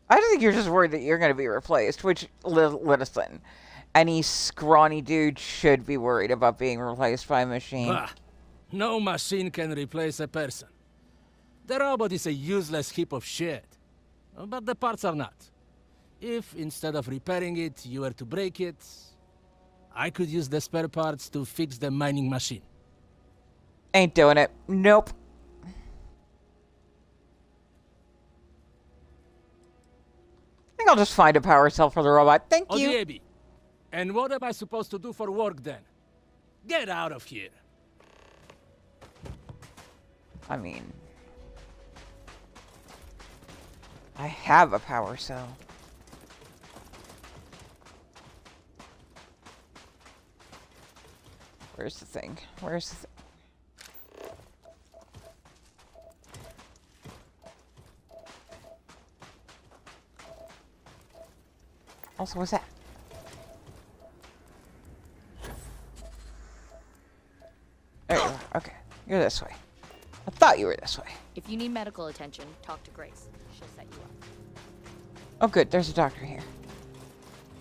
think you're just worried that you're going to be replaced, which, listen, any scrawny dude should be worried about being replaced by a machine. Bah, no machine can replace a person. The robot is a useless heap of shit. But the parts are not. If, instead of repairing it, you were to break it, I could use the spare parts to fix the mining machine. Ain't doing it. Nope. I think I'll just find a power cell for the robot. Thank you. Odiebi. And what am I supposed to do for work then? Get out of here. I mean, I have a power cell. Where's the thing? Where's the thing? Also, what's that? There you are. Okay. You're this way. I thought you were this way. If you need medical attention, talk to Grace. She'll set you up. Oh, good. There's a doctor here.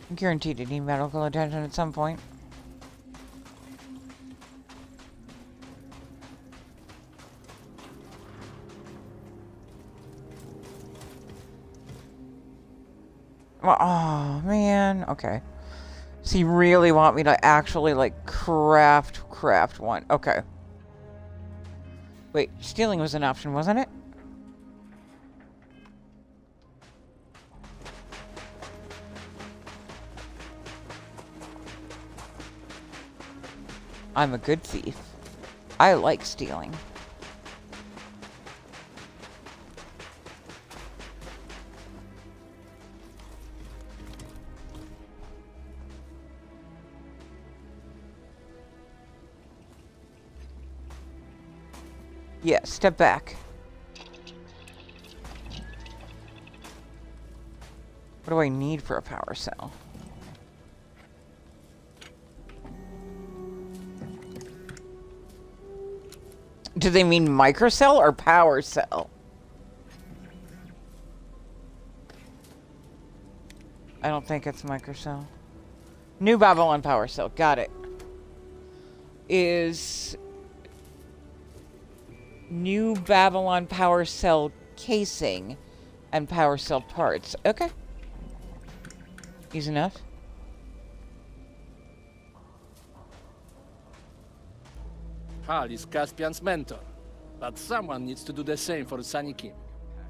I'm guaranteed to need medical attention at some point. Oh, man. Okay. So you really want me to actually, like, craft one. Okay. Wait, stealing was an option, wasn't it? I'm a good thief. I like stealing. Yeah, step back. What do I need for a power cell? Do they mean microcell or power cell? I don't think it's microcell. New Babylon power cell. Got it. Is New Babylon power cell casing and power cell parts. Okay. Easy enough. Hal is Caspian's mentor, but someone needs to do the same for Sunny Kim.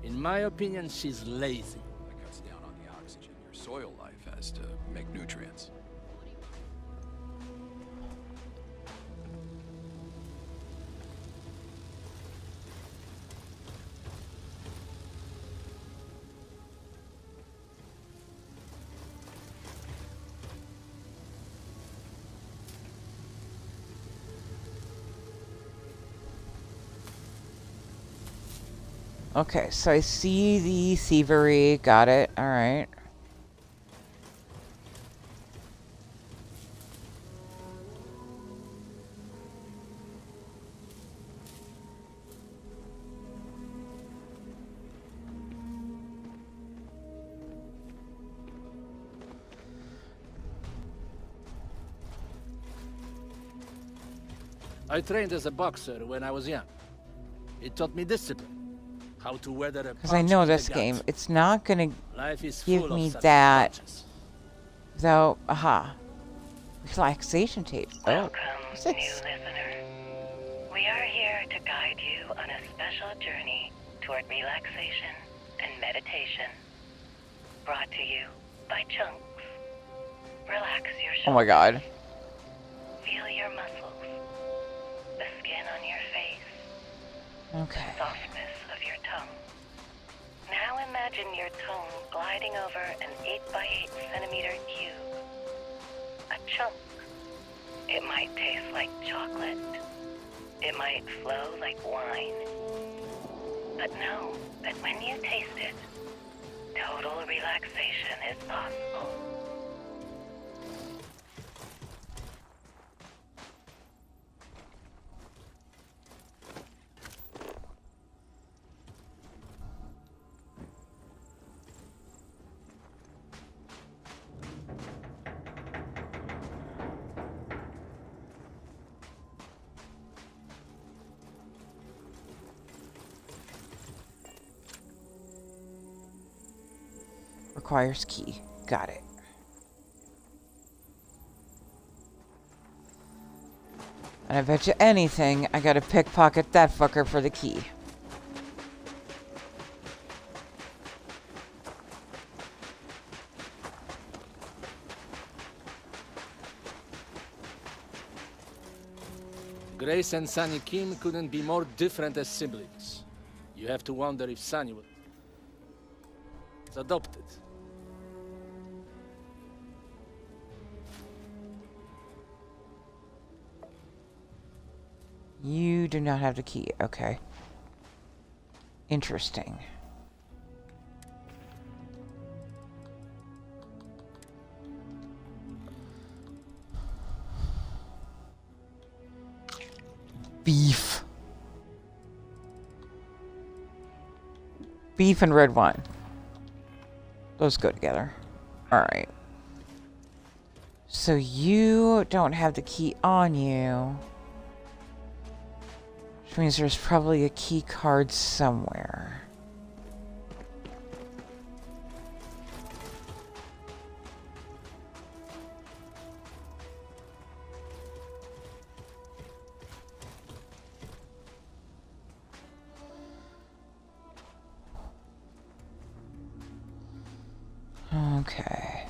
In my opinion, she's lazy. soil life has to make nutrients. Okay, so I see the thievery. Got it. All right. I trained as a boxer when I was young. It taught me discipline. How to weather a Because I know this game. It's not going to give me that without... Aha. Relaxation tape. Oh. What's New this? listener. We are here to guide you on a special journey toward relaxation and meditation. Brought to you by Chunks. Relax your shoulders. Oh my god. Feel your muscles. The skin on your face. Okay. The softness of your tongue. Now imagine your tongue gliding over an 8x8 centimeter cube. A chunk. It might taste like chocolate. It might flow like wine. But know that when you taste it, total relaxation is possible. Requires key. Got it. And I bet you anything, I gotta pickpocket that fucker for the key. Grace and Sunny Kim couldn't be more different as siblings. You have to wonder if Sunny was adopted. You do not have the key. Okay. Interesting. Beef. Beef and red wine. Those go together. Alright. So you don't have the key on you. Which means there's probably a key card somewhere. Okay.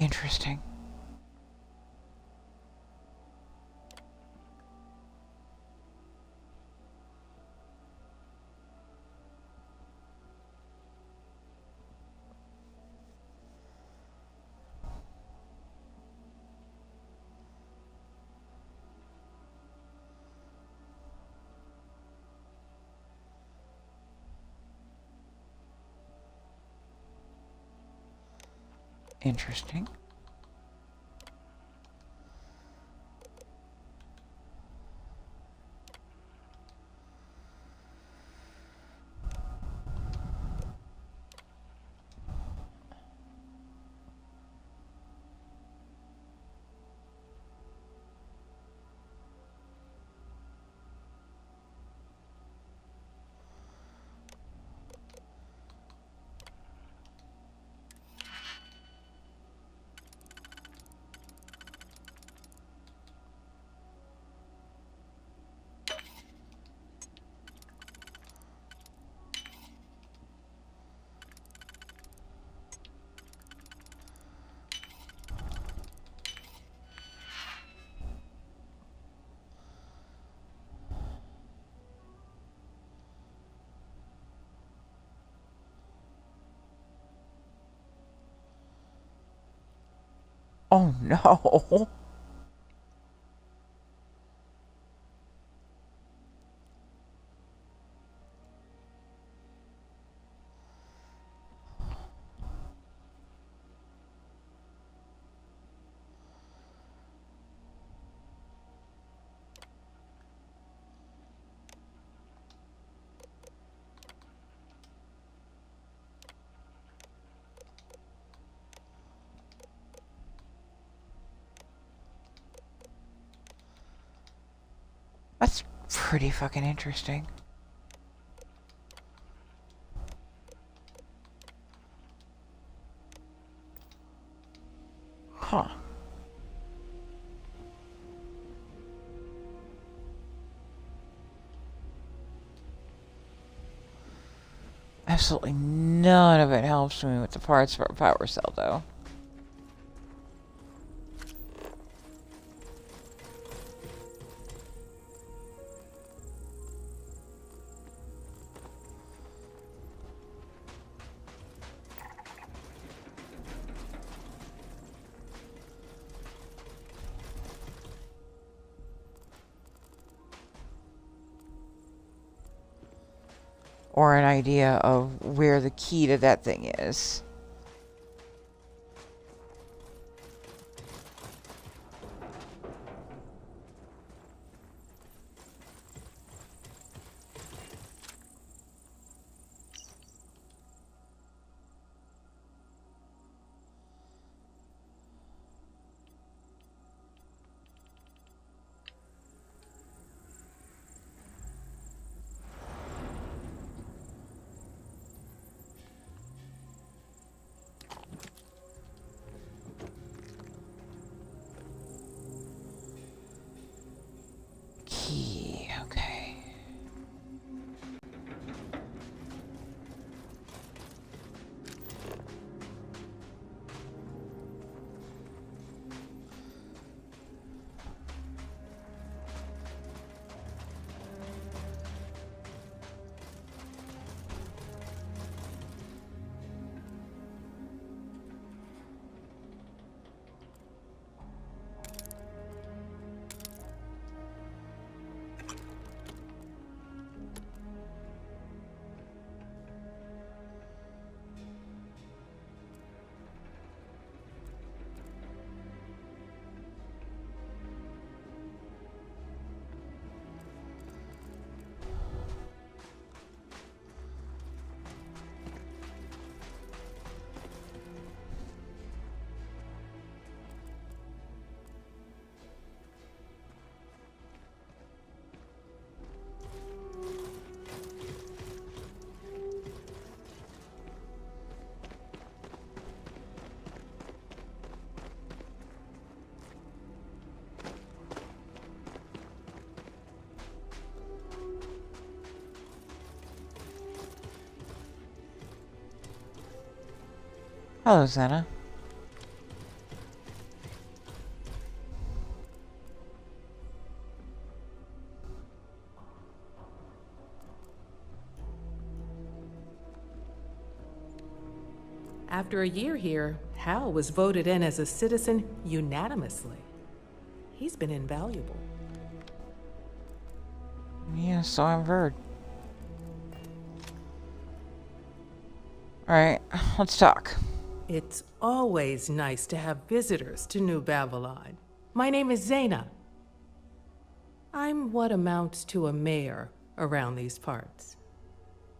Interesting. Interesting. Oh no. That's pretty fucking interesting. Huh. Absolutely none of it helps me with the parts for a power cell, though. Or an idea of where the key to that thing is. Key, okay. Hello, Xena. After a year here, Hal was voted in as a citizen unanimously. He's been invaluable. Yeah, so I've heard. Alright, let's talk. It's always nice to have visitors to New Babylon. My name is Zaina. I'm what amounts to a mayor around these parts.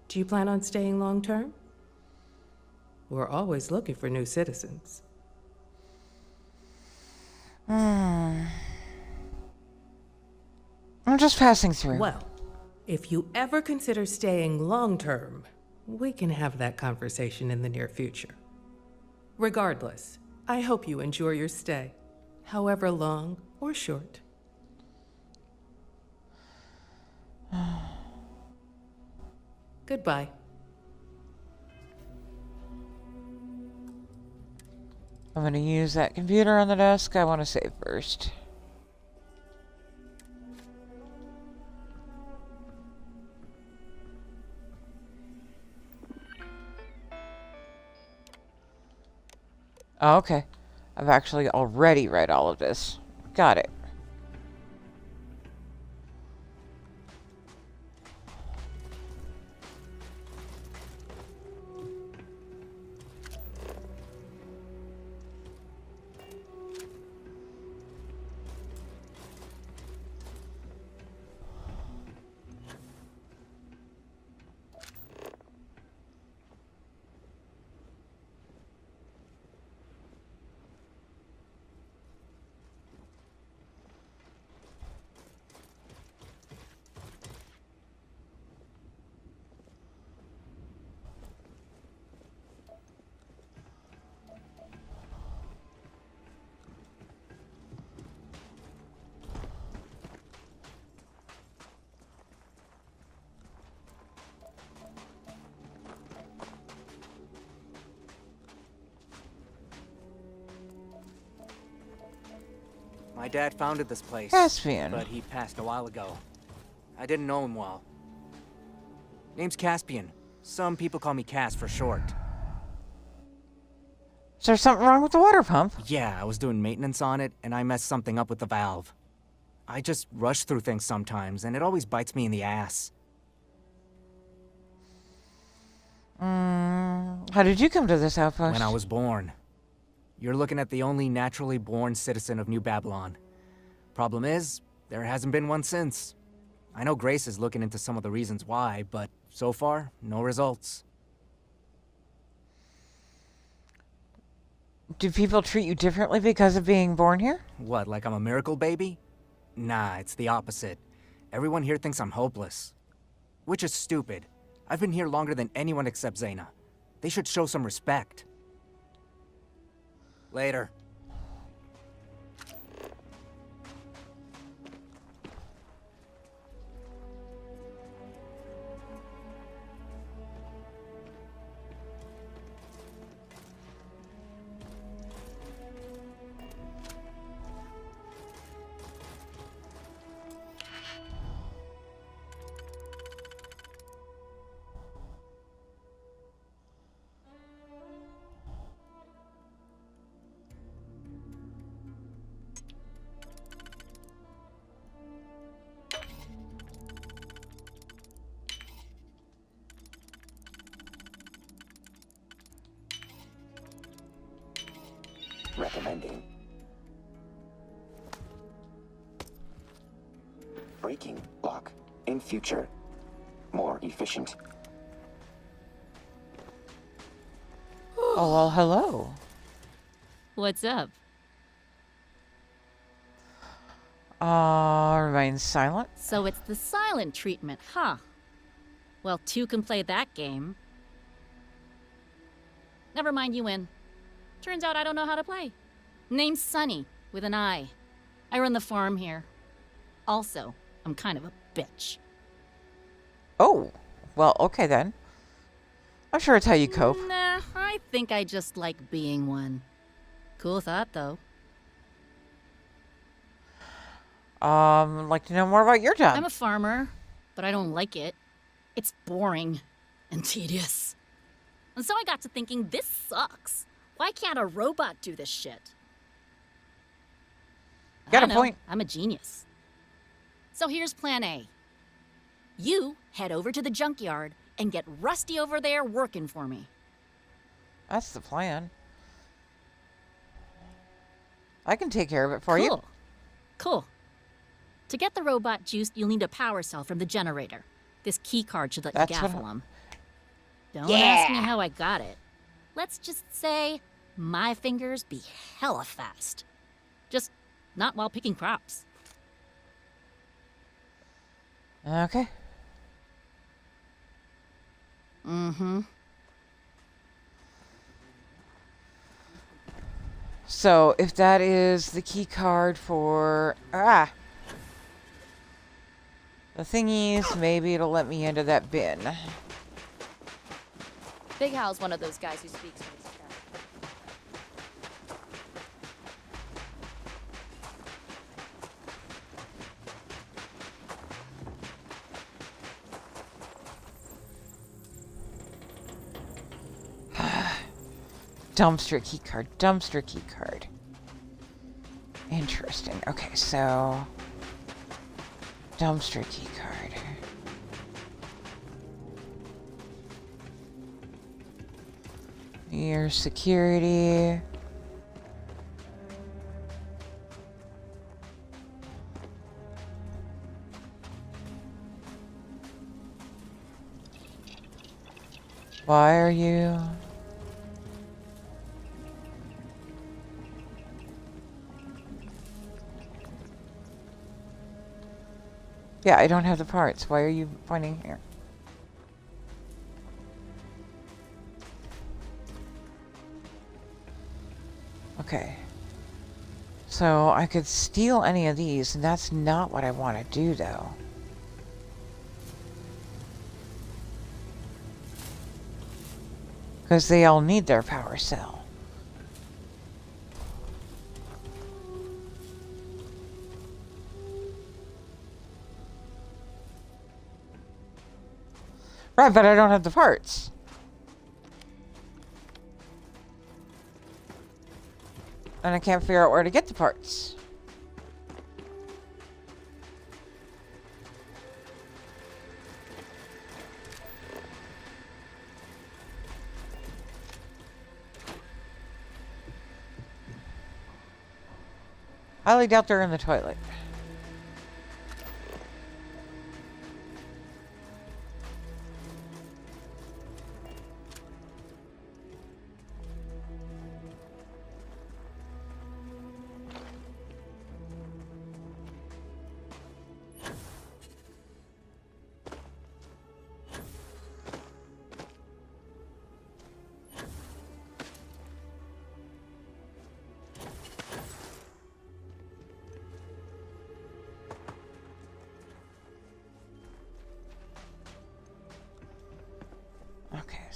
Do you plan on staying long term? We're always looking for new citizens. I'm just passing through. Well, if you ever consider staying long term, we can have that conversation in the near future. Regardless, I hope you enjoy your stay, however long or short. Goodbye. I'm gonna use that computer on the desk. I want to save first. Oh, okay. I've actually already read all of this. Got it. My dad founded this place. Caspian. But he passed a while ago. I didn't know him well. Name's Caspian. Some people call me Cass for short. Is there something wrong with the water pump? Yeah, I was doing maintenance on it, and I messed something up with the valve. I just rush through things sometimes, and it always bites me in the ass. How did you come to this outpost? When I was born. You're looking at the only naturally born citizen of New Babylon. Problem is, there hasn't been one since. I know Grace is looking into some of the reasons why, but so far, no results. Do people treat you differently because of being born here? What, like I'm a miracle baby? Nah, it's the opposite. Everyone here thinks I'm hopeless. Which is stupid. I've been here longer than anyone except Zaina. They should show some respect. Later. Recommending. Braking block. In future. More efficient. Oh, well, hello. What's up? Remain silent. So it's the silent treatment, huh? Well, two can play that game. Never mind, you win. Turns out I don't know how to play. Name's Sunny, with an I. I run the farm here. Also, I'm kind of a bitch. Oh, well, okay then. I'm sure it's how you cope. Nah, I think I just like being one. Cool thought, though. I'd like to know more about your job. I'm a farmer, but I don't like it. It's boring and tedious. And so I got to thinking, this sucks. Why can't a robot do this shit? Got I a know, point. I'm a genius. So here's plan A. You head over to the junkyard and get Rusty over there working for me. That's the plan. I can take care of it for you. Cool. To get the robot juiced, you'll need a power cell from the generator. This key card should let you gaffle him. Don't ask me how I got it. Let's just say my fingers be hella fast. Just not while picking crops. Okay. Mm-hmm. So, if that is the key card for... the thingies, maybe it'll let me into that bin. Big Hal's one of those guys who speaks for his Dumpster key card, dumpster key card. Interesting. Okay, so... dumpster key card. Your security. Why are you... Yeah, I don't have the parts. Why are you pointing here? Okay. So I could steal any of these, and that's not what I want to do, though. Because they all need their power cell. Right, but I don't have the parts. And I can't figure out where to get the parts. Highly doubt they're in the toilet.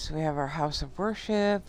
So we have our house of worship.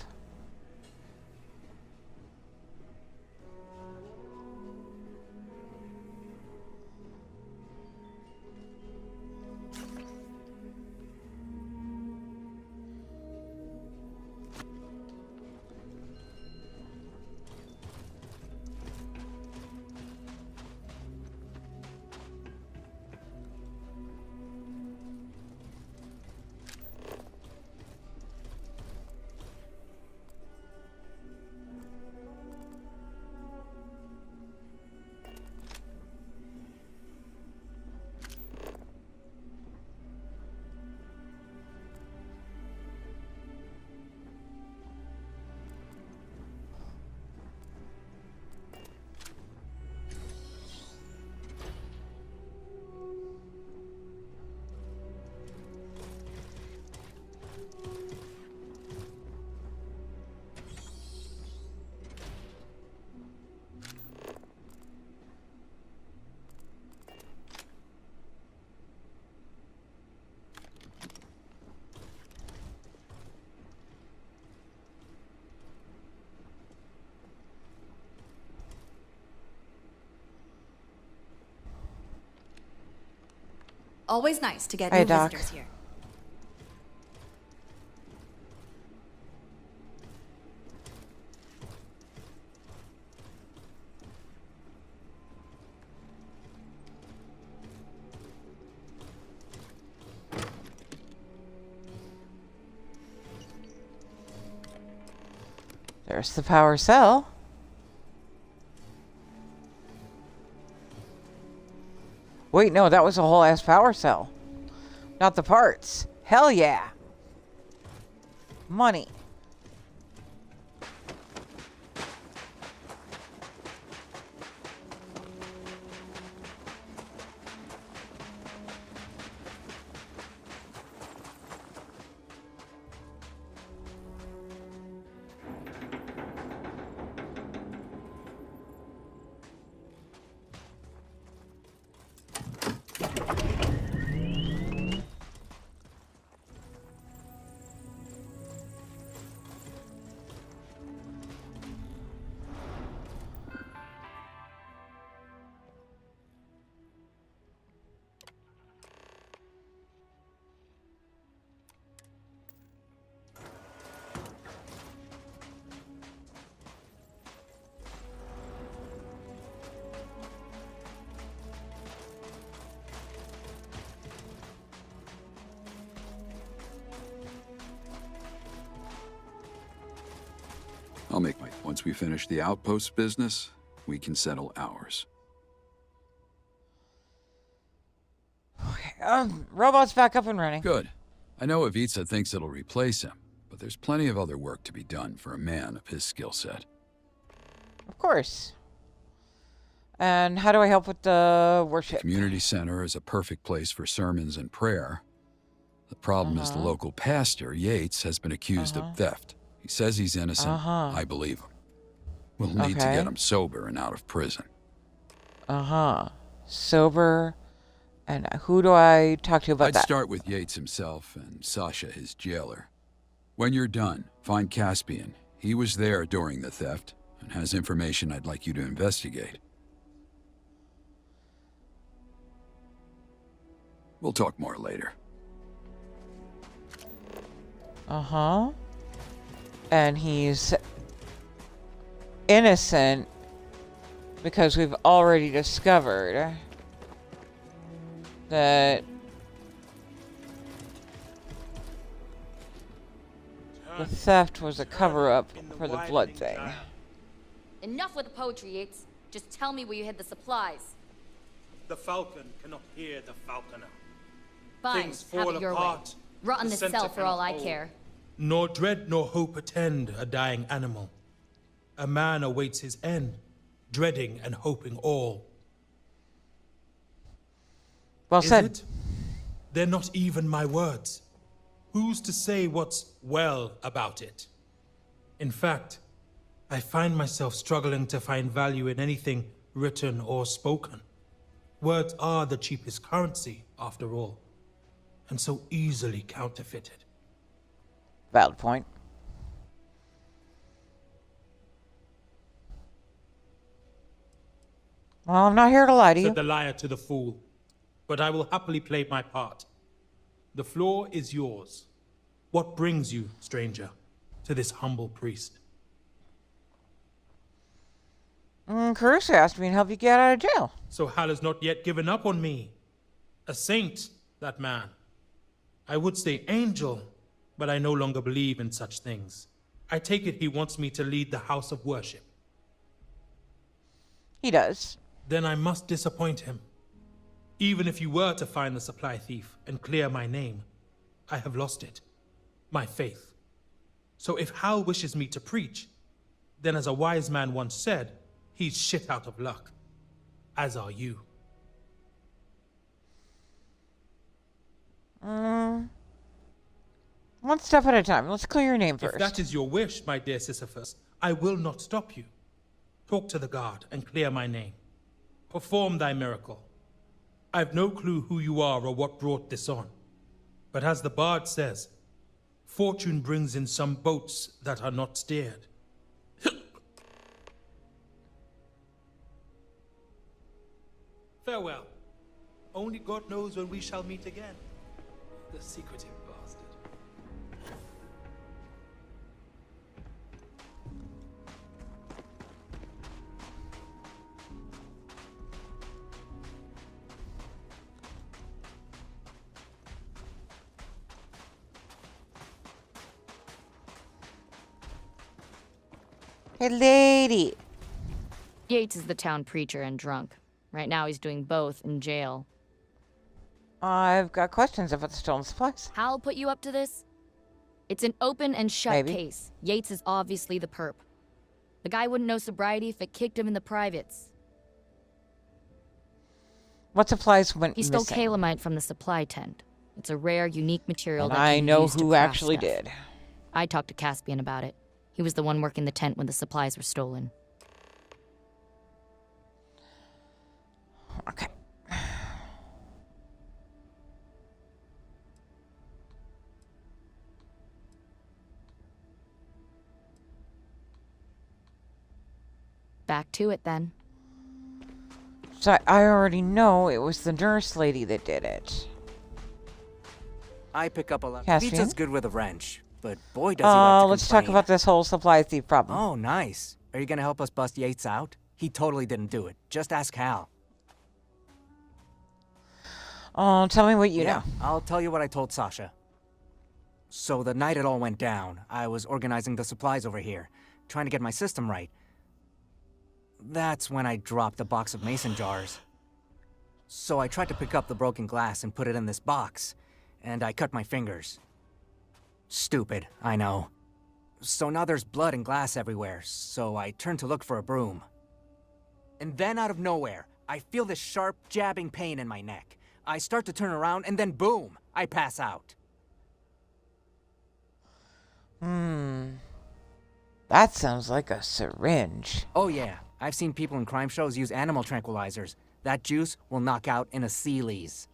Always nice to get Hey, new Doc. visitors here. There's the power cell. Wait, no, that was a whole ass power cell. Not the parts. Hell yeah. Money. I'll make my... Once we finish the outpost business, we can settle ours. Okay, robot's back up and running. Good. I know Ivica thinks it'll replace him, but there's plenty of other work to be done for a man of his skill set. Of course. And how do I help with the worship? The community center is a perfect place for sermons and prayer. The problem is the local pastor, Yates, has been accused of theft. He says he's innocent. I believe him. We'll need to get him sober and out of prison. Sober. And who do I talk to about that? I'd start with Yates himself and Sasha, his jailer. When you're done, find Caspian. He was there during the theft and has information I'd like you to investigate. We'll talk more later. And he's innocent because we've already discovered that the theft was a cover-up for the blood thing. Enough with the poetry, Yates. Just tell me where you hid the supplies. The falcon cannot hear the falconer. Fine, Things have fall it your way. apart. Rot in The this center cell for all I cannot care. hold. Nor dread nor hope attend a dying animal. A man awaits his end, dreading and hoping all. Well said. Is it? They're not even my words. Who's to say what's well about it? In fact, I find myself struggling to find value in anything written or spoken. Words are the cheapest currency, after all, and so easily counterfeited. Valid point. Well, I'm not here to lie to you. Said the liar to the fool, but I will happily play my part. The floor is yours. What brings you, stranger, to this humble priest? Caruso asked me to help you get out of jail. So Hal has not yet given up on me. A saint, that man. I would say angel, but I no longer believe in such things. I take it he wants me to lead the house of worship. He does. Then I must disappoint him. Even if you were to find the supply thief and clear my name, I have lost it. My faith. So if Hal wishes me to preach, then as a wise man once said, he's shit out of luck. As are you. One step at a time. Let's clear your name first. If that is your wish, my dear Sisyphus, I will not stop you. Talk to the guard and clear my name. Perform thy miracle. I've no clue who you are or what brought this on. But as the bard says, fortune brings in some boats that are not steered. Farewell. Only God knows when we shall meet again. The secretive bastard. Hey, lady. Yates is the town preacher and drunk. Right now he's doing both in jail. I've got questions about the stolen supplies. Hal put you up to this? It's an open and shut case. Yates is obviously the perp. The guy wouldn't know sobriety if it kicked him in the privates. What supplies went He stole missing? calamite from the supply tent. It's a rare, unique material And that can I be know used to who craft actually stuff. did. I talked to Caspian about it. He was the one working the tent when the supplies were stolen. Okay. Back to it then. So I already know it was the nurse lady that did it. I pick up a lot. Caspian? Pizza's good with a wrench, but boy does he like to let's talk complain. about this whole supply thief problem. Oh, nice. Are you gonna help us bust Yates out? He totally didn't do it. Just ask Hal. Oh, tell me what you know. I'll tell you what I told Sasha. So the night it all went down, I was organizing the supplies over here, trying to get my system right. That's when I dropped a box of mason jars. So I tried to pick up the broken glass and put it in this box, and I cut my fingers. Stupid, I know. So now there's blood and glass everywhere, so I turned to look for a broom. And then out of nowhere, I feel this sharp, jabbing pain in my neck. I start to turn around, and then boom, I pass out. That sounds like a syringe. Oh yeah, I've seen people in crime shows use animal tranquilizers. That juice will knock out in a Sealy's.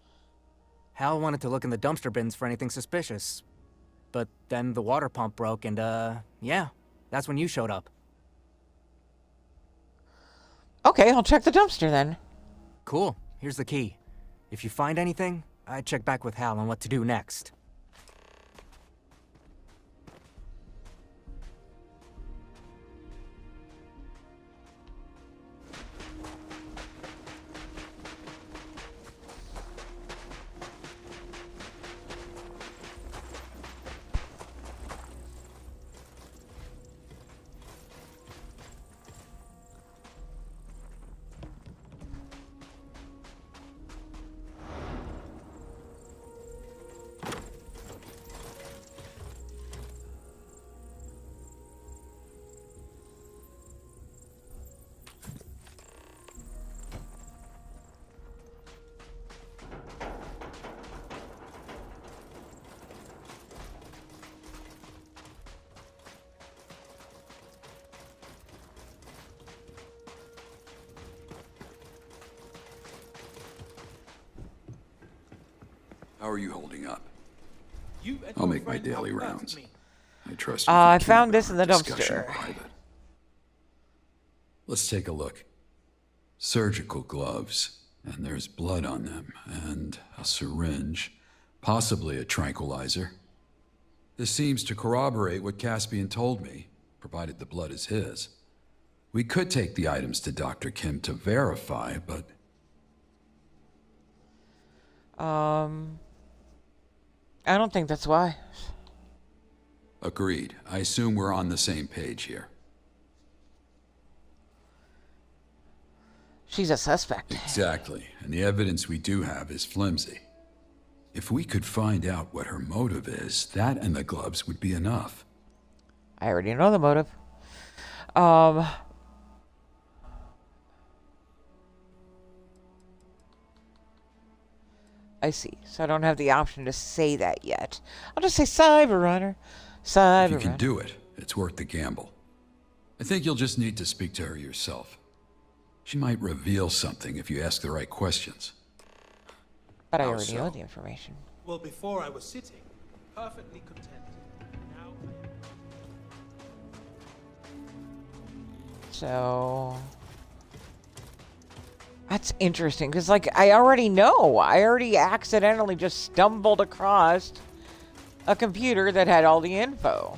Hal wanted to look in the dumpster bins for anything suspicious. But then the water pump broke and, yeah, that's when you showed up. Okay, I'll check the dumpster then. Cool, here's the key. If you find anything, I'd check back with Hal on what to do next. How are you holding up? I'll make my daily rounds. I trust you. I can found keep this in the our discussion dumpster. private. Let's take a look. Surgical gloves, and there's blood on them, and a syringe, possibly a tranquilizer. This seems to corroborate what Caspian told me, provided the blood is his. We could take the items to Dr. Kim to verify, but... I don't think that's why. Agreed. I assume we're on the same page here. She's a suspect. Exactly, and the evidence we do have is flimsy. If we could find out what her motive is, that and the gloves would be enough. I already know the motive. I see. So I don't have the option to say that yet. I'll just say Cyber Runner. Cyber If you can Runner. do it, it's worth the gamble. I think you'll just need to speak to her yourself. She might reveal something if you ask the right questions. But I How already so? know the information. Well, before I was sitting, perfectly content. Now So that's interesting because, like, I already know. I already accidentally just stumbled across a computer that had all the info.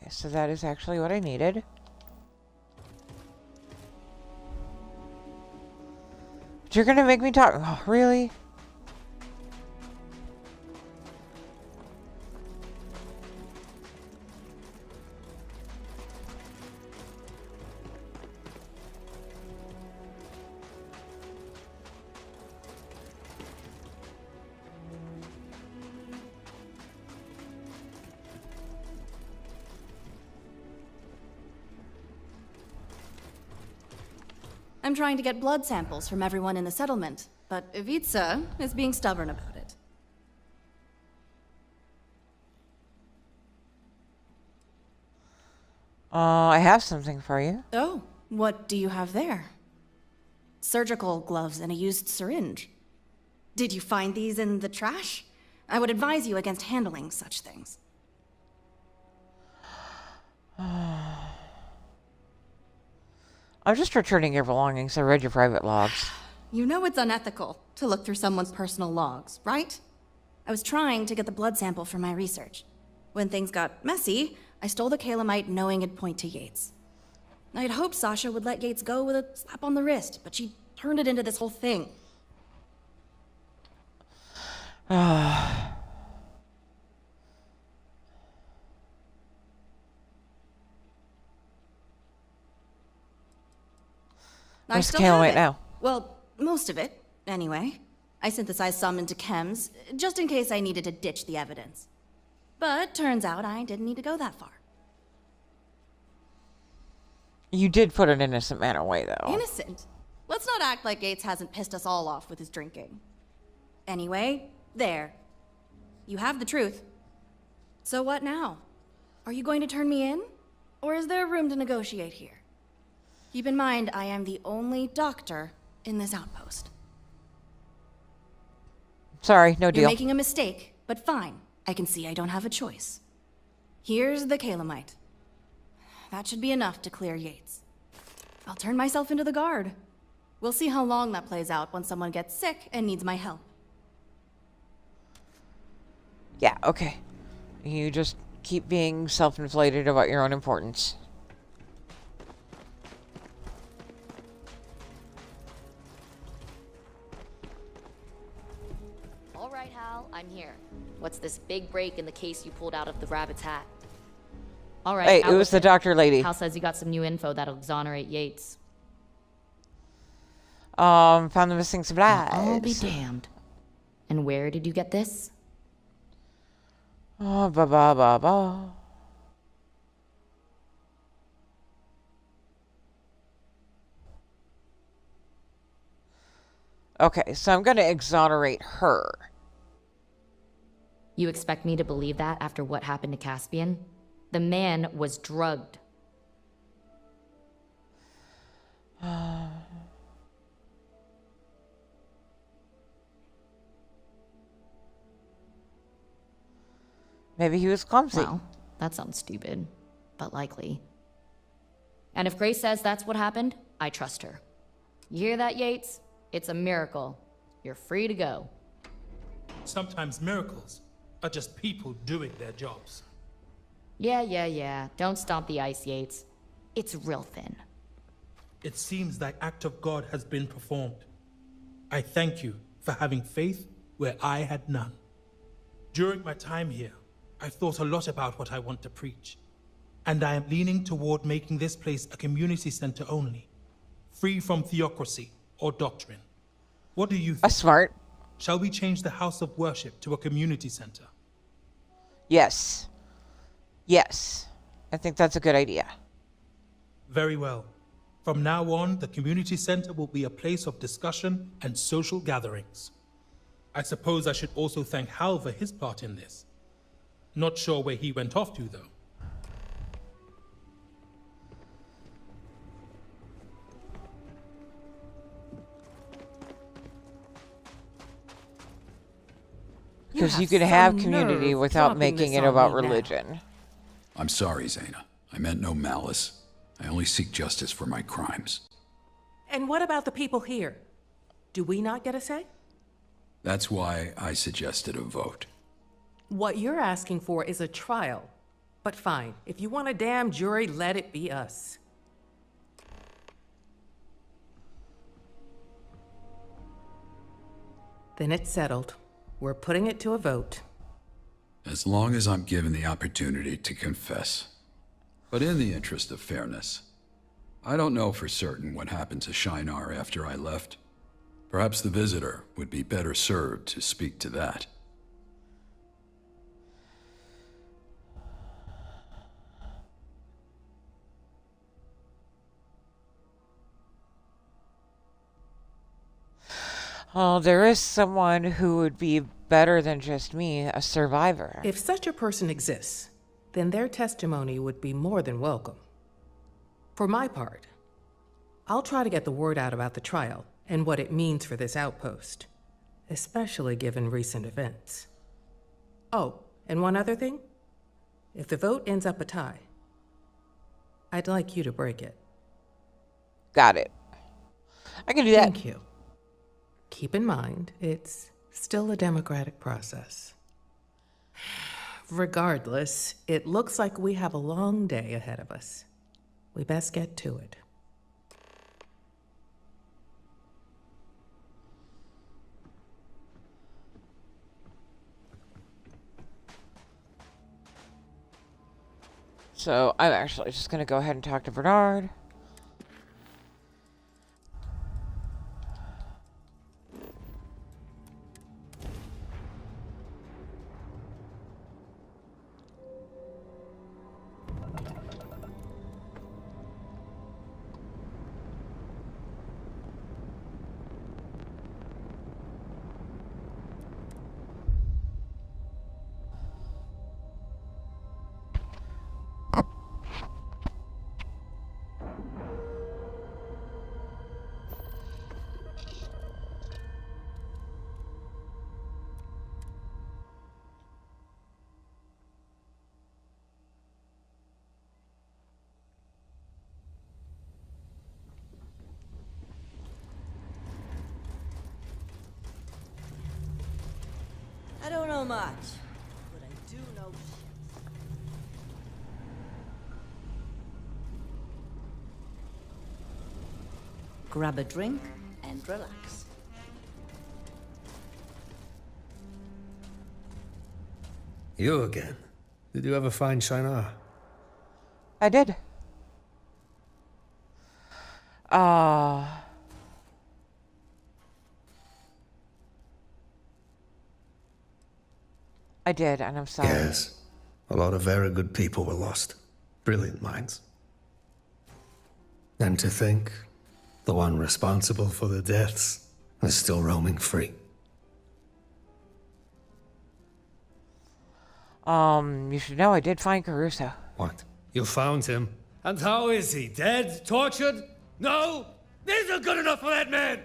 so that is actually what I needed. But you're gonna make me talk. Oh, really? I'm trying to get blood samples from everyone in the settlement, but Ivica is being stubborn about it. I have something for you. Oh, what do you have there? Surgical gloves and a used syringe. Did you find these in the trash? I would advise you against handling such things. I'm just returning your belongings. I read your private logs. You know it's unethical to look through someone's personal logs, right? I was trying to get the blood sample for my research. When things got messy, I stole the calamite knowing it'd point to Yates. I'd hoped Sasha would let Yates go with a slap on the wrist, but she turned it into this whole thing. I still have it now. Well, most of it, anyway. I synthesized some into chems, just in case I needed to ditch the evidence. But turns out I didn't need to go that far. You did put an innocent man away, though. Innocent? Let's not act like Yates hasn't pissed us all off with his drinking. Anyway, there. You have the truth. So what now? Are you going to turn me in? Or is there room to negotiate here? Keep in mind, I am the only doctor in this outpost. Sorry, no deal. You're making a mistake, but fine. I can see I don't have a choice. Here's the calamite. That should be enough to clear Yates. I'll turn myself into the guard. We'll see how long that plays out when someone gets sick and needs my help. Yeah, okay. You just keep being self-inflated about your own importance. All right, Hal, I'm here. What's this big break in the case you pulled out of the rabbit's hat? All right. Hey, it was the doctor lady. Hal says you got some new info that'll exonerate Yates. Found the missing supplies. I'll be damned. And where did you get this? Oh, ba ba ba ba. Okay, so I'm going to exonerate her. You expect me to believe that after what happened to Caspian? The man was drugged. Maybe he was clumsy. Well, that sounds stupid, but likely. And if Grace says that's what happened, I trust her. You hear that, Yates? It's a miracle. You're free to go. Sometimes miracles are just people doing their jobs. Yeah. Don't stomp the ice, Yates. It's real thin. It seems thy act of God has been performed. I thank you for having faith where I had none. During my time here, I've thought a lot about what I want to preach, and I am leaning toward making this place a community center only, free from theocracy or doctrine. What do you think? Smart. Shall we change the house of worship to a community center? Yes. Yes. I think that's a good idea. Very well. From now on, the community center will be a place of discussion and social gatherings. I suppose I should also thank Hal for his part in this. Not sure where he went off to, though. Because you can have community without making it about religion. I'm sorry, Zaina. I meant no malice. I only seek justice for my crimes. And what about the people here? Do we not get a say? That's why I suggested a vote. What you're asking for is a trial. But fine, if you want a damn jury, let it be us. Then it's settled. We're putting it to a vote. As long as I'm given the opportunity to confess. But in the interest of fairness, I don't know for certain what happened to Shinar after I left. Perhaps the visitor would be better served to speak to that. Oh, there is someone who would be better than just me, a survivor. If such a person exists, then their testimony would be more than welcome. For my part, I'll try to get the word out about the trial and what it means for this outpost, especially given recent events. Oh, and one other thing. If the vote ends up a tie, I'd like you to break it. Got it. I can do that. Thank you. Keep in mind, it's still a democratic process. Regardless, it looks like we have a long day ahead of us. We best get to it. So I'm actually just going to go ahead and talk to Bernard. I don't know much, but I do know shit. Grab a drink and relax. You again? Did you ever find Shinar? I did. I did, and I'm sorry. Yes. A lot of very good people were lost. Brilliant minds. And to think, the one responsible for the deaths is still roaming free. You should know I did find Caruso. What? You found him? And how is he? Dead? Tortured? No? This isn't good enough for that man!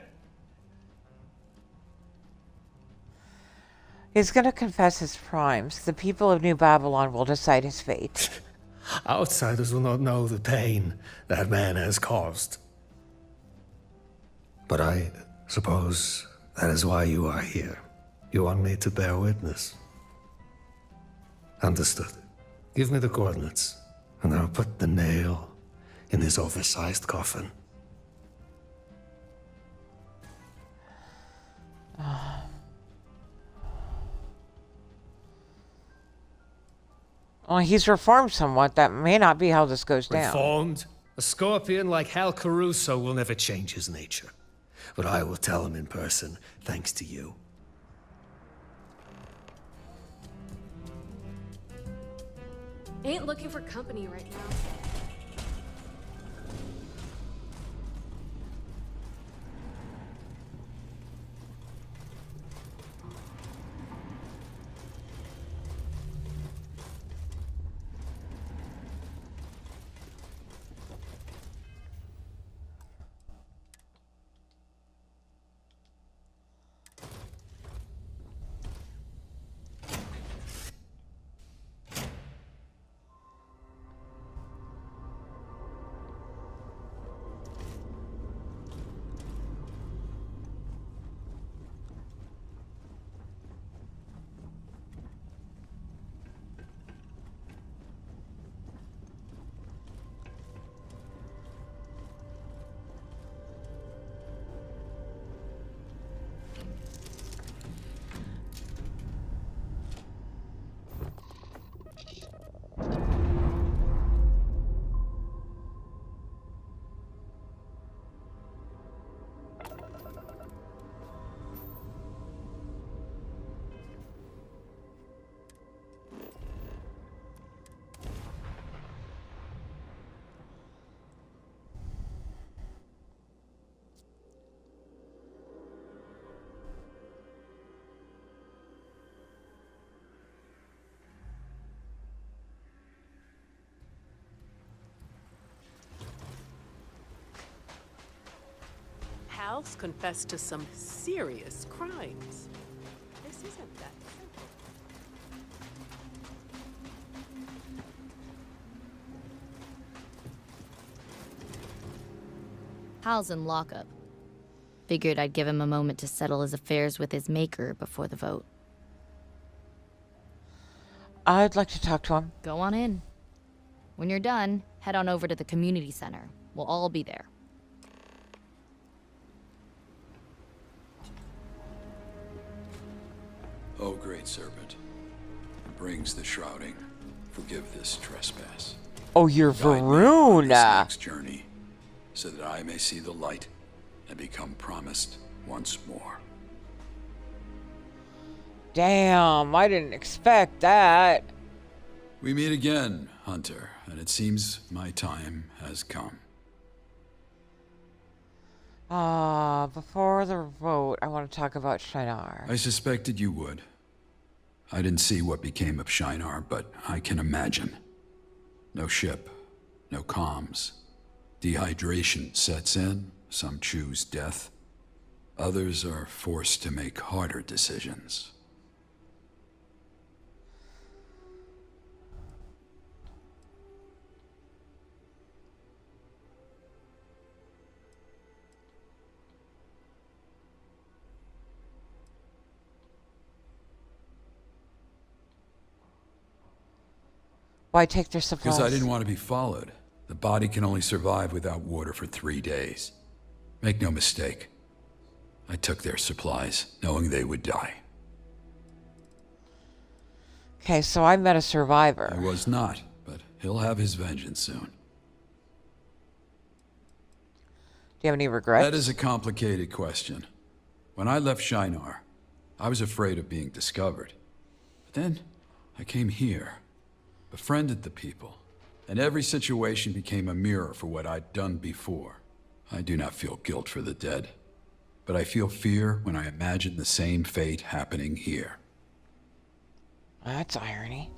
He's gonna confess his crimes. The people of New Babylon will decide his fate. Outsiders will not know the pain that man has caused. But I suppose that is why you are here. You want me to bear witness. Understood. Give me the coordinates, and I'll put the nail in his oversized coffin. Well, he's reformed somewhat. That may not be how this goes down. Reformed? A scorpion like Hal Caruso will never change his nature. But I will tell him in person, thanks to you. Ain't looking for company right now. else confessed to some serious crimes. This isn't that simple. Hal's in lockup. Figured I'd give him a moment to settle his affairs with his maker before the vote. I'd like to talk to him. Go on in. When you're done, head on over to the community center. We'll all be there. O great serpent, who brings the shrouding, forgive this trespass. Oh, you're Varuna. Next journey, so that I may see the light and become promised once more. Damn, I didn't expect that. We meet again, Hunter, and it seems my time has come. Before the vote, I want to talk about Shinar. I suspected you would. I didn't see what became of Shinar, but I can imagine. No ship, no comms. Dehydration sets in, some choose death. Others are forced to make harder decisions. Why take their supplies? Because I didn't want to be followed. The body can only survive without water for 3 days. Make no mistake. I took their supplies, knowing they would die. Okay, so I met a survivor. I was not, but he'll have his vengeance soon. Do you have any regrets? That is a complicated question. When I left Shinar, I was afraid of being discovered. But then, I came here, befriended the people, and every situation became a mirror for what I'd done before. I do not feel guilt for the dead, but I feel fear when I imagine the same fate happening here. That's irony.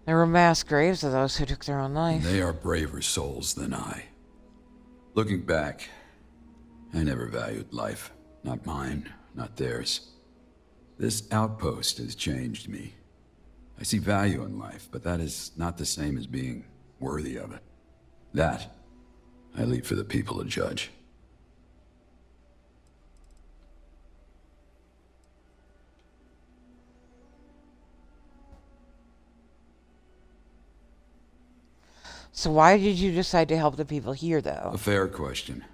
There were mass graves of those who took their own life. They are braver souls than I. Looking back, I never valued life. Not mine, not theirs. This outpost has changed me. I see value in life, but that is not the same as being worthy of it. That, I leave for the people to judge. So why did you decide to help the people here, though? A fair question.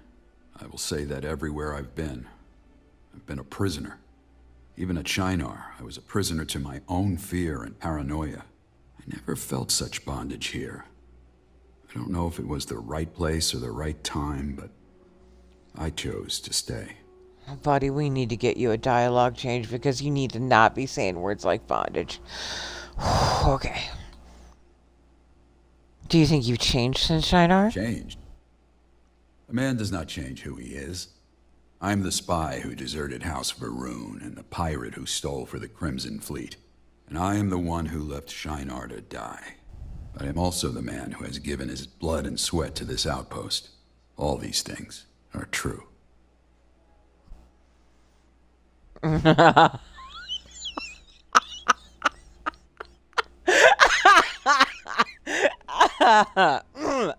I will say that everywhere I've been a prisoner. Even at Shinar, I was a prisoner to my own fear and paranoia. I never felt such bondage here. I don't know if it was the right place or the right time, but I chose to stay. Buddy, we need to get you a dialogue change because you need to not be saying words like bondage. Okay. Do you think you've changed since Shinar? Changed? A man does not change who he is. I'm the spy who deserted House Varun and the pirate who stole for the Crimson Fleet. And I am the one who left Shinar to die. But I am also the man who has given his blood and sweat to this outpost. All these things are true.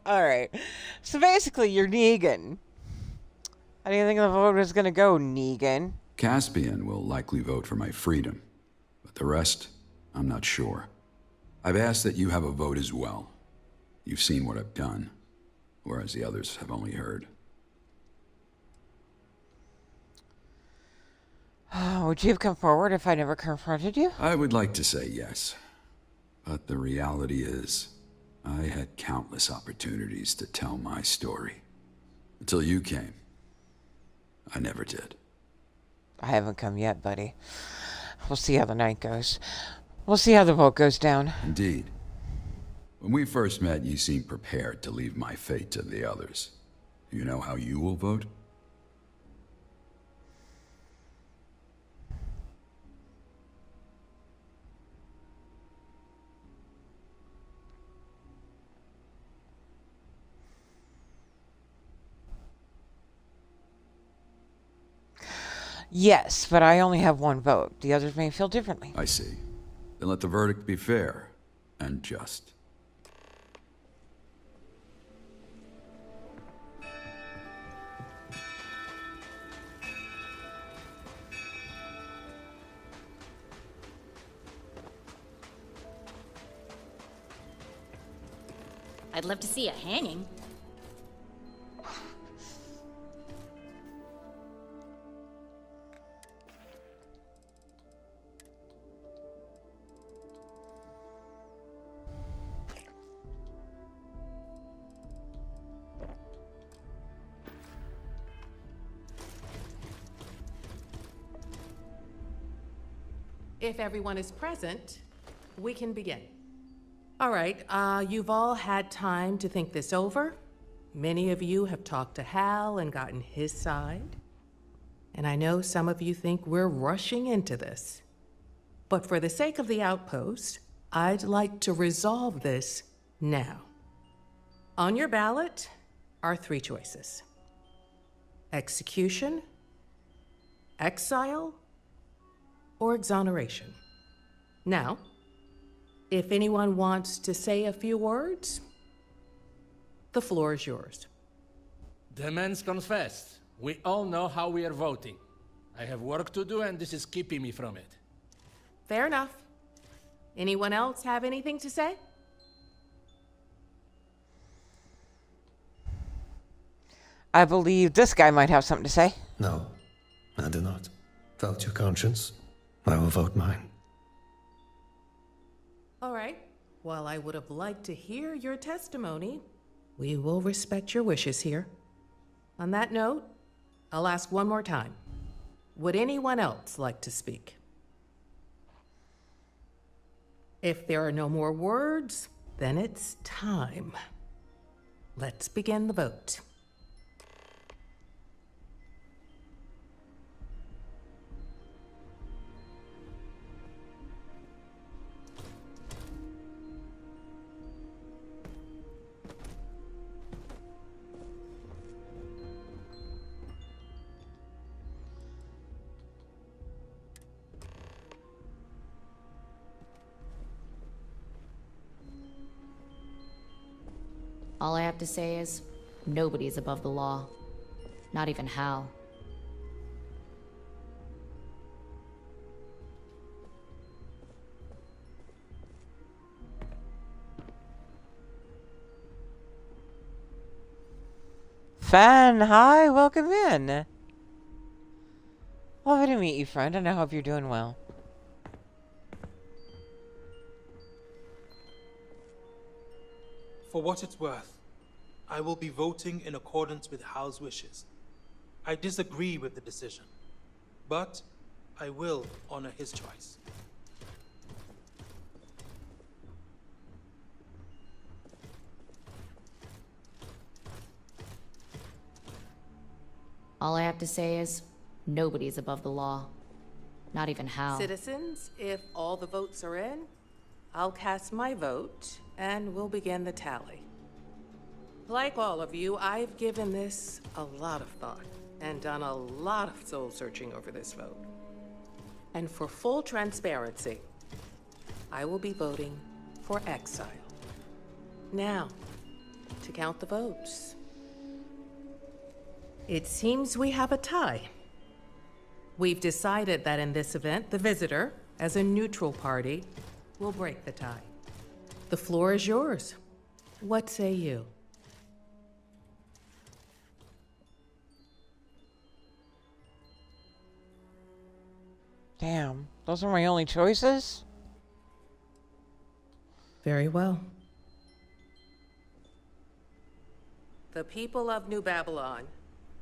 Alright. So basically, you're Negan. How do you think the vote is gonna go, Negan? Caspian will likely vote for my freedom. But the rest, I'm not sure. I've asked that you have a vote as well. You've seen what I've done, whereas the others have only heard. Would you have come forward if I never confronted you? I would like to say yes. But the reality is, I had countless opportunities to tell my story. Until you came. I never did. I haven't come yet, buddy. We'll see how the night goes. We'll see how the vote goes down. Indeed. When we first met, you seemed prepared to leave my fate to the others. Do you know how you will vote? Yes, but I only have one vote. The others may feel differently. I see. Then let the verdict be fair and just. I'd love to see a hanging. If everyone is present, we can begin. All right, you've all had time to think this over. Many of you have talked to Hal and gotten his side. And I know some of you think we're rushing into this. But for the sake of the outpost, I'd like to resolve this now. On your ballot are 3 choices: execution, exile, or exoneration. Now, if anyone wants to say a few words, the floor is yours. The man's confessed. We all know how we are voting. I have work to do, and this is keeping me from it. Fair enough. Anyone else have anything to say? I believe this guy might have something to say. No, I do not. Vote your conscience. I will vote mine. All right. While I would have liked to hear your testimony, we will respect your wishes here. On that note, I'll ask one more time. Would anyone else like to speak? If there are no more words, then it's time. Let's begin the vote. All I have to say is, nobody's above the law. Not even Hal. Fan, hi, welcome in. Lovely to meet you, friend, and I hope you're doing well. For what it's worth, I will be voting in accordance with Hal's wishes. I disagree with the decision, but I will honor his choice. All I have to say is, nobody's above the law. Not even Hal. Citizens, if all the votes are in, I'll cast my vote, and we'll begin the tally. Like all of you, I've given this a lot of thought and done a lot of soul searching over this vote. And for full transparency, I will be voting for exile. Now, to count the votes. It seems we have a tie. We've decided that in this event, the visitor, as a neutral party, will break the tie. The floor is yours. What say you? Damn, those are my only choices? Very well. The people of New Babylon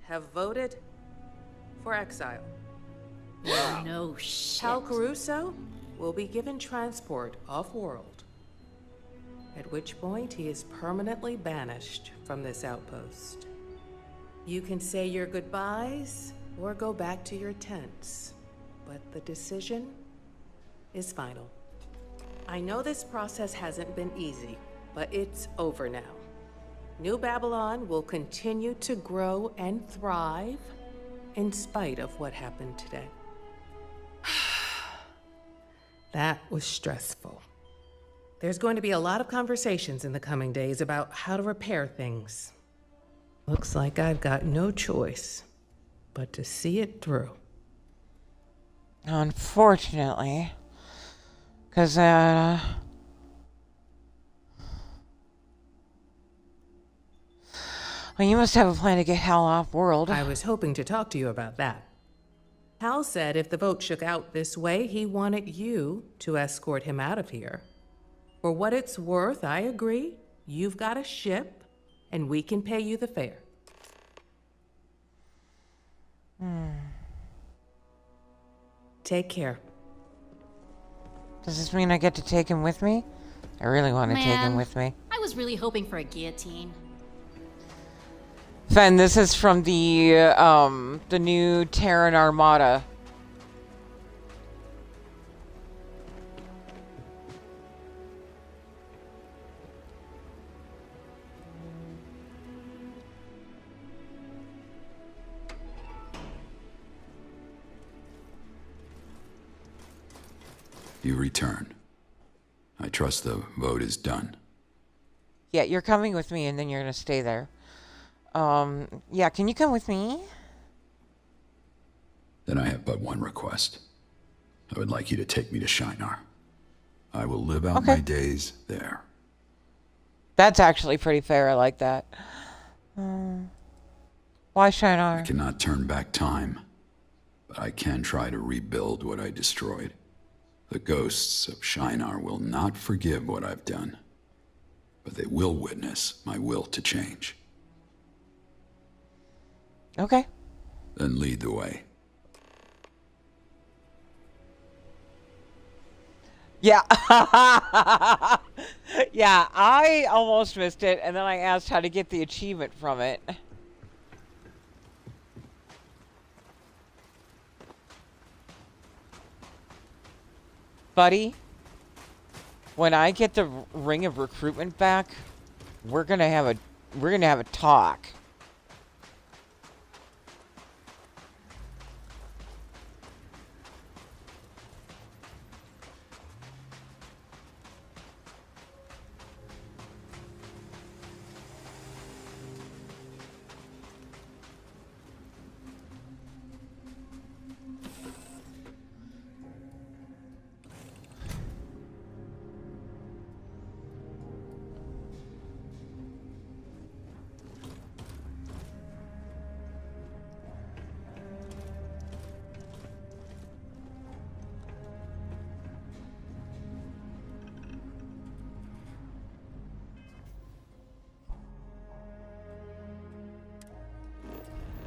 have voted for exile. No shit. Hal Caruso will be given transport off-world, at which point he is permanently banished from this outpost. You can say your goodbyes or go back to your tents, but the decision is final. I know this process hasn't been easy, but it's over now. New Babylon will continue to grow and thrive, in spite of what happened today. That was stressful. There's going to be a lot of conversations in the coming days about how to repair things. Looks like I've got no choice but to see it through. Unfortunately. Because, well, you must have a plan to get Hal off world. I was hoping to talk to you about that. Hal said if the vote shook out this way, he wanted you to escort him out of here. For what it's worth, I agree. You've got a ship, and we can pay you the fare. Take care. Does this mean I get to take him with me? I really want to take him Man, with me. I was really hoping for a guillotine. Fen, this is from the new Terran Armada. You return. I trust the vote is done. Yeah, you're coming with me and then you're going to stay there. Yeah, can you come with me? Then I have but one request. I would like you to take me to Shinar. I will live out my days there. That's actually pretty fair. I like that. Why Shinar? I cannot turn back time, but I can try to rebuild what I destroyed. The ghosts of Shinar will not forgive what I've done, but they will witness my will to change. Okay. Then lead the way. Yeah. Yeah, I almost missed it, and then I asked how to get the achievement from it. Buddy, when I get the Ring of Recruitment back, we're gonna have a talk.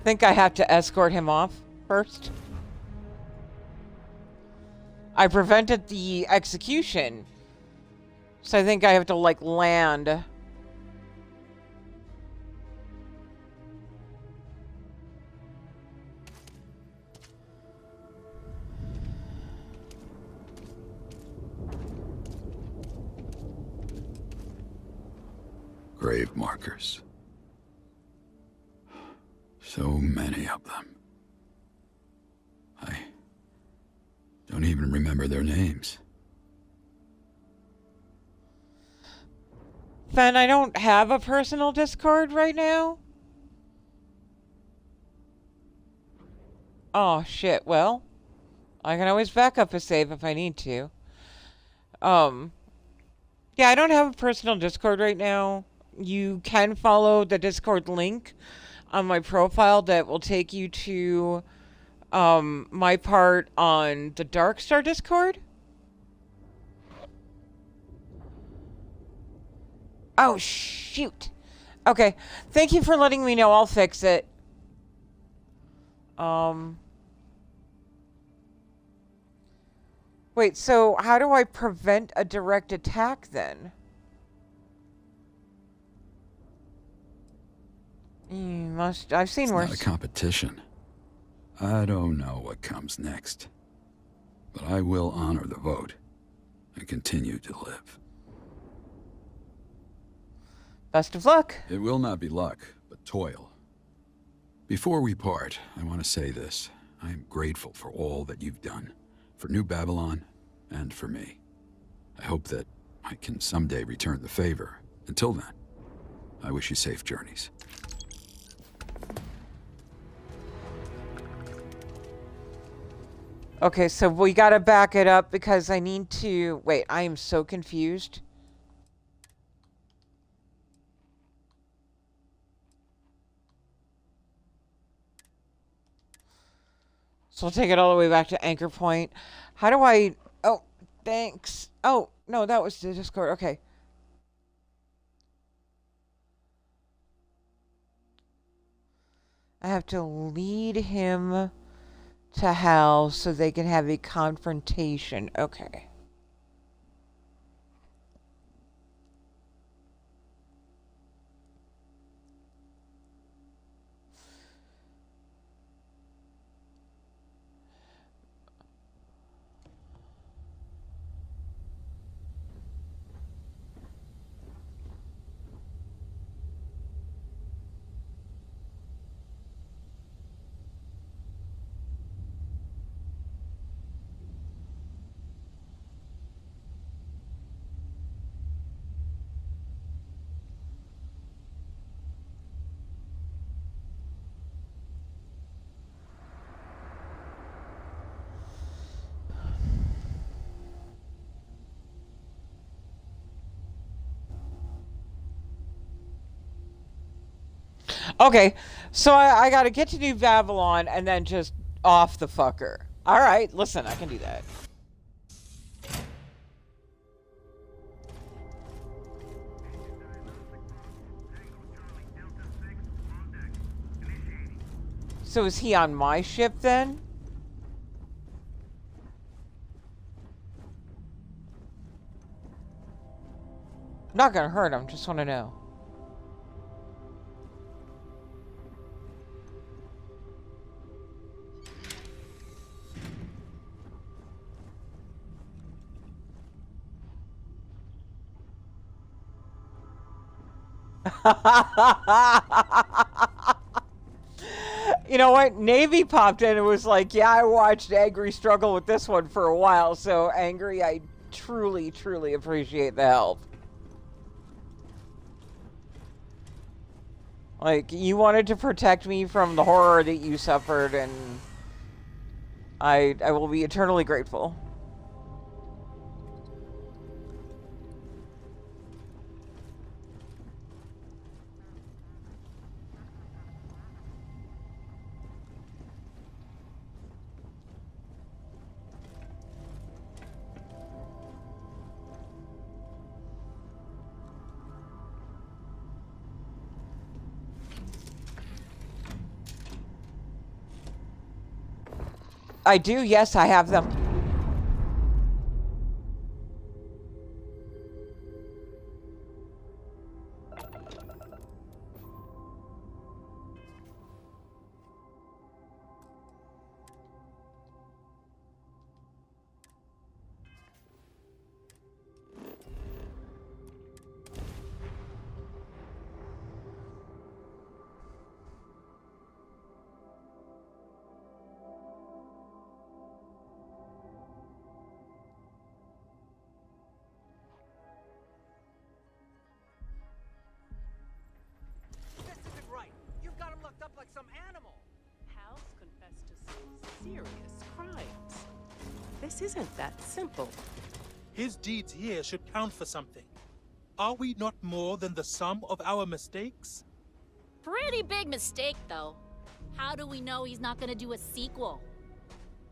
Think I have to escort him off first? I prevented the execution, so I think I have to, like, land. Grave markers. So many of them. I don't even remember their names. Fen, I don't have a personal Discord right now. Oh, shit. Well, I can always back up a save if I need to. Yeah, I don't have a personal Discord right now. You can follow the Discord link on my profile that will take you to my part on the Darkstar Discord. Oh, shoot. Okay. Thank you for letting me know. I'll fix it. Wait, so how do I prevent a direct attack then? I've seen worse. It's not a competition. I don't know what comes next. But I will honor the vote and continue to live. Best of luck. It will not be luck, but toil. Before we part, I want to say this. I am grateful for all that you've done. For New Babylon, and for me. I hope that I can someday return the favor. Until then, I wish you safe journeys. Okay, so we gotta back it up because I need to... Wait, I am so confused. So I'll take it all the way back to Anchor Point. How do I... Oh, thanks. Oh, no, that was the Discord. Okay. I have to lead him to Hal so they can have a confrontation. Okay. Okay, so I gotta get to New Babylon and then just off the fucker. Alright, listen, I can do that. So is he on my ship then? I'm not gonna hurt him, just wanna know. You know what? Navy popped in and was like, yeah, I watched Angry struggle with this one for a while, so Angry, I truly, truly appreciate the help. Like, you wanted to protect me from the horror that you suffered, and I will be eternally grateful. I do, yes, I have them. Like some animal. Hal's confessed to some serious crimes. This isn't that simple. His deeds here should count for something. Are we not more than the sum of our mistakes? Pretty big mistake, though. How do we know he's not gonna do a sequel?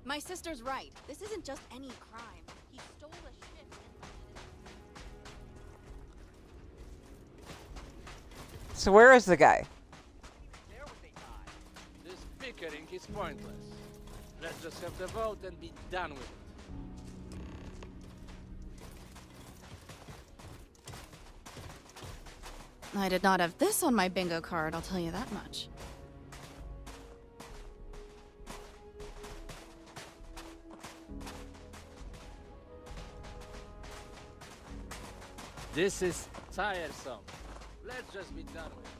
My sister's right. This isn't just any crime. He stole a ship and... So where is the guy? Bickering is pointless. Let's just have the vote and be done with it. I did not have this on my bingo card, I'll tell you that much. This is tiresome. Let's just be done with it.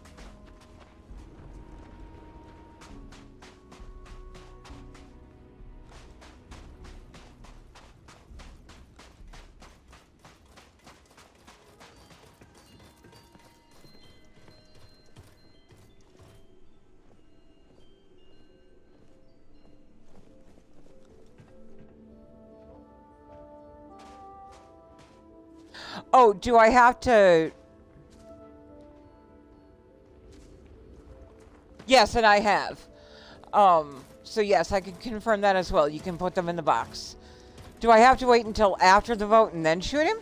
Oh, do I have to... Yes, and I have. So yes, I can confirm that as well. You can put them in the box. Do I have to wait until after the vote and then shoot him?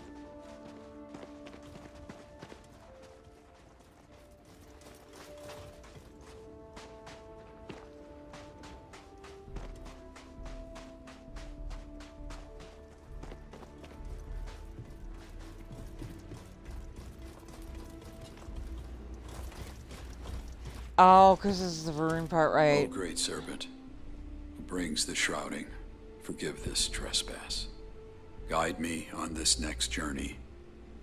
Oh, because this is the Varun part, right? O great serpent, who brings the shrouding, forgive this trespass. Guide me on this next journey,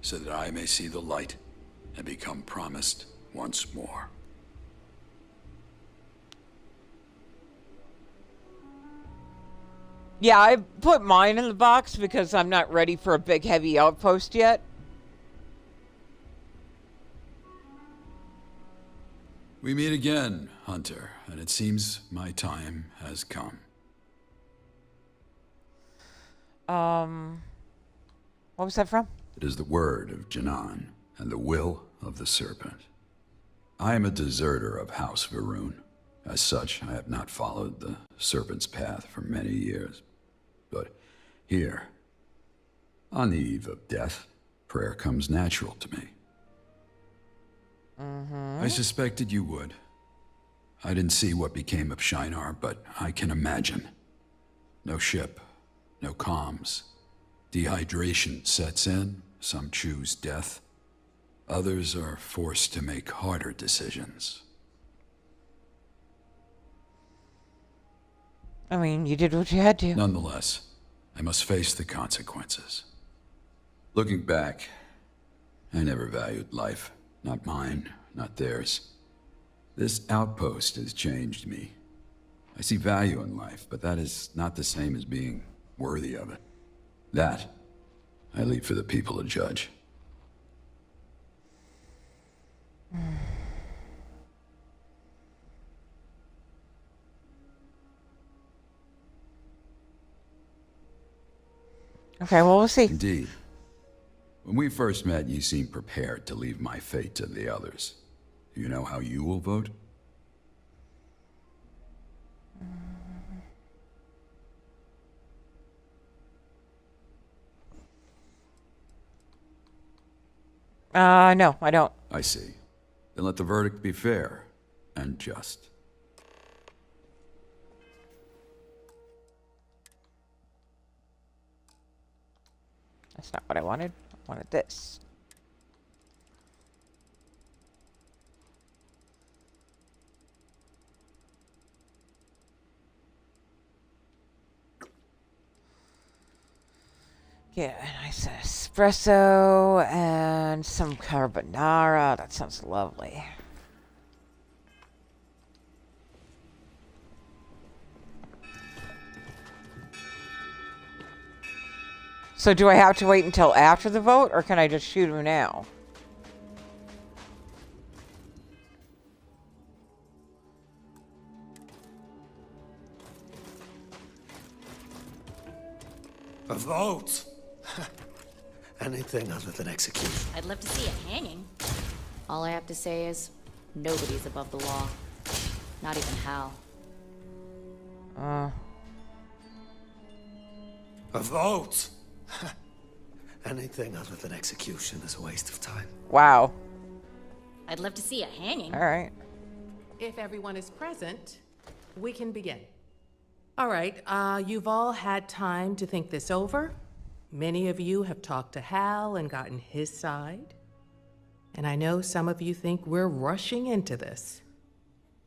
so that I may see the light and become promised once more. Yeah, I put mine in the box because I'm not ready for a big, heavy outpost yet. We meet again, Hunter, and it seems my time has come. What was that from? It is the word of Janan and the will of the serpent. I am a deserter of House Varun. As such, I have not followed the serpent's path for many years. But here, on the eve of death, prayer comes natural to me. I suspected you would. I didn't see what became of Shinar, but I can imagine. No ship, no comms. Dehydration sets in, some choose death. Others are forced to make harder decisions. I mean, you did what you had to. Nonetheless, I must face the consequences. Looking back, I never valued life. Not mine, not theirs. This outpost has changed me. I see value in life, but that is not the same as being worthy of it. That, I leave for the people to judge. Okay, well, we'll see. Indeed. When we first met, you seemed prepared to leave my fate to the others. Do you know how you will vote? No, I don't. I see. Then let the verdict be fair and just. That's not what I wanted. I wanted this. Get a nice espresso and some carbonara. That sounds lovely. So do I have to wait until after the vote, or can I just shoot him now? A vote? Anything other than execution. I'd love to see it hanging. All I have to say is, nobody's above the law. Not even Hal. A vote? Anything other than execution is a waste of time. Wow. I'd love to see it hanging. All right. If everyone is present, we can begin. All right, you've all had time to think this over. Many of you have talked to Hal and gotten his side. And I know some of you think we're rushing into this.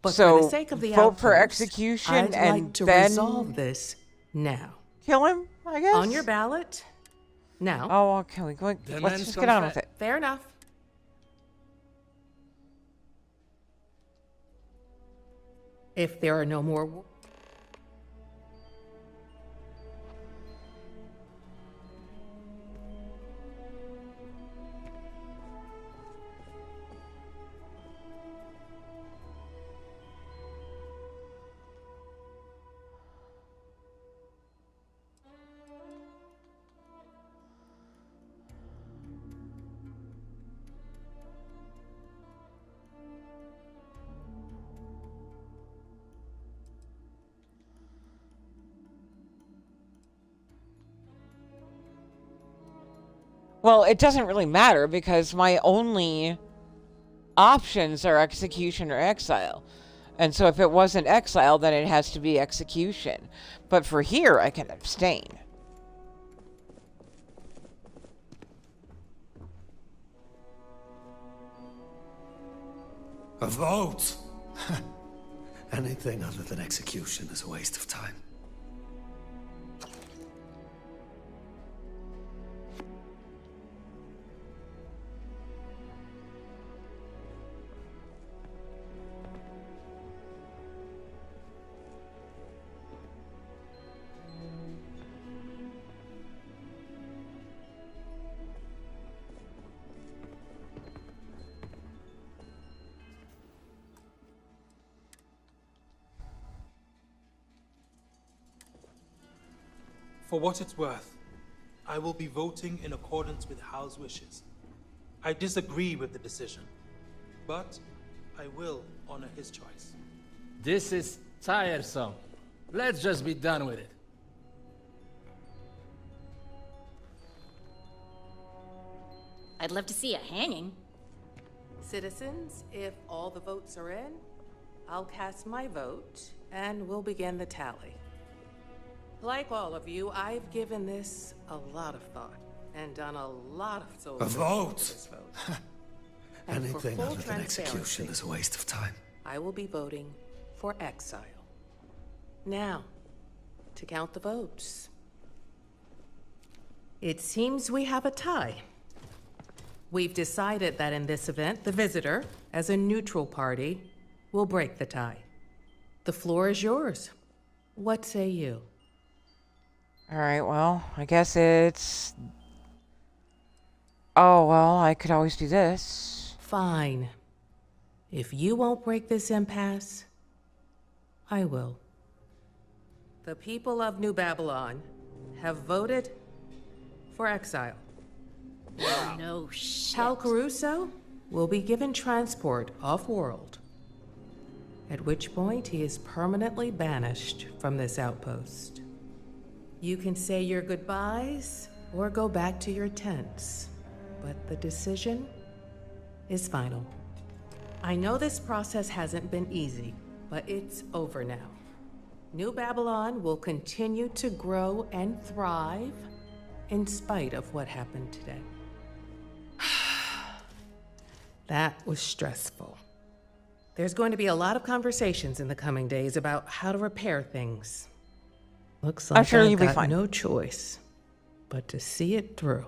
But So, for the sake of the vote for outpost, execution I'd and like to then resolve this now. Kill him, I guess? On your ballot, now. Oh, okay. Let's just get on with it. Fair enough. If there are no more... Well, it doesn't really matter because my only options are execution or exile. And so if it wasn't exile, then it has to be execution. But for here, I can abstain. A vote? Anything other than execution is a waste of time. For what it's worth, I will be voting in accordance with Hal's wishes. I disagree with the decision, but I will honor his choice. This is tiresome. Let's just be done with it. I'd love to see a hanging. Citizens, if all the votes are in, I'll cast my vote and we'll begin the tally. Like all of you, I've given this a lot of thought and done a lot of soul A searching vote? for this vote. And for Anything full other than execution transparency, is a waste of time. I will be voting for exile. Now, to count the votes. It seems we have a tie. We've decided that in this event, the visitor, as a neutral party, will break the tie. The floor is yours. What say you? Alright, well, I guess it's... Oh, well, I could always do this. Fine. If you won't break this impasse, I will. The people of New Babylon have voted for exile. No shit. Hal Caruso will be given transport off-world, at which point he is permanently banished from this outpost. You can say your goodbyes or go back to your tents, but the decision is final. I know this process hasn't been easy, but it's over now. New Babylon will continue to grow and thrive in spite of what happened today. That was stressful. There's going to be a lot of conversations in the coming days about how to repair things. Looks like I'm sure I've you'll be got fine. no choice but to see it through.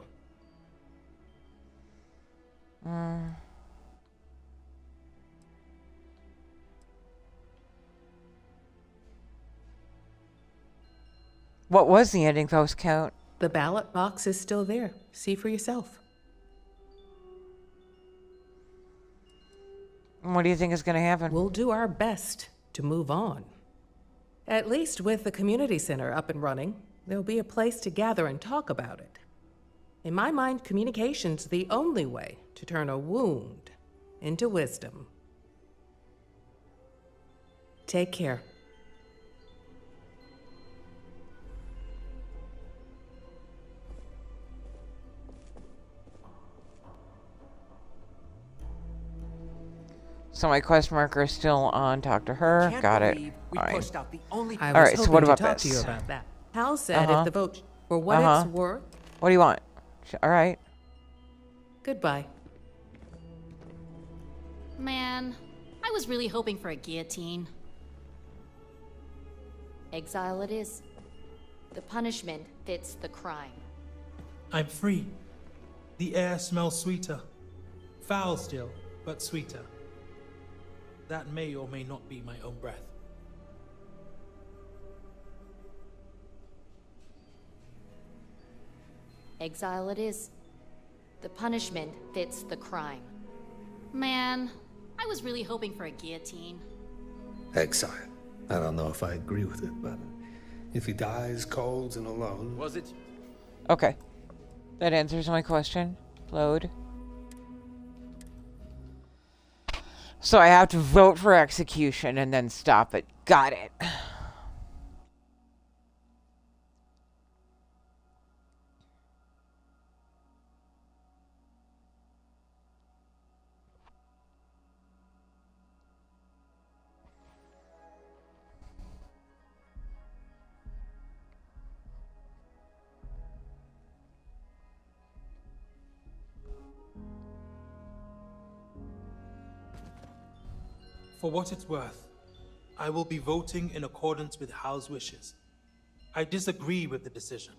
What was the ending vote count? The ballot box is still there. See for yourself. What do you think is going to happen? We'll do our best to move on. At least with the community center up and running, there'll be a place to gather and talk about it. In my mind, communication's the only way to turn a wound into wisdom. Take care. So my quest marker is still on. Talk to her. Got it. Fine. I All was right. So hoping what to about talk this? to you about that. Hal said Uh-huh. if the vote, for what Uh-huh. it's worth, What do you want? All right. goodbye. Man, I was really hoping for a guillotine. Exile it is. The punishment fits the crime. I'm free. The air smells sweeter. Foul still, but sweeter. That may or may not be my own breath. Exile it is. The punishment fits the crime. Man, I was really hoping for a guillotine. Exile. I don't know if I agree with it, but if he dies cold and alone... Was it? Okay. That answers my question. Load. So I have to vote for execution and then stop it. Got it. For what it's worth, I will be voting in accordance with Hal's wishes. I disagree with the decision,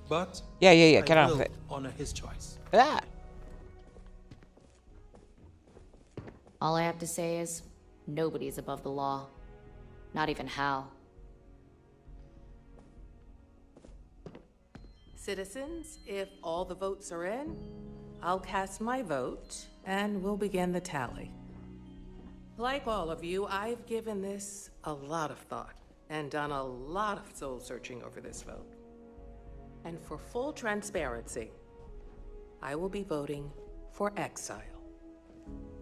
but yeah, get out of it. Honor his choice. Ah. All I have to say is, nobody's above the law. Not even Hal. Citizens, if all the votes are in, I'll cast my vote, and we'll begin the tally. Like all of you, I've given this a lot of thought, and done a lot of soul-searching over this vote. And for full transparency, I will be voting for exile.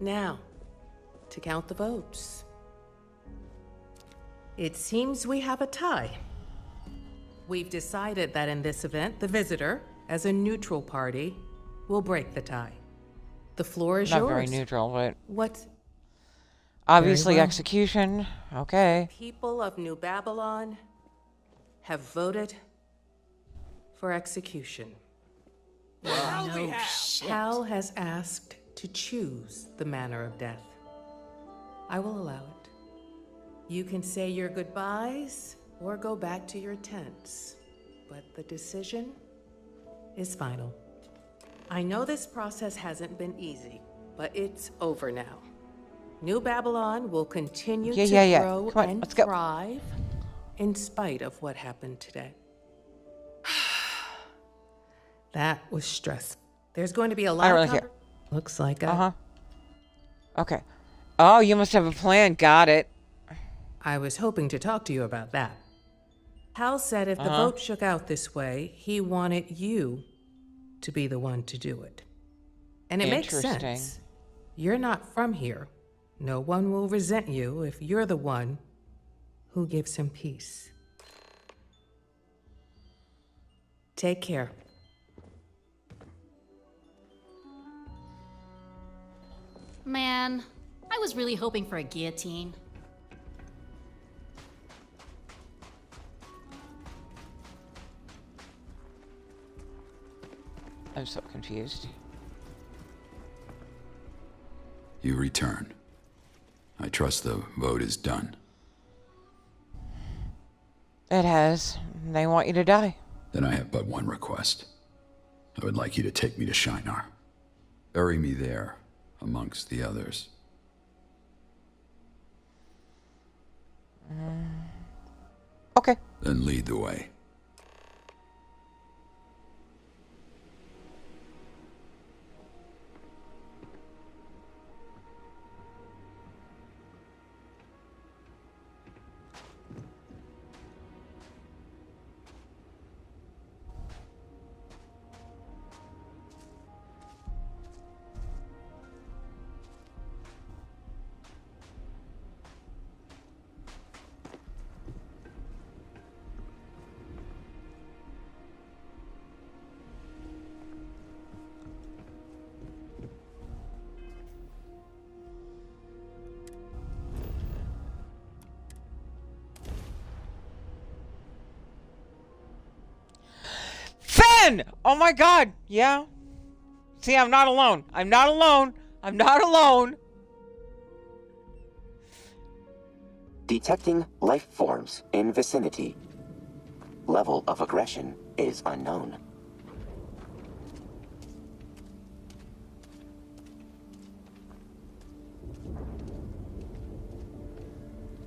Now, to count the votes. It seems we have a tie. We've decided that in this event, the visitor, as a neutral party, will break the tie. The floor is yours. Not very neutral, but... What? Obviously execution. Okay. People of New Babylon have voted for execution. Well, no shit. Hal has asked to choose the manner of death. I will allow it. You can say your goodbyes or go back to your tents, but the decision is final. I know this process hasn't been easy, but it's over now. New Babylon will continue to grow Come on, and let's go. thrive in spite of what happened today. That was stressful. There's going to be a lot of Looks like Okay. Oh, you must have a plan. Got it. I was hoping to talk to you about that. Hal said if the vote shook out this way, he wanted you to be the one to do it. And it makes sense. You're not from here. No one will resent you if you're the one who gives him peace. Take care. Man, I was really hoping for a guillotine. I'm so confused. You return. I trust the vote is done. It has. They want you to die. Then I have but one request. I would like you to take me to Shinar. Bury me there, amongst the others. Okay. Then lead the way. Oh my god! Yeah. See, I'm not alone. I'm not alone. I'm not alone. Detecting life forms in vicinity. Level of aggression is unknown.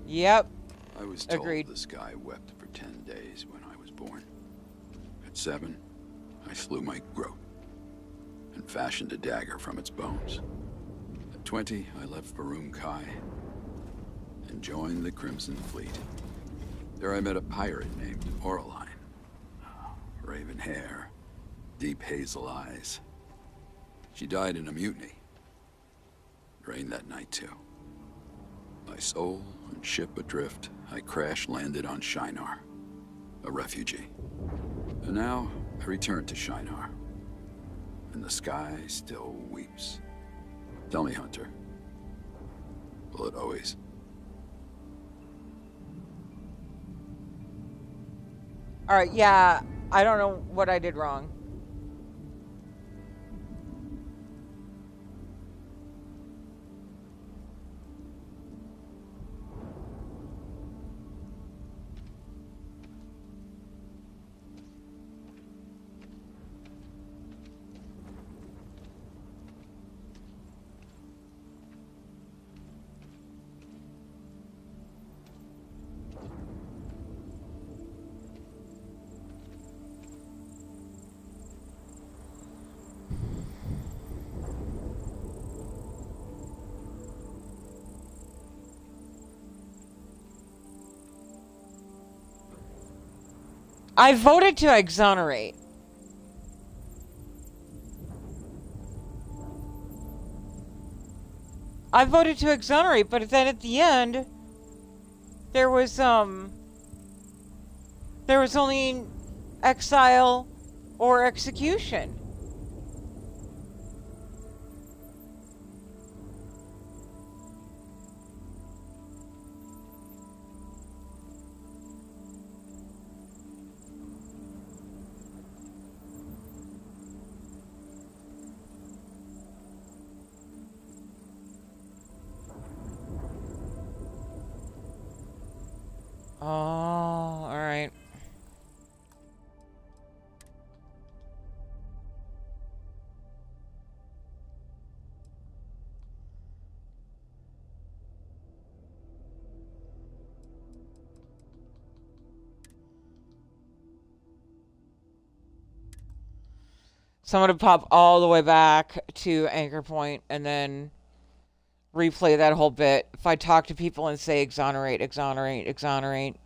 Yep. I was told this guy wept for 10 days when I was born. At 7, I slew my goat and fashioned a dagger from its bones. At 20, I left Farum Kai and joined the Crimson Fleet. There I met a pirate named Oraline. Raven hair, deep hazel eyes. She died in a mutiny. Drained that night too. My soul and ship adrift, I crash-landed on Shinar, a refugee. And now, I return to Shinar, and the sky still weeps. Tell me, Hunter, will it always? Alright, yeah, I don't know what I did wrong. I voted to exonerate. I voted to exonerate, but then at the end, there was only exile or execution. Oh, all right. So I'm going to pop all the way back to Anchor Point and then replay that whole bit. If I talk to people and say exonerate, exonerate, exonerate.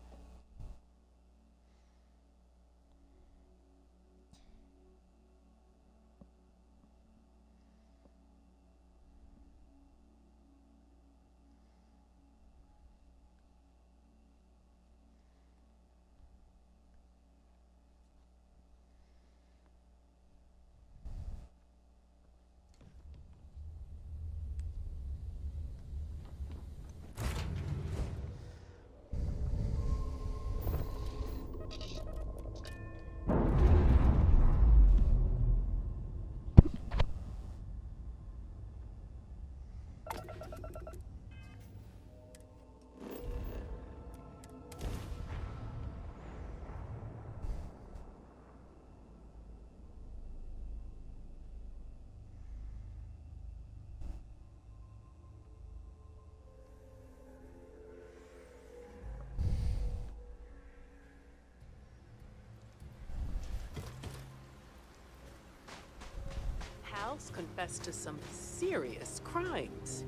Hal's confessed to some serious crimes.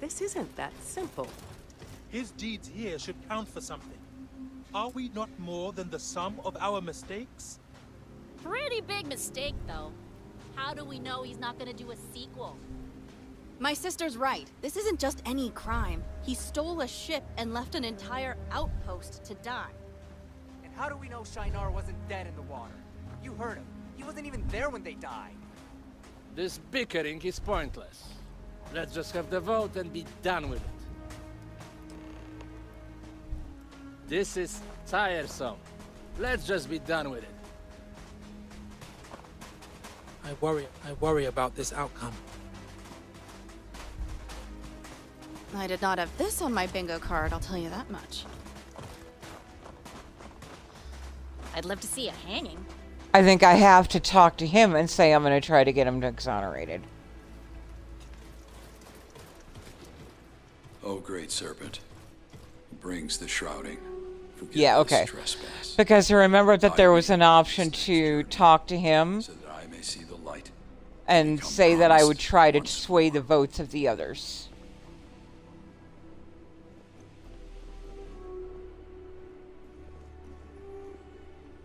This isn't that simple. His deeds here should count for something. Are we not more than the sum of our mistakes? Pretty big mistake, though. How do we know he's not gonna do a sequel? My sister's right. This isn't just any crime. He stole a ship and left an entire outpost to die. And how do we know Shinar wasn't dead in the water? You heard him. He wasn't even there when they died. This bickering is pointless. Let's just have the vote and be done with it. This is tiresome. Let's just be done with it. I worry about this outcome. I did not have this on my bingo card, I'll tell you that much. I'd love to see a hanging. I think I have to talk to him and say I'm going to try to get him exonerated. Oh, great serpent, who brings the shrouding. Forgive Yeah, this okay. trespass. Because I remember that there was an option to talk to him So that I may see the light. and say that I would try to sway the votes of the others.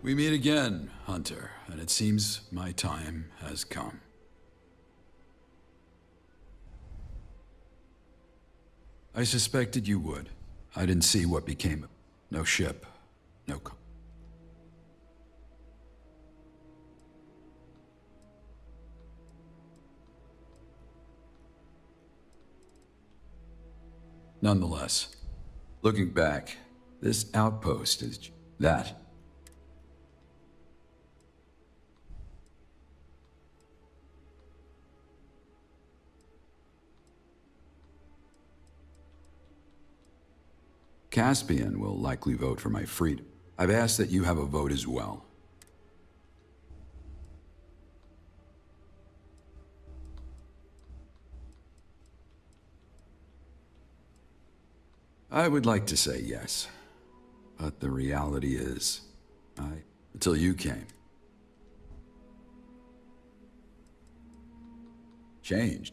We meet again, Hunter, and it seems my time has come. I suspected you would. I didn't see what became of it. No ship, no Nonetheless, looking back, this outpost is that. Caspian will likely vote for my freedom. I've asked that you have a vote as well. I would like to say yes, but the reality is, until you came, changed.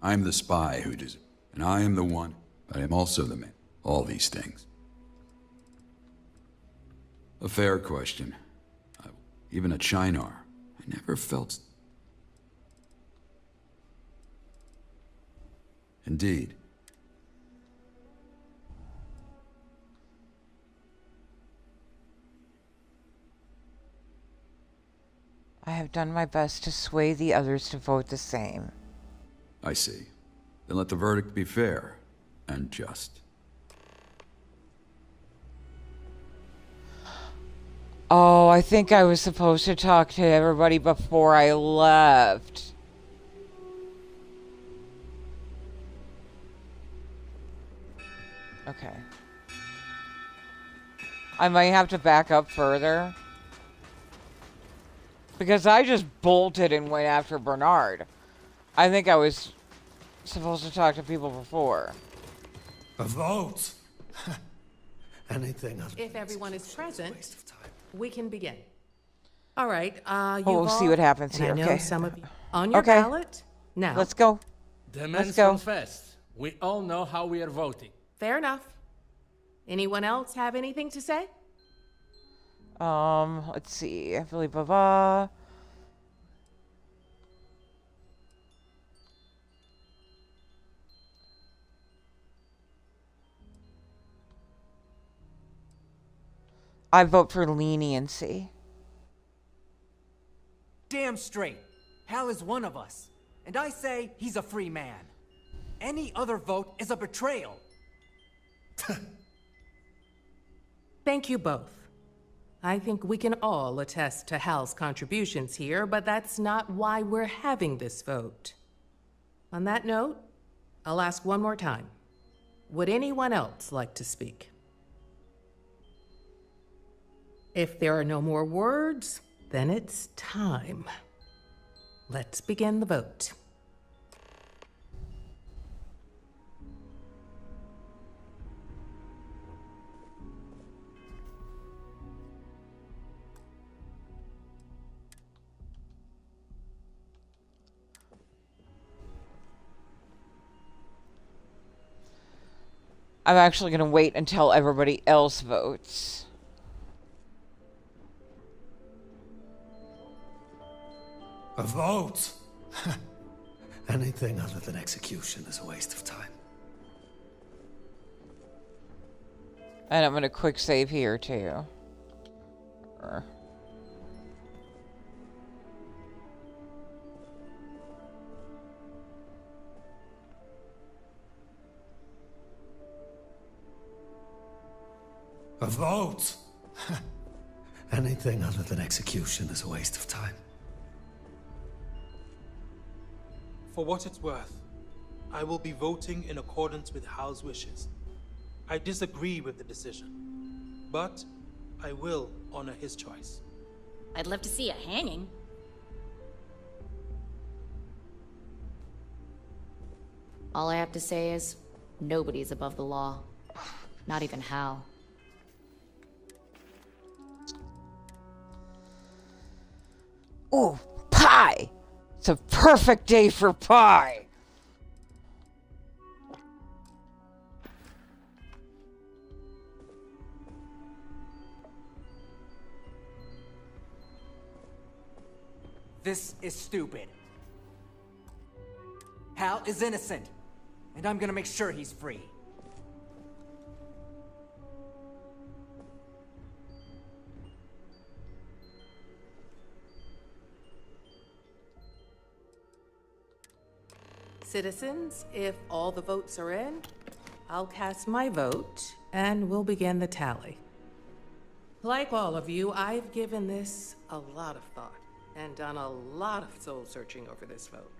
I'm the spy who does, and I am the one, but I am also the man. All these things. A fair question. Even at Shinar, I never felt... Indeed. I have done my best to sway the others to vote the same. I see. Then let the verdict be fair and just. Oh, I think I was supposed to talk to everybody before I left. Okay. I might have to back up further. Because I just bolted and went after Bernard. I think I was supposed to talk to people before. A vote? Anything other If everyone is present, we can begin. All right, we'll see what happens here. I know Okay. some of you on your Okay. ballot. Now, Let's go. The Let's men's go. confessed. We all know how we are voting. fair enough. Anyone else have anything to say? Let's see. I believe blah. I vote for leniency. Damn straight. Hal is one of us. And I say he's a free man. Any other vote is a betrayal. Thank you both. I think we can all attest to Hal's contributions here, but that's not why we're having this vote. On that note, I'll ask one more time. Would anyone else like to speak? If there are no more words, then it's time. Let's begin the vote. I'm actually going to wait until everybody else votes. A vote? Anything other than execution is a waste of time. And I'm going to quick save here, too. A vote? Anything other than execution is a waste of time. For what it's worth, I will be voting in accordance with Hal's wishes. I disagree with the decision, but I will honor his choice. I'd love to see a hanging. All I have to say is, nobody's above the law. Not even Hal. Ooh, pie! It's a perfect day for pie! This is stupid. Hal is innocent, and I'm gonna make sure he's free. Citizens, if all the votes are in, I'll cast my vote, and we'll begin the tally. Like all of you, I've given this a lot of thought, and done a lot of soul-searching over this vote.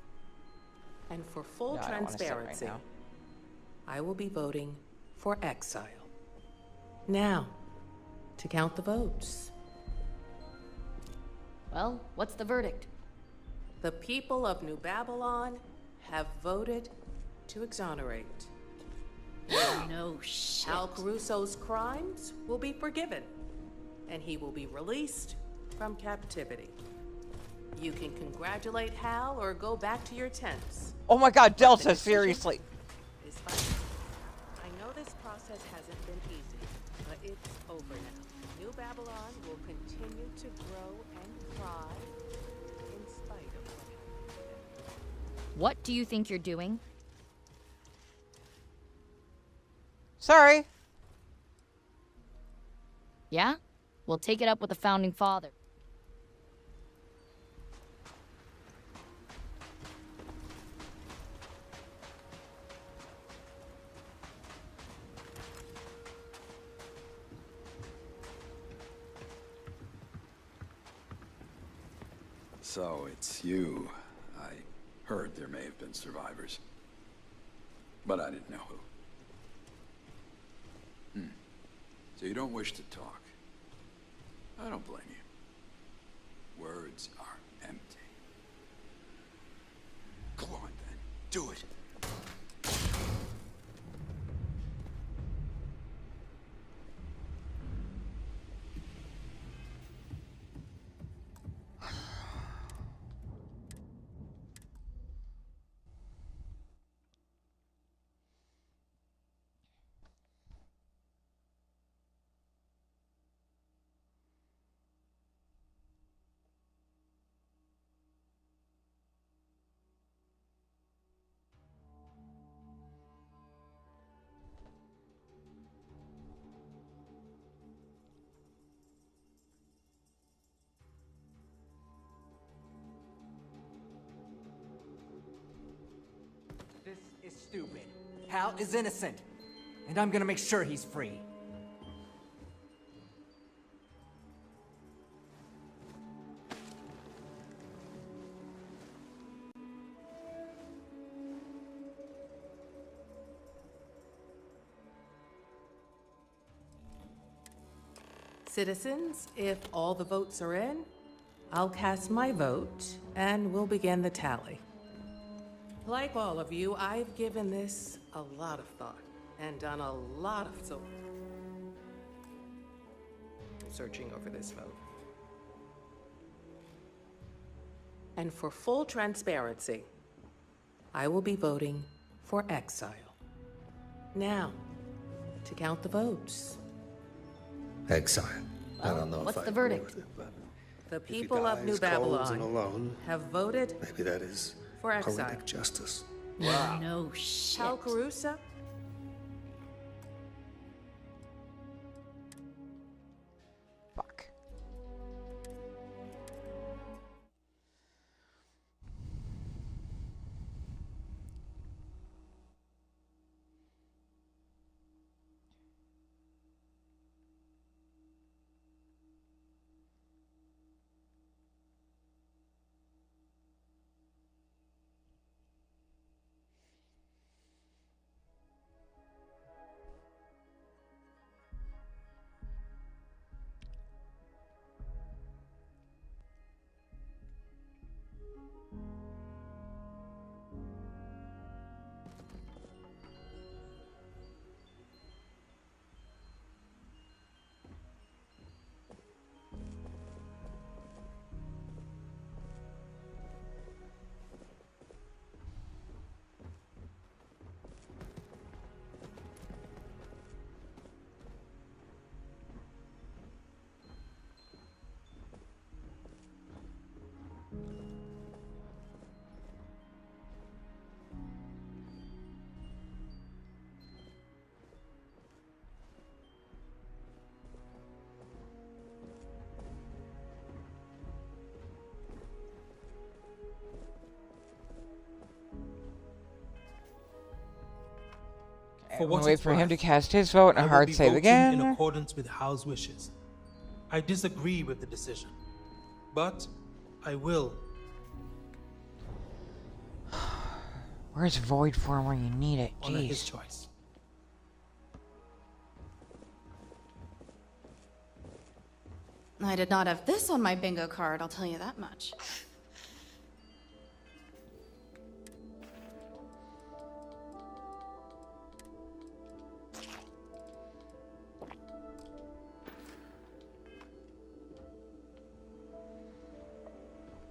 And for full No, I don't wanna sit right transparency, now. I will be voting for exile. Now, to count the votes. Well, what's the verdict? The people of New Babylon have voted to exonerate. No shit. Hal Caruso's crimes will be forgiven, and he will be released from captivity. You can congratulate Hal or go back to your tents. Oh my god, Delta, seriously. Is final. I know this process hasn't been easy, but it's over now. New Babylon Babylon will continue to grow and thrive in spite of what happened today. What do you think you're doing? Sorry. Yeah? We'll take it up with the Founding Father. So, it's you. I heard there may have been survivors. But I didn't know who. So you don't wish to talk. I don't blame you. Words are empty. Go on then. Do it. This is stupid. Hal is innocent. And I'm gonna make sure he's free. Citizens, if all the votes are in, I'll cast my vote and we'll begin the tally. Like all of you, I've given this a lot of thought and done a lot of searching over this vote. And for full transparency, I will be voting for exile. Now, to count the votes. Exile. I don't know What's if I the agree verdict? with it, but The if he people of New dies cold and Babylon alone, have voted maybe that is for exile. poetic justice. Wow. No shit. Hal Carusa? Fuck. For what Wait it's for him worth, to cast his vote and I a will hard be save voting again. in accordance with Hal's wishes. I disagree with the decision, but I will. Where's void form where you need it? Honor his Jeez. choice. I did not have this on my bingo card, I'll tell you that much.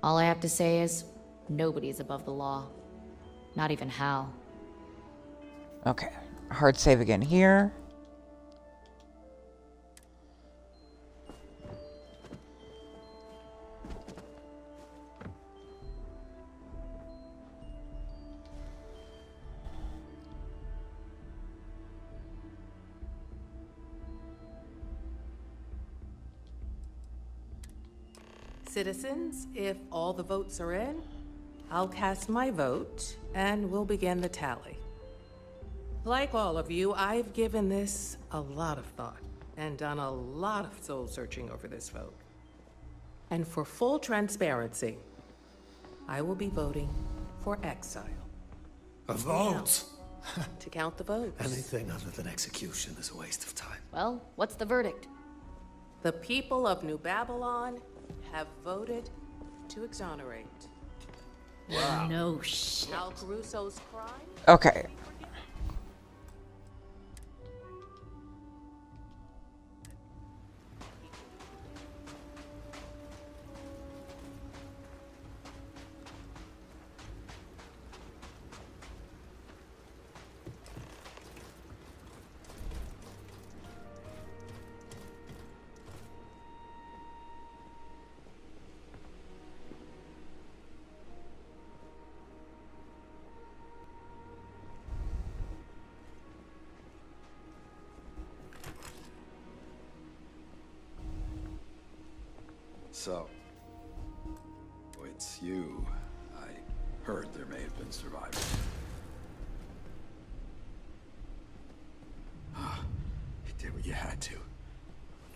All I have to say is, nobody's above the law. Not even Hal. Okay. Hard save again here. Citizens, if all the votes are in, I'll cast my vote and we'll begin the tally. Like all of you, I've given this a lot of thought and done a lot of soul searching over this vote. And for full transparency, I will be voting for exile. A vote? To count the votes. Anything other than execution is a waste of time. Well, what's the verdict? The people of New Babylon have voted to exonerate. Wow. No shit. Al Caruso's crime? Okay. So, it's you. I heard there may have been survivors. You did what you had to.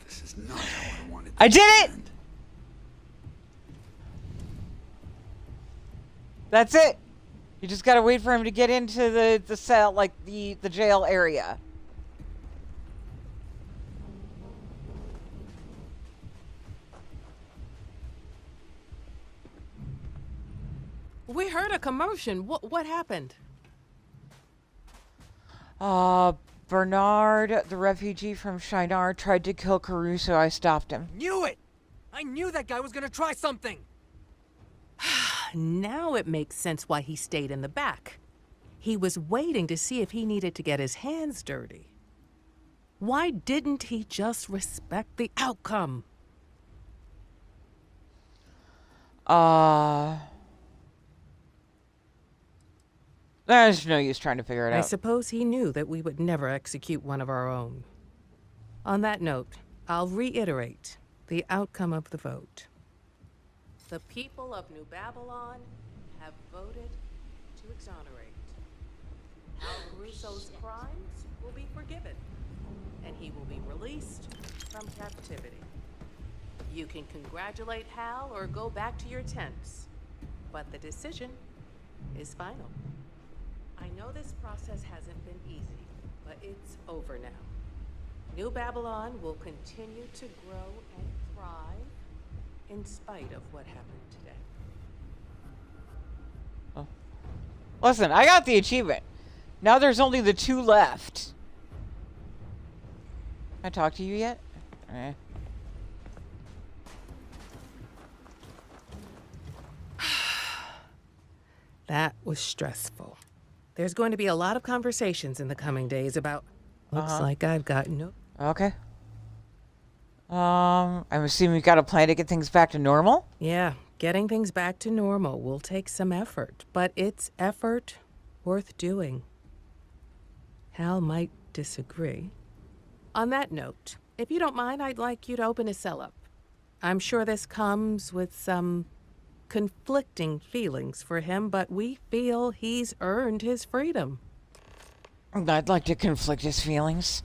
This is not how I wanted I did it! That's it. You just gotta wait for him to get into the cell, like the jail area. We heard a commotion. What happened? Bernard, the refugee from Shinar, tried to kill Caruso. I stopped him. Knew it! I knew that guy was gonna try something! Now it makes sense why he stayed in the back. He was waiting to see if he needed to get his hands dirty. Why didn't he just respect the outcome? There's no use trying to figure it I out. suppose he knew that we would never execute one of our own. On that note, I'll reiterate the outcome of the vote. The people of New Babylon have voted to exonerate. Al Caruso's crimes will be forgiven, and he will be released from captivity. You can congratulate Hal or go back to your tents, but the decision is final. I know this process hasn't been easy, but it's over now. New Babylon will continue to grow and thrive in spite of what happened today. Oh. Listen, I got the achievement. Now there's only the 2 left. Can I talk to you yet? That was stressful. There's going to be a lot of conversations in the coming days about... Looks like I've got no... Okay. I'm assuming you've got a plan to get things back to normal? Yeah, getting things back to normal will take some effort, but it's effort worth doing. Hal might disagree. On that note, if you don't mind, I'd like you to open his cell up. I'm sure this comes with some conflicting feelings for him, but we feel he's earned his freedom. I'd like to conflict his feelings.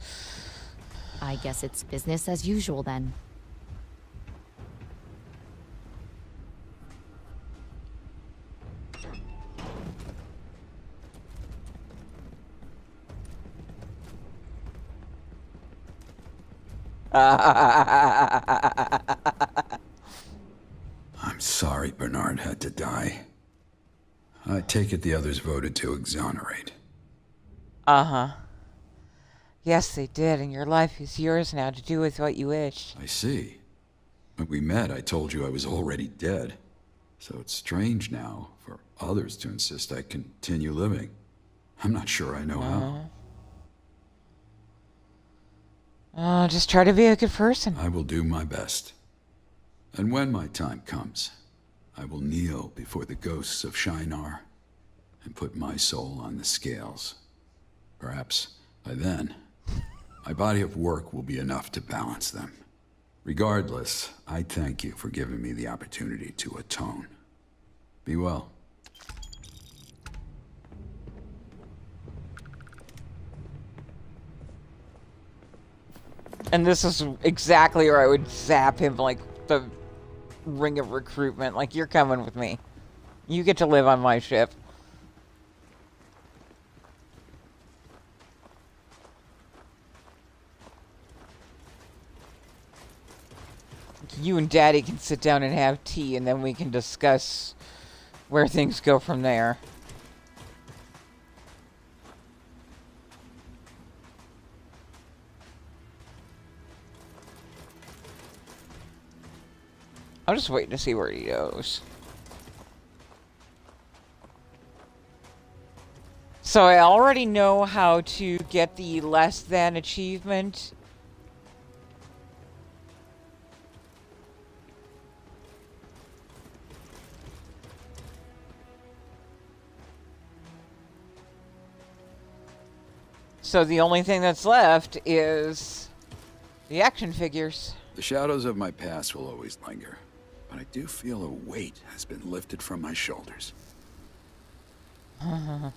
I guess it's business as usual then. I'm sorry Bernard had to die. I take it the others voted to exonerate. Yes, they did, and your life is yours now to do with what you wish. I see. When we met, I told you I was already dead. So it's strange now for others to insist I continue living. I'm not sure I know how. Just try to be a good person. I will do my best. And when my time comes, I will kneel before the ghosts of Shinar and put my soul on the scales. Perhaps by then, my body of work will be enough to balance them. Regardless, I thank you for giving me the opportunity to atone. Be well. And this is exactly where I would zap him, like, the ring of recruitment. Like, you're coming with me. You get to live on my ship. You and Daddy can sit down and have tea, and then we can discuss where things go from there. I'm just waiting to see where he goes. So I already know how to get the less than achievement. So the only thing that's left is the action figures. The shadows of my past will always linger, but I do feel a weight has been lifted from my shoulders. In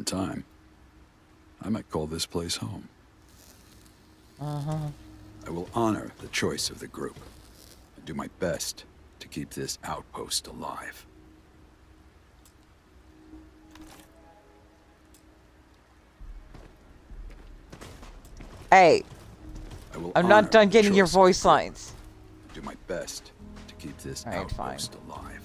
time, I might call this place home. I will honor the choice of the group and do my best to keep this outpost alive. Hey, I'm not done getting your voice lines. Do my best to keep this outpost alive.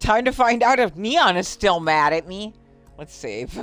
Time to find out if Neon is still mad at me. Let's save.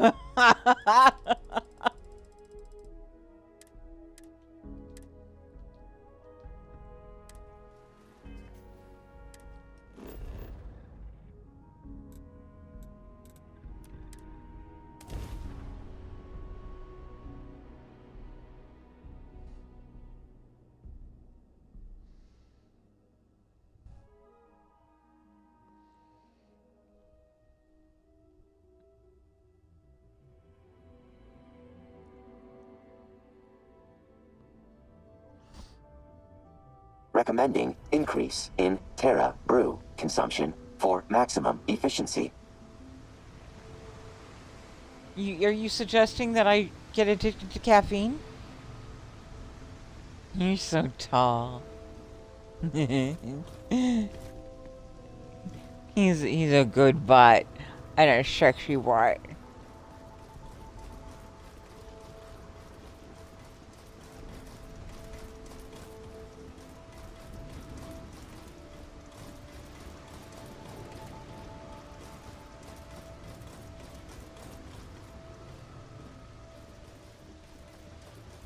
Recommending increase in Terra brew consumption for maximum efficiency. Are you suggesting that I get addicted to caffeine? You're so tall. He's a good butt and a sexy butt.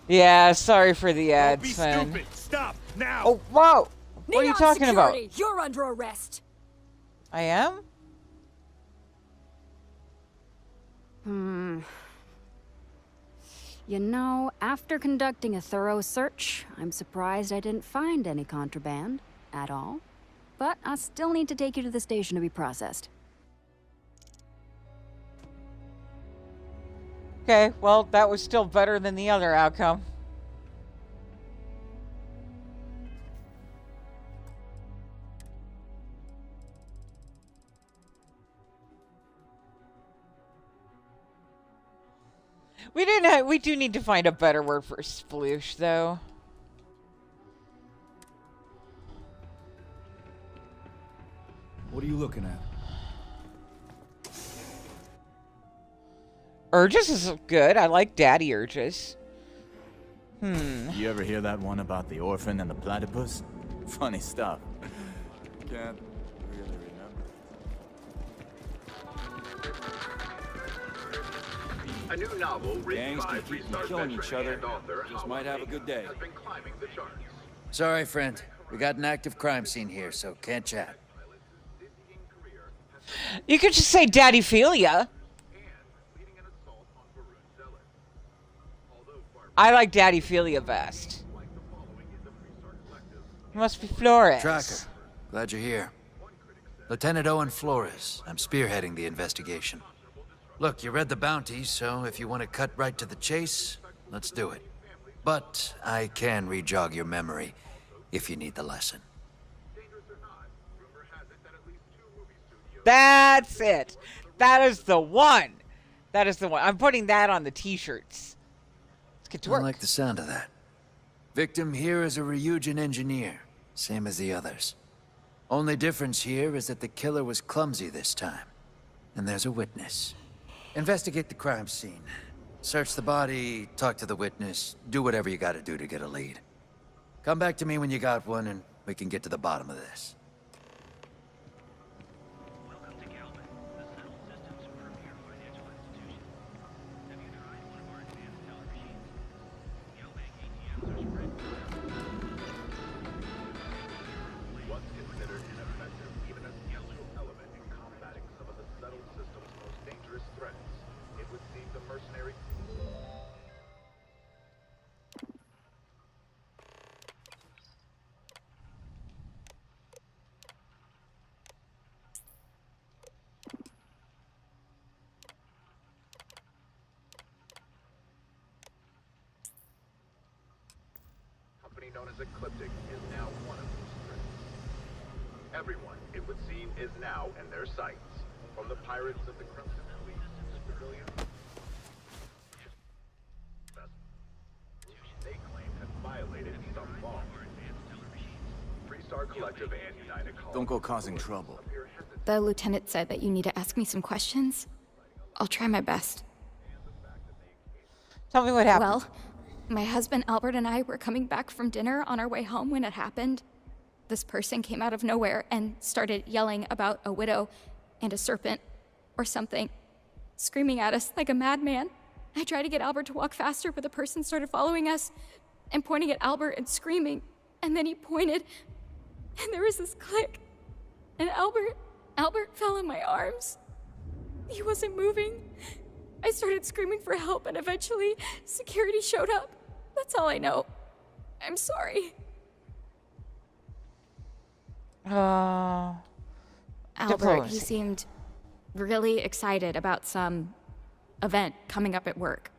Yeah, sorry for the ads, Sven. Stupid. Stop now. Oh, whoa! What are you talking about? You're under arrest. I am? You know, after conducting a thorough search, I'm surprised I didn't find any contraband at all. But I still need to take you to the station to be processed. Okay, well, that was still better than the other outcome. We do need to find a better word for sploosh, though. What are you looking at? Urges is good. I like daddy urges. You ever hear that one about the orphan and the platypus? Funny stuff. Can't really remember. A new novel written Gangs by can keep from Freestar killing each veteran other. and author Just might have a good day. has been climbing the charts. Sorry, friend. We got an active crime scene here, so can't chat. You could just say Daddyphilia. I like Daddyphilia best. Must be Flores. Tracker, glad you're here. Lieutenant Owen Flores. I'm spearheading the investigation. Look, you read the bounty, so if you want to cut right to the chase, let's do it. But I can re-jog your memory if you need the lesson. That's it. That is the one. That is the one. I'm putting that on the t-shirts. Let's get to work. I like the sound of that. Victim here is a Ryujin engineer, same as the others. Only difference here is that the killer was clumsy this time. And there's a witness. Investigate the crime scene. Search the body, talk to the witness, do whatever you gotta do to get a lead. Come back to me when you got one and we can get to the bottom of this. Once considered ineffective, even as a useful element in combating some of the settled system's most dangerous threats, it would seem the mercenary... company known as Ecliptic is now one of those threats. Everyone, it would seem, is now in their sights. From the pirates of the Crimson Fleet to civilians they claim have violated some law. Freestar Collective and United Colonies. Don't go causing trouble. The lieutenant said that you need to ask me some questions. I'll try my best. Tell me what happened. Well, my husband Albert and I were coming back from dinner on our way home when it happened. This person came out of nowhere and started yelling about a widow and a serpent or something, screaming at us like a madman. I tried to get Albert to walk faster, but the person started following us and pointing at Albert and screaming. And then he pointed, and there was this click. And Albert fell in my arms. He wasn't moving. I started screaming for help, and eventually security showed up. That's all I know. I'm sorry. Albert, he seemed really excited about some event coming up at work.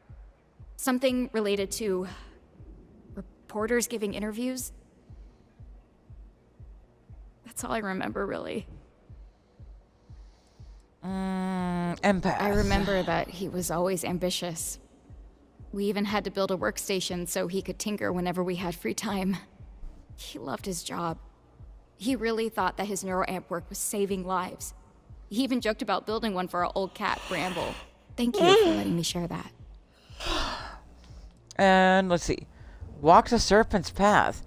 Something related to reporters giving interviews. That's all I remember, really. Empath. I remember that he was always ambitious. We even had to build a workstation so he could tinker whenever we had free time. He loved his job. He really thought that his neuroamp work was saving lives. He even joked about building one for our old cat, Bramble. Thank you for letting me share that. And let's see. Walk the serpent's path.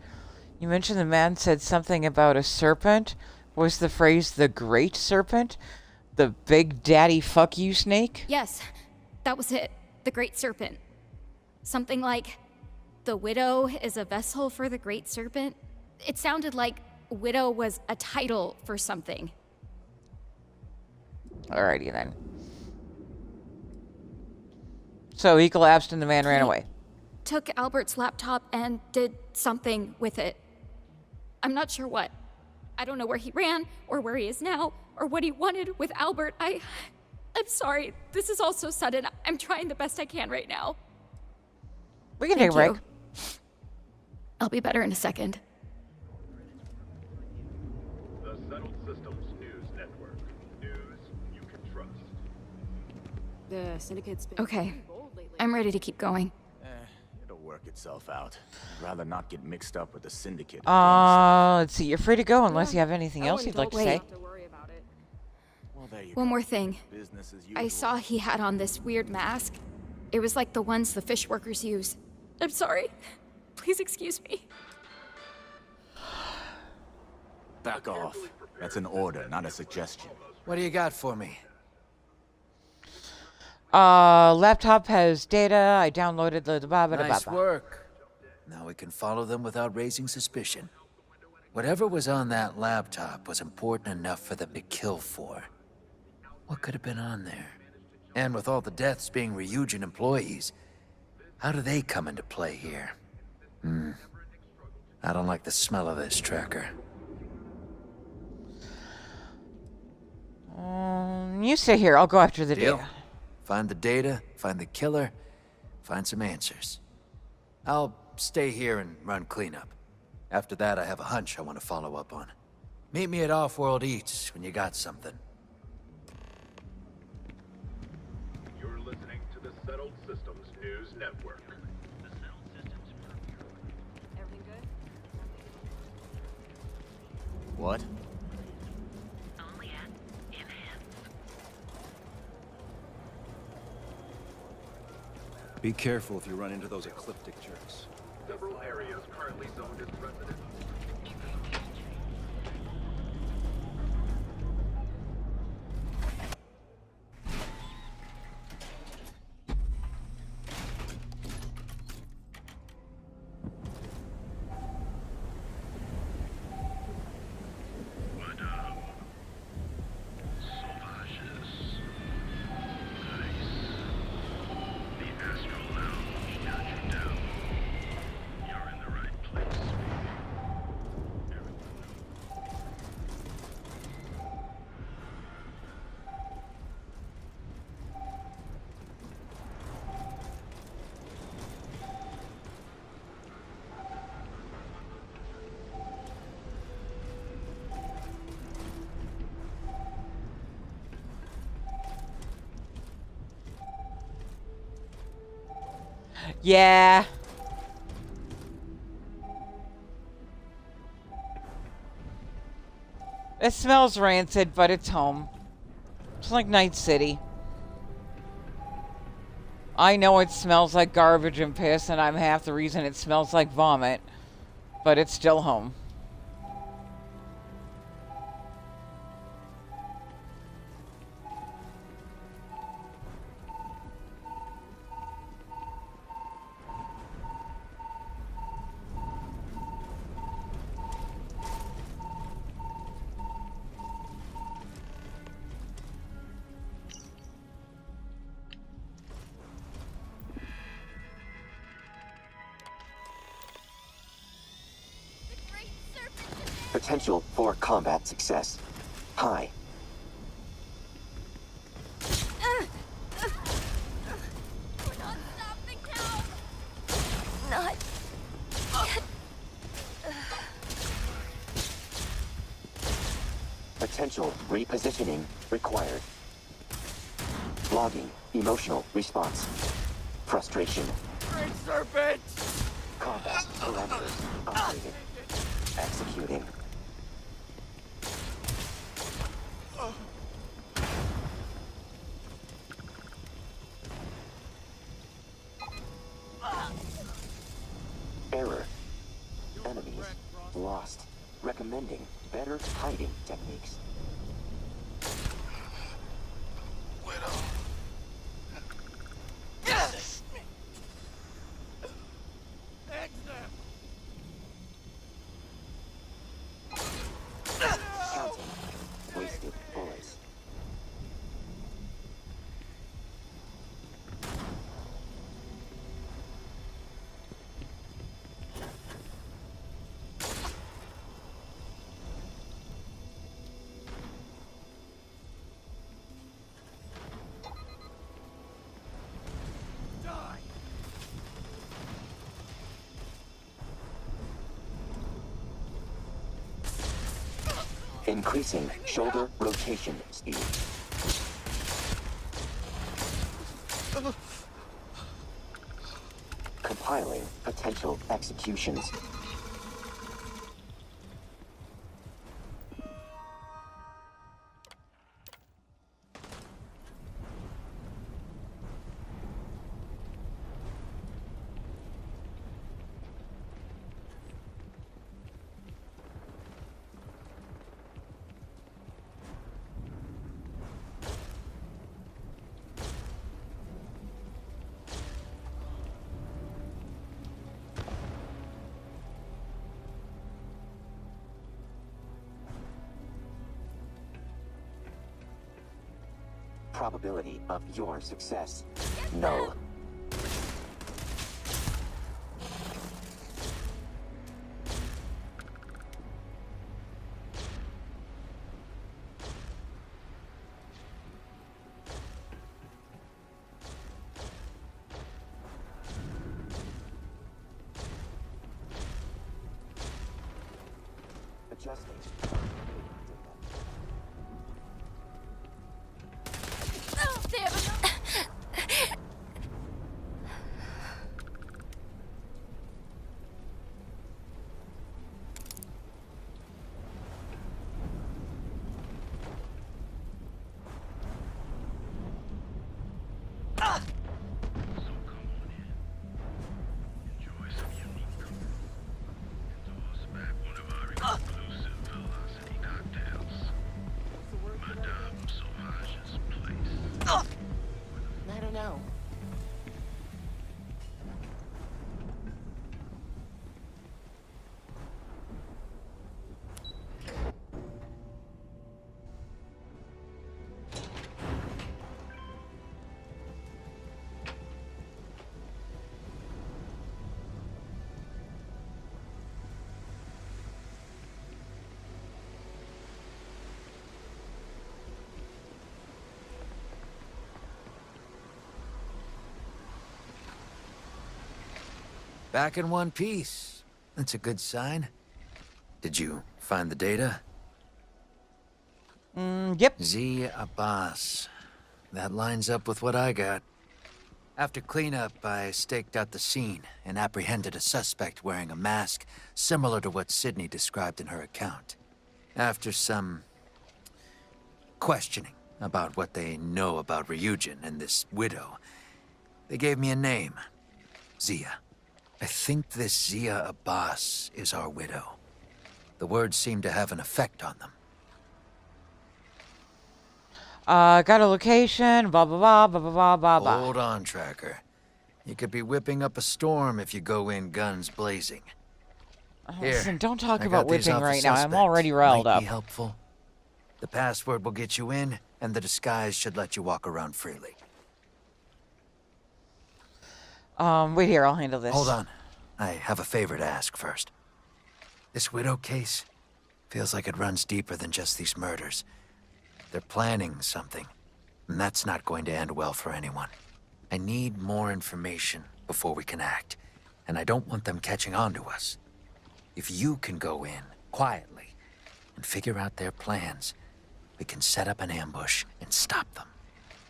You mentioned the man said something about a serpent. Was the phrase the great serpent? The big daddy fuck you snake? Yes, that was it. The great serpent. Something like, the widow is a vessel for the great serpent. It sounded like widow was a title for something. Alrighty then. So he collapsed and the man ran away. Took Albert's laptop and did something with it. I'm not sure what. I don't know where he ran, or where he is now, or what he wanted with Albert. I'm sorry. This is all so sudden. I'm trying the best I can right now. We can take a break. I'll be better in a second. The Settled Systems News Network. News you can trust. The syndicate's been Okay. I'm ready to keep going. It'll work itself out. I'd rather not get mixed up with the syndicate. Let's see. You're free to go unless you have anything else you'd like to say. Well, there you One more thing. Business as I saw he had on this weird mask. It was like the ones the fish workers use. I'm sorry. Please excuse me. Back off. That's an order, not a suggestion. What do you got for me? Laptop has data. I downloaded the blah, blah, blah, Nice blah. work. Now we can follow them without raising suspicion. Whatever was on that laptop was important enough for them to kill for. What could have been on there? And with all the deaths being Ryujin employees, how do they come into play here? I don't like the smell of this tracker. You stay here. I'll go after the Deal. data. Find the data, find the killer, find some answers. I'll stay here and run cleanup. After that, I have a hunch I want to follow up on. Meet me at Off-World Eats when you got something. You're listening to the Settled Systems News Network. Everything good? What? Only at Unhinged. Be careful if you run into those ecliptic jerks. Several areas currently zoned as residential. Yeah. It smells rancid, but it's home. It's like Night City. I know it smells like garbage and piss, and I'm half the reason it smells like vomit, but it's still home. Potential for combat success. High. Not yet. Potential repositioning required. Logging. Emotional response. Frustration. Great Serpent! Combat parameters updated. Executing. Error. Enemies lost. Recommending better hiding techniques. Yes! Counting. Wasted bullets. Increasing shoulder rotation speed. Compiling potential executions. probability of your success null. Adjusting. Oh, damn it. I don't know. Back in one piece. That's a good sign. Did you find the data? Yep. Zia Abbas. That lines up with what I got. After cleanup, I staked out the scene and apprehended a suspect wearing a mask similar to what Sydney described in her account. After some questioning about what they know about Ryujin and this widow, they gave me a name. Zia. I think this Zia Abbas is our widow. The words seem to have an effect on them. Got a location, blah, blah, blah, blah, blah, blah, blah. Hold on, Tracker. You could be whipping up a storm if you go in guns blazing. Here, Listen, don't talk I about got these whipping off the right now. I'm suspect. already riled Might up. be helpful. The password will get you in, and the disguise should let you walk around freely. Wait here, I'll handle this. Hold on. I have a favor to ask first. This widow case feels like it runs deeper than just these murders. They're planning something, and that's not going to end well for anyone. I need more information before we can act, and I don't want them catching on to us. If you can go in quietly and figure out their plans, we can set up an ambush and stop them.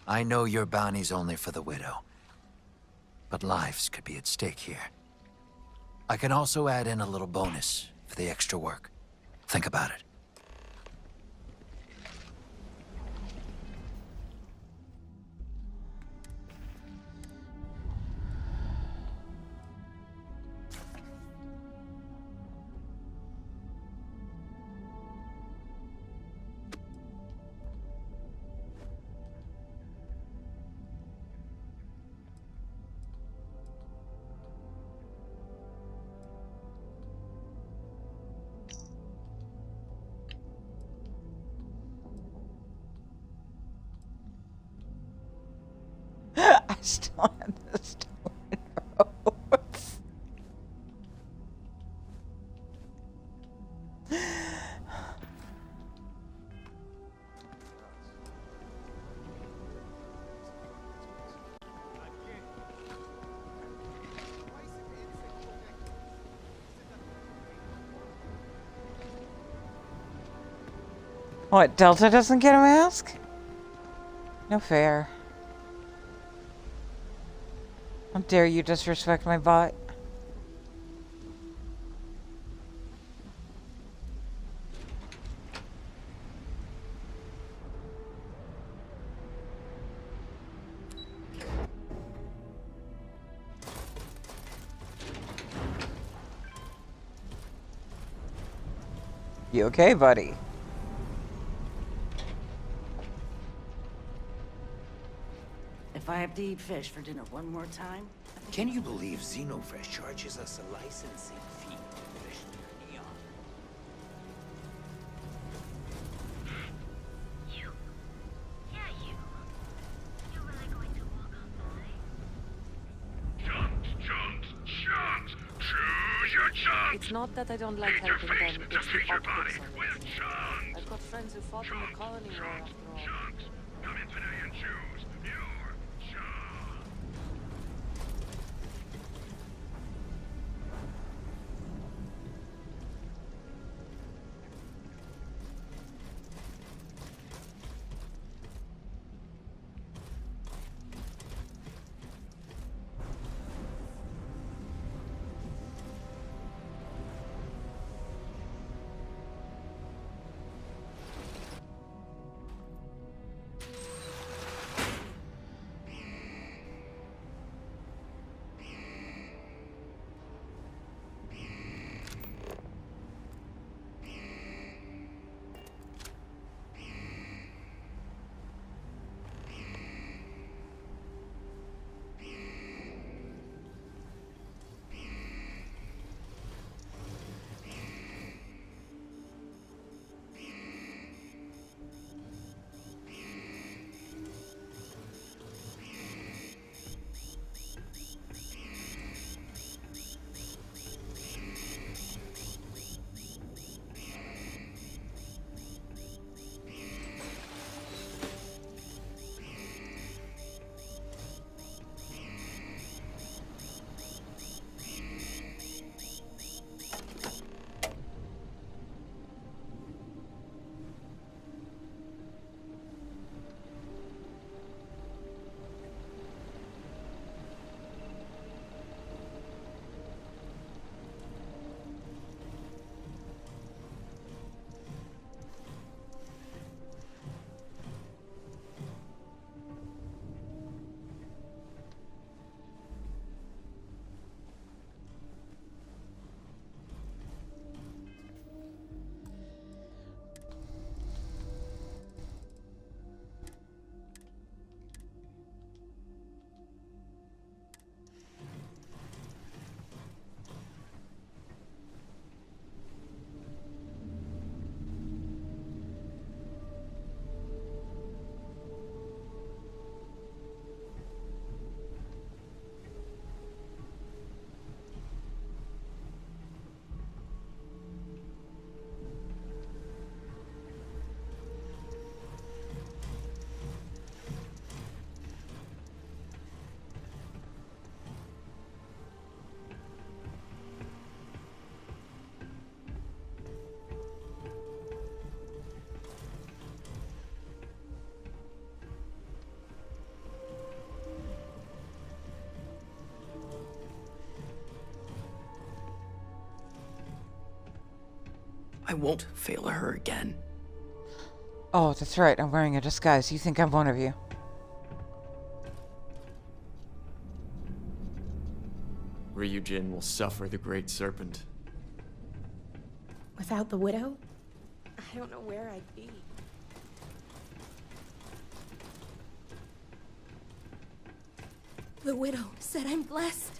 I know your bounty's only for the widow, but lives could be at stake here. I can also add in a little bonus for the extra work. Think about it. I still have this rose. What, Delta doesn't get a mask? No fair. How dare you disrespect my bot? You okay, buddy? If I have to eat fish for dinner one more time... Can you believe Xenofresh charges us a licensing fee for fish near Neon? It's not that I don't like helping them, it's the optics of it. I've got friends who fought in the colony war after all. Come in today and choose your chunk. I won't fail her again. Oh, that's right. I'm wearing a disguise. You think I'm one of you. Ryujin will suffer the Great Serpent. Without the widow? I don't know where I'd be. The widow said I'm blessed.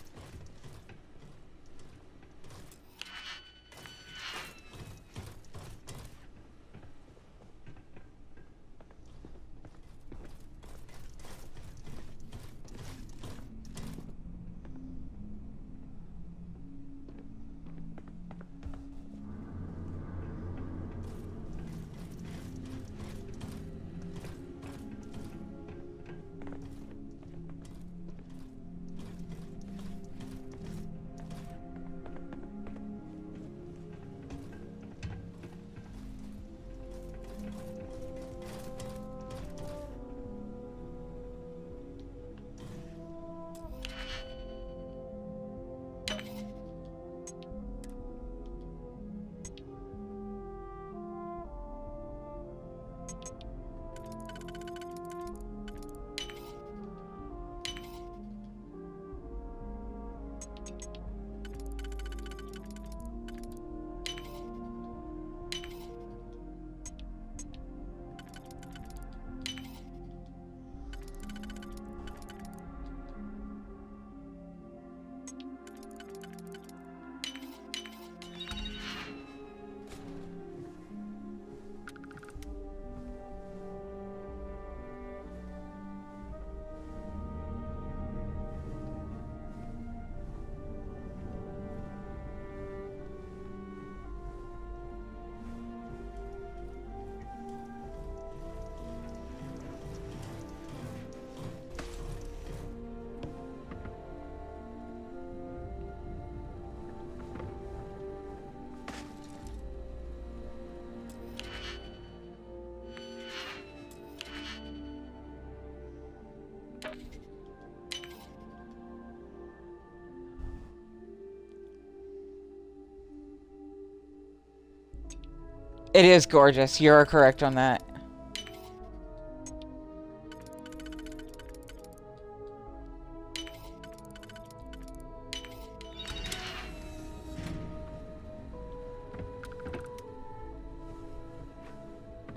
It is gorgeous. You're correct on that.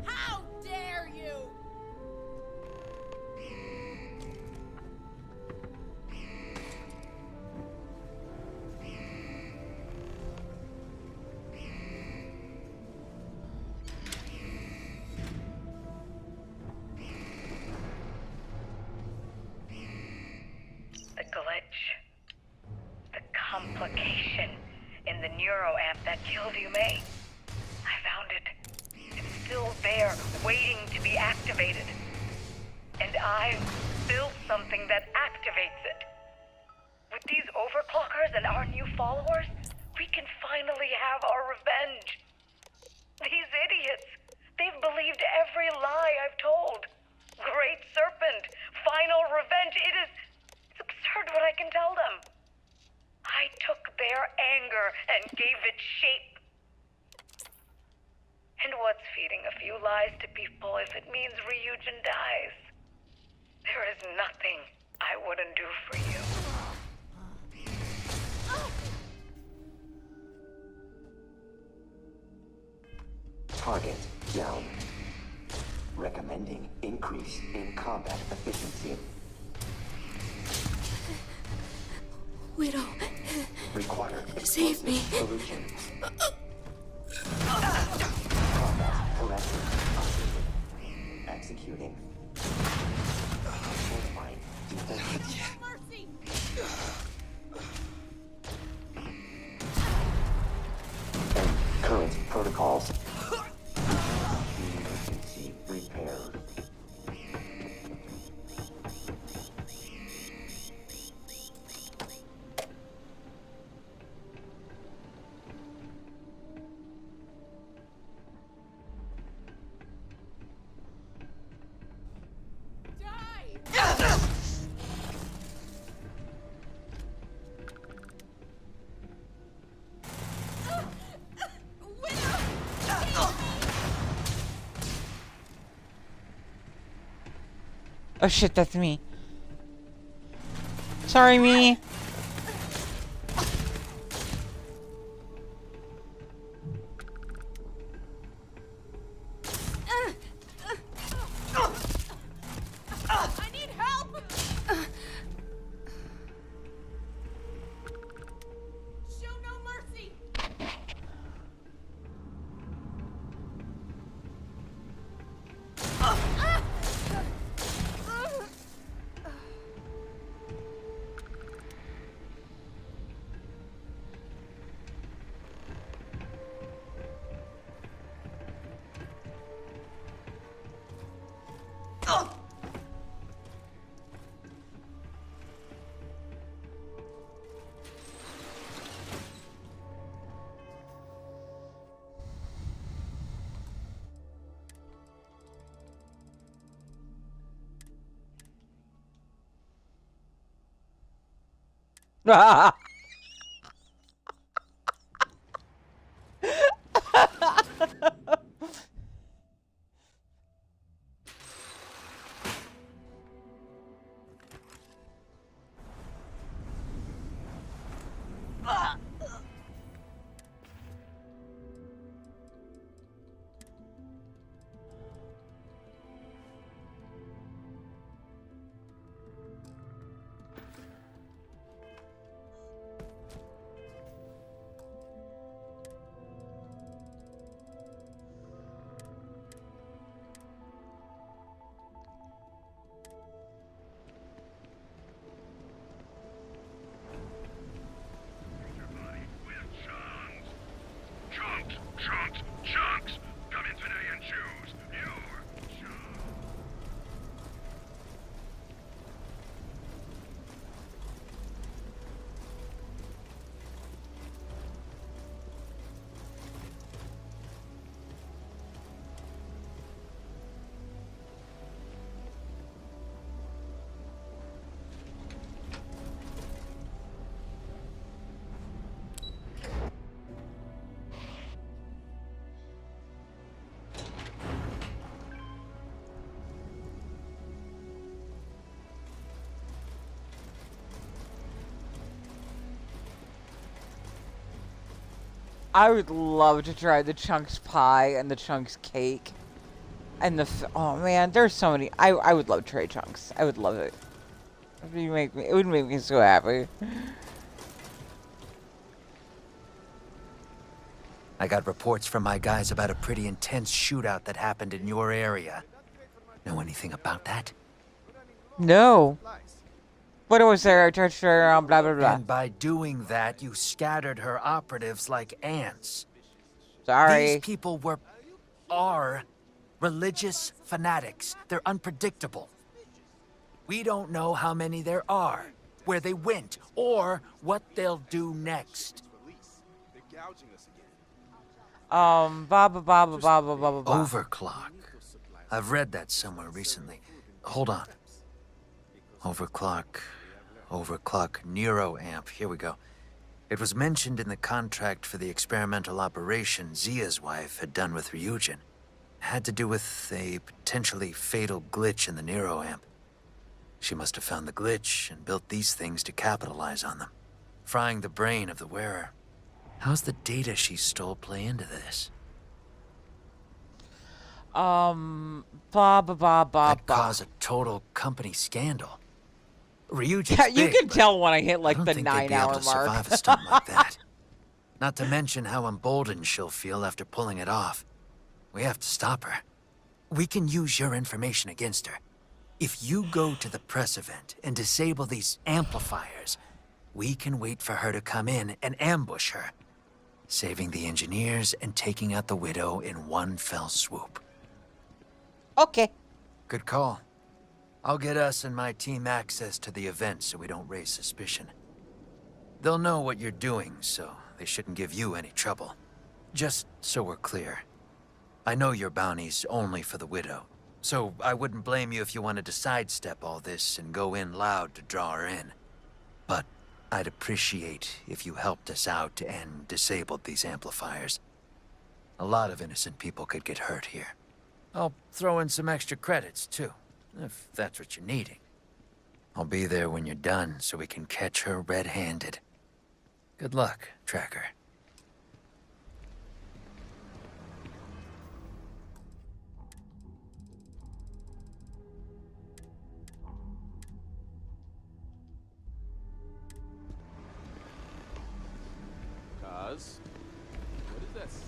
How dare you! The glitch. The complication in the neuroamp that killed you, May. I found it. It's still there, waiting to be activated. And I built something that activates it. With these overclockers and our new followers, we can finally have our revenge. These idiots, they've believed every lie I've told. Great Serpent, final revenge, it's absurd what I can tell them. I took their anger and gave it shape. And what's feeding a few lies to people if it means Ryujin dies? There is nothing I wouldn't do for you. Target down. Recommending increase in combat efficiency. Widow. Require Save me. solution. Combat corrected. Executing. Fortifying. Defensive. Mercy! And current protocols. Emergency repair. Oh shit, that's me. Sorry, me. I need help! Show no mercy! I would love to try the Chunks pie and the Chunks cake. And oh man, there's so many. I would love to try Chunks. I would love it. It would make me so happy. I got reports from my guys about a pretty intense shootout that happened in your area. Know anything about that? No. What was there? I touched her around, blah, blah, blah. And by doing that, you scattered her operatives like ants. Sorry. These people are religious fanatics. They're unpredictable. We don't know how many there are, where they went, or what they'll do next. Overclock. I've read that somewhere recently. Hold on. Overclock neuroamp. Here we go. It was mentioned in the contract for the experimental operation Zia's wife had done with Ryujin. Had to do with a potentially fatal glitch in the neuroamp. She must have found the glitch and built these things to capitalize on them, frying the brain of the wearer. How's the data she stole play into this? That'd cause a total company scandal. Ryujin's yeah, you big, can tell when I hit like the 9-hour9-hour mark. Survive a stunt like that. Not to mention how emboldened she'll feel after pulling it off. We have to stop her. We can use your information against her. If you go to the press event and disable these amplifiers, we can wait for her to come in and ambush her, saving the engineers and taking out the widow in one fell swoop. Okay. Good call. I'll get us and my team access to the event so we don't raise suspicion. They'll know what you're doing, so they shouldn't give you any trouble. Just so we're clear, I know your bounty's only for the widow, so I wouldn't blame you if you wanted to sidestep all this and go in loud to draw her in. But I'd appreciate if you helped us out and disabled these amplifiers. A lot of innocent people could get hurt here. I'll throw in some extra credits, too, if that's what you're needing. I'll be there when you're done so we can catch her red-handed. Good luck, Tracker. What is that smell?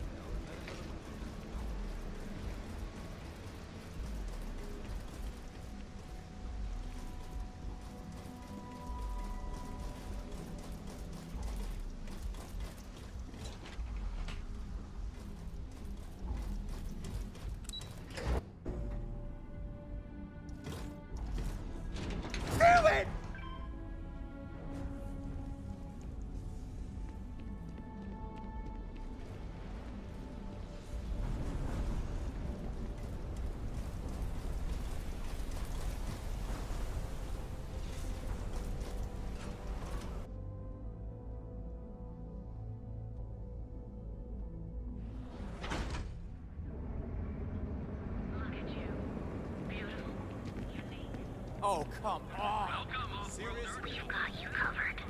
Oh, come on. Seriously? We've got you covered.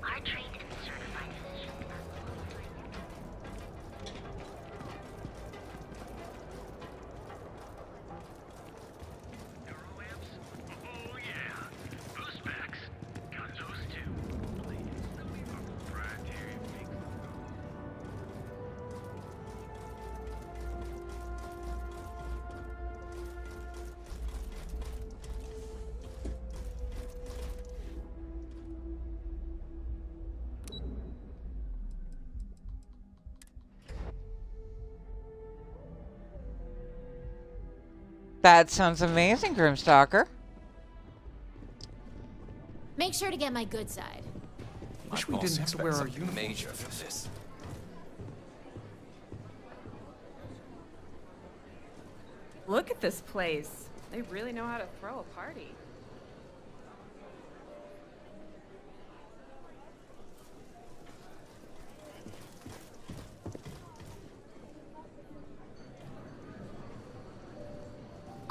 Our trained and certified physicians. Neuroamps? Oh, yeah. Boost packs. Got those too. Please, our proprietary mix. That sounds amazing, Grimstalker. Make sure to get my good side. Wish we didn't have to wear our uniforms major for this. Look at this place. They really know how to throw a party.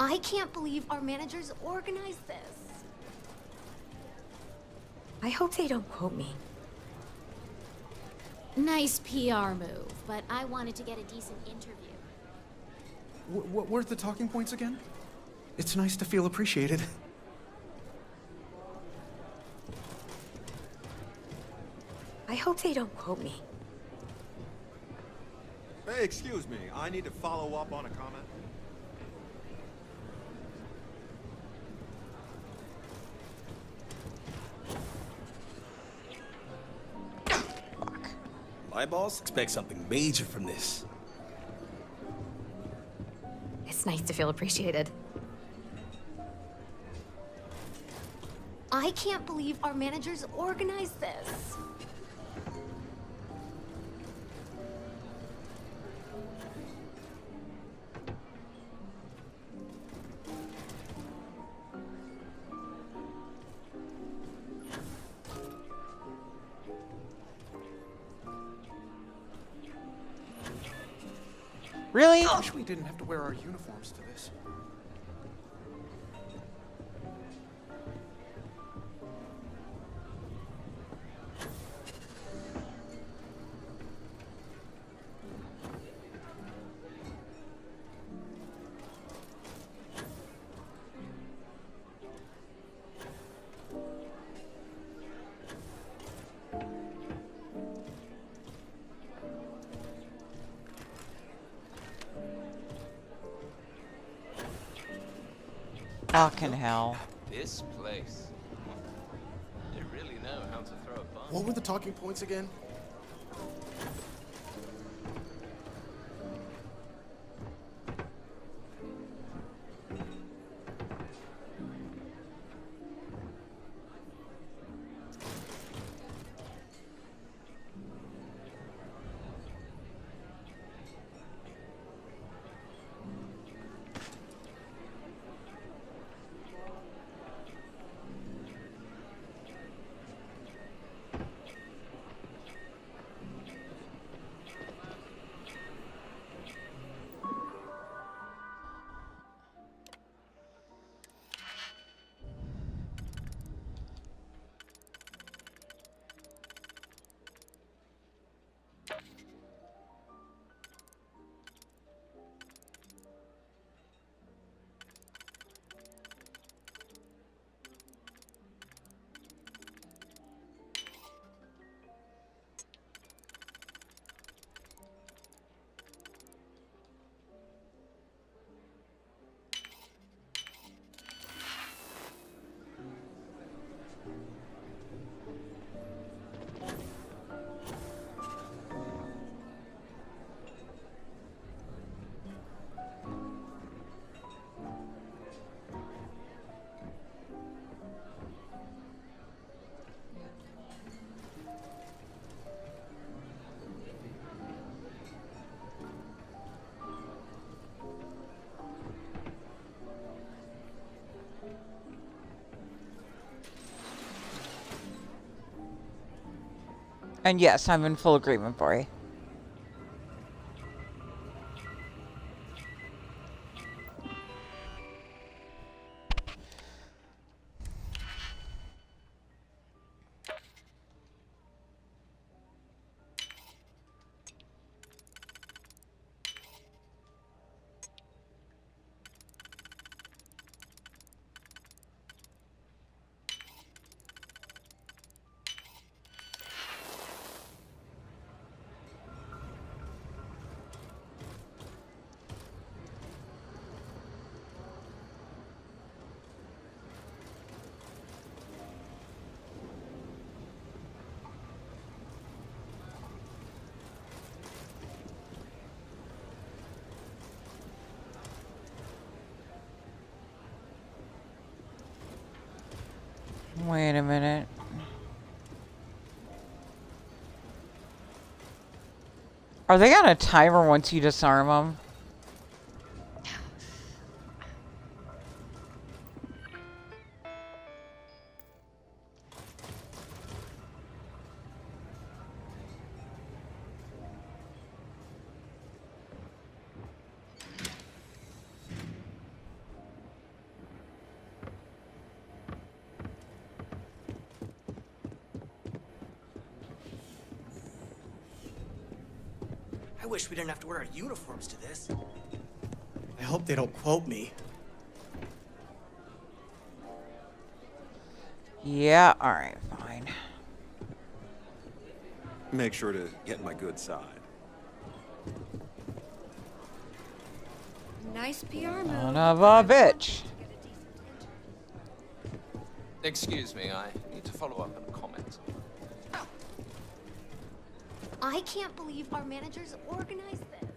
I can't believe our managers organized this. I hope they don't quote me. Nice PR move, but I wanted to get a decent interview. What were the talking points again? It's nice to feel appreciated. I hope they don't quote me. Hey, excuse me. I need to follow up on a comment. My boss expects something major from this. It's nice to feel appreciated. I can't believe our managers organized this. Really? I wish we didn't have to wear our uniforms to this. Fucking hell. This place. They really know how to throw a bomb. What were the talking points again? And yes, I'm in full agreement, Bori. Wait a minute. Are they on a timer once you disarm them? I wish we didn't have to wear our uniforms to this. I hope they don't quote me. Yeah, alright, fine. Make sure to get my good side. Nice PR move. Son of a bitch. Excuse me, I need to follow up on a comment. I can't believe our managers organized this.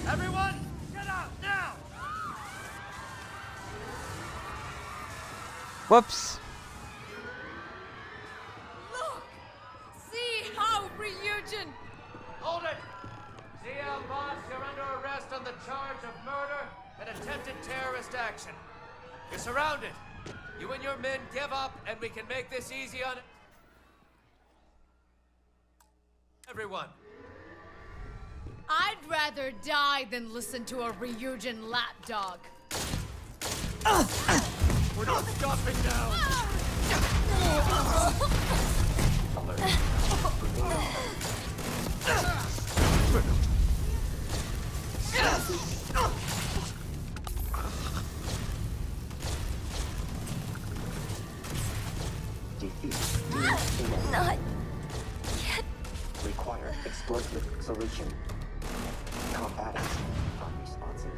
Everyone, get out now! Whoops. Look! See how Ryujin... Hold it! ZL boss, you're under arrest on the charge of murder and attempted terrorist action. You're surrounded. You and your men give up, and we can make this easy on everyone. I'd rather die than listen to a Ryujin lapdog. We're not stopping now. Not yet. Require explosive solution. Combatants unresponsive.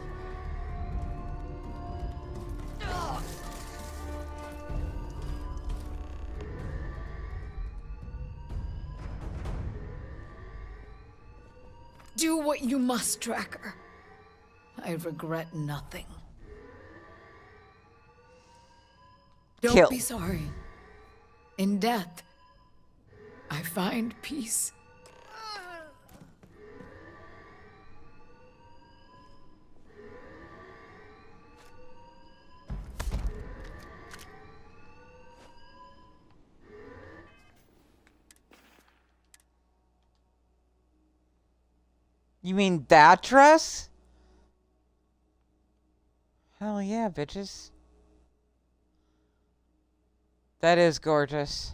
Do what you must, Tracker. I regret nothing. Don't Kill. be sorry. In death, I find peace. You mean that dress? Hell yeah, bitches. That is gorgeous.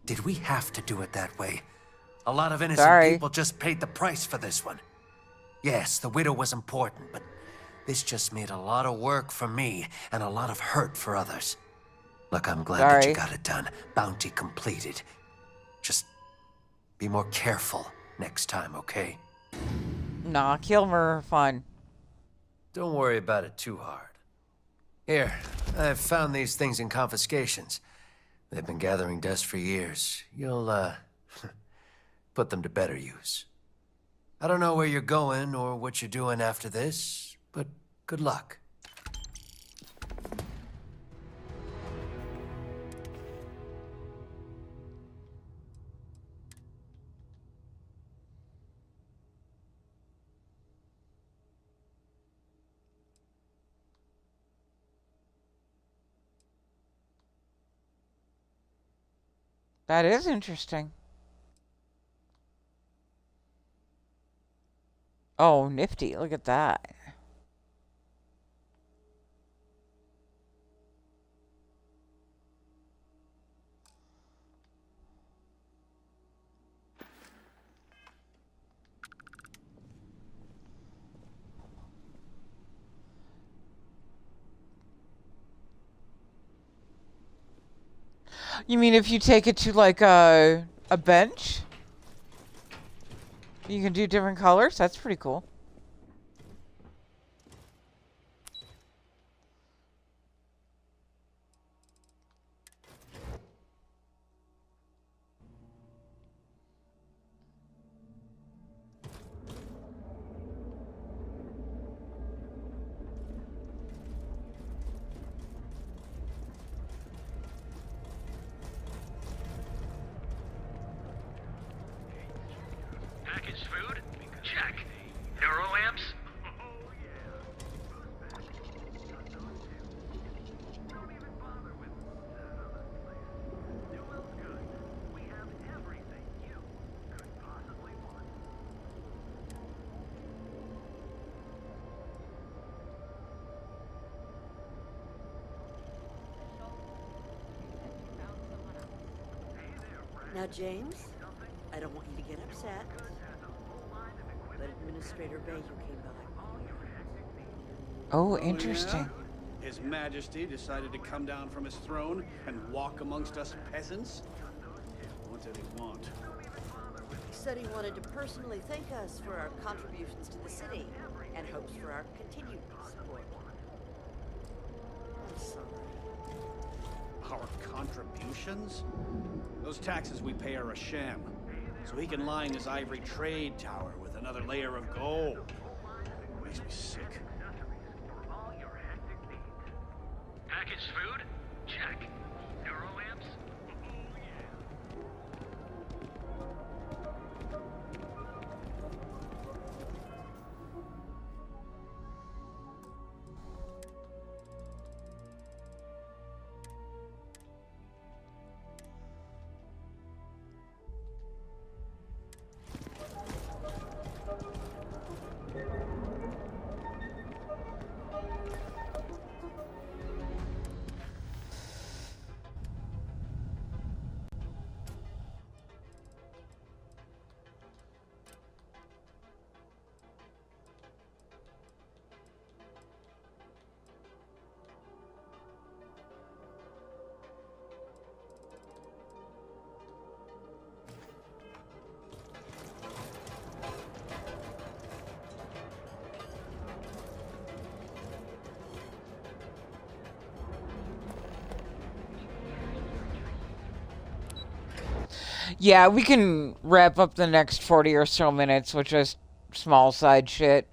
Did we have to do it that way? A lot of innocent people just paid the price for this one. Yes, the widow was important, but this just made a lot of work for me and a lot of hurt for others. Look, I'm glad that you got it done. Bounty completed. Just be more careful next time, okay? Nah, Kilmer, fun. Don't worry about it too hard. Here, I've found these things in confiscations. They've been gathering dust for years. You'll, put them to better use. I don't know where you're going or what you're doing after this, but good luck. That is interesting. Oh, nifty. Look at that. You mean if you take it to like a bench? You can do different colors? That's pretty cool. Package food? Now, James, I don't want you to get upset, but Administrator Bayou came by. Oh, interesting. Yeah? His Majesty decided to come down from his throne and walk amongst us peasants? What did he want? He said he wanted to personally thank us for our contributions to the city and hopes for our continued support. I'm sorry. Our contributions? Those taxes we pay are a sham. So he can line his ivory trade tower with another layer of gold. Makes me sick. Packaged food? Check. Neuroamps? Yeah, we can wrap up the next 40 or so minutes with just small side shit.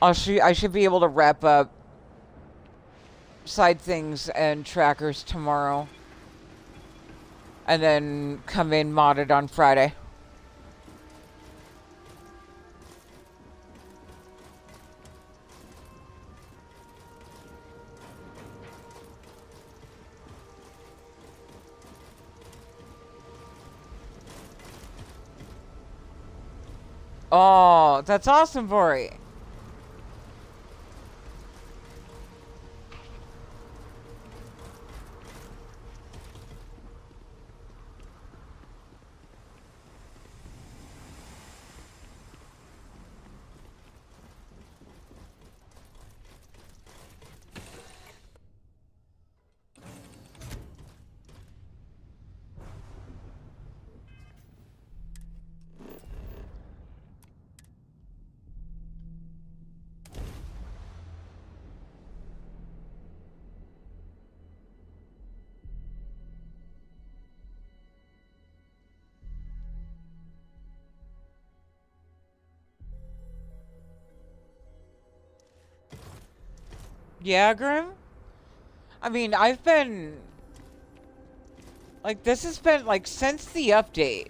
I should be able to wrap up side things and trackers tomorrow. And then come in modded on Friday. Oh, that's awesome, Bori. Yeah, Grim? I mean, I've been... Like, this has been, like, since the update.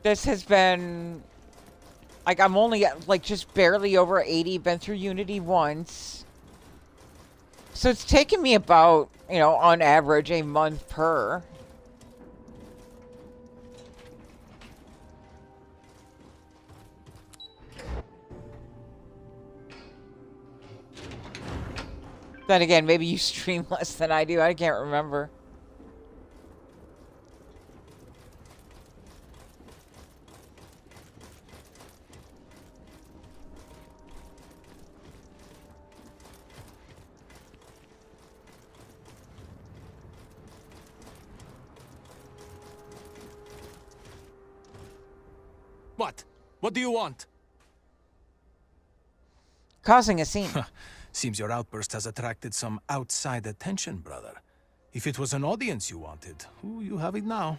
This has been... Like, I'm only, like, just barely over 80. Been through Unity once. So it's taken me about, you know, on average, a month per. Then again, maybe you stream less than I do. I can't remember. What? What do you want? Causing a scene. Seems your outburst has attracted some outside attention, brother. If it was an audience you wanted, ooh, you have it now.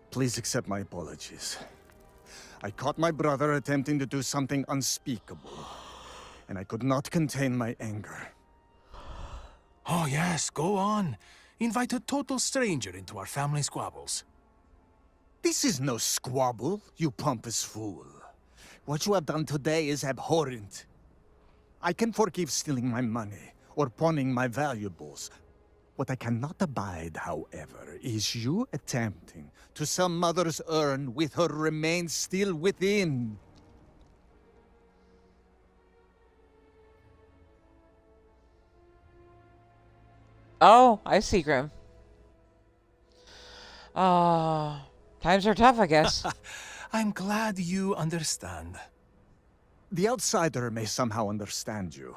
Please accept my apologies. I caught my brother attempting to do something unspeakable, and I could not contain my anger. Oh yes, go on. Invite a total stranger into our family squabbles. This is no squabble, you pompous fool. What you have done today is abhorrent. I can forgive stealing my money or pawning my valuables. What I cannot abide, however, is you attempting to sell Mother's urn with her remains still within. Oh, I see, Grim. Times are tough, I guess. I'm glad you understand. The outsider may somehow understand you,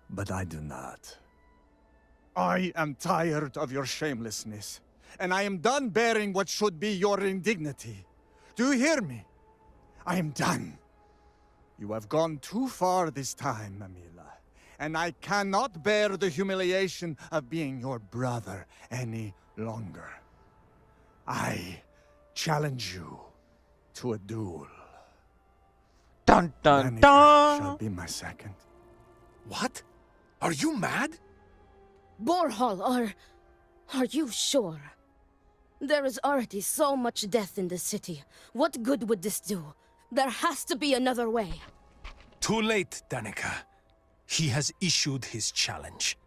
but I do not. I am tired of your shamelessness, and I am done bearing what should be your indignity. Do you hear me? I am done. You have gone too far this time, Amila, and I cannot bear the humiliation of being your brother any longer. I challenge you to a duel. Dun dun Danica dun! shall be my second. What? Are you mad? Borhall, are you sure? There is already so much death in the city. What good would this do? There has to be another way. Too late, Danica. He has issued his challenge.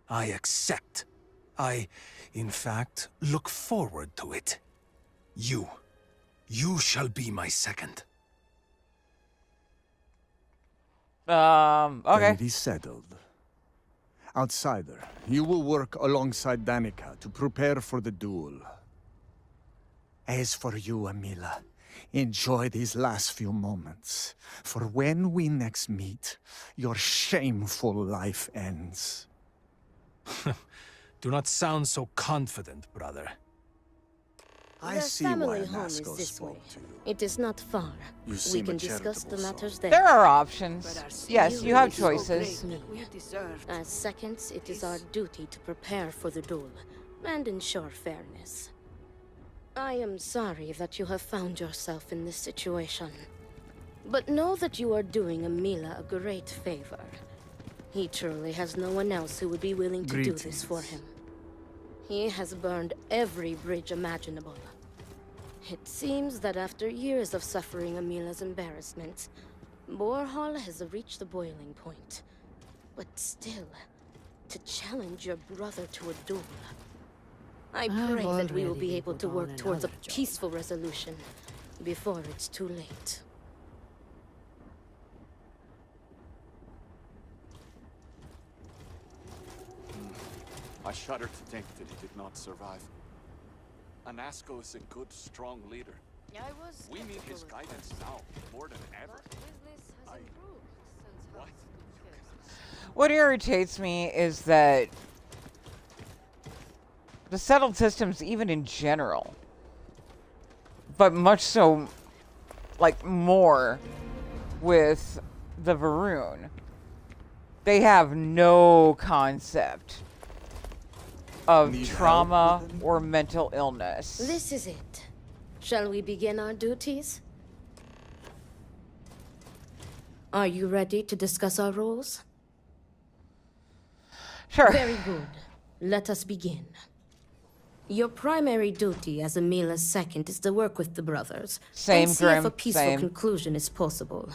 I accept. In fact, look forward to it. You shall be my second. Okay. Then it is settled. Outsider, you will work alongside Danica to prepare for the duel. As for you, Amila, enjoy these last few moments, for when we next meet, your shameful life ends. Do not sound so confident, brother. I see family why home is Nasco this way. spoke to you. It is not far. You We seem can a discuss the charitable matters soul. there. There are options. Yes, you have is so choices. great that we deserve. As seconds, it is our duty to prepare for the duel and ensure fairness. I am sorry that you have found yourself in this situation. But know that you are doing Amila a great favor. He truly has no one else who would be willing to do this for him. He has burned every bridge imaginable. It seems that after years of suffering Amila's embarrassments, Borhall has reached the boiling point. But still, to challenge your brother to a duel. I pray that we will be able to work towards a peaceful resolution before it's too late. I shudder to think that he did not survive. Anasco is a good, strong leader. We need his guidance now, more than ever. What? What irritates me is that the settled systems, even in general, but much so, like, more with the Varun, they have no concept of trauma or mental illness. This is it. Shall we begin our duties? Are you ready to discuss our roles? Sure. Very good. Let us begin. Your primary duty as Amila's second is to work with the brothers and see if a peaceful conclusion is possible.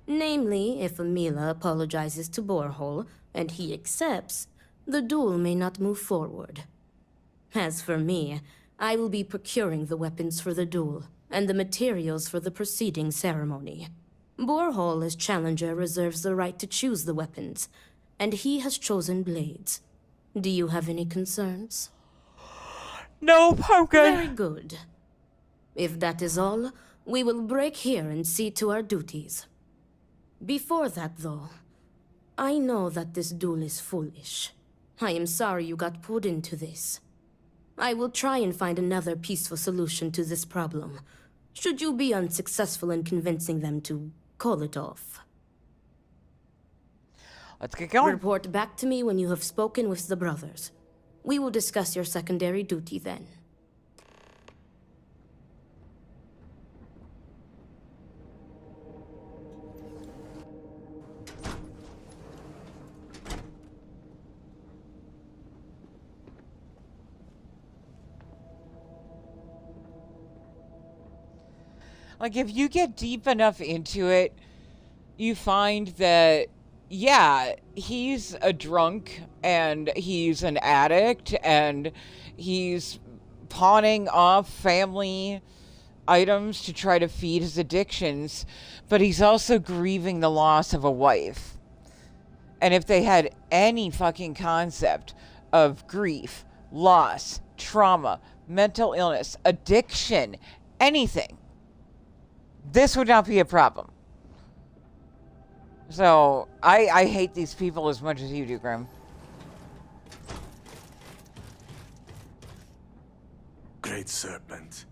Namely, if Amila apologizes to Borhall and he accepts, the duel may not move forward. As for me, I will be procuring the weapons for the duel and the materials for the preceding ceremony. Borhall, as challenger, reserves the right to choose the weapons, and he has chosen blades. Do you have any concerns? No, I'm good. Very good. If that is all, we will break here and see to our duties. Before that, though, I know that this duel is foolish. I am sorry you got pulled into this. I will try and find another peaceful solution to this problem, should you be unsuccessful in convincing them to call it off. Let's get going. Report back to me when you have spoken with the brothers. We will discuss your secondary duty then. Like, if you get deep enough into it, you find that, yeah, he's a drunk, and he's an addict, and he's pawning off family items to try to feed his addictions, but he's also grieving the loss of a wife. And if they had any fucking concept of grief, loss, trauma, mental illness, addiction, anything, this would not be a problem. So, I hate these people as much as you do, Grim. Great Serpent,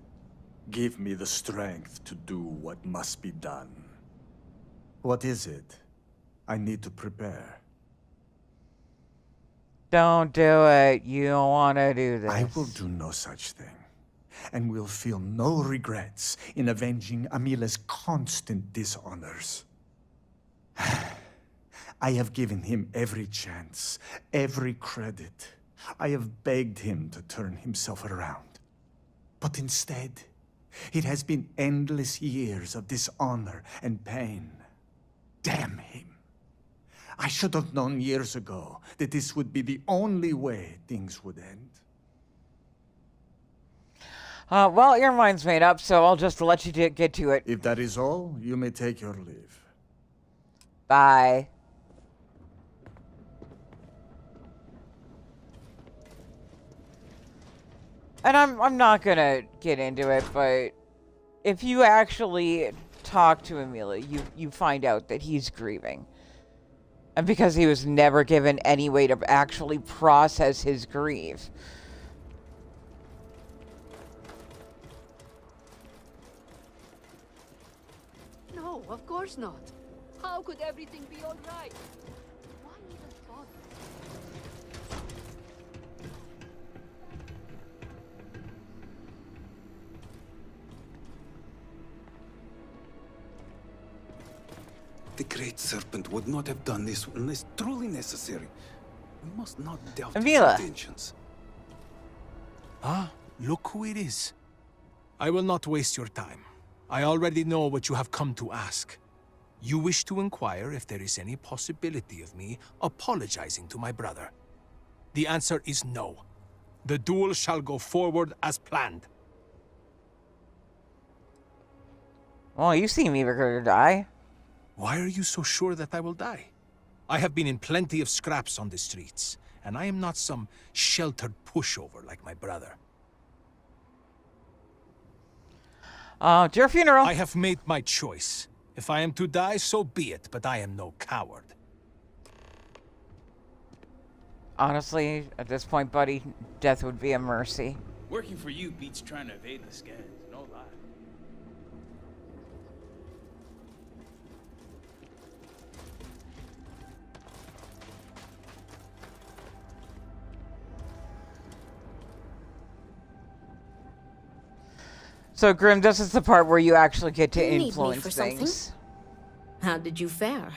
give me the strength to do what must be done. What is it? I need to prepare. Don't do it. You don't want to do this. I will do no such thing, and will feel no regrets in avenging Amila's constant dishonors. I have given him every chance, every credit. I have begged him to turn himself around. But instead, it has been endless years of dishonor and pain. Damn him. I should have known years ago that this would be the only way things would end. Well, your mind's made up, so I'll just let you get to it. If that is all, you may take your leave. Bye. And I'm not gonna get into it, but if you actually talk to Emila, you find out that he's grieving. And because he was never given any way to actually process his grief. No, of course not. How could everything be all right? Why even bother? The Great Serpent would not have done this unless truly necessary. We must not doubt his Emila. intentions. Ah, look who it is. I will not waste your time. I already know what you have come to ask. You wish to inquire if there is any possibility of me apologizing to my brother. The answer is no. The duel shall go forward as planned. Well, you seem eager to die. Why are you so sure that I will die? I have been in plenty of scraps on the streets, and I am not some sheltered pushover like my brother. To your funeral. I have made my choice. If I am to die, so be it, but I am no coward. Honestly, at this point, buddy, death would be a mercy. Working for you beats trying to evade the scans, no lie. So, Grim, this is the part where you actually get to You need me influence for things. something? How did you fare?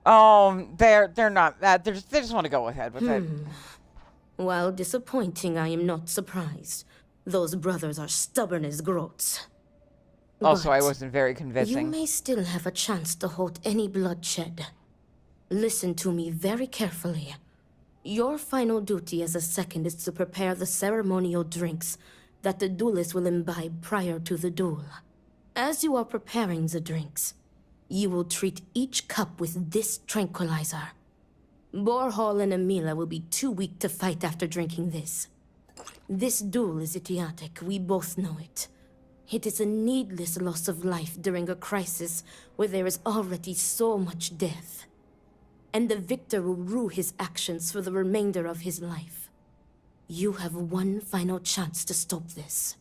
They're not that. They just want to go ahead with it. While disappointing, I am not surprised. Those brothers are stubborn as groats. Also, But I wasn't very you convincing. may still have a chance to halt any bloodshed. Listen to me very carefully. Your final duty as a second is to prepare the ceremonial drinks that the duelist will imbibe prior to the duel. As you are preparing the drinks, you will treat each cup with this tranquilizer. Borhall and Emila will be too weak to fight after drinking this. This duel is idiotic, we both know it. It is a needless loss of life during a crisis where there is already so much death. And the victor will rue his actions for the remainder of his life. You have one final chance to stop this.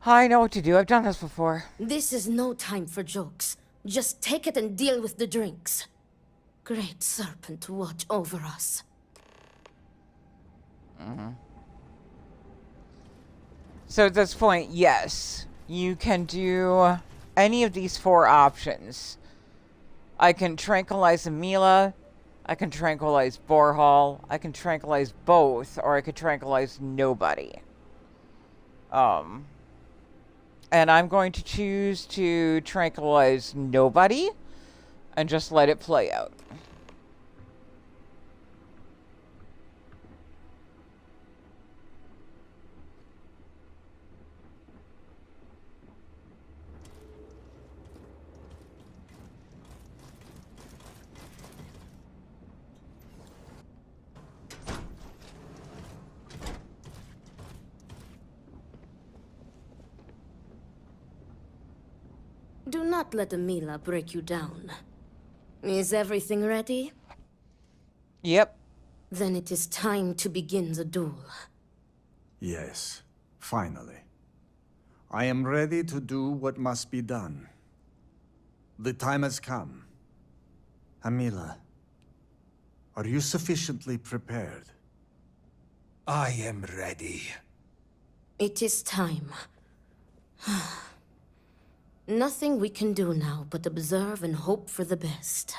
I know what to do. I've done this before. This is no time for jokes. Just take it and deal with the drinks. Great Serpent, watch over us. So at this point, yes, you can do any of these four options. I can tranquilize Emila, I can tranquilize Borhall, I can tranquilize both, or I could tranquilize nobody. And I'm going to choose to tranquilize nobody and just let it play out. Do not let Amila break you down. Is everything ready? Yep. Then it is time to begin the duel. Yes, finally. I am ready to do what must be done. The time has come. Amila, are you sufficiently prepared? I am ready. It is time. Nothing we can do now but observe and hope for the best.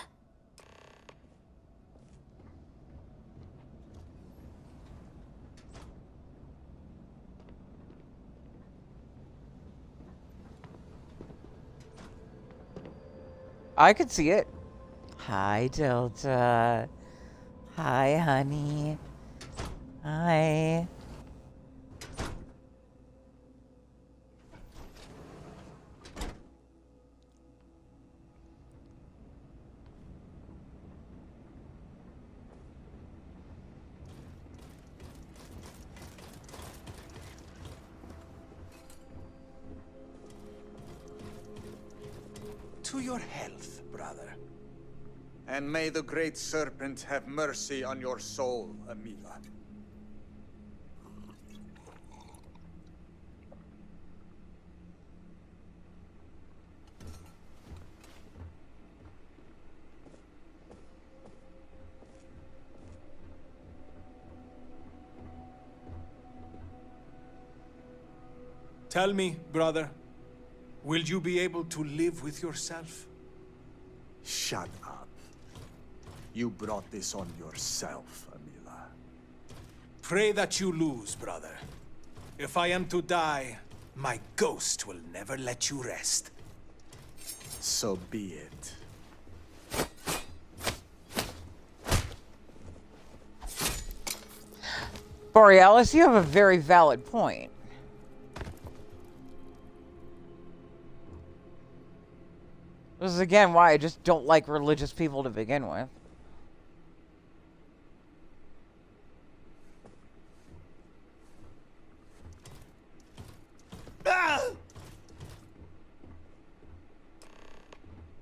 I could see it. Hi, Delta. Hi, honey. Hi. To your health, brother. And may the great serpent have mercy on your soul, Amila. Tell me, brother, will you be able to live with yourself? Shut up. You brought this on yourself, Amila. Pray that you lose, brother. If I am to die, my ghost will never let you rest. So be it. Borealis, you have a very valid point. This is again why I just don't like religious people to begin with.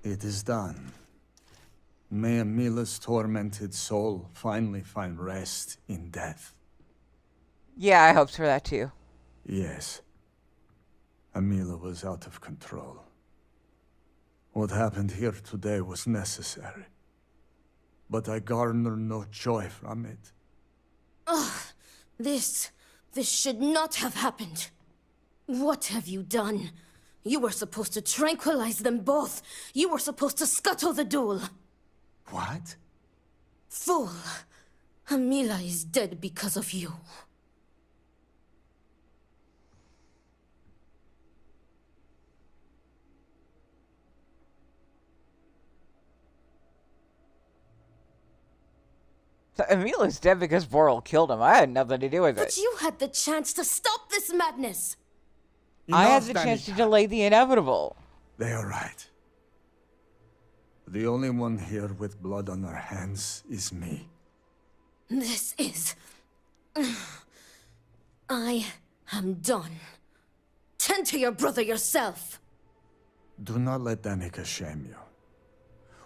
It is done. May Amila's tormented soul finally find rest in death. Yeah, I hoped for that too. Yes. Amila was out of control. What happened here today was necessary. But I garner no joy from it. Ugh! This should not have happened. What have you done? You were supposed to tranquilize them both. You were supposed to scuttle the duel. What? Fool! Amila is dead because of you. So Emila's dead because Boral killed him. I had nothing to do with it. But you had the chance to stop this madness! I had the chance to delay the inevitable. They are right. The only one here with blood on our hands is me. This is... I am done. Tend to your brother yourself. Do not let Danica shame you.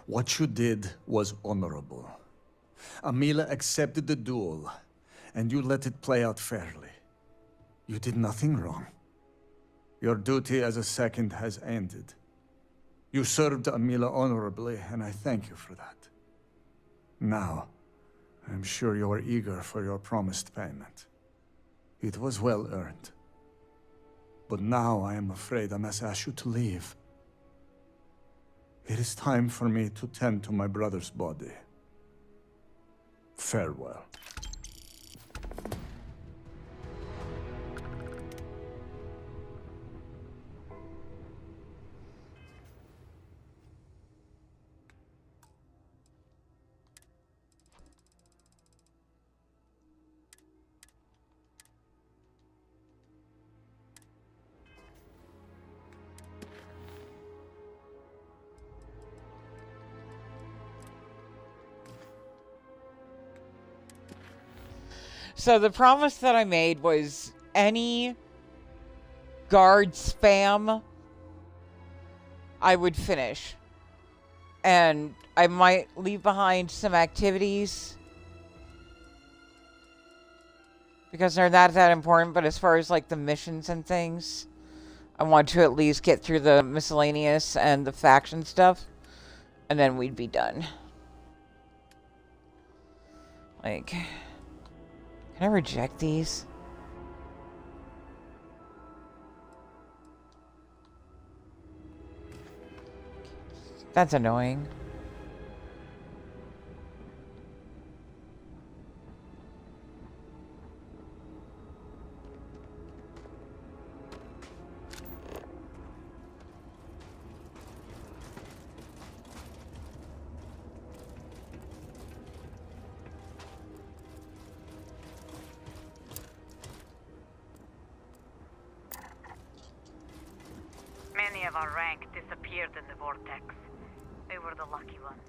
What you did was honorable. Amila accepted the duel, and you let it play out fairly. You did nothing wrong. Your duty as a second has ended. You served Amila honorably, and I thank you for that. Now, I'm sure you are eager for your promised payment. It was well earned. But now I am afraid I must ask you to leave. It is time for me to tend to my brother's body. Farewell. So the promise that I made was any guard spam, I would finish. And I might leave behind some activities because they're not that important, but as far as like the missions and things, I want to at least get through the miscellaneous and the faction stuff, and then we'd be done. Like, can I reject these? That's annoying. Many of our rank disappeared in the vortex. We were the lucky ones.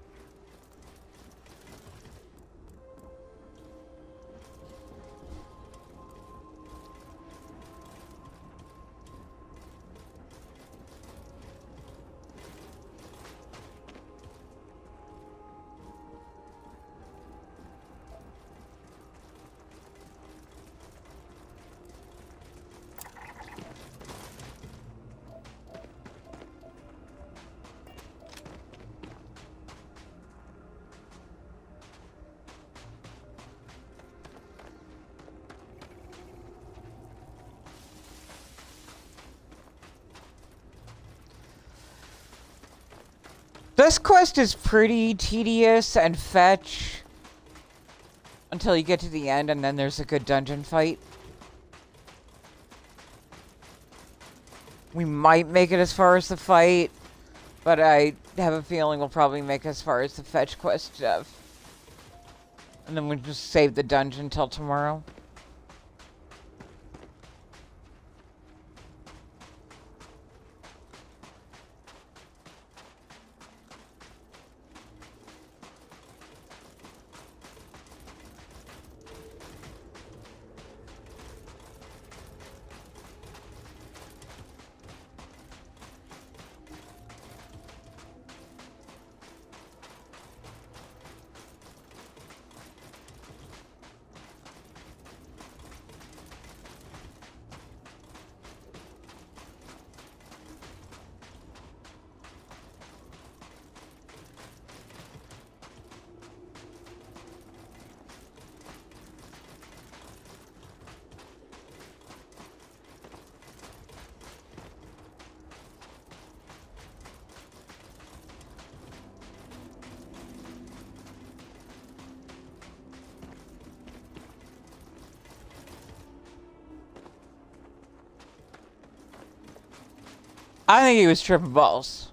This quest is pretty tedious and fetch until you get to the end, and then there's a good dungeon fight. We might make it as far as the fight, but I have a feeling we'll probably make it as far as the fetch quest stuff. And then we'll just save the dungeon till tomorrow. I think he was tripping balls.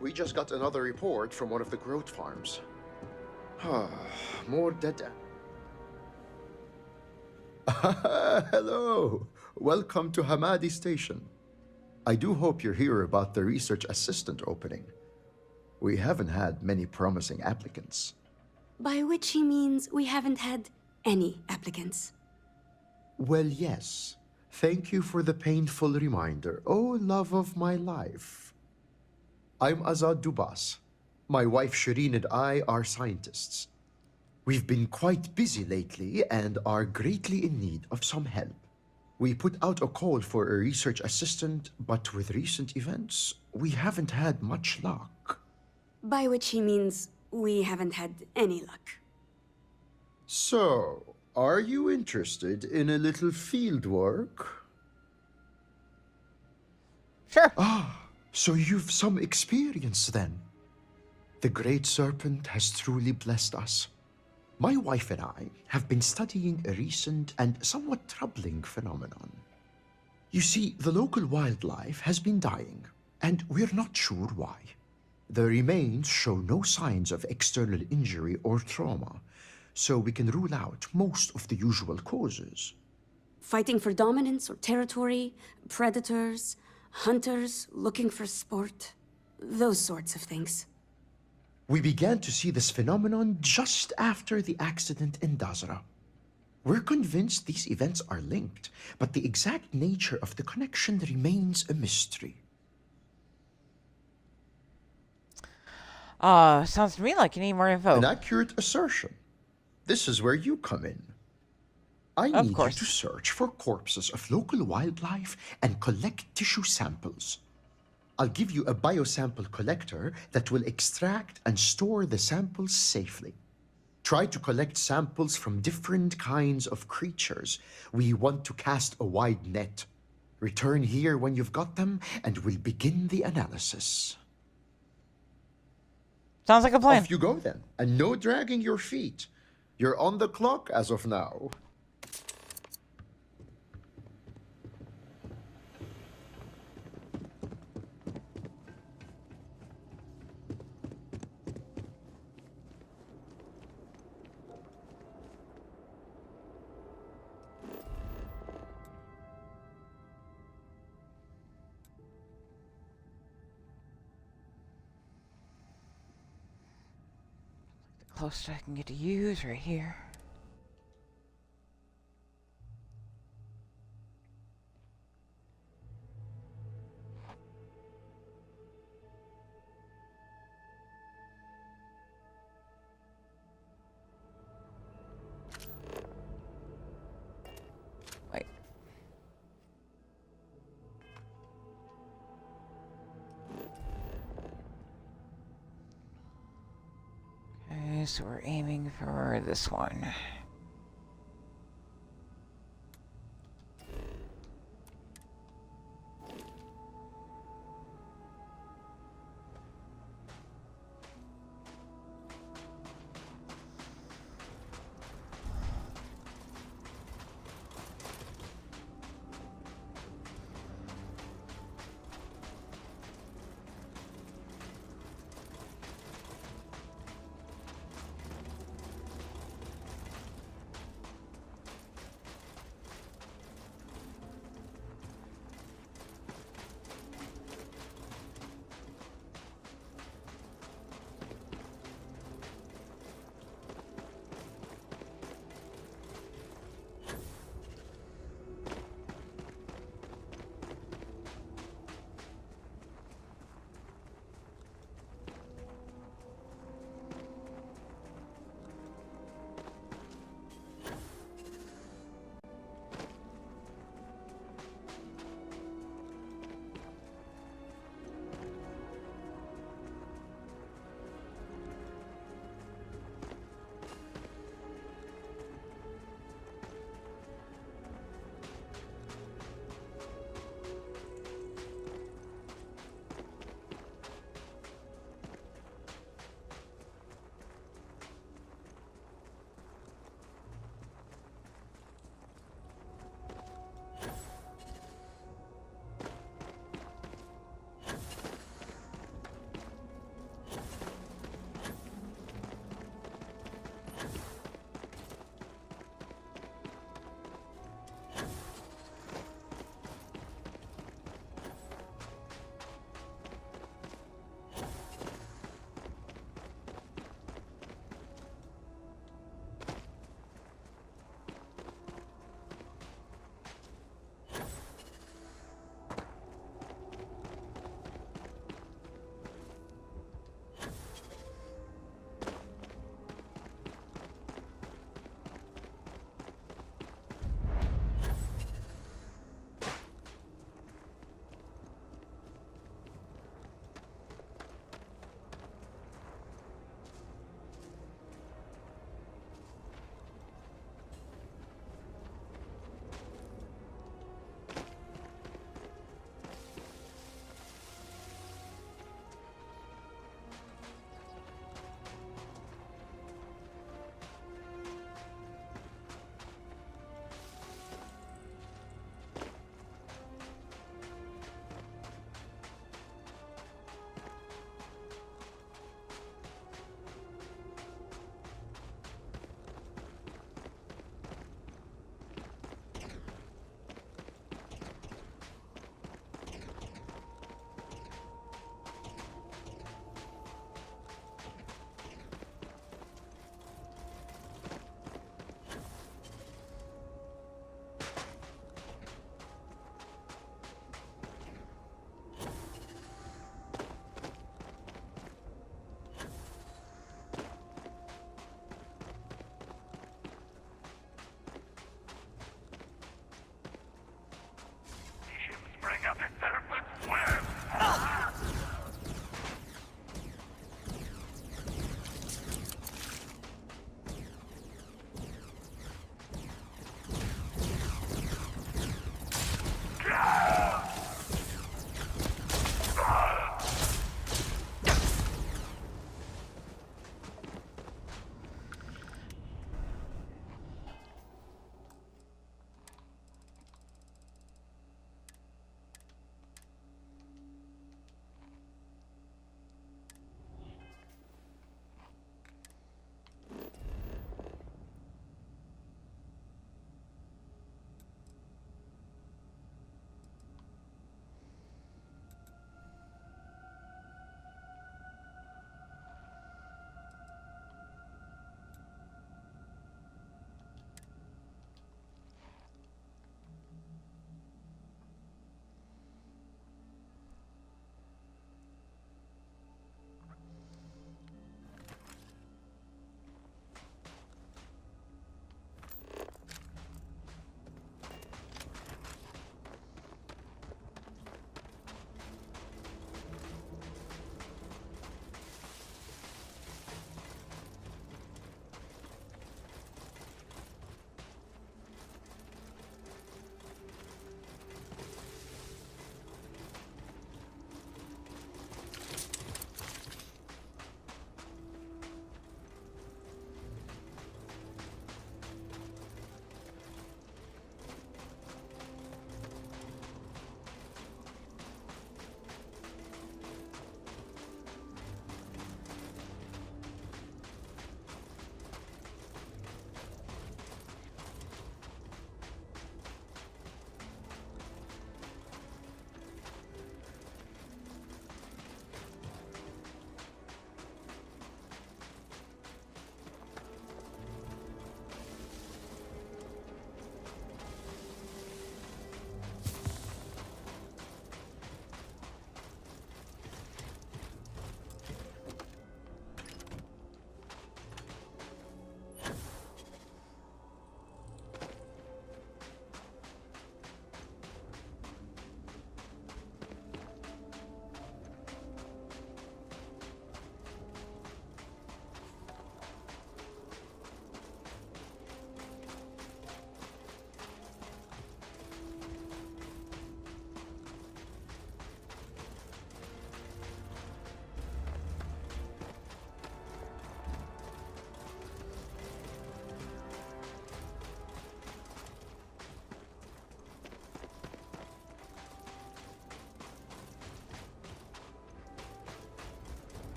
We just got another report from one of the growth farms. More dead. Hello. Welcome to Hamadi Station. I do hope you're here about the research assistant opening. We haven't had many promising applicants. By which he means we haven't had any applicants. Well, yes. Thank you for the painful reminder. Oh, love of my life. I'm Azad Dubas. My wife Shireen and I are scientists. We've been quite busy lately and are greatly in need of some help. We put out a call for a research assistant, but with recent events, we haven't had much luck. By which he means we haven't had any luck. So, are you interested in a little field work? Sure. Ah, so you've some experience then. The Great Serpent has truly blessed us. My wife and I have been studying a recent and somewhat troubling phenomenon. You see, the local wildlife has been dying, and we're not sure why. The remains show no signs of external injury or trauma, so we can rule out most of the usual causes. Fighting for dominance or territory, predators, hunters looking for sport, those sorts of things. We began to see this phenomenon just after the accident in Dazra. We're convinced these events are linked, but the exact nature of the connection remains a mystery. Sounds to me like you need more info. An accurate assertion. This is where you come in. I need you to search for corpses of local wildlife and collect tissue samples. I'll give you a biosample collector that will extract and store the samples safely. Try to collect samples from different kinds of creatures. We want to cast a wide net. Return here when you've got them, and we'll begin the analysis. Sounds like a plan. Off you go then, and no dragging your feet. You're on the clock as of now. Closest I can get to use right here. Wait. Okay, so we're aiming for this one.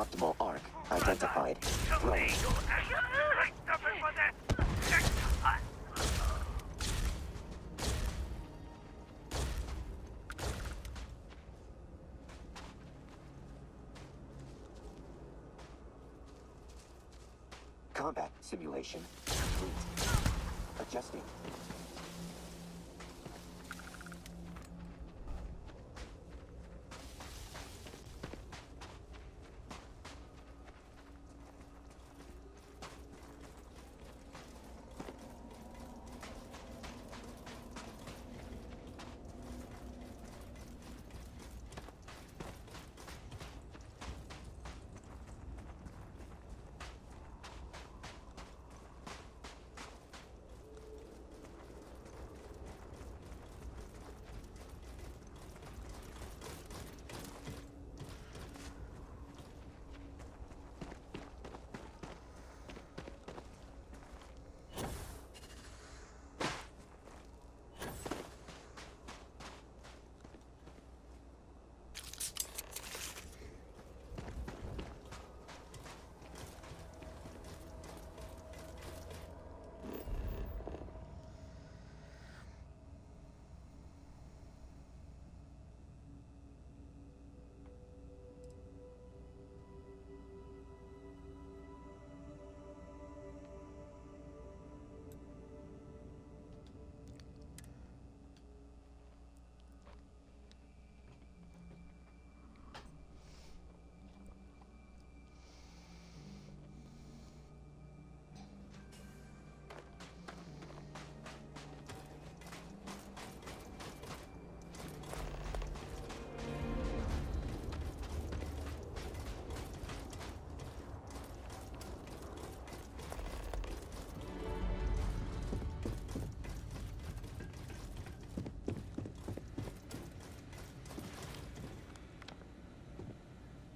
Optimal arc identified. Roll. Combat simulation complete. Adjusting.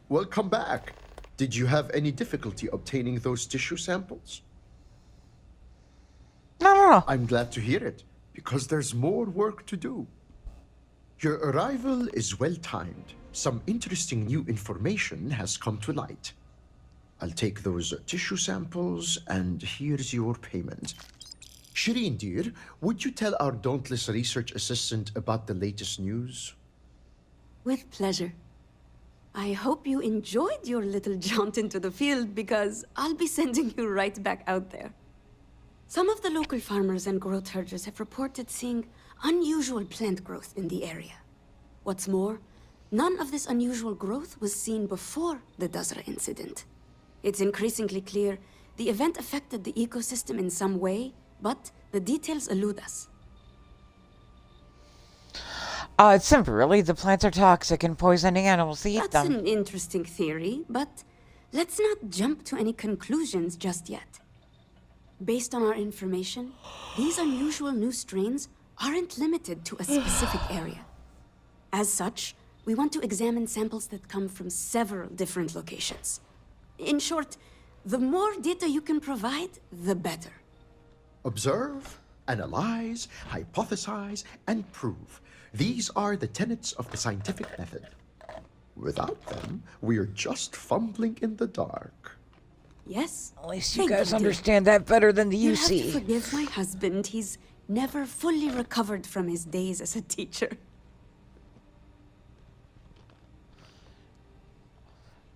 Welcome back. Did you have any difficulty obtaining those tissue samples? No. I'm glad to hear it, because there's more work to do. Your arrival is well timed. Some interesting new information has come to light. I'll take those tissue samples, and here's your payment. Shireen, dear, would you tell our dauntless research assistant about the latest news? With pleasure. I hope you enjoyed your little jaunt into the field because I'll be sending you right back out there. Some of the local farmers and growth herders have reported seeing unusual plant growth in the area. What's more, none of this unusual growth was seen before the Dazra incident. It's increasingly clear the event affected the ecosystem in some way, but the details elude us. It's simple, really. The plants are toxic and poisoning animals to eat them. That's an interesting theory, but let's not jump to any conclusions just yet. Based on our information, these unusual new strains aren't limited to a specific area. As such, we want to examine samples that come from several different locations. In short, the more data you can provide, the better. Observe, analyze, hypothesize, and prove. These are the tenets of the scientific method. Without them, we're just fumbling in the dark. Yes? At least you guys understand that better than the UC. You'll have to forgive my husband. He's never fully recovered from his days as a teacher.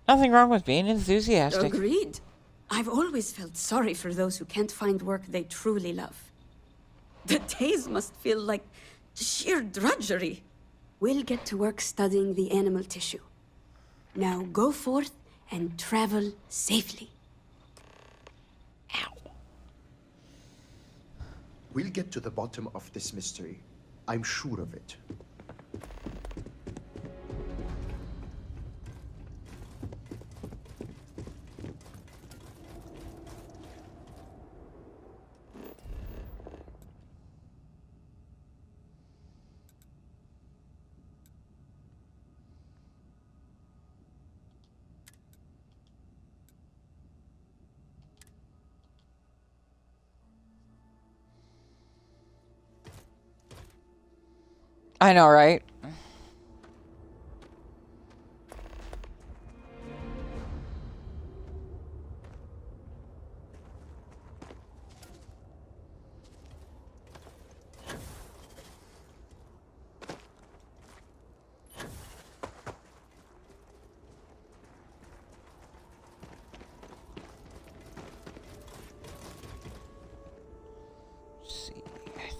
Nothing wrong with being enthusiastic. Agreed. I've always felt sorry for those who can't find work they truly love. The days must feel like sheer drudgery. We'll get to work studying the animal tissue. Now go forth and travel safely. We'll get to the bottom of this mystery. I'm sure of it. I know, right?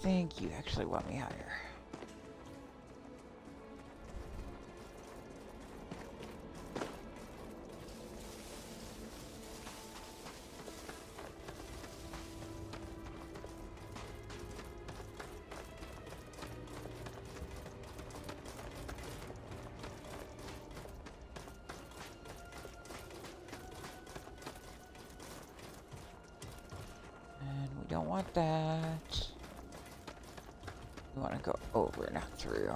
think you actually want me higher. And we don't want that. We want to go over, not through.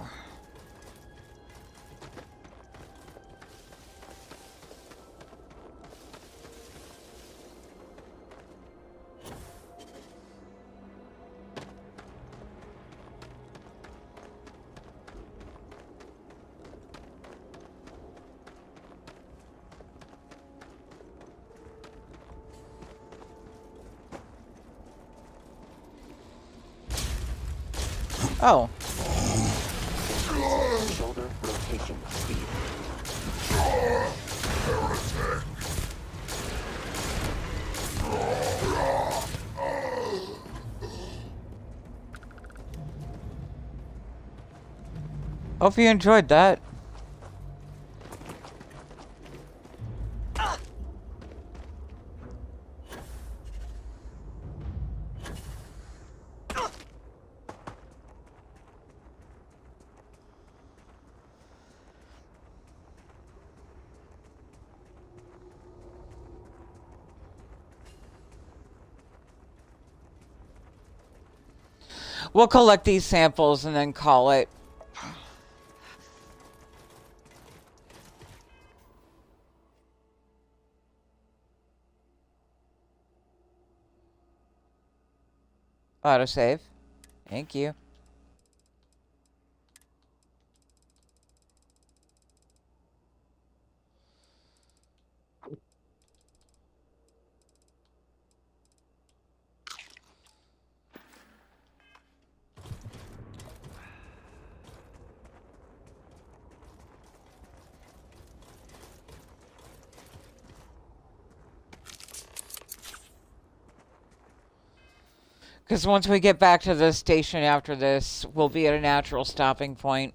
Oh. Shoulder rotation speed. Hope you enjoyed that. We'll collect these samples and then call it. Autosave. Thank you. Because once we get back to the station after this, we'll be at a natural stopping point,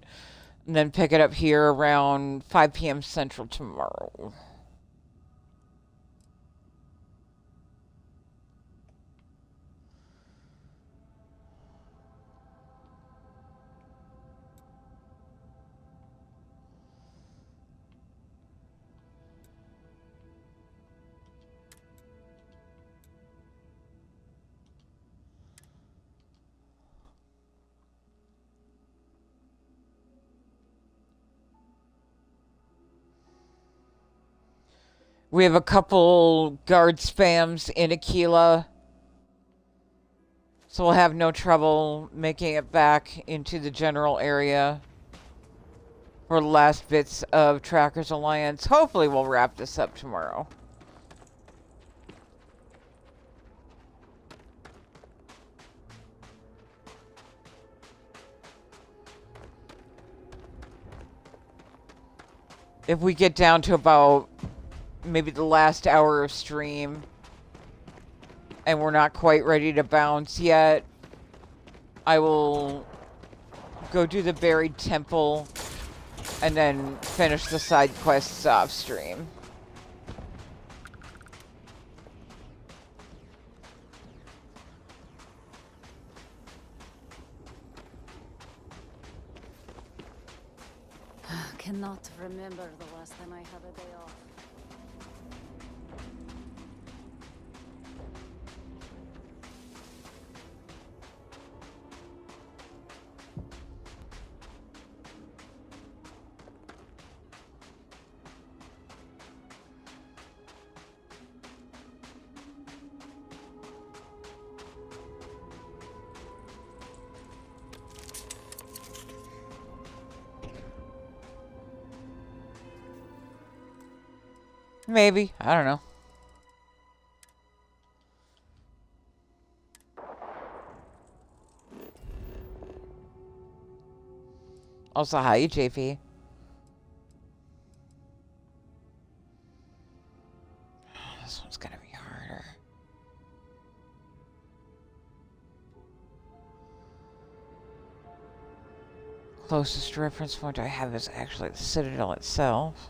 and then pick it up here around 5 p.m. Central tomorrow. We have a couple guard spams in Aquila, so we'll have no trouble making it back into the general area for the last bits of Trackers Alliance. Hopefully we'll wrap this up tomorrow. If we get down to about maybe the last hour of stream and we're not quite ready to bounce yet, I will go do the buried temple and then finish the side quests off stream. Cannot remember the last time I had a day off. Maybe. I don't know. Also, hi, JP. This one's gonna be harder. Closest reference point I have is actually the Citadel itself.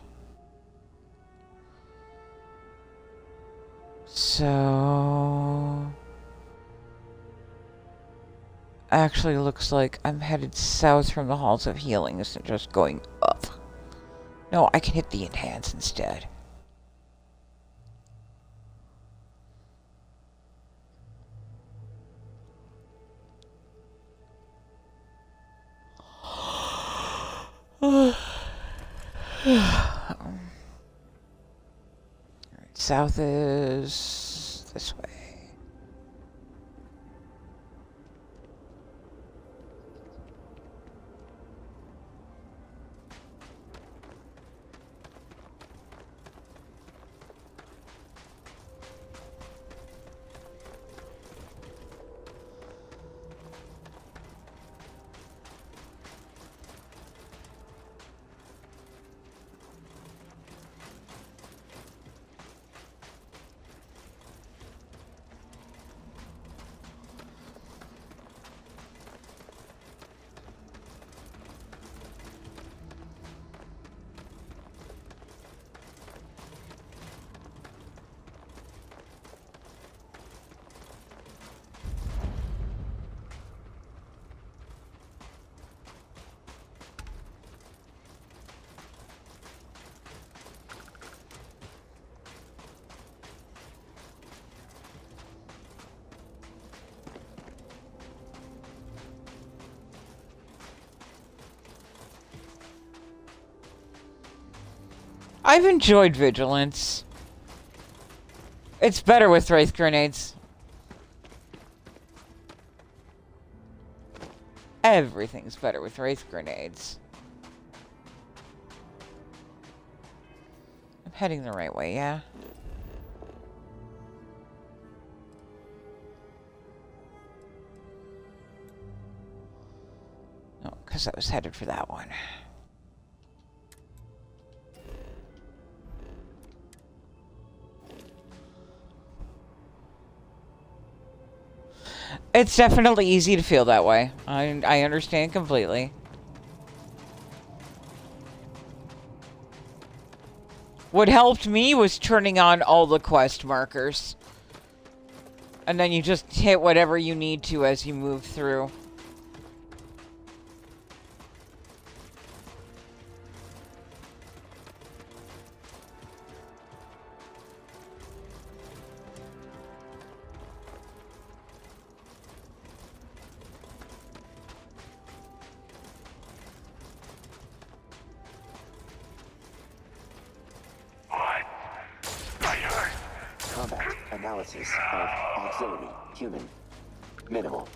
So... actually looks like I'm headed south from the Halls of Healing instead of just going up. No, I can hit the Enhance instead. Alright, south is this way. I've enjoyed Vigilance. It's better with Wraith Grenades. Everything's better with Wraith Grenades. I'm heading the right way, yeah? No, because I was headed for that one. It's definitely easy to feel that way. I understand completely. What helped me was turning on all the quest markers. And then you just hit whatever you need to as you move through. Combat analysis of auxiliary human minimal.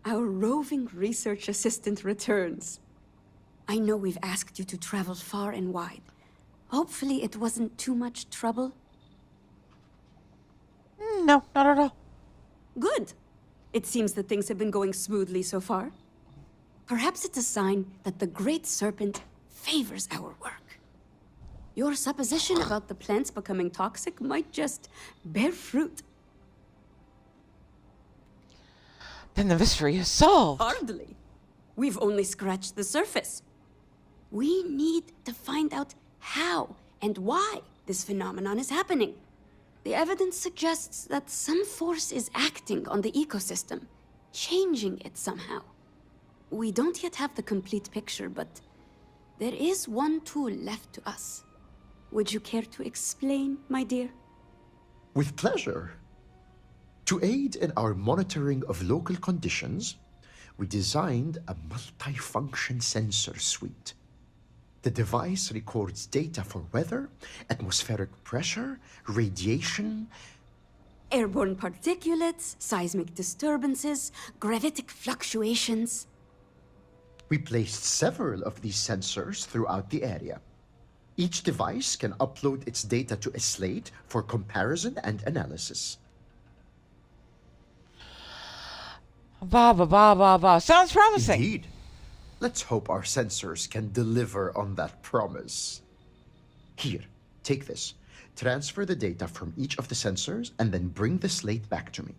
Our roving research assistant returns. I know we've asked you to travel far and wide. Hopefully it wasn't too much trouble. No, not at all. Good. It seems that things have been going smoothly so far. Perhaps it's a sign that the Great Serpent favors our work. Your supposition about the plants becoming toxic might just bear fruit. Then the mystery is solved. Hardly. We've only scratched the surface. We need to find out how and why this phenomenon is happening. The evidence suggests that some force is acting on the ecosystem, changing it somehow. We don't yet have the complete picture, but there is one tool left to us. Would you care to explain, my dear? With pleasure. To aid in our monitoring of local conditions, we designed a multi-function sensor suite. The device records data for weather, atmospheric pressure, radiation, Airborne particulates, seismic disturbances, gravitic fluctuations. We placed several of these sensors throughout the area. Each device can upload its data to a slate for comparison and analysis. Ba ba ba ba ba. Sounds promising. Indeed. Let's hope our sensors can deliver on that promise. Here, take this. Transfer the data from each of the sensors and then bring the slate back to me.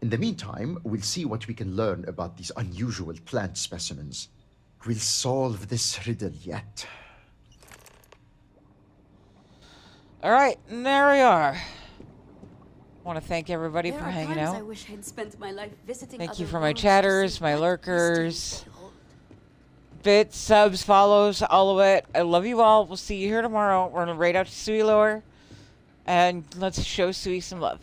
In the meantime, we'll see what we can learn about these unusual plant specimens. We'll solve this riddle yet. All right, and there we are. I want to thank everybody There for are hanging times out. I wish I'd spent my life visiting Thank you other for my worlds to chatters, see my what lurkers, bits, subs, follows, all of it. I love you all. We'll see you here tomorrow. We're going to raid out to Sui Lore, and let's show Sui some love.